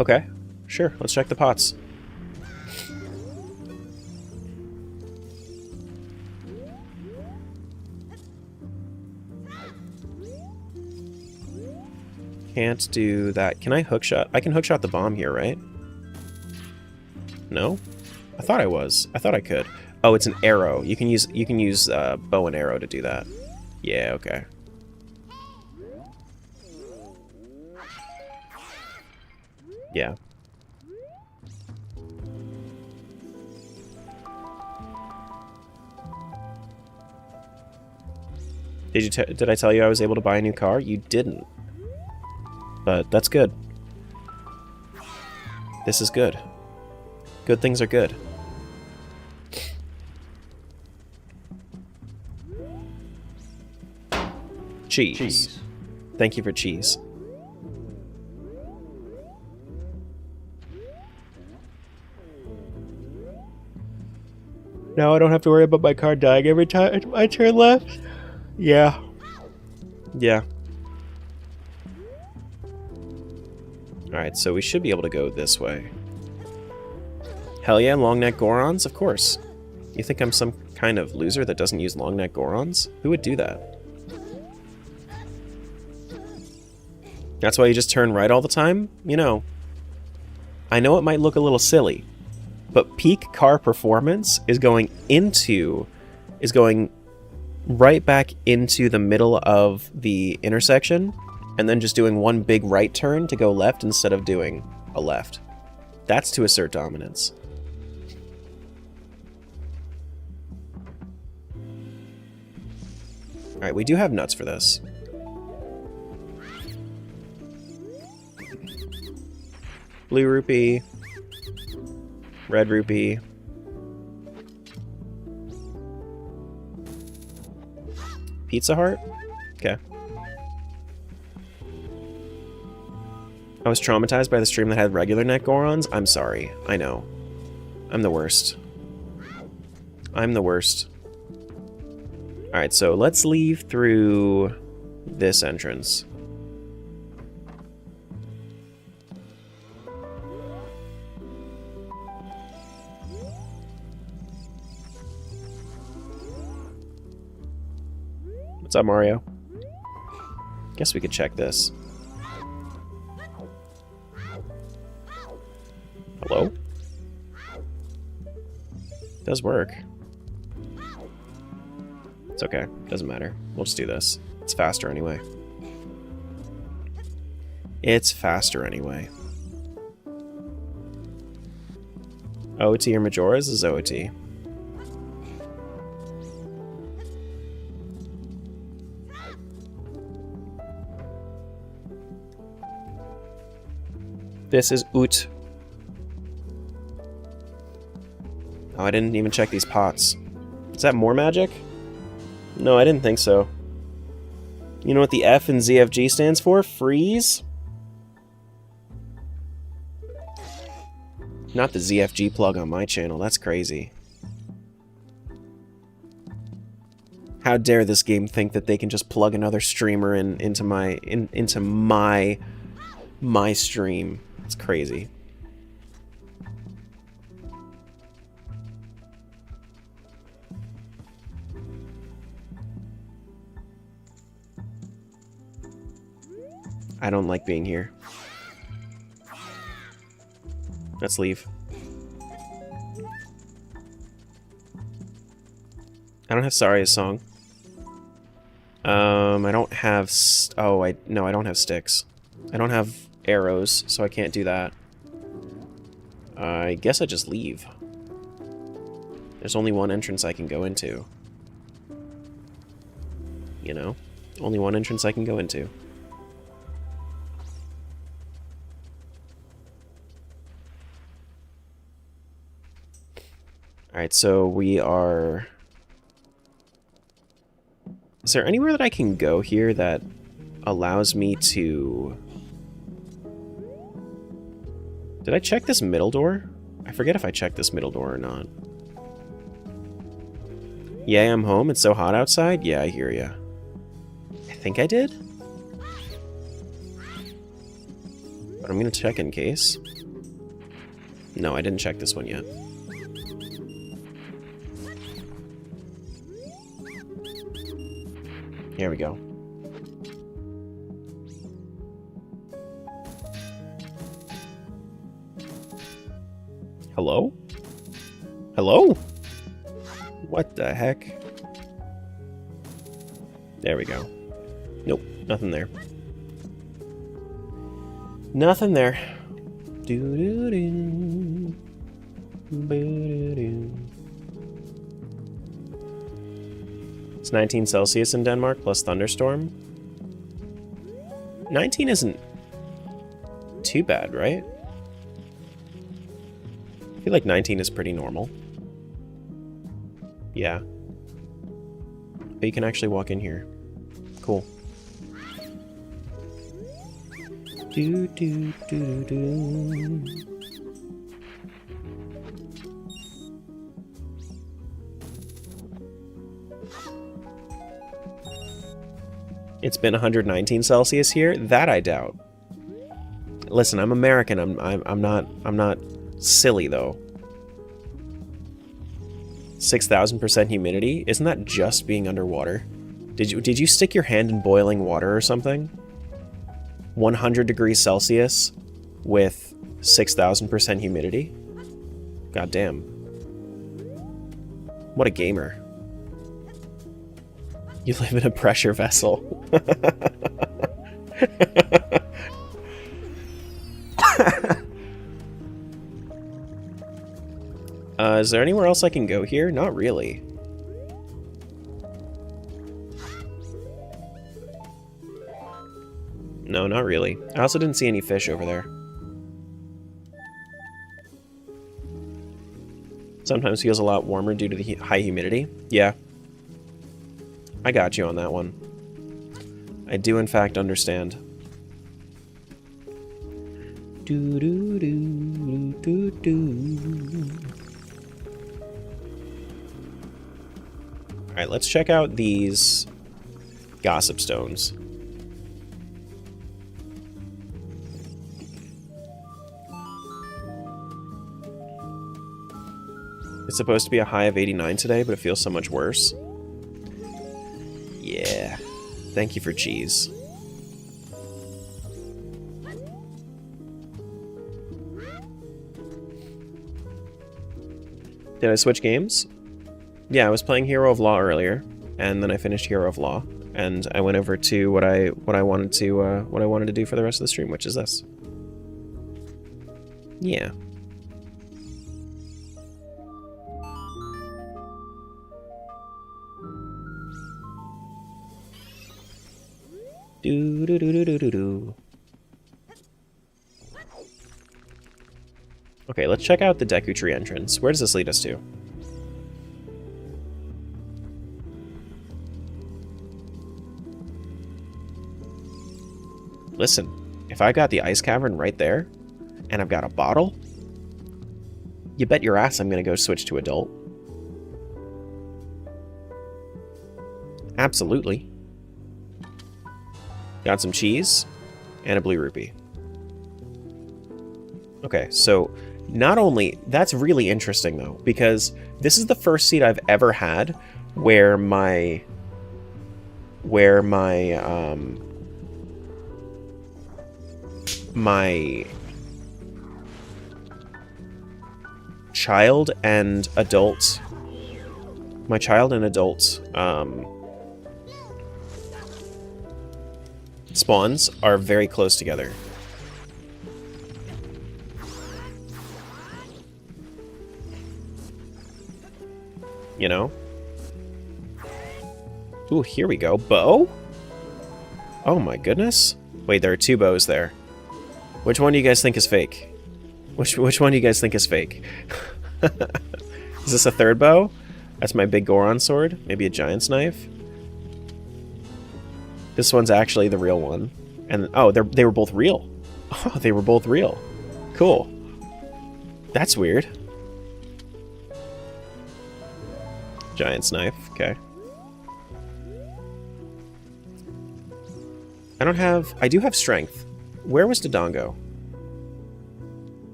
Okay, sure, let's check the pots. Can't do that. Can I hookshot? I can hookshot the bomb here, right? No? I thought I was. I thought I could. Oh, it's an arrow. You can use bow and arrow to do that. Yeah, okay. Yeah. Did I tell you I was able to buy a new car? You didn't. But that's good. This is good. Good things are good. Cheese. Thank you for cheese. Now I don't have to worry about my car dying every time I turn left? Yeah. Yeah. Alright, so we should be able to go this way. Hell yeah, long neck Gorons? Of course. You think I'm some kind of loser that doesn't use long neck Gorons? Who would do that? That's why you just turn right all the time? You know, I know it might look a little silly, but peak car performance is going right back into the middle of the intersection, and then just doing one big right turn to go left instead of doing a left. That's to assert dominance. Alright, we do have nuts for this. Blue rupee. Red rupee. Pizza Heart? Okay. I was traumatized by the stream that had regular neck Gorons. I'm sorry. I know. I'm the worst. I'm the worst. Alright, so let's leave through this entrance. What's up, Mario? Guess we could check this. Hello? Does work. It's okay. Doesn't matter. We'll just do this. It's faster anyway. It's faster anyway. OT or Majora's is OT. This is Oot. Oh, I didn't even check these pots. Is that more magic? No, I didn't think so. You know what the F in ZFG stands for? Freeze? Not the ZFG plug on my channel. That's crazy. How dare this game think that they can just plug another streamer into my stream. It's crazy. I don't like being here. Let's leave. I don't have Saria's song. I don't have... No, I don't have sticks. I don't have arrows, so I can't do that. I guess I just leave. There's only one entrance I can go into. You know? Only one entrance I can go into. Alright, so we are... Is there anywhere that I can go here that allows me to... Did I check this middle door? I forget if I checked this middle door or not. Yeah, I'm home. It's so hot outside. Yeah, I hear ya. I think I did? But I'm gonna check in case. No, I didn't check this one yet. Here we go. Hello? Hello? What the heck? There we go. Nope, nothing there. Nothing there. Doo-doo-doo. Boo-doo-doo. It's 19 Celsius in Denmark plus thunderstorm. 19 isn't too bad, right? I feel like 19 is pretty normal. Yeah. But you can actually walk in here. Cool. Do do do do. It's been 119 Celsius here. That I doubt. Listen, I'm American. I'm not silly though. 6,000% humidity. Isn't that just being underwater? Did you stick your hand in boiling water or something? 100 degrees Celsius with 6,000% humidity. God damn. What a gamer. You live in a pressure vessel. Is there anywhere else I can go here? Not really. No, not really. I also didn't see any fish over there. Sometimes feels a lot warmer due to the high humidity. Yeah. I got you on that one. I do in fact understand. Do do do do do. Alright, let's check out these gossip stones. It's supposed to be a high of 89 today, but it feels so much worse. Yeah. Thank you for cheese. Did I switch games? Yeah, I was playing Hero of Law earlier, and then I finished Hero of Law, and I went over to what I wanted to do for the rest of the stream, which is this. Yeah. Do do do do do do do. Okay, let's check out the Deku Tree entrance. Where does this lead us to? Listen, if I got the ice cavern right there, and I've got a bottle, you bet your ass I'm gonna go switch to adult. Absolutely. Got some cheese, and a blue rupee. Okay, so not only... That's really interesting, though, because this is the first seed I've ever had where my child and adult spawns are very close together. You know? Ooh, here we go. Bow? Oh my goodness. Wait, there are two bows there. Which one do you guys think is fake? Which one do you guys think is fake? Is this a third bow? That's my big Goron sword? Maybe a giant's knife? This one's actually the real one. And oh, they were both real. Oh, they were both real. Cool. That's weird. Giant's knife, okay. I do have strength. Where was Dodongo?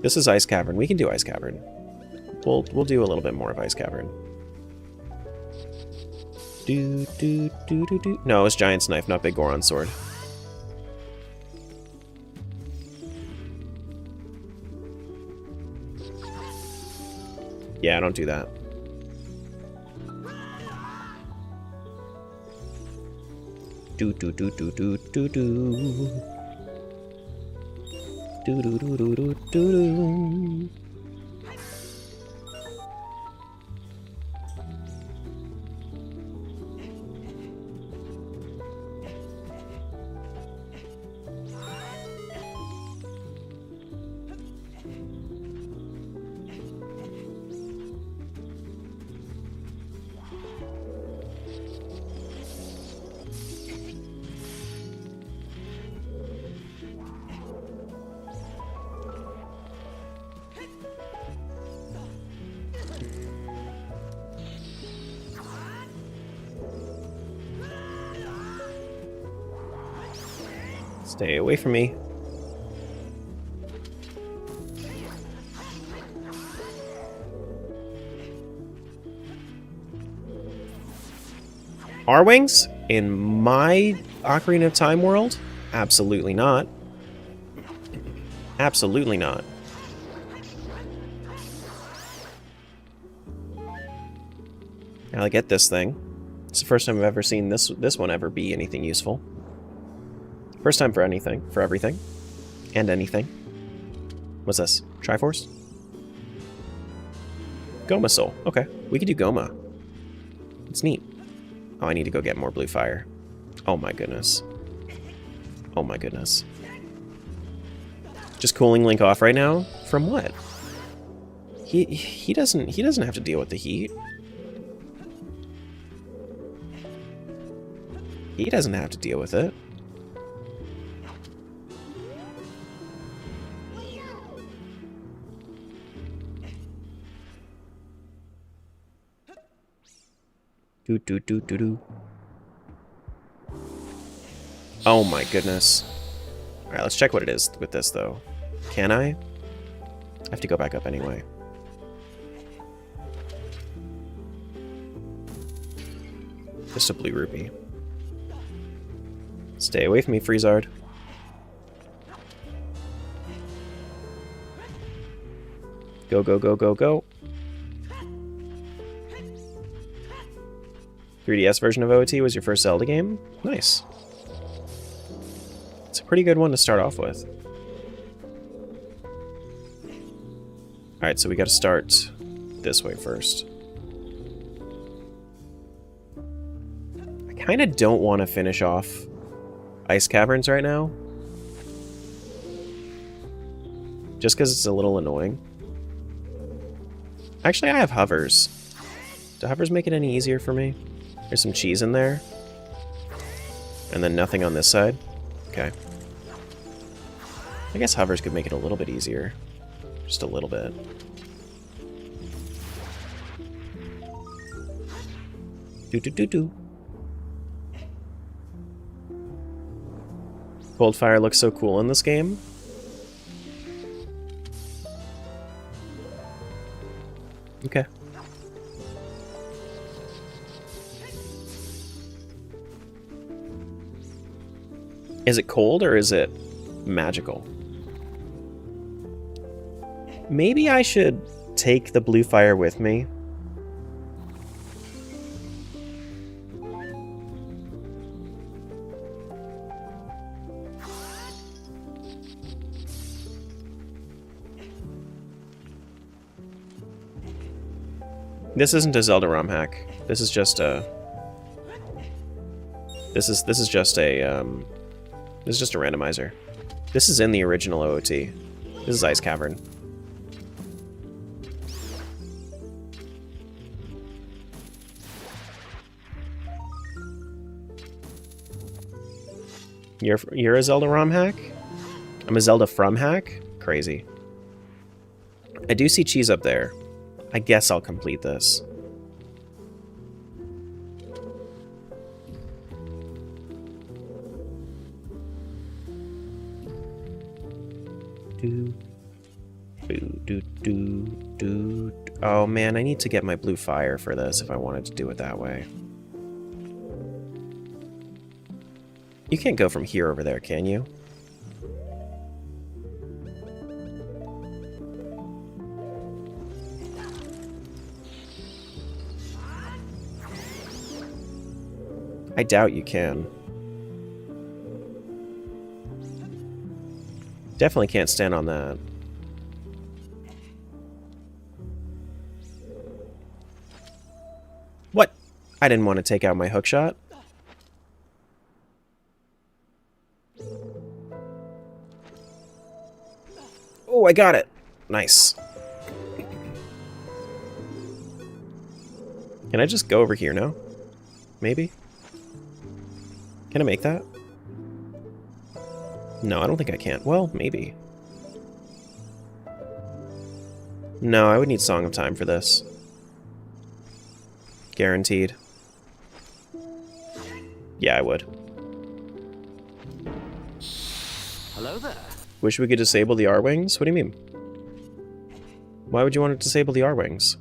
This is Ice Cavern. We can do Ice Cavern. We'll do a little bit more of Ice Cavern. Do do do do do. No, it's Giant's knife, not Big Goron sword. Yeah, don't do that. Do do do do do do do. Do do do do do do. Stay away from me. R-Wings? In my Ocarina of Time world? Absolutely not. Absolutely not. Now I get this thing. It's the first time I've ever seen this one ever be anything useful. First time for anything, for everything, and anything. What's this? Triforce? Goma Soul. Okay, we could do Goma. It's neat. Oh, I need to go get more blue fire. Oh my goodness. Oh my goodness. Just cooling Link off right now? From what? He doesn't have to deal with the heat. He doesn't have to deal with it. Do do do do do. Oh my goodness. Alright, let's check what it is with this though. Can I? I have to go back up anyway. Just a blue rupee. Stay away from me, Freezard. Go, go, go, go, go. 3DS version of OOT was your first Zelda game? Nice. It's a pretty good one to start off with. Alright, so we gotta start this way first. I kinda don't want to finish off Ice Caverns right now. Just because it's a little annoying. Actually, I have hovers. Do hovers make it any easier for me? There's some cheese in there. And then nothing on this side. Okay. I guess hovers could make it a little bit easier. Just a little bit. Do. Cold fire looks so cool in this game. Okay. Is it cold or is it magical? Maybe I should take the blue fire with me. This isn't a Zelda ROM hack. This is just a. This is just a. This is just a randomizer. This is in the original OOT. This is Ice Cavern. You're a Zelda ROM hack? I'm a Zelda from hack? Crazy. I do see cheese up there. I guess I'll complete this. Oh man, I need to get my blue fire for this if I wanted to do it that way. You can't go from here over there, can you? I doubt you can. Definitely can't stand on that. What? I didn't want to take out my hookshot. Oh, I got it. Nice. Can I just go over here now? Maybe? Can I make that? No, I don't think I can. Well, maybe. No, I would need Song of Time for this. Guaranteed. Yeah, I would. Hello there. Wish we could disable the R-Wings? What do you mean? Why would you want to disable the R-Wings?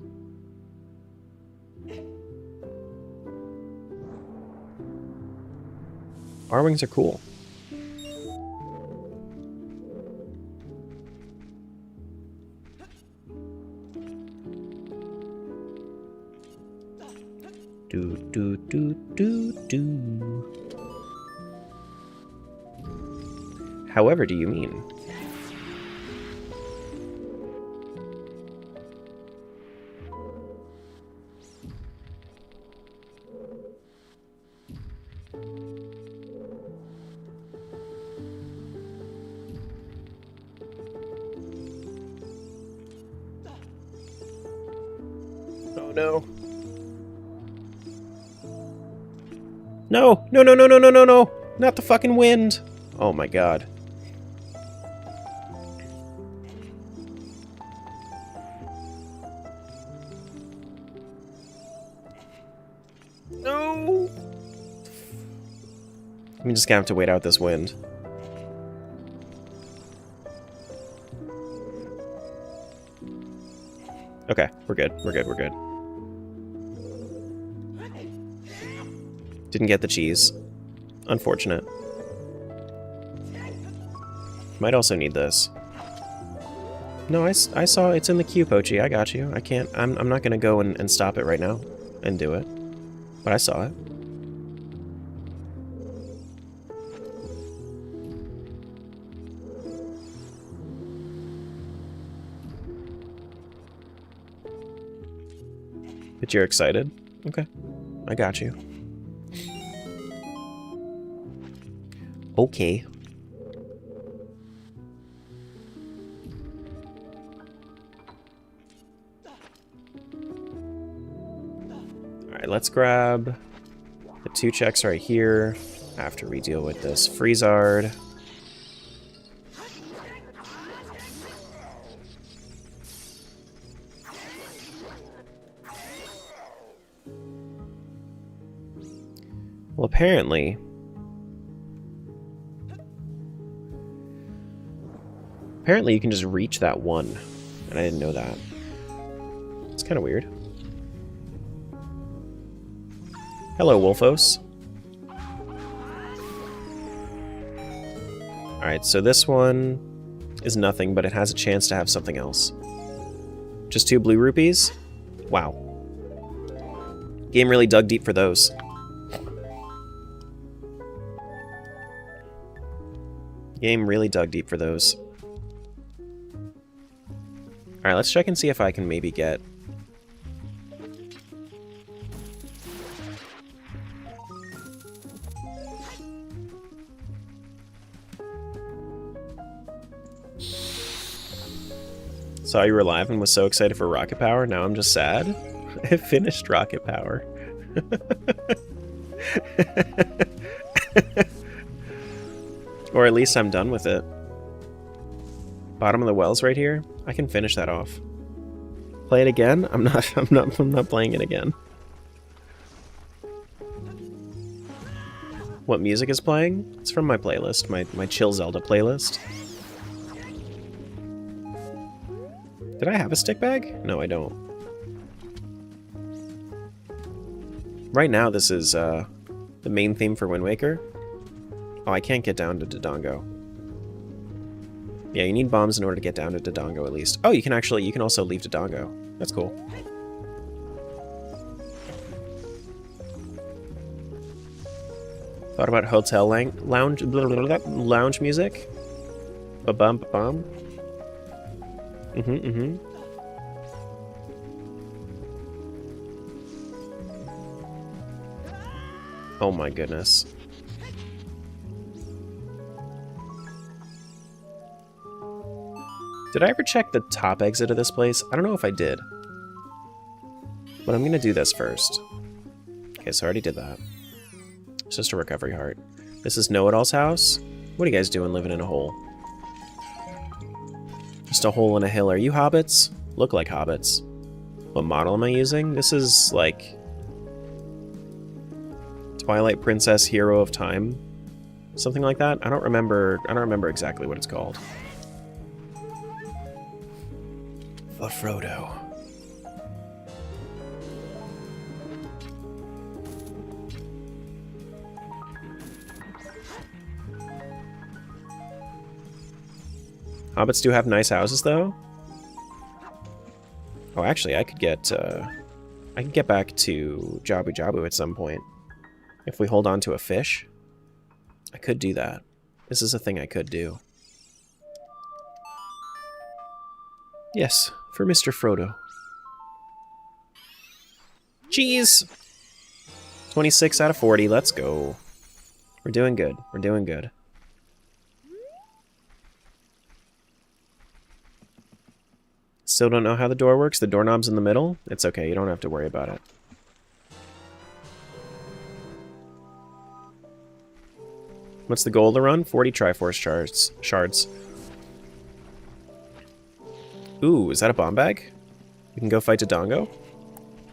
R-Wings are cool. Do, do, do, do, do. However do you mean? Oh no. No! No, no, no, no, no, no, no! Not the fucking wind! Oh my god. No! I'm just gonna have to wait out this wind. Okay, we're good, we're good, we're good. Didn't get the cheese. Unfortunate. Might also need this. No, I saw it's in the queue, Pochi. I got you. I can't... I'm not gonna go and stop it right now and do it. But I saw it. But you're excited? Okay. I got you. Okay. Alright, let's grab the 2 checks right here. After we deal with this Freezard. Well, apparently... Apparently you can just reach that one, and I didn't know that. It's kind of weird. Hello, Wolfos. Alright, so this one is nothing, but it has a chance to have something else. Just 2 blue rupees? Wow. Game really dug deep for those. Game really dug deep for those. Alright, let's check and see if I can maybe get... Saw you were live and was so excited for Rocket Power, now I'm just sad. I finished Rocket Power. Or at least I'm done with it. Bottom of the wells right here. I can finish that off. Play it again? I'm not playing it again. What music is playing? It's from my playlist, my Chill Zelda playlist. Did I have a stick bag? No, I don't. Right now, this is the main theme for Wind Waker. Oh, I can't get down to Dodongo. Yeah, you need bombs in order to get down to Dodongo at least. Oh, you can also leave Dodongo. That's cool. Thought about hotel lounge music? Ba-bum, ba-bum. Mm-hmm. Oh my goodness. Did I ever check the top exit of this place? I don't know if I did. But I'm gonna do this first. Okay, so I already did that. It's just a recovery heart. This is Know-It-All's house? What are you guys doing living in a hole? Just a hole in a hill. Are you hobbits? Look like hobbits. What model am I using? This is like... Twilight Princess Hero of Time? Something like that? I don't remember exactly what it's called. The Frodo. Hobbits do have nice houses, though. Oh, actually, I could get I can get back to Jabu Jabu at some point. If we hold on to a fish, I could do that. This is a thing I could do. Yes, for Mr. Frodo. Jeez! 26 out of 40, let's go. We're doing good. We're doing good. Still don't know how the door works? The doorknob's in the middle? It's okay, you don't have to worry about it. What's the goal of the run? 40 Triforce shards. Ooh, is that a bomb bag? We can go fight Dodongo?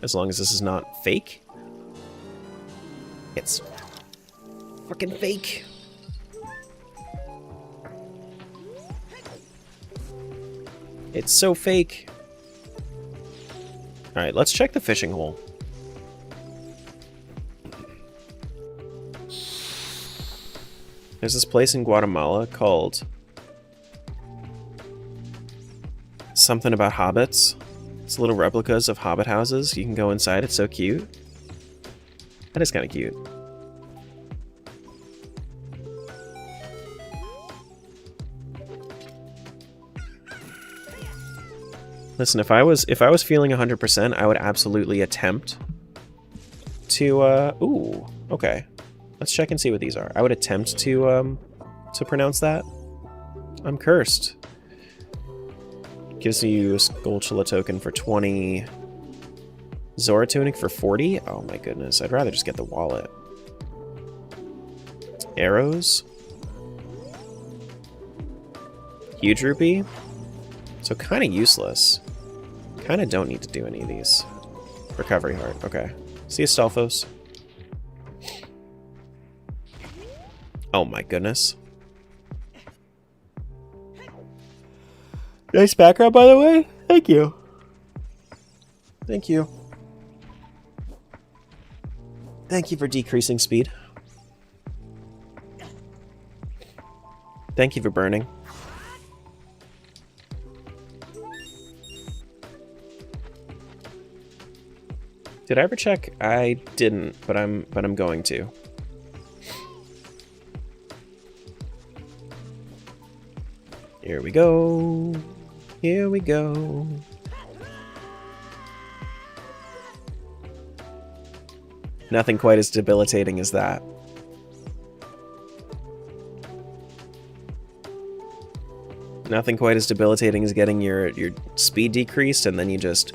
As long as this is not fake? It's fucking fake. It's so fake. Alright, let's check the fishing hole. There's this place in Guatemala called something about hobbits. It's little replicas of hobbit houses. You can go inside. It's so cute. That is kind of cute. Listen, if I was feeling 100%, I would absolutely attempt to ooh, okay. Let's check and see what these are. I would attempt to pronounce that. I'm cursed. Gives you a Skulltula token for 20. Zora Tunic for 40? Oh my goodness, I'd rather just get the wallet. Arrows. Huge Rupee. So kind of useless. Kind of don't need to do any of these. Recovery Heart, okay. See you, Stalfos. Oh my goodness. Nice background, by the way. Thank you. Thank you. Thank you for decreasing speed. Thank you for burning. Did I ever check? I didn't, but I'm going to. Here we go. Here we go. Nothing quite as debilitating as that. Nothing quite as debilitating as getting your speed decreased and then you just...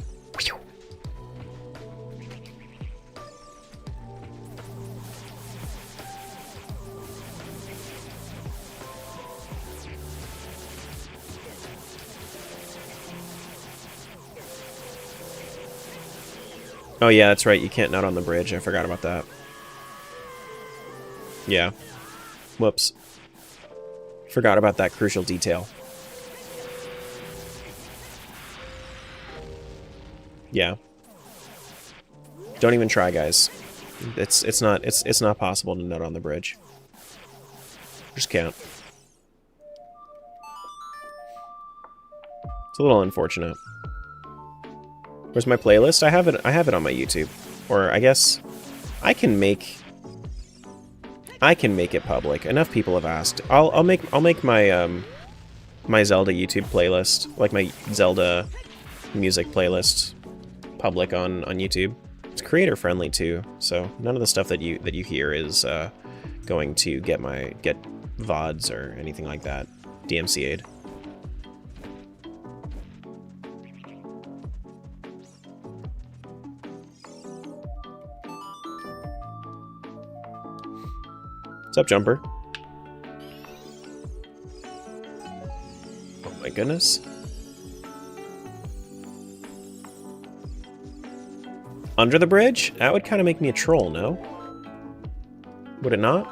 Oh yeah, that's right, you can't nut on the bridge. I forgot about that. Yeah. Whoops. Forgot about that crucial detail. Yeah. Don't even try, guys. It's not possible to nut on the bridge. Just can't. It's a little unfortunate. Where's my playlist? I have it on my YouTube. Or I guess I can make it public. Enough people have asked. I'll make my my Zelda YouTube playlist, like my Zelda music playlist, public on YouTube. It's creator friendly too, so none of the stuff that you hear is going to get VODs or anything like that DMCA'd. What's up, Jumper? Oh my goodness. Under the bridge? That would kind of make me a troll, no? Would it not?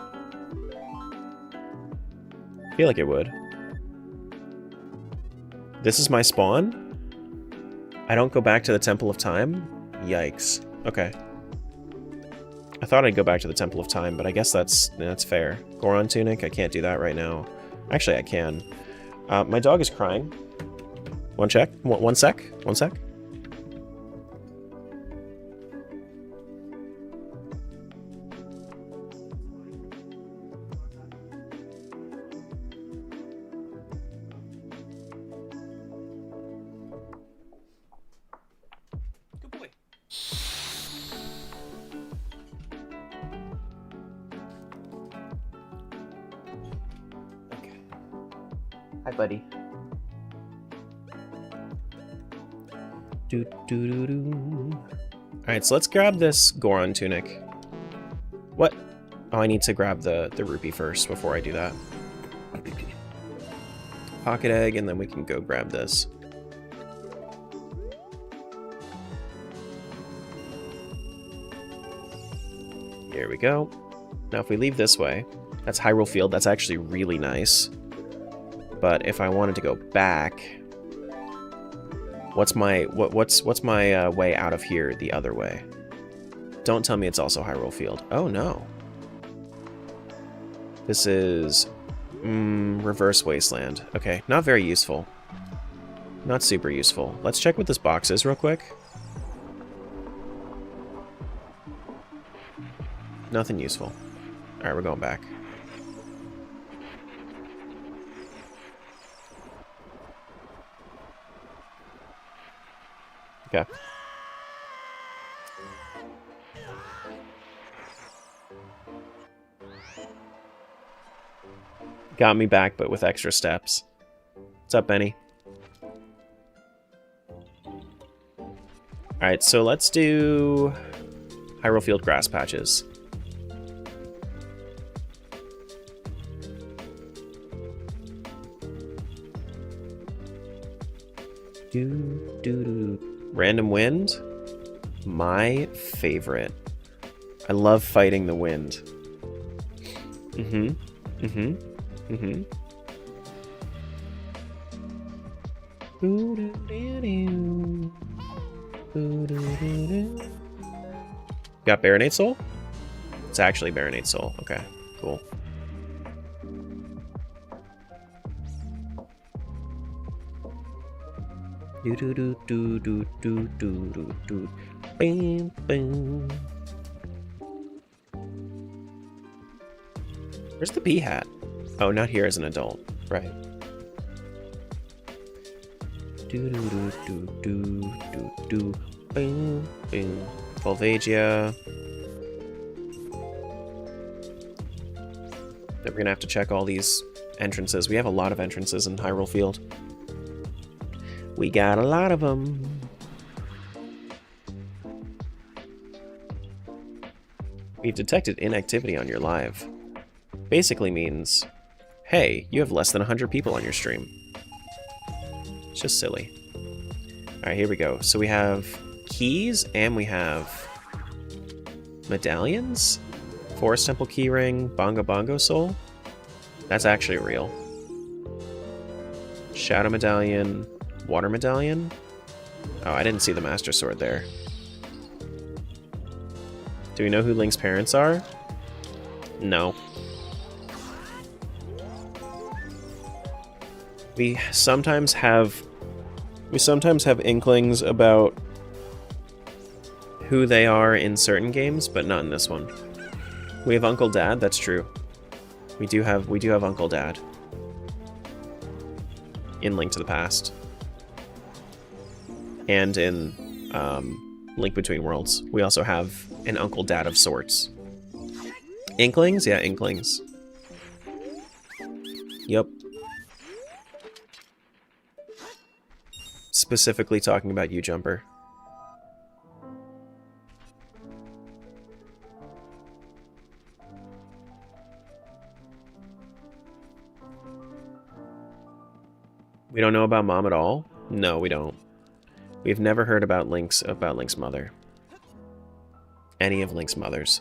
I feel like it would. This is my spawn? I don't go back to the Temple of Time? Yikes. Okay. I thought I'd go back to the Temple of Time, but I guess that's fair. Goron Tunic, I can't do that right now. Actually, I can. My dog is crying. One sec. Hi, buddy. Alright, so let's grab this Goron tunic. What? Oh, I need to grab the rupee first before I do that. Pocket egg, and then we can go grab this. Here we go. Now if we leave this way, that's Hyrule Field, that's actually really nice. But if I wanted to go back, what's my way out of here the other way? Don't tell me it's also Hyrule Field. Oh no. This is Reverse Wasteland. Okay, not very useful. Not super useful. Let's check what this box is real quick. Nothing useful. Alright, we're going back. Okay. Got me back, but with extra steps. What's up, Benny? Alright, so let's do Hyrule Field grass patches. Random wind? My favorite. I love fighting the wind. Got Baronade Soul? It's actually Baronade Soul. Okay, cool. Do do do do do do do do do. Bam bam. Where's the bee hat? Oh, not here as an adult. Right. Do do do do do do do. Bam bam. Volvagia. Then we're gonna have to check all these entrances. We have a lot of entrances in Hyrule Field. We got a lot of them. We've detected inactivity on your live. Basically means, hey, you have less than 100 people on your stream. It's just silly. Alright, here we go. So we have keys and we have medallions. Forest Temple keyring, Bongo Bongo Soul. That's actually real. Shadow Medallion. Water Medallion? Oh, I didn't see the Master Sword there. Do we know who Link's parents are? No. We sometimes have inklings about who they are in certain games, but not in this one. We have Uncle Dad, that's true. We do have Uncle Dad in Link to the Past. And in Link Between Worlds, we also have an Uncle Dad of sorts. Inklings? Yeah, Inklings. Yep. Specifically talking about you, Jumper. We don't know about Mom at all? No, we don't. We've never heard about Link's mother. Any of Link's mothers.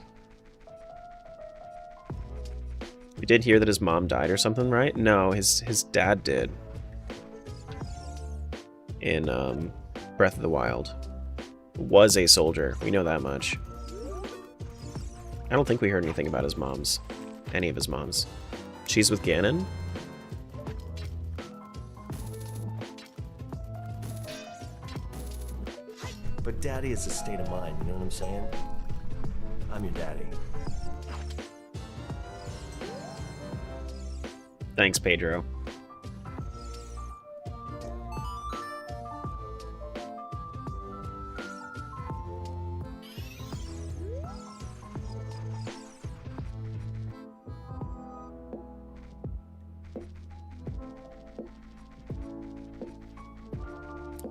We did hear that his mom died or something, right? No, his dad did. In Breath of the Wild. Was a soldier. We know that much. I don't think we heard anything about his moms. Any of his moms. She's with Ganon? But daddy is a state of mind, you know what I'm saying? I'm your daddy. Thanks, Pedro.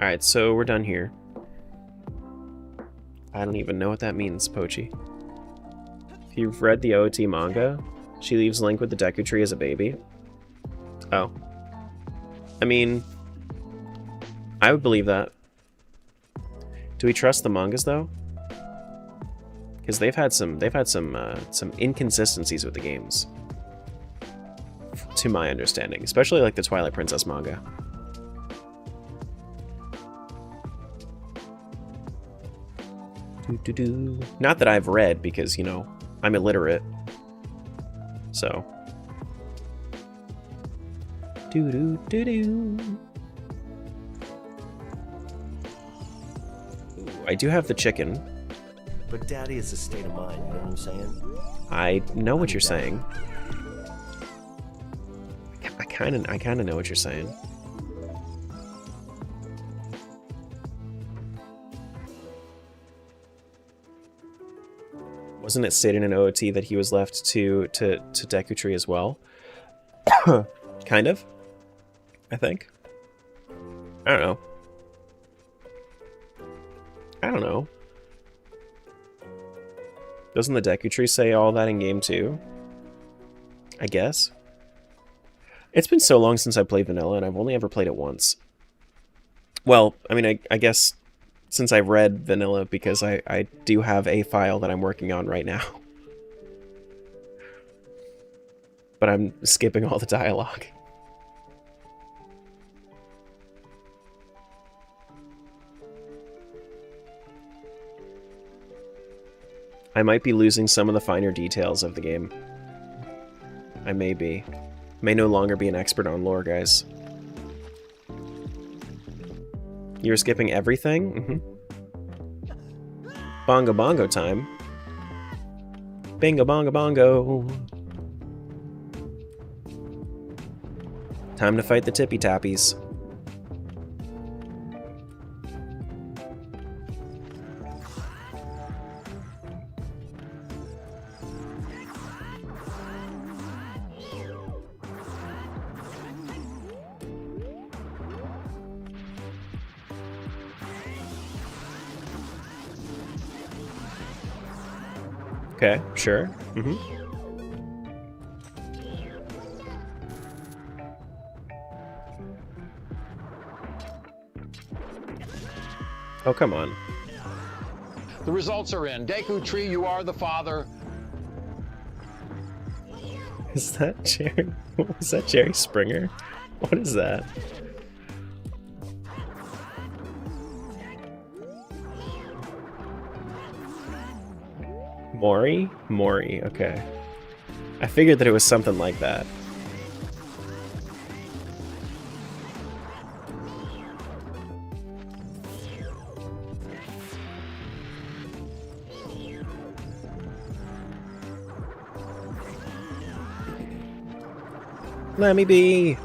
Alright, so we're done here. I don't even know what that means, Pochi. If you've read the OOT manga, she leaves Link with the Deku Tree as a baby. Oh. I mean, I would believe that. Do we trust the mangas though? Because they've had some inconsistencies with the games, to my understanding, especially like the Twilight Princess manga. Not that I've read, because, you know, I'm illiterate. So. I do have the chicken. But Daddy is a state of mind, you know what I'm saying? I know what you're saying. I kind of know what you're saying. Wasn't it stated in OOT that he was left to Deku Tree as well? Kind of. I think. I don't know. I don't know. Doesn't the Deku Tree say all that in game 2? I guess. It's been so long since I played Vanilla, and I've only ever played it once. Well, I mean, I guess since I read Vanilla, because I do have a file that I'm working on right now. But I'm skipping all the dialogue. I might be losing some of the finer details of the game. I may be. May no longer be an expert on lore, guys. You're skipping everything? Mm-hmm. Bongo bongo time. Bingo bongo bongo. Time to fight the tippy tappies. Okay, sure. Mm-hmm. Oh, come on. The results are in. Deku Tree, you are the father. Is that Jerry? Was that Jerry Springer? What is that? Mori? Mori, okay. I figured that it was something like that. Let me be!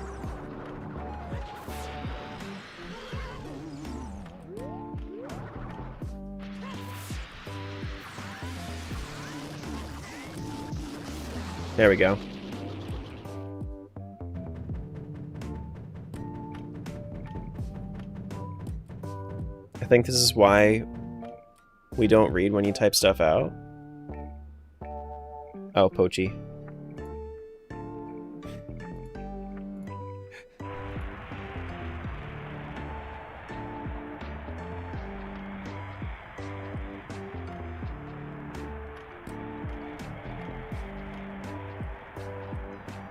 There we go. I think this is why we don't read when you type stuff out. Oh, Pochi.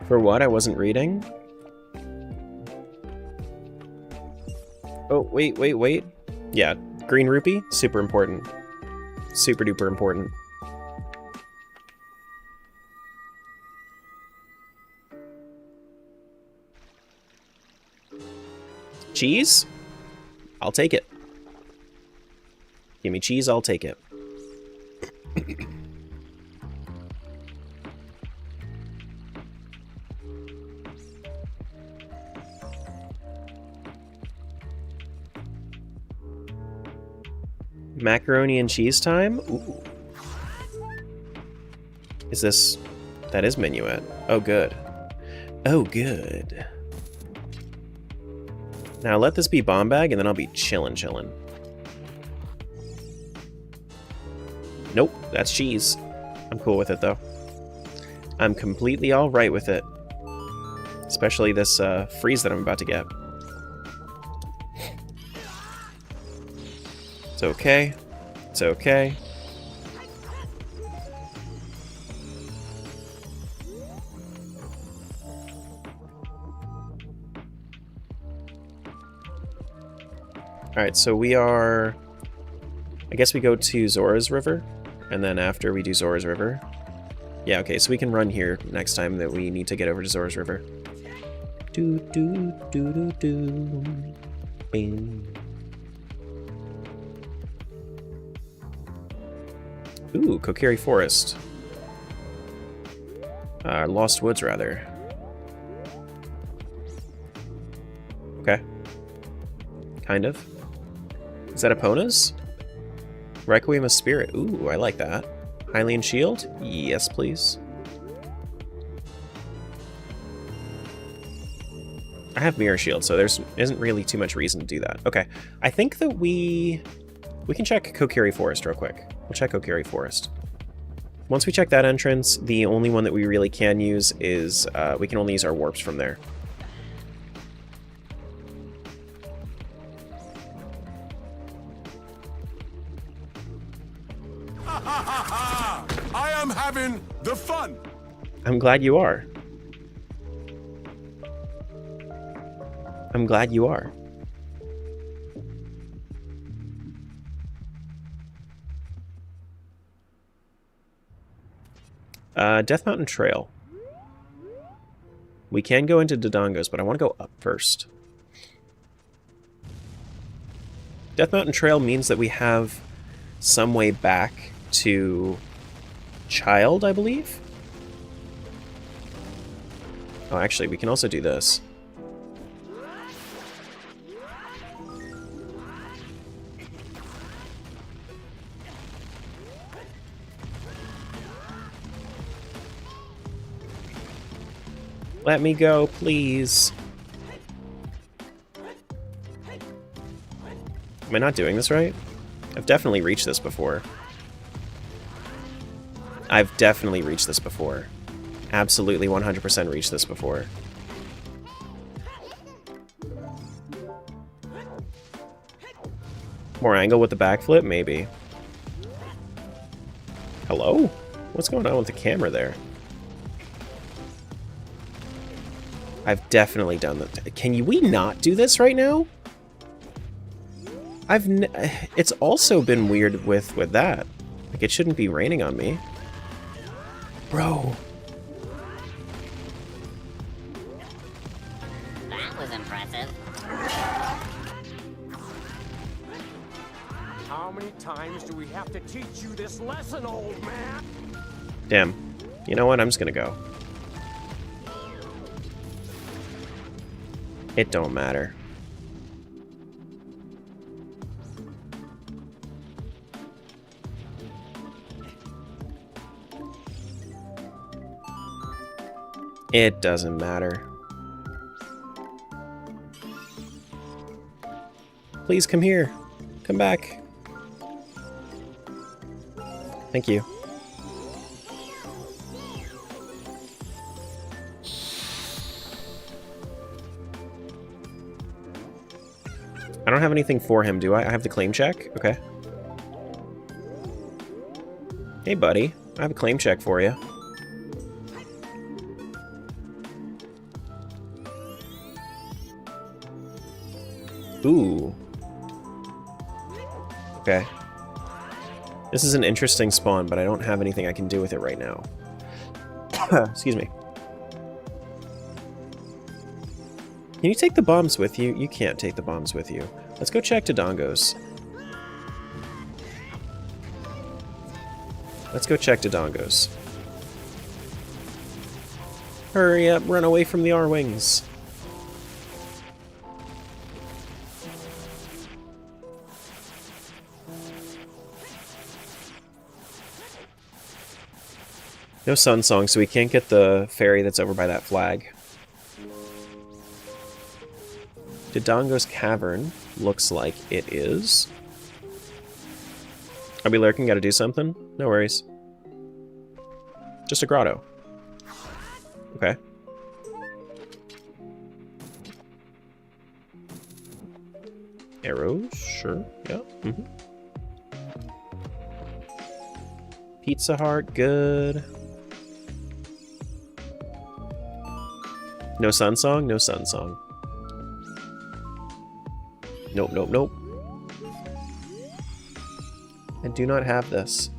For what? I wasn't reading? Oh, wait. Yeah, green rupee? Super important. Super duper important. Cheese? I'll take it. Give me cheese, I'll take it. Macaroni and cheese time? Ooh. Is this... That is Minuet. Oh, good. Oh, good. Now let this be bomb bag, and then I'll be chillin'. Nope, that's cheese. I'm cool with it, though. I'm completely alright with it. Especially this freeze that I'm about to get. It's okay. It's okay. Alright, so we are... I guess we go to Zora's River, and then after we do Zora's River... Yeah, okay, so we can run here next time that we need to get over to Zora's River. Do do do do do. Bing. Ooh, Kokiri Forest. Lost Woods, rather. Okay. Kind of. Is that Epona's? Requiem of Spirit. Ooh, I like that. Hylian Shield? Yes, please. I have Mirror Shield, so isn't really too much reason to do that. Okay, I think that we can check Kokiri Forest real quick. We'll check Kokiri Forest. Once we check that entrance, the only one that we really can use is we can only use our warps from there. I am having the fun. I'm glad you are. I'm glad you are. Death Mountain Trail. We can go into Dodongo's, but I want to go up first. Death Mountain Trail means that we have some way back to Child, I believe? Oh, actually, we can also do this. Let me go, please. Am I not doing this right? I've definitely reached this before. I've definitely reached this before. Absolutely 100% reached this before. More angle with the backflip? Maybe. Hello? What's going on with the camera there? I've definitely done that. Can we not do this right now? It's also been weird with that. Like, it shouldn't be raining on me. Bro. That was impressive. How many times do we have to teach you this lesson, old man? Damn. You know what? I'm just gonna go. It don't matter. It doesn't matter. Please come here. Come back. Thank you. I don't have anything for him, do I? I have the claim check? Okay. Hey, buddy. I have a claim check for you. Ooh. Okay. This is an interesting spawn, but I don't have anything I can do with it right now. Excuse me. Can you take the bombs with you? You can't take the bombs with you. Let's go check Dodongo's. Let's go check Dodongo's. Hurry up, run away from the R-Wings. No Sun Song, so we can't get the ferry that's over by that flag. Dodongo's Cavern looks like it is. Are we lurking? Gotta do something? No worries. Just a grotto. Okay. Arrows? Sure. Yeah. Mm-hmm. Pizza Heart, good. No Sun Song? No Sun Song. Nope, nope, nope. I do not have this.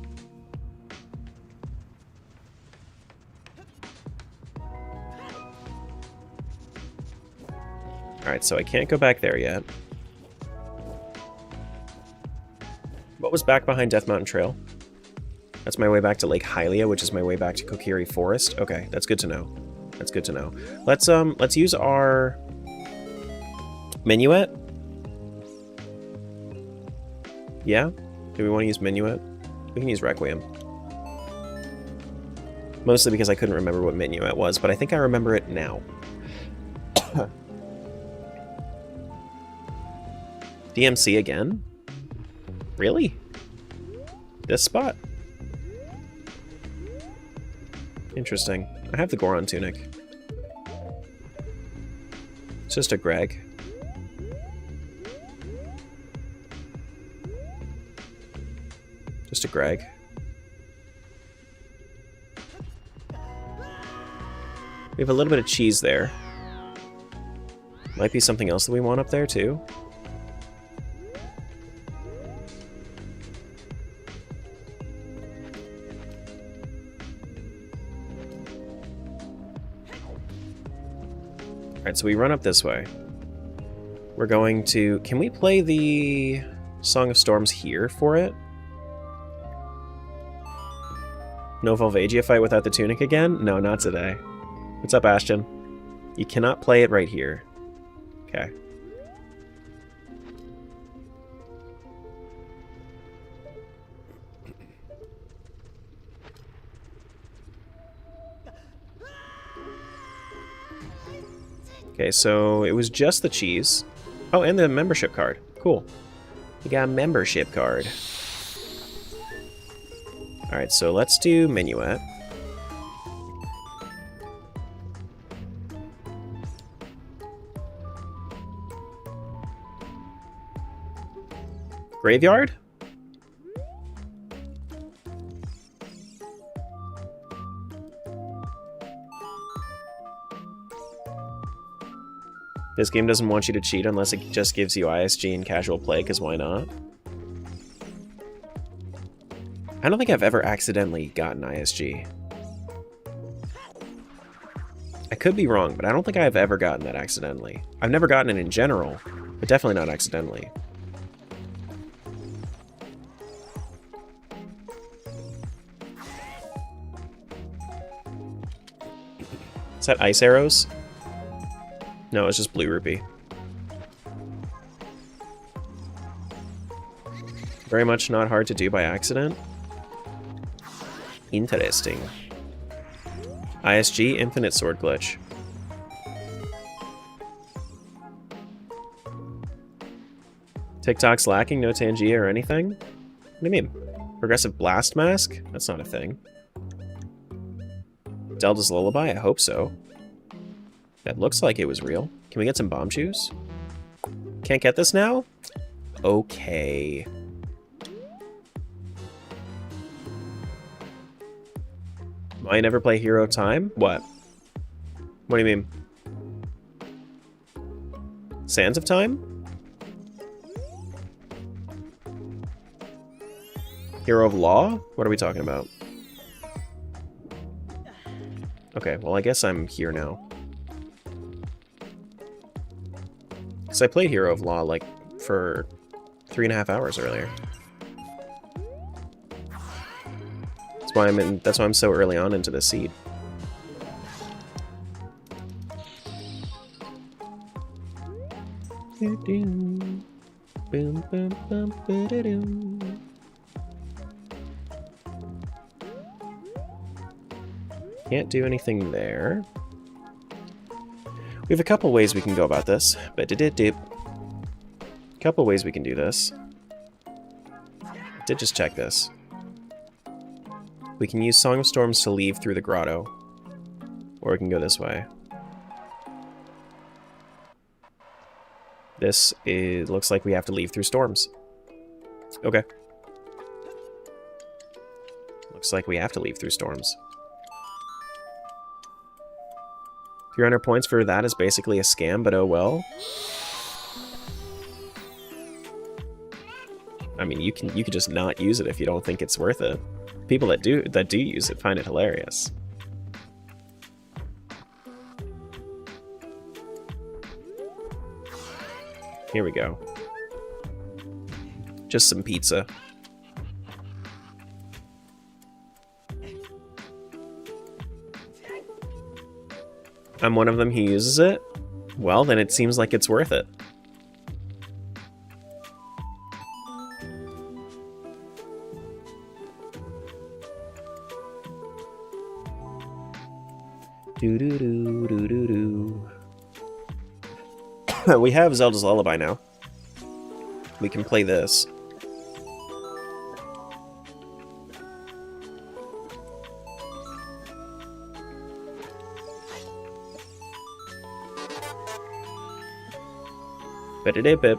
Alright, so I can't go back there yet. What was back behind Death Mountain Trail? That's my way back to Lake Hylia, which is my way back to Kokiri Forest. Okay, that's good to know. That's good to know. Let's use our Minuet. Yeah? Do we want to use Minuet? We can use Requiem. Mostly because I couldn't remember what Minuet was, but I think I remember it now. DMC again? Really? This spot? Interesting. I have the Goron Tunic. It's just a Greg. Just a Greg. We have a little bit of cheese there. Might be something else that we want up there too. Alright, so we run up this way. We're going to... Can we play the Song of Storms here for it? No Volvagia fight without the tunic again? No, not today. What's up, Ashton? You cannot play it right here. Okay. Okay, so it was just the cheese. Oh, and the membership card. Cool. You got a membership card. Alright, so let's do Minuet. Graveyard? This game doesn't want you to cheat unless it just gives you ISG and casual play, because why not? I don't think I've ever accidentally gotten ISG. I could be wrong, but I don't think I've ever gotten that accidentally. I've never gotten it in general, but definitely not accidentally. Is that ice arrows? No, it's just blue rupee. Very much not hard to do by accident. Interesting. ISG, infinite sword glitch. TikTok's lacking, no Tangia or anything? What do you mean? Progressive blast mask? That's not a thing. Zelda's lullaby? I hope so. That looks like it was real. Can we get some bomb juice? Can't get this now? Okay. I never play Hero of Time? What? What do you mean? Sands of Time? Hero of Law? What are we talking about? Okay, well I guess I'm here now. Because I played Hero of Law, like, for 3.5 hours earlier. That's why I'm so early on into the seed. Can't do anything there. We have a couple ways we can go about this. Couple ways we can do this. Did just check this. We can use Song of Storms to leave through the grotto. Or we can go this way. This looks like we have to leave through storms. Okay. Looks like we have to leave through storms. 300 points for that is basically a scam, but oh well. I mean, you could just not use it if you don't think it's worth it. People that do use it find it hilarious. Here we go. Just some pizza. I'm one of them who uses it. Well, then it seems like it's worth it. Do-do-do-do-do-do. We have Zelda's Lullaby now. We can play this. Bip.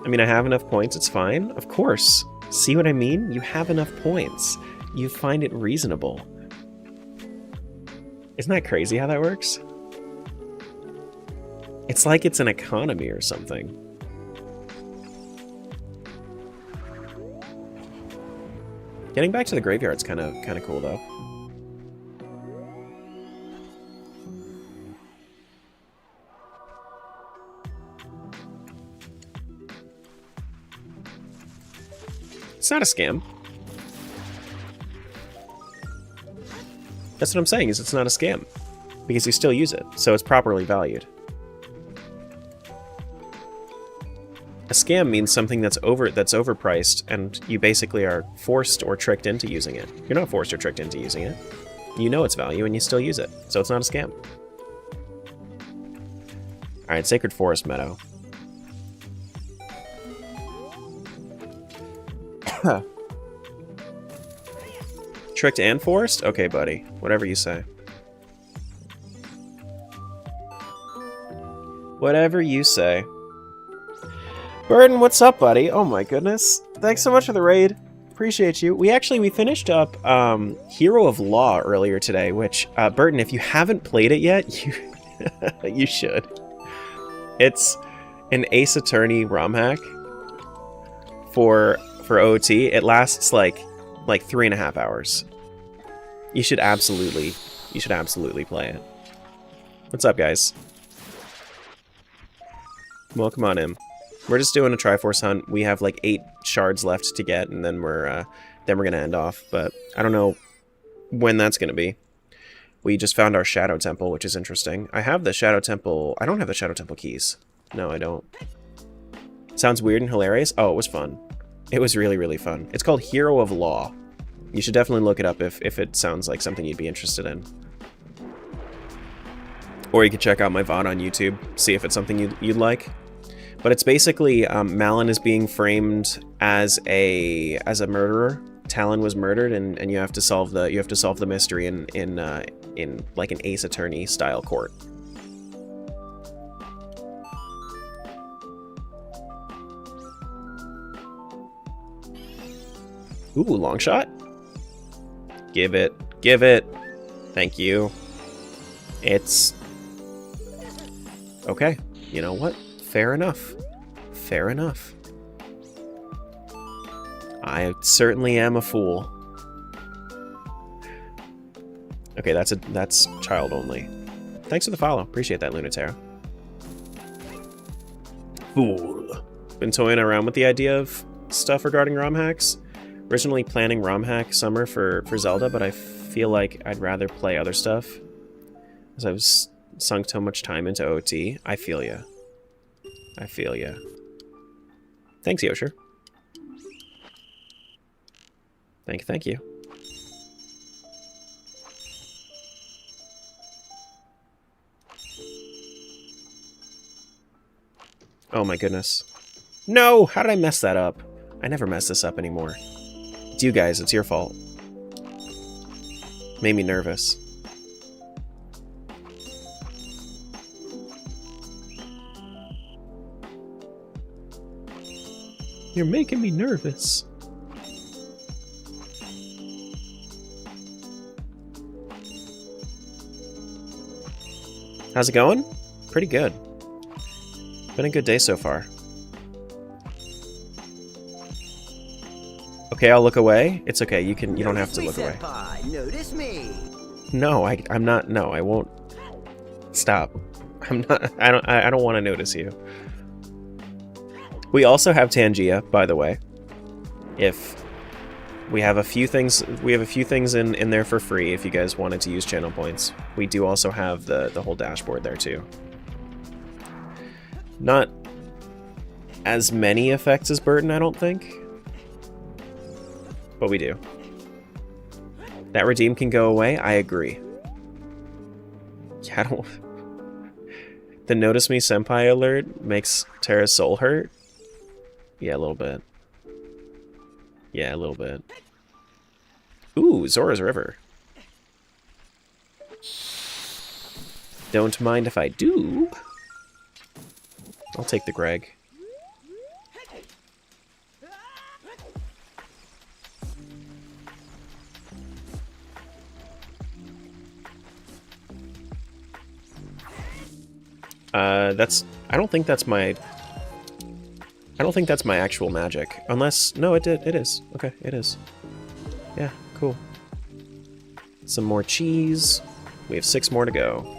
I mean, I have enough points, it's fine. Of course. See what I mean? You have enough points. You find it reasonable. Isn't that crazy how that works? It's like it's an economy or something. Getting back to the graveyard's kind of cool though. It's not a scam. That's what I'm saying, is it's not a scam. Because you still use it, so it's properly valued. A scam means something that's overpriced, and you basically are forced or tricked into using it. You're not forced or tricked into using it. You know its value, and you still use it, so it's not a scam. Alright, Sacred Forest Meadow. Tricked and forced? Okay, buddy. Whatever you say. Whatever you say. Burden, what's up, buddy? Oh my goodness. Thanks so much for the raid. Appreciate you. We finished up Hero of Law earlier today, which, Burden, if you haven't played it yet, you should. It's an Ace Attorney ROM hack for OT. It lasts like 3.5 hours. You should absolutely play it. What's up, guys? Welcome on in. We're just doing a Triforce hunt. We have like 8 shards left to get, and then we're gonna end off. But I don't know when that's gonna be. We just found our Shadow Temple, which is interesting. I have the Shadow Temple. I don't have the Shadow Temple keys. No, I don't. Sounds weird and hilarious. Oh, it was fun. It was really, really fun. It's called Hero of Law. You should definitely look it up if it sounds like something you'd be interested in. Or you could check out my VOD on YouTube, see if it's something you'd like. But it's basically Malin is being framed as a murderer. Talon was murdered, and you have to solve the mystery in like an Ace Attorney style court. Ooh, long shot. Give it. Thank you. It's okay. You know what? Fair enough. I certainly am a fool. Okay, that's child only. Thanks for the follow. Appreciate that, Lunatero. Fool. Been toying around with the idea of stuff regarding ROM hacks. Originally planning ROM hack summer for Zelda, but I feel like I'd rather play other stuff. As I've sunk so much time into OT. I feel ya. Thanks, Yosher. Thank you. Oh my goodness. No! How did I mess that up? I never mess this up anymore. It's you guys, it's your fault. Made me nervous. You're making me nervous. How's it going? Pretty good. Been a good day so far. Okay, I'll look away. It's okay. You don't have to look away. Notice me. No, I'm not. No, I won't. Stop. I'm not. I don't want to notice you. We also have Tangia, by the way. If we have a few things, in there for free. If you guys wanted to use channel points, we do also have the whole dashboard there too. Not as many effects as Burton, I don't think, but we do. That redeem can go away. I agree. Yeah, I don't. The Notice Me Senpai alert makes Terra's soul hurt. Yeah, a little bit. Yeah, a little bit. Ooh, Zora's River. Don't mind if I do. I'll take the Greg. I don't think that's my actual magic. Unless, no, it is. Okay, it is. Yeah, cool. Some more cheese. We have 6 more to go.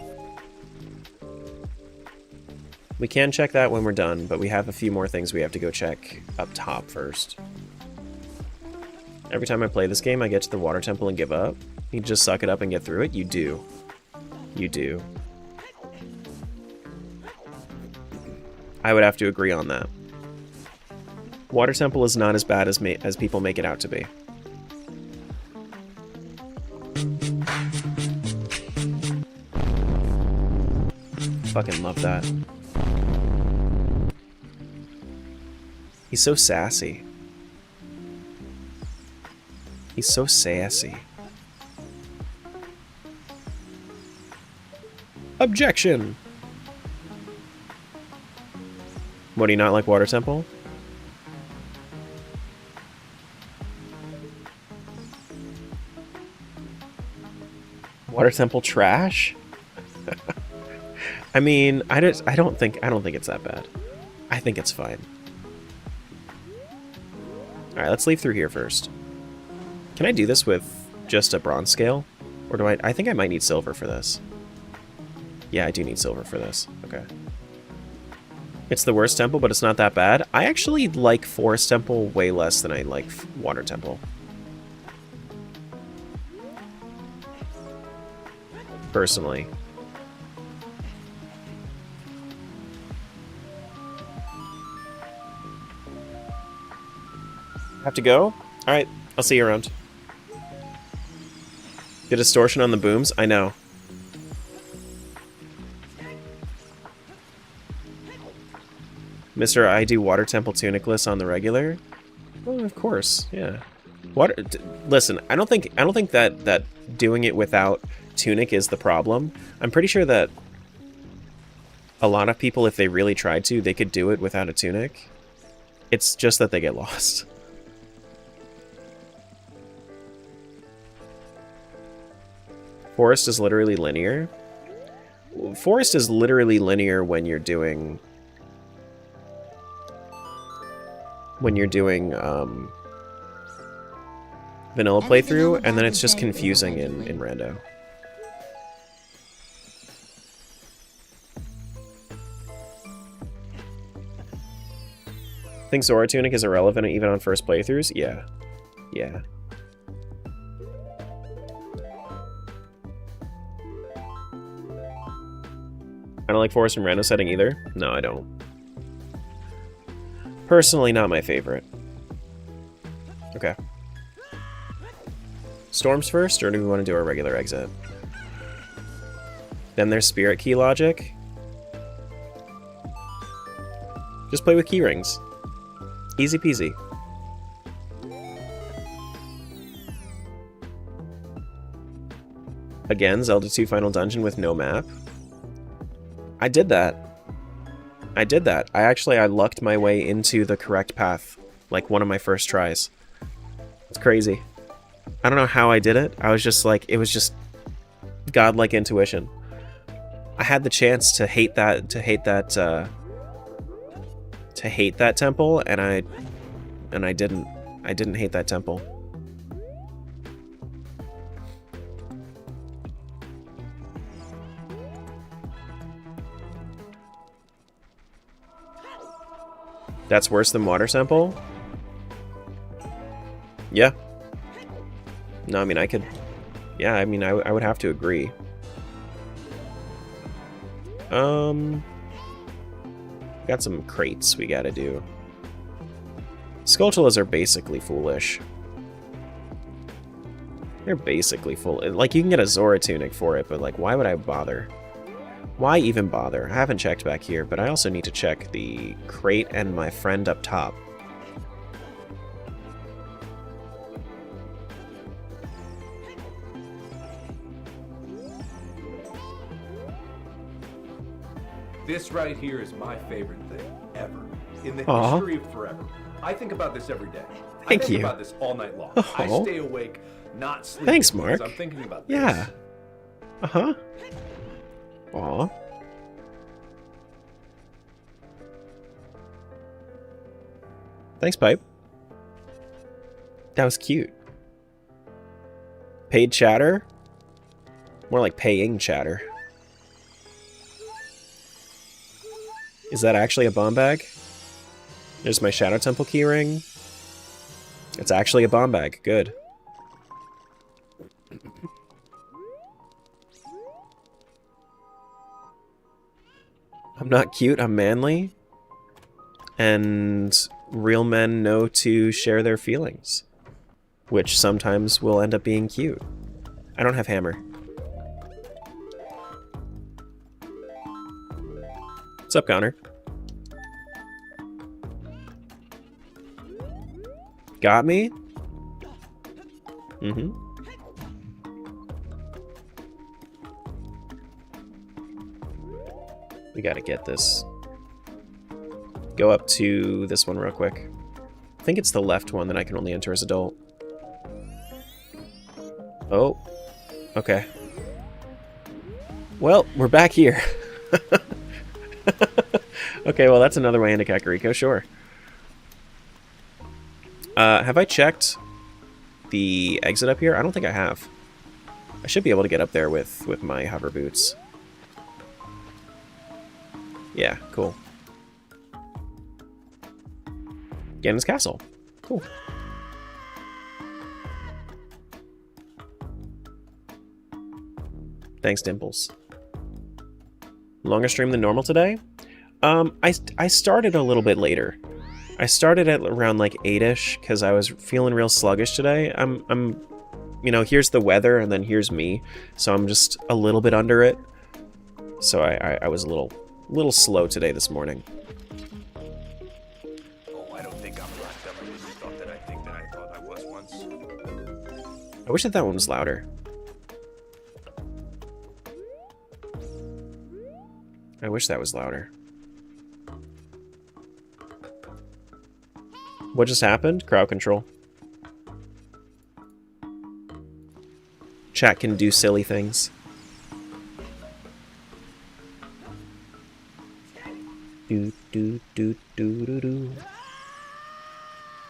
We can check that when we're done, but we have a few more things we have to go check up top first. Every time I play this game, I get to the water temple and give up. You just suck it up and get through it? You do. You do. I would have to agree on that. Water temple is not as bad as people make it out to be. Fucking love that. He's so sassy. He's so sassy. Objection! What, do you not like Water Temple? Water Temple trash? I mean, I don't think it's that bad. I think it's fine. Alright, let's leave through here first. Can I do this with just a bronze scale? Or do I think I might need silver for this. Yeah, I do need silver for this. Okay. It's the worst temple, but it's not that bad. I actually like Forest Temple way less than I like Water Temple. Personally. Have to go? Alright, I'll see you around. The distortion on the booms? I know. Mr. I do Water Temple tunicless on the regular? Well, of course, yeah. Listen, I don't think that doing it without tunic is the problem. I'm pretty sure that a lot of people, if they really tried to, they could do it without a tunic. It's just that they get lost. Forest is literally linear. Forest is literally linear when you're doing vanilla playthrough, and then it's just confusing in rando. Think Zora tunic is irrelevant even on first playthroughs? Yeah. Yeah. I don't like Forest and rando setting either. No, I don't. Personally, not my favorite. Okay. Storms first, or do we want to do our regular exit? Then there's Spirit Key logic. Just play with key rings. Easy peasy. Again, Zelda 2 Final Dungeon with no map. I did that. I lucked my way into the correct path. Like one of my first tries. It's crazy. I don't know how I did it. I was just like, it was just godlike intuition. I had the chance to hate that temple, and I didn't. I didn't hate that temple. That's worse than Water Temple? Yeah. No, I mean, I could... Yeah, I mean, I would have to agree. Got some crates we gotta do. Skulltulas are basically foolish. They're basically full. Like, you can get a Zora tunic for it, but, like, why would I bother? Why even bother? I haven't checked back here, but I also need to check the crate and my friend up top. This right here is my favorite thing ever in the Aww. history of forever. I think about this every day. Thank I think you. about this all night long. Oh. I stay awake, not sleeping. Thanks, Mark. Because I'm thinking about this. Yeah. Uh-huh. Aw. Thanks, Pipe. That was cute. Paid chatter? More like paying chatter. Is that actually a bomb bag? There's my Shadow Temple keyring. It's actually a bomb bag. Good. I'm not cute, I'm manly. And real men know to share their feelings. Which sometimes will end up being cute. I don't have hammer. What's up, Connor? Got me? Mm-hmm. We gotta get this. Go up to this one real quick. I think it's the left one that I can only enter as adult. Oh. Okay. Well, we're back here. Okay, well that's another way into Kakariko, sure. Have I checked the exit up here? I don't think I have. I should be able to get up there with my hover boots. Yeah, cool. Ganon's Castle. Cool. Thanks, Dimples. Longer stream than normal today? I started a little bit later. I started at around like 8-ish because I was feeling real sluggish today. I'm you know, here's the weather and then here's me, so I'm just a little bit under it. So I was a little slow today this morning. Oh, I don't think I'm blacked up. I just thought that I thought I was once. I wish that one was louder. I wish that was louder. What just happened? Crowd control. Chat can do silly things. Do do do do do do.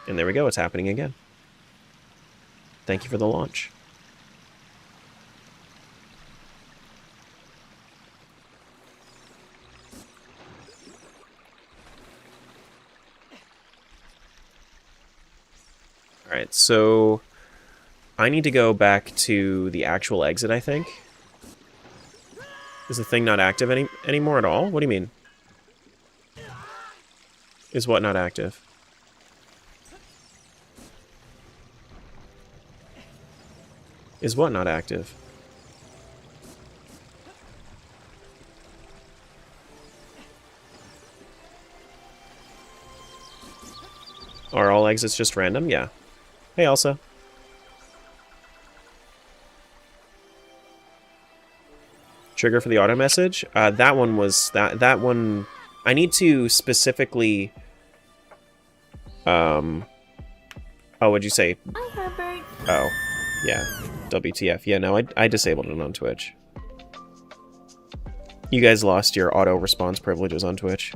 And there we go, it's happening again. Thank you for the launch. Alright, so I need to go back to the actual exit, I think. Is the thing not active anymore at all? What do you mean? Is what not active? Is what not active? Are all exits just random? Yeah. Hey, Elsa. Trigger for the auto message? That one was... That one... I need to specifically... Oh, what'd you say? Oh, yeah. WTF. Yeah, no, I disabled it on Twitch. You guys lost your auto response privileges on Twitch.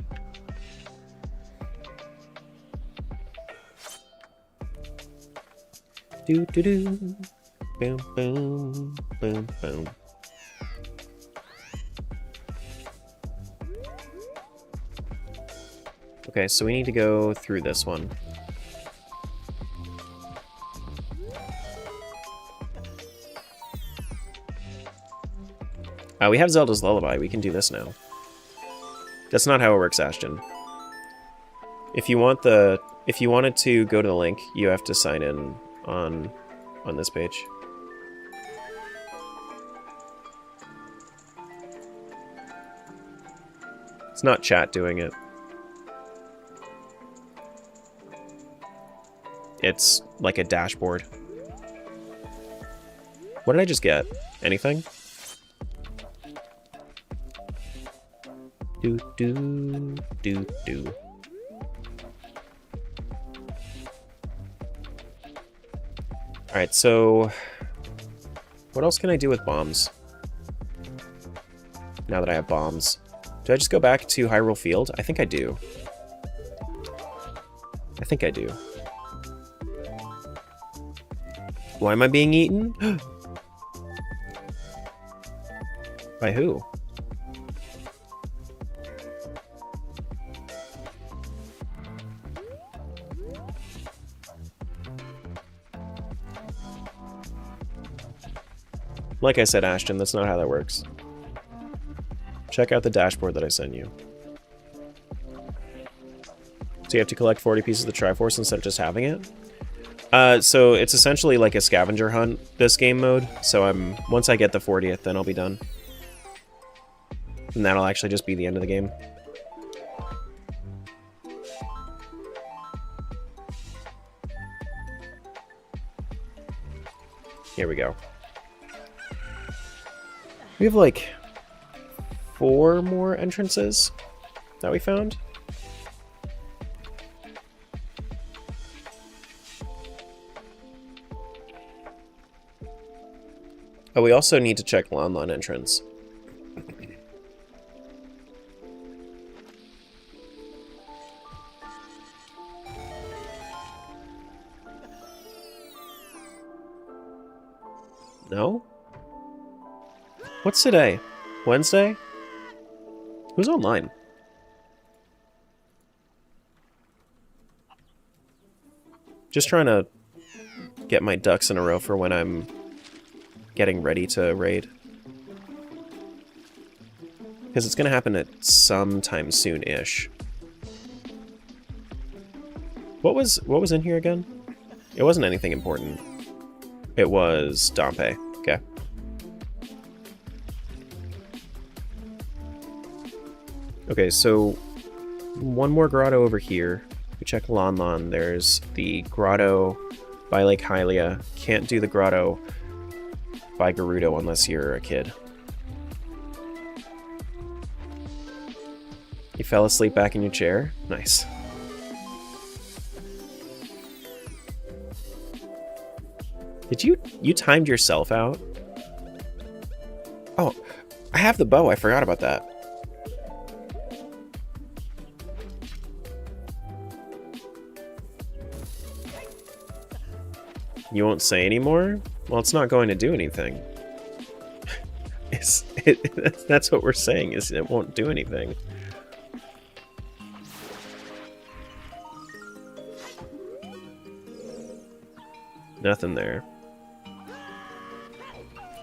Do do do. Boom boom boom boom. Okay, so we need to go through this one. We have Zelda's Lullaby. We can do this now. That's not how it works, Ashton. If you wanted to go to the link, you have to sign in on this page. It's not chat doing it. It's like a dashboard. What did I just get? Anything? Do do do do. Alright, so what else can I do with bombs? Now that I have bombs. Do I just go back to Hyrule Field? I think I do. I think I do. Why am I being eaten? By who? Like I said, Ashton, that's not how that works. Check out the dashboard that I sent you. So you have to collect 40 pieces of the Triforce instead of just having it? So it's essentially like a scavenger hunt, this game mode. So once I get the 40th, then I'll be done. And that'll actually just be the end of the game. Here we go. We have like 4 more entrances that we found. Oh, we also need to check Lon Lon entrance. No? What's today? Wednesday? Who's online? Just trying to get my ducks in a row for when I'm getting ready to raid. Because it's going to happen at sometime soon-ish. What was in here again? It wasn't anything important. It was Dompe. Okay. Okay, so one more grotto over here. We check Lon Lon. There's the grotto by Lake Hylia. Can't do the grotto by Gerudo unless you're a kid. You fell asleep back in your chair? Nice. Did you timed yourself out? Oh, I have the bow. I forgot about that. You won't say anymore? Well, it's not going to do anything. That's what we're saying, is it won't do anything. Nothing there.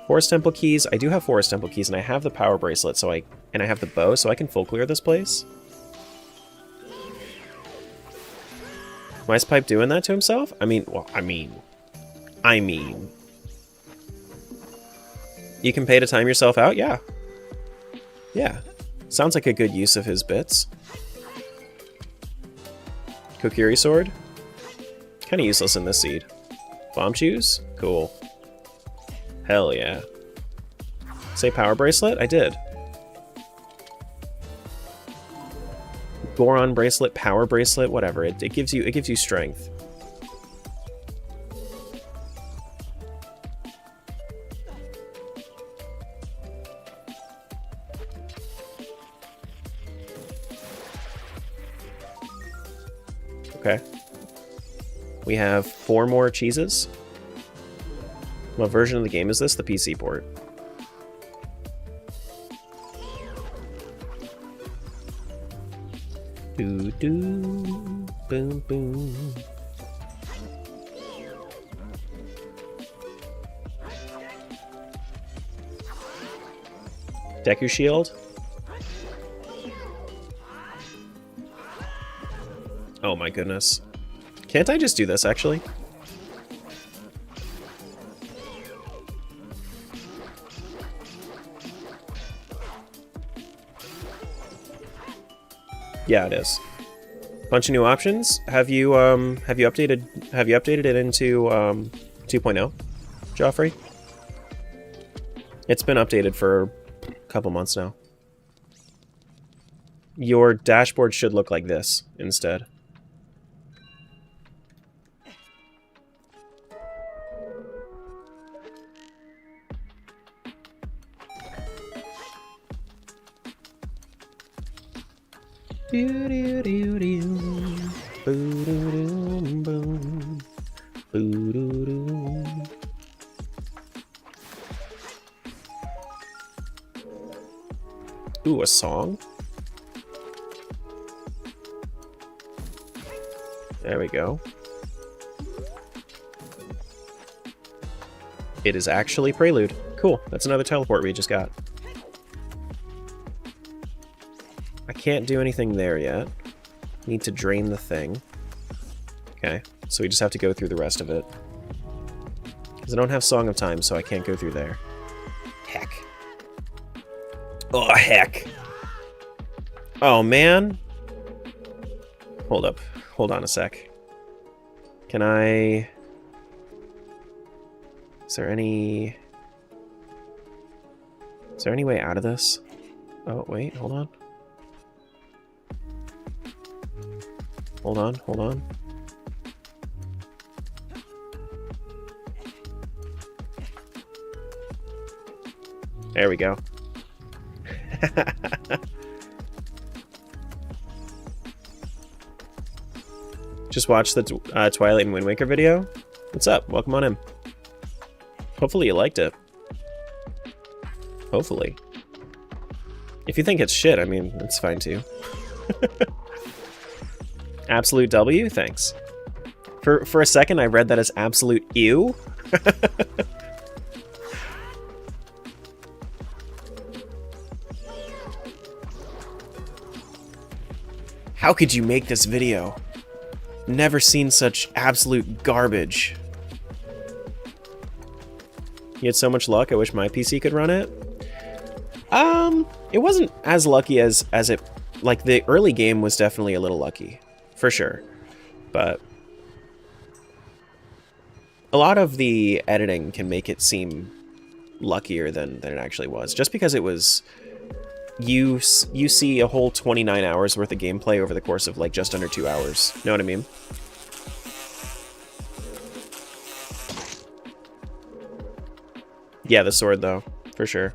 Forest Temple keys. I do have Forest Temple keys, and I have the power bracelet, and I have the bow, so I can full clear this place. Mice Pipe doing that to himself? I mean, you can pay to time yourself out? Yeah. Yeah. Sounds like a good use of his bits. Kokiri sword? Kind of useless in this seed. Bomb shoes? Cool. Hell yeah. Say power bracelet? I did. Goron bracelet, power bracelet, whatever. It gives you strength. Okay. We have 4 more cheeses. What version of the game is this? The PC port. Do do boom boom. Deku shield. Oh my goodness. Can't I just do this actually? Yeah, it is. Bunch of new options. Have you updated it into 2.0, Joffrey? It's been updated for a couple months now. Your dashboard should look like this instead. Ooh, a song? There we go. It is actually Prelude. Cool, that's another teleport we just got. I can't do anything there yet. Need to drain the thing. Okay, so we just have to go through the rest of it. Because I don't have Song of Time, so I can't go through there. Heck. Oh, heck. Oh, man. Hold up. Hold on a sec. Can I... Is there any way out of this? Oh, wait, hold on. Hold on, hold on. There we go. Just watched the Twilight and Wind Waker video. What's up? Welcome on in. Hopefully you liked it. Hopefully. If you think it's shit, I mean, it's fine too. Absolute W? Thanks. For a second, I read that as absolute ew. How could you make this video? Never seen such absolute garbage. You had so much luck, I wish my PC could run it. It wasn't as lucky as it... Like, the early game was definitely a little lucky. For sure. But... a lot of the editing can make it seem luckier than it actually was. Just because it was... You see a whole 29 hours worth of gameplay over the course of, like, just under 2 hours. Know what I mean? Yeah, the sword, though. For sure.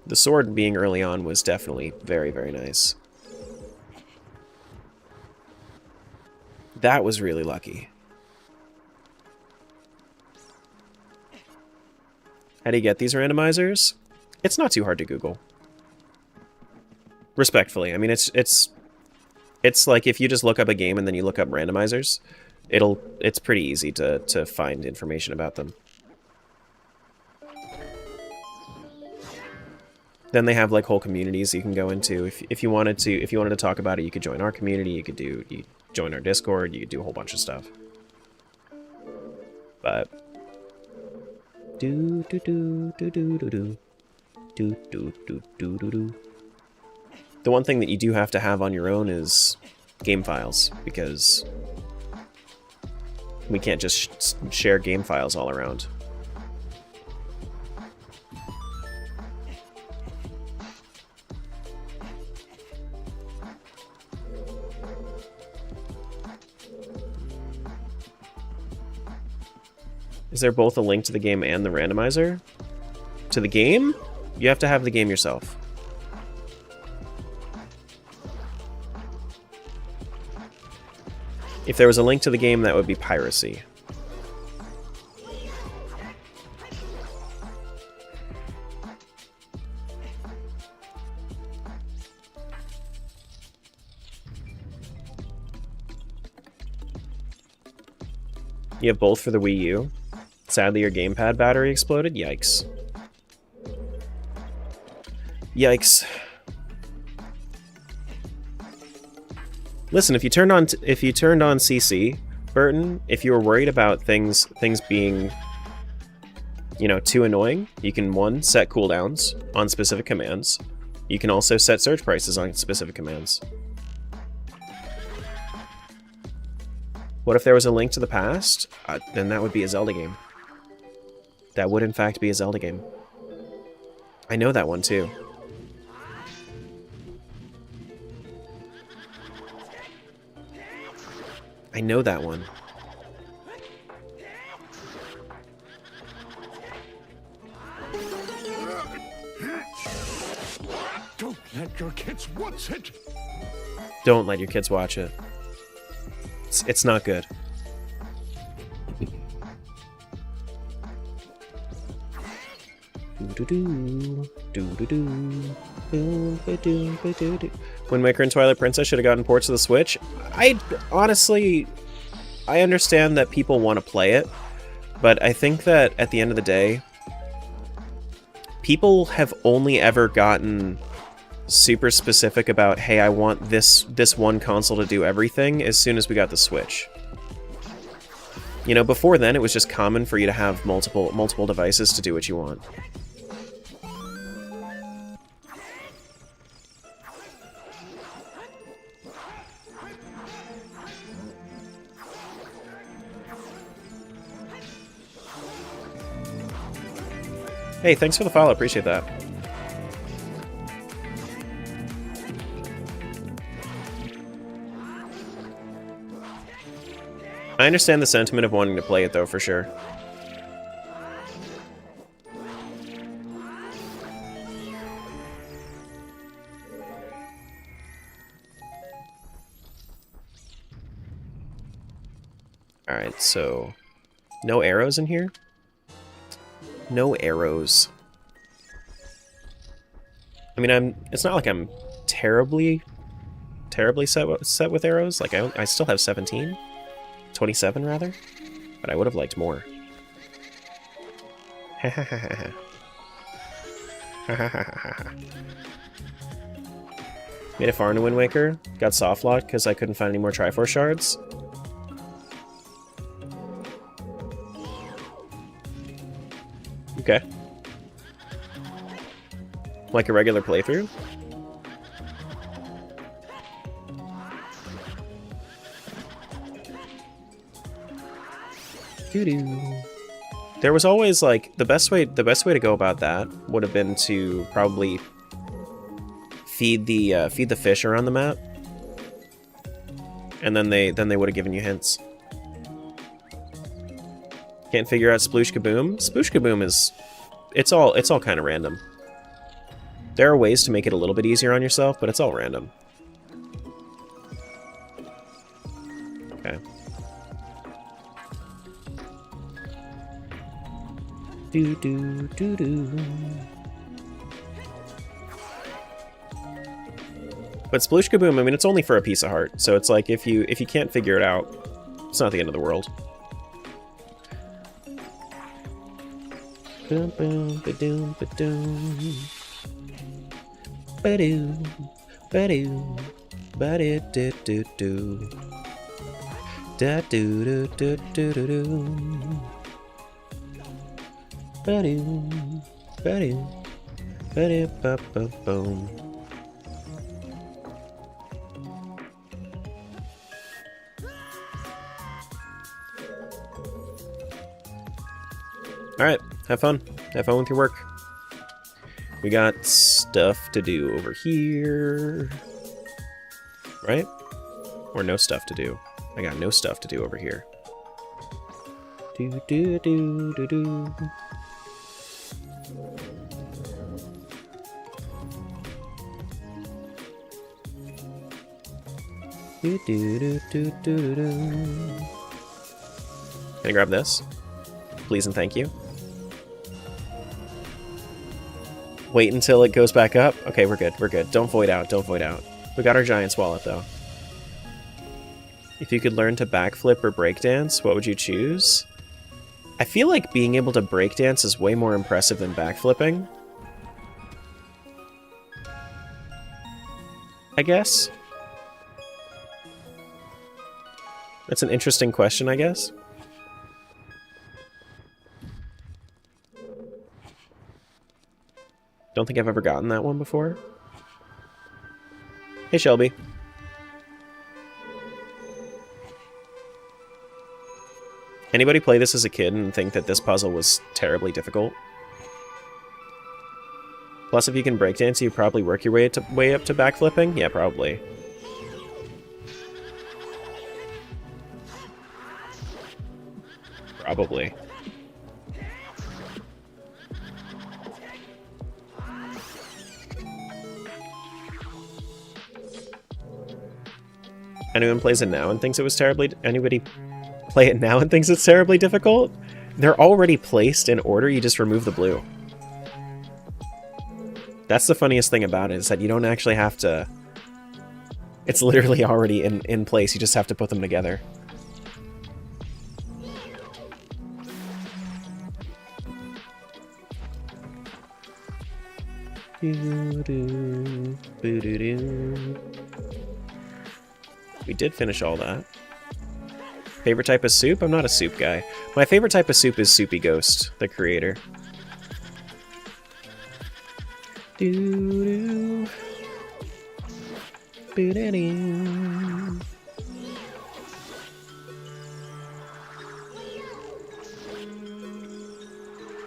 The sword being early on was definitely very, very nice. That was really lucky. How do you get these randomizers? It's not too hard to Google. Respectfully. I mean, it's like if you just look up a game and then you look up randomizers, it's pretty easy to find information about them. Then they have like whole communities you can go into. If you wanted to talk about it, you could join our community, you could join our Discord, you could do a whole bunch of stuff. But do do do do do do do do do do do do do. The one thing that you do have to have on your own is game files, because we can't just share game files all around. Is there both a link to the game and the randomizer? To the game? You have to have the game yourself. If there was a link to the game, that would be piracy. You have both for the Wii U? Sadly, your gamepad battery exploded? Yikes. Yikes. Listen, if you turned on CC, Burton, if you were worried about things being, you know, too annoying, you can, one, set cooldowns on specific commands. You can also set search prices on specific commands. What if there was a link to the past? Then that would be a Zelda game. That would, in fact, be a Zelda game. I know that one, too. I know that one. Don't let your kids watch it. Don't let your kids watch it. It's not good. Wind Waker and Twilight Princess should have gotten ports to the Switch. Honestly, I understand that people want to play it, but I think that at the end of the day, people have only ever gotten super specific about, hey, I want this one console to do everything as soon as we got the Switch. You know, before then, it was just common for you to have multiple devices to do what you want. Hey, thanks for the follow, appreciate that. I understand the sentiment of wanting to play it, though, for sure. Alright, so... no arrows in here? No arrows. I mean, it's not like I'm terribly set with arrows. Like, I still have 17? 27, rather? But I would have liked more. Made it far into Wind Waker. Got soft locked because I couldn't find any more Triforce shards. Okay. Like a regular playthrough? Doo-doo. There was always, like, the best way to go about that would have been to probably feed the fish around the map, and then they would have given you hints. Can't figure out Sploosh Kaboom? Sploosh Kaboom is... It's all kind of random. There are ways to make it a little bit easier on yourself, but it's all random. Okay. Do-do-do-do. But Sploosh Kaboom, I mean, it's only for a piece of heart, so it's like, if you can't figure it out, it's not the end of the world. Boom, boom, ba-doom, ba-doom. Ba-doo, ba-doo, ba-doo-doo-doo-doo. Da-doo-doo-doo-doo-doo. Ba-doo, ba-doo, ba-doo, ba-ba-boom. Alright, have fun. Have fun with your work. We got stuff to do over here. Right? Or no stuff to do. I got no stuff to do over here. Do do do do do. Do do do do do do. Can I grab this? Please and thank you. Wait until it goes back up? Okay, we're good, we're good. Don't void out, don't void out. We got our Giant's Wallet, though. If you could learn to backflip or breakdance, what would you choose? I feel like being able to breakdance is way more impressive than backflipping. I guess. That's an interesting question, I guess. Don't think I've ever gotten that one before. Hey, Shelby. Anybody play this as a kid and think that this puzzle was terribly difficult? Plus, if you can breakdance, you probably work your way up to backflipping? Yeah, probably. Probably. Anyone plays it now and thinks it was terribly... Anybody play it now and thinks it's terribly difficult? They're already placed in order, you just remove the blue. That's the funniest thing about it, is that you don't actually have to... It's literally already in place, you just have to put them together. We did finish all that. Favorite type of soup? I'm not a soup guy. My favorite type of soup is Soupy Ghost, the creator. Don't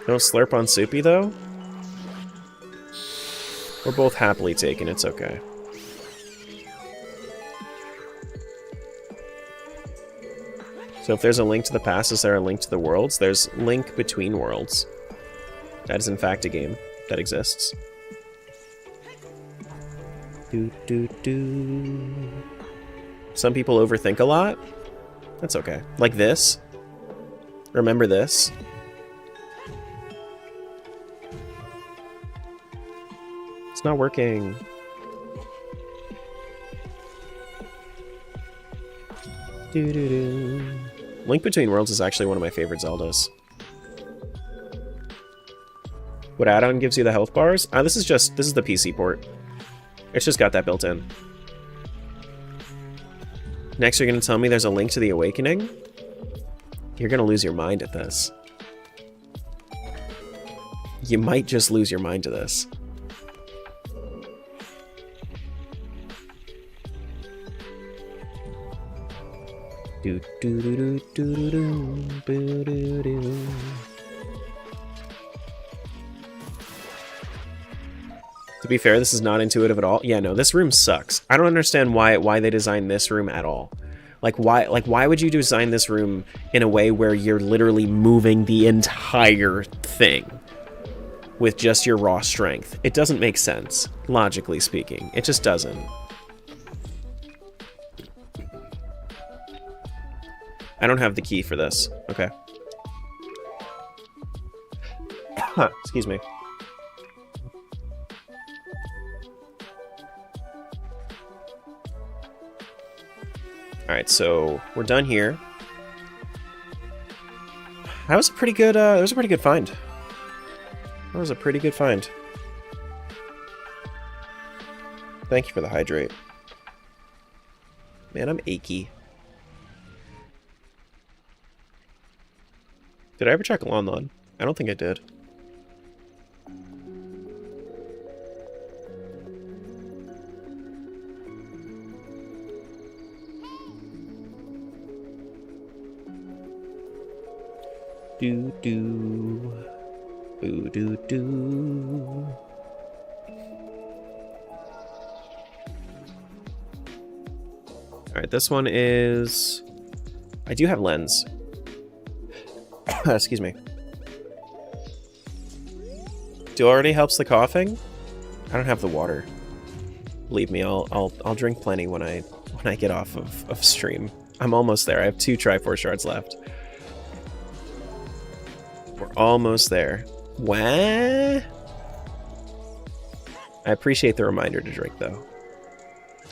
slurp on Soupy, though? We're both happily taken, it's okay. So if there's a link to the past, is there a link to the worlds? There's Link Between Worlds. That is in fact a game that exists. Some people overthink a lot. That's okay. Like this. Remember this. It's not working. Link Between Worlds is actually one of my favorite Zeldas. What add-on gives you the health bars? This is the PC port. It's just got that built in. Next you're gonna tell me there's a link to the Awakening? You're gonna lose your mind at this. You might just lose your mind to this. To be fair, this is not intuitive at all. Yeah, no, this room sucks. I don't understand why they designed this room at all. Like why would you design this room in a way where you're literally moving the entire thing with just your raw strength? It doesn't make sense, logically speaking. It just doesn't. I don't have the key for this. Okay. Excuse me. Alright, so we're done here. That was a pretty good, that was a pretty good find. That was a pretty good find. Thank you for the hydrate. Man, I'm achy. Did I ever check Lon Lon? I don't think I did. Do do. Boo do do. Alright, this one is... I do have lens. Excuse me. Do already helps the coughing? I don't have the water. Believe me, I'll drink plenty when I get off of stream. I'm almost there. I have 2 Triforce shards left. We're almost there. What? I appreciate the reminder to drink though.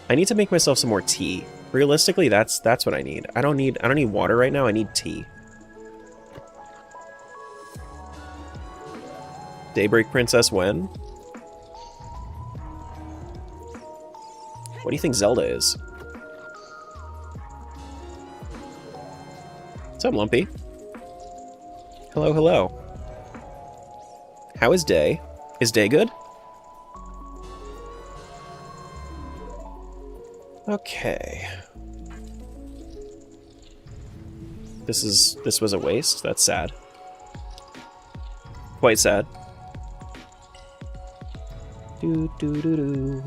I need to make myself some more tea. Realistically, that's what I need. I don't need water right now. I need tea. Daybreak Princess when? What do you think Zelda is? What's up, Lumpy? Hello, hello. How is Day? Is Day good? Okay. This was a waste. That's sad. Quite sad. Do do do do.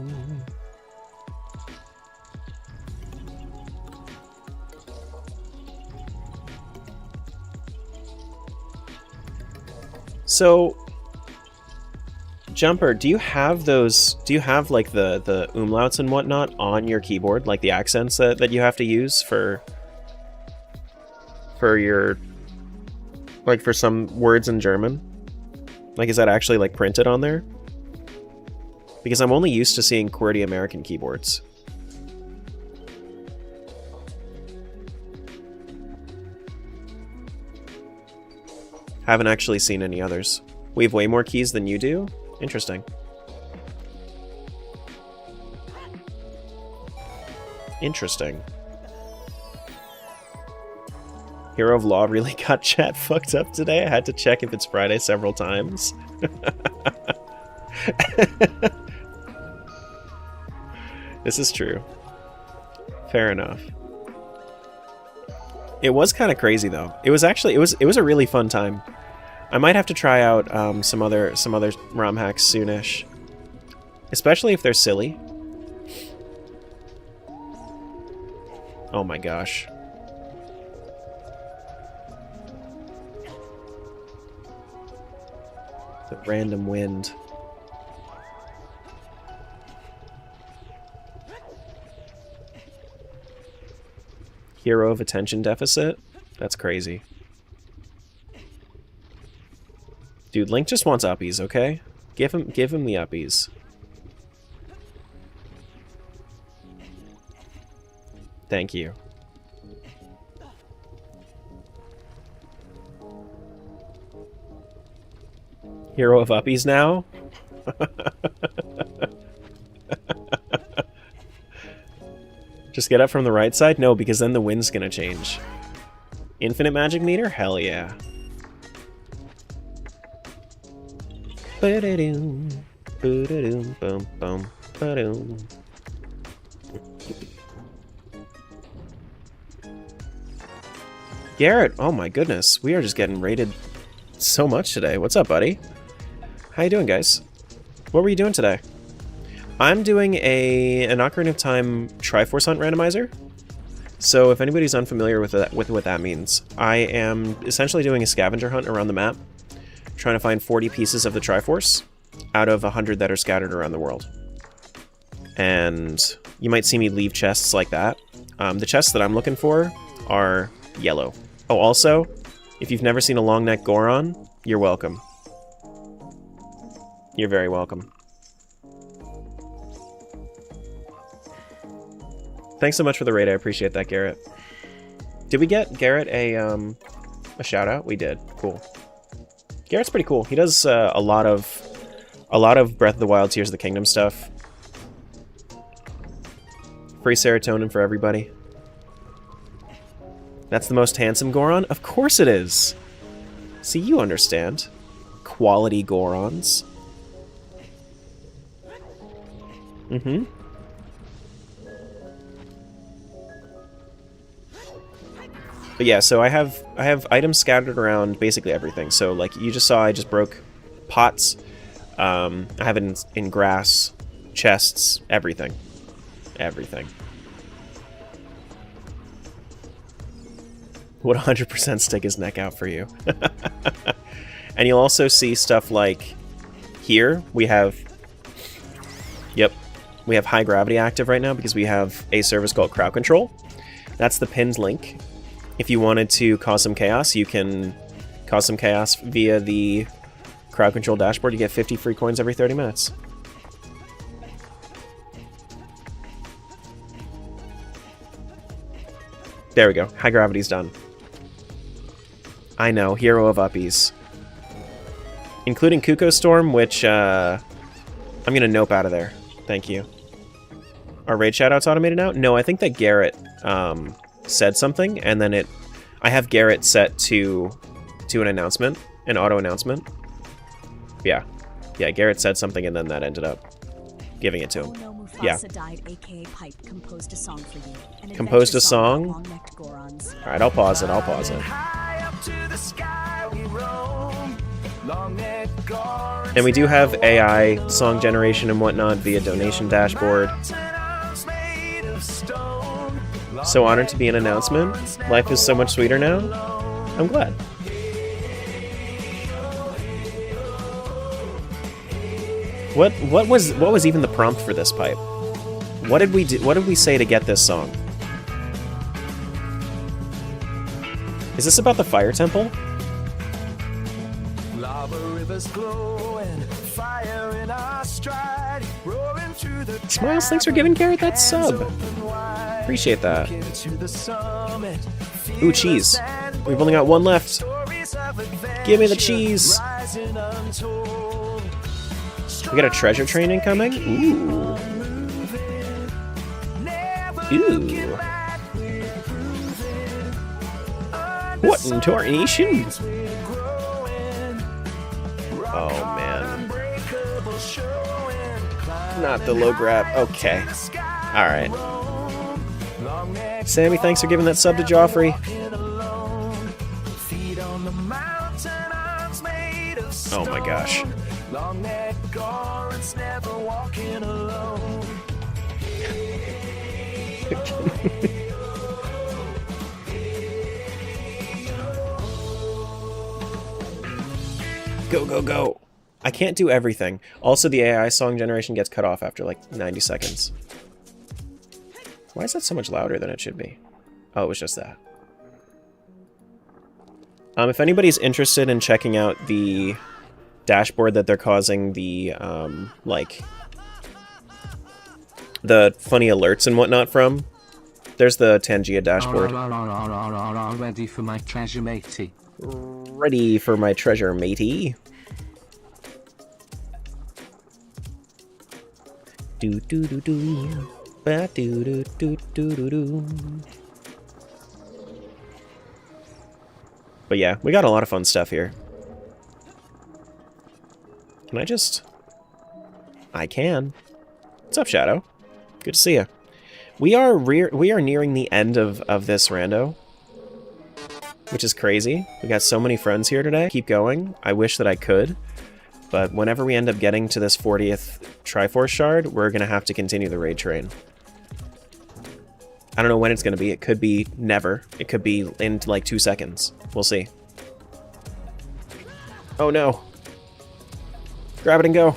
So, Jumper, do you have those? Do you have like the umlauts and whatnot on your keyboard, like the accents that you have to use for your, like for some words in German? Like, is that actually like printed on there? Because I'm only used to seeing QWERTY American keyboards. Haven't actually seen any others. We have way more keys than you do? Interesting. Interesting. Hero of Law really got chat fucked up today. I had to check if it's Friday several times. This is true. Fair enough. It was kind of crazy though. It was actually it was a really fun time. I might have to try out some other ROM hacks soonish, especially if they're silly. Oh my gosh. The random wind. Hero of attention deficit? That's crazy. Dude, Link just wants uppies, okay? Give him the uppies. Thank you. Hero of uppies now? Just get up from the right side? No, because then the wind's gonna change. Infinite magic meter? Hell yeah. Ba-da-doom, ba-da-doom, bum, bum, ba-doom. Garrett, oh my goodness, we are just getting rated so much today. What's up, buddy? How you doing, guys? What were you doing today? I'm doing an Ocarina of Time Triforce Hunt randomizer. So if anybody's unfamiliar with what that means, I am essentially doing a scavenger hunt around the map, trying to find 40 pieces of the Triforce out of 100 that are scattered around the world. And you might see me leave chests like that. The chests that I'm looking for are yellow. Oh, also, if you've never seen a long neck Goron, you're welcome. You're very welcome. Thanks so much for the raid. I appreciate that, Garrett. Did we get Garrett a shout out? We did. Cool. Garrett's pretty cool. He does a lot of Breath of the Wild, Tears of the Kingdom stuff. Free serotonin for everybody. That's the most handsome Goron? Of course it is. See, you understand. Quality Gorons. Mm-hmm. But yeah, so I have items scattered around basically everything. So like you just saw, I just broke pots. I have it in grass, chests, everything. Everything. Would 100% stick his neck out for you. And you'll also see stuff like here we have, yep, we have high gravity active right now because we have a service called crowd control. That's the pinned link. If you wanted to cause some chaos, you can cause some chaos via the crowd control dashboard. You get 50 free coins every 30 minutes. There we go. High gravity's done. I know, hero of uppies. Including Kuko Storm, which I'm gonna nope out of there. Thank you. Are raid shoutouts automated now? No, I think that Garrett said something, and then I have Garrett set to an announcement, an auto announcement. Yeah, Garrett said something, and then that ended up giving it to him. Yeah. Died, aka Pipe, composed a song for you. Composed a song? Alright, I'll pause it, And we do have AI song generation and whatnot via donation dashboard. So honored to be an announcement. Life is so much sweeter now. I'm glad. What was even the prompt for this pipe? What did we do? What did we say to get this song? Is this about the fire temple? Smiles, thanks for giving Garrett that sub. Appreciate that. Ooh, cheese. We've only got one left. Give me the cheese. We got a treasure train incoming? Ooh. Ooh. What in tarnation? Oh, man. Not the low grab. Okay. Alright. Sammy, thanks for giving that sub to Joffrey. Oh my gosh. Go, go, go. I can't do everything. Also, the AI song generation gets cut off after like 90 seconds. Why is that so much louder than it should be? Oh, it was just that. If anybody's interested in checking out the dashboard that they're causing the, like, the funny alerts and whatnot from, there's the Tangia dashboard. Ready for my treasure, matey. Ready for my treasure, matey. Do do do do. Ba do do do do do do. But yeah, we got a lot of fun stuff here. Can I just... I can. What's up, Shadow? Good to see you. We are nearing the end of this rando, which is crazy. We got so many friends here today. Keep going. I wish that I could, but whenever we end up getting to this 40th Triforce shard, we're gonna have to continue the raid train. I don't know when it's gonna be. It could be never. It could be in like 2 seconds. We'll see. Oh no. Grab it and go.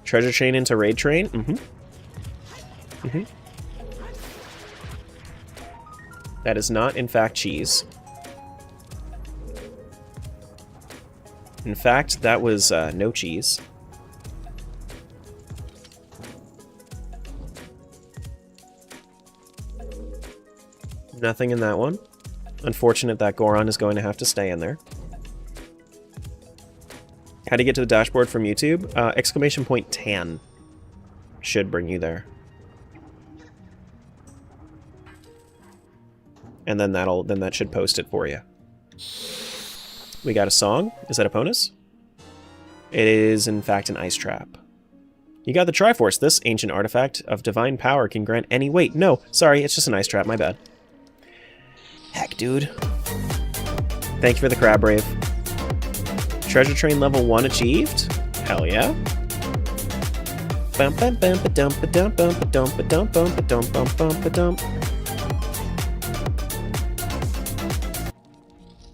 Treasure chain into raid train? Mm-hmm. Mm-hmm. That is not, in fact, cheese. In fact, that was no cheese. Nothing in that one. Unfortunate that Goron is going to have to stay in there. How do you get to the dashboard from YouTube? Exclamation point tan should bring you there. And then that should post it for you. We got a song. Is that a bonus? It is, in fact, an ice trap. You got the Triforce. This ancient artifact of divine power can grant any weight. No, sorry, it's just an ice trap, my bad. Heck, dude. Thank you for the crab rave. Treasure train level 1 achieved? Hell yeah.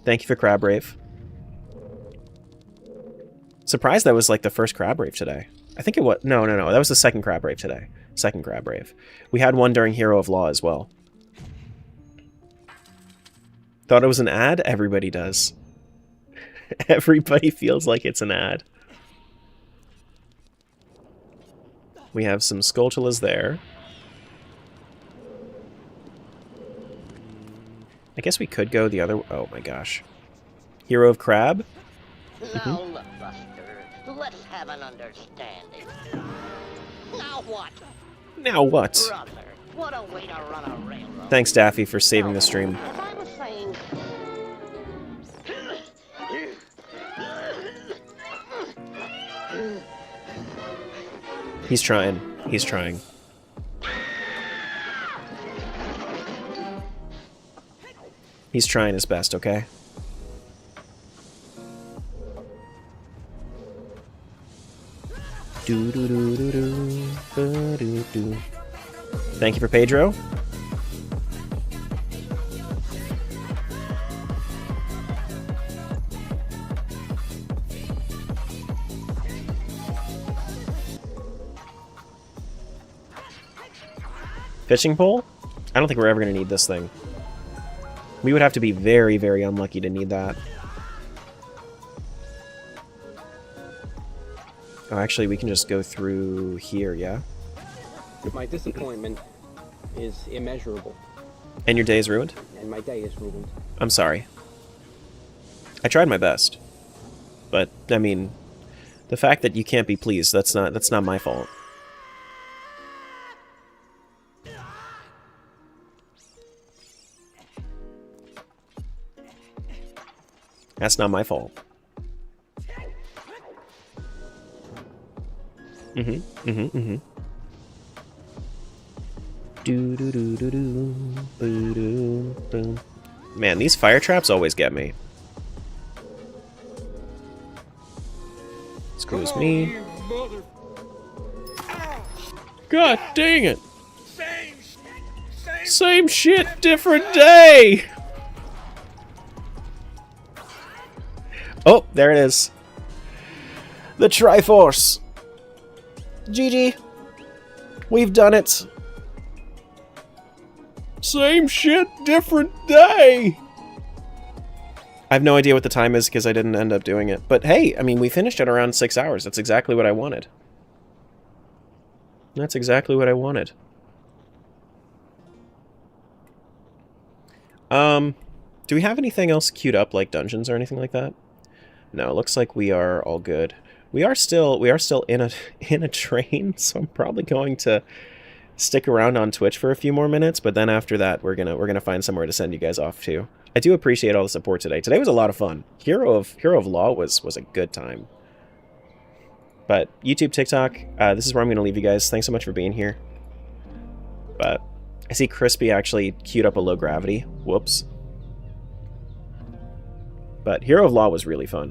Thank you for crab rave. Surprised that was like the first crab rave today. I think it was... No. That was the second crab rave today. Second crab rave. We had one during Hero of Law as well. Thought it was an ad? Everybody does. Everybody feels like it's an ad. We have some Skulltulas there. I guess we could go the other... Oh my gosh. Hero of Crab? Now look, Buster. Let's have an understanding. Now what? Now what? Brother, what a way to run a railroad. Thanks, Daffy, for saving the stream. As I was saying... He's trying. He's trying. He's trying his best, okay? Thank you for Pedro. Fishing pole? I don't think we're ever going to need this thing. We would have to be very, very unlucky to need that. Oh, actually, we can just go through here, yeah? My disappointment is immeasurable. And your day is ruined? And my day is ruined. I'm sorry. I tried my best. But, I mean, the fact that you can't be pleased, that's not my fault. That's not my fault. Man, these fire traps always get me. Excuse me. God dang it! Same shit, different day! Oh, there it is. The Triforce. GG. We've done it. Same shit, different day. I have no idea what the time is because I didn't end up doing it. But hey, I mean, we finished at around 6 hours. That's exactly what I wanted. That's exactly what I wanted. Do we have anything else queued up, like dungeons or anything like that? No, it looks like we are all good. We are still in a train, so I'm probably going to stick around on Twitch for a few more minutes, but then after that we're gonna find somewhere to send you guys off to. I do appreciate all the support today. Today was a lot of fun. Hero of Law was a good time. But YouTube, TikTok, this is where I'm gonna leave you guys. Thanks so much for being here. But I see Crispy actually queued up a low gravity. Whoops. But Hero of Law was really fun.